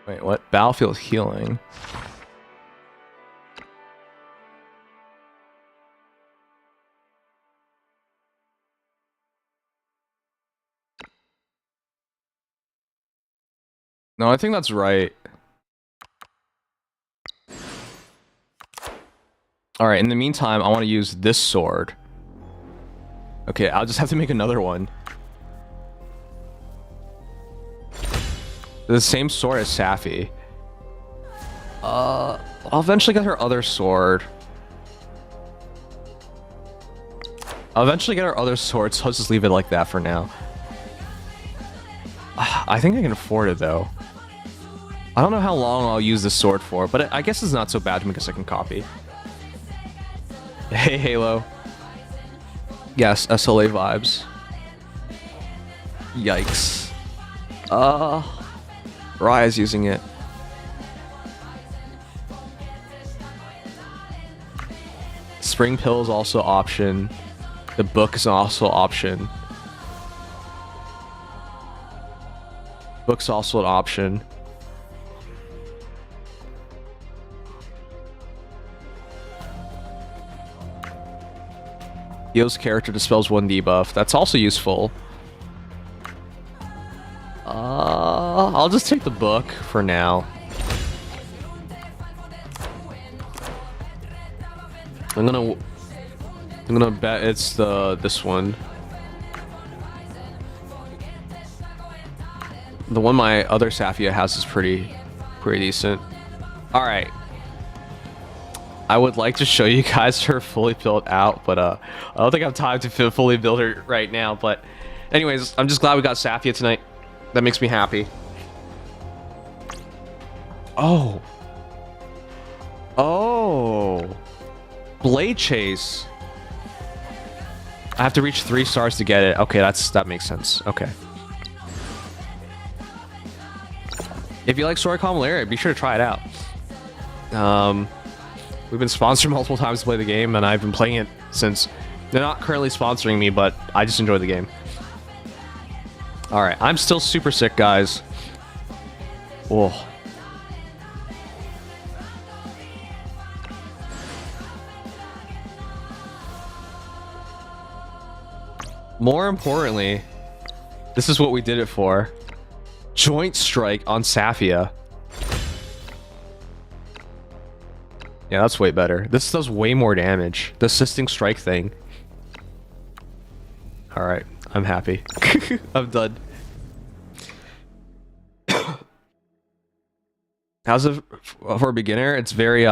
Wait, what? Battlefield healing. No, I think that's right. Alright, in the meantime, I want to use this sword. Okay, I'll just have to make another one. The same sword as Safi. I'll eventually get her other sword. I'll eventually get her other sword, so I'll just leave it like that for now. I think I can afford it, though. I don't know how long I'll use this sword for, but I guess it's not so bad to make a second copy. Hey, Halo. Yes, SLA vibes. Yikes. Raya's using it. Spring pill is also option. The book is also option. Book's also an option. Yo's character dispels 1 debuff. That's also useful. I'll just take the book for now. I'm gonna bet it's this one. The one my other Safia has is pretty decent. All right. I would like to show you guys her fully built out, but I don't think I have time to fully build her right now. But anyways, I'm just glad we got Safia tonight. That makes me happy. Oh. Blade Chase. I have to reach 3 stars to get it. Okay, that makes sense. Okay. If you like Storycom Malaria, be sure to try it out. We've been sponsored multiple times to play the game, and I've been playing it since. They're not currently sponsoring me, but I just enjoy the game. Alright, I'm still super sick, guys. Oh. More importantly, this is what we did it for. Joint strike on Safia. Yeah, that's way better. This does way more damage. The assisting strike thing. Alright, I'm happy. I'm done. How's it for a beginner? It's very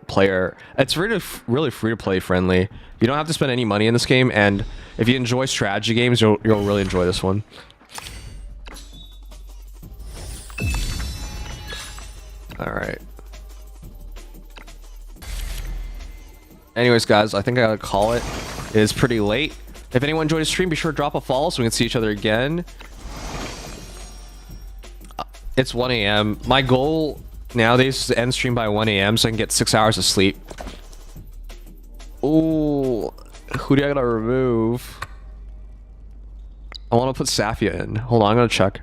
player. It's really free to play friendly. You don't have to spend any money in this game, and if you enjoy strategy games, you'll really enjoy this one. Alright. Anyways, guys, I think I gotta call it. It is pretty late. If anyone enjoyed the stream, be sure to drop a follow so we can see each other again. It's 1 a.m. My goal nowadays is to end stream by 1 a.m. so I can get 6 hours of sleep. Ooh, who do I gotta remove? I want to put Safia in. Hold on, I'm gonna check.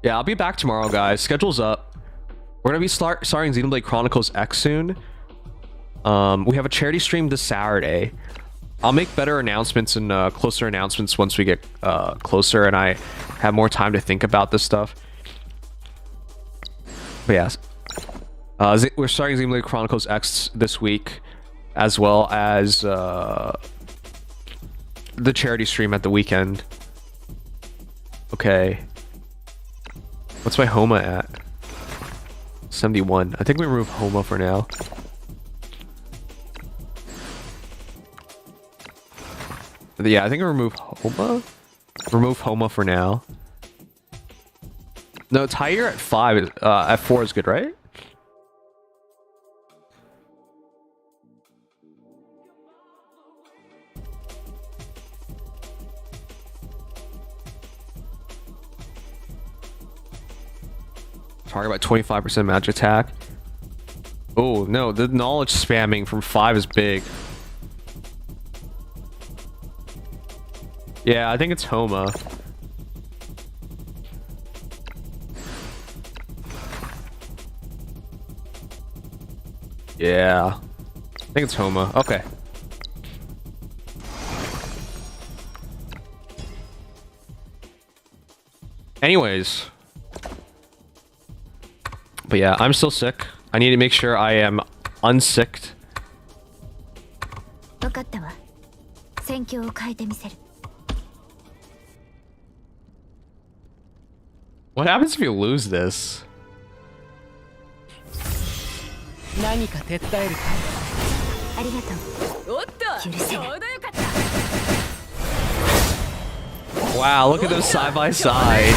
Yeah, I'll be back tomorrow, guys. Schedule's up. We're gonna be starting Xenoblade Chronicles X soon. We have a charity stream this Saturday. I'll make better announcements and closer announcements once we get closer and I have more time to think about this stuff. But yes, we're starting Xenoblade Chronicles X this week, as well as the charity stream at the weekend. Okay. What's my Homa at? 71. I think we remove Homa for now. Yeah, I think I remove Homa. Remove Homa for now. No, Tyre at 5. At 4 is good, right? Target by 25% magic attack. Oh no, the knowledge spamming from 5 is big. Yeah, I think it's Homa. Yeah, I think it's Homa. Okay. Anyways. But yeah, I'm still sick. I need to make sure I am unsicked. What happens if you lose this? Wow, look at them side by side.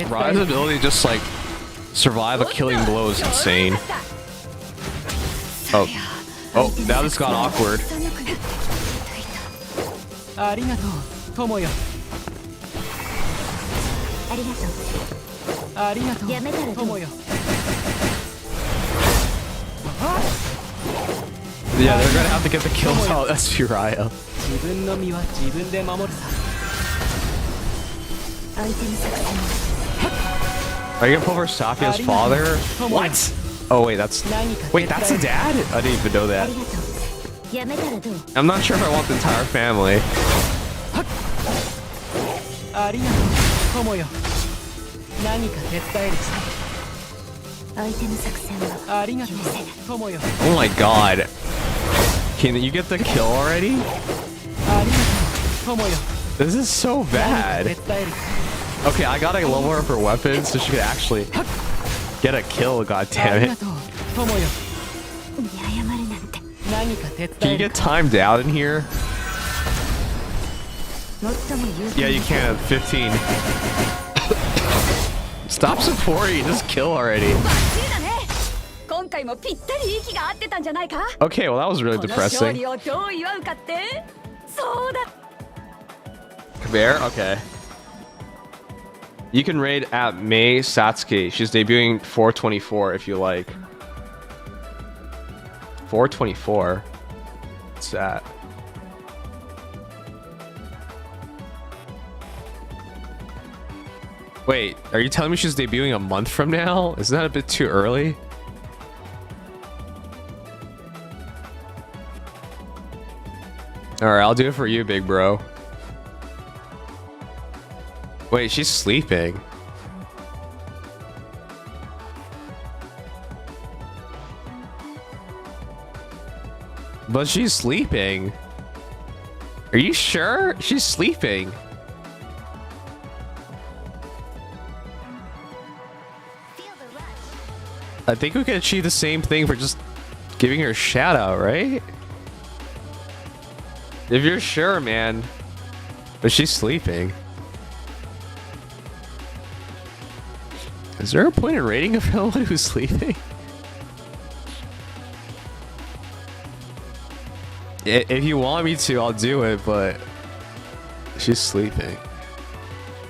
Rai's ability to just like survive a killing blow is insane. Oh, now this got awkward. ありがとう友よありがとうやめたら友よ Yeah, they're gonna have to get the kills. Oh, that's Uriah. 自分の身は自分で守るさ Are you gonna pull for Safia's father? What? Oh wait, that's the dad? I didn't even know that. I'm not sure if I want the entire family. ありがとう友よ何か手伝えるさありがとう友よ Oh my god. Can you get the kill already? ありがとう友よ This is so bad. 手伝える Okay, I gotta level her for weapons so she could actually get a kill, god あ damn りが it. とう友よ何か手 Can 伝 you える get timed out in here? Yeah, you can. 15. Stop supporting. Just kill already. 今回もぴったり息が合ってたんじゃないか Okay, well that was really この勝 depressing. 利をどう祝うかってそうだ Bear? Okay. You can raid at Mei Satsuki. She's debuting 424 if you like. 424? What's that? Wait, are you telling me she's debuting a month from now? Isn't that a bit too early? Alright, I'll do it for you, big bro. Wait, she's sleeping. But she's sleeping. Are you sure? She's sleeping. I think we can achieve the same thing for just giving her a shout out, right? If you're sure, man. But she's sleeping. Is there a point in rating of someone who's sleeping? If you want me to, I'll do it, but she's sleeping.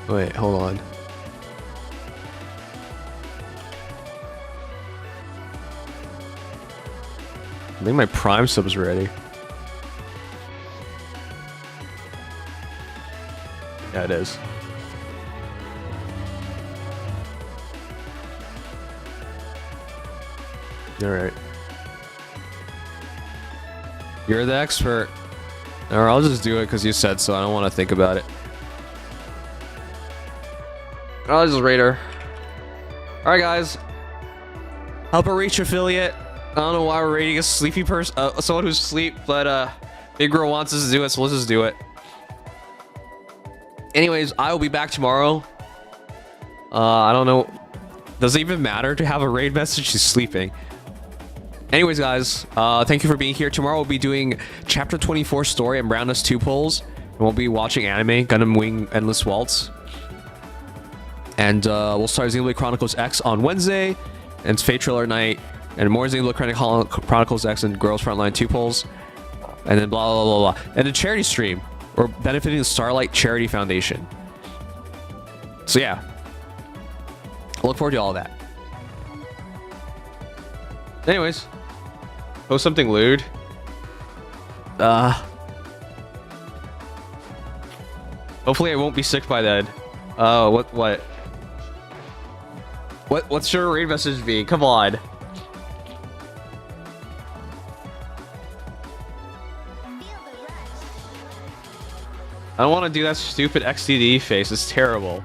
Wait, hold on. I think my Prime sub's ready. Yeah, it is. Alright. You're the expert. Or I'll just do it because you said so. I don't want to think about it. I'll just rate her. Alright, guys. Help a reach affiliate. I don't know why we're rating a sleepy person, someone who's asleep, but Big Girl wants us to do it, so let's just do it. Anyways, I will be back tomorrow. I don't know. Does it even matter to have a raid message? She's sleeping. Anyways, guys, thank you for being here. Tomorrow we'll be doing Chapter 24 story and Roundness 2 polls. And we'll be watching anime, Gundam Wing Endless Waltz. And we'll start Xenoblade Chronicles X on Wednesday. And it's Fate Trailer Night. And more Xenoblade Chronicles X and Girls Frontline 2 polls. And then blah, blah, blah, blah. And a charity stream. We're benefiting the Starlight Charity Foundation. So yeah. I look forward to all that. Anyways. Post something lewd. Hopefully I won't be sick by then. What's your raid message be? Come on. I don't want to do that stupid XDD face. It's terrible.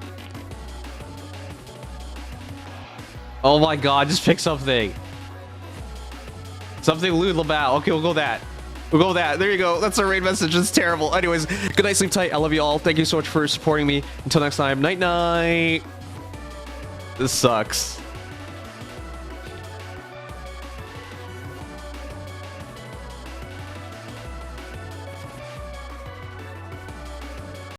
Oh my god, just pick something. Something lewd Labat. Okay, we'll go that. We'll go that. There you go. That's our raid message. It's terrible. Anyways, good night, sleep tight. I love you all. Thank you so much for supporting me. Until next time, night night. This sucks.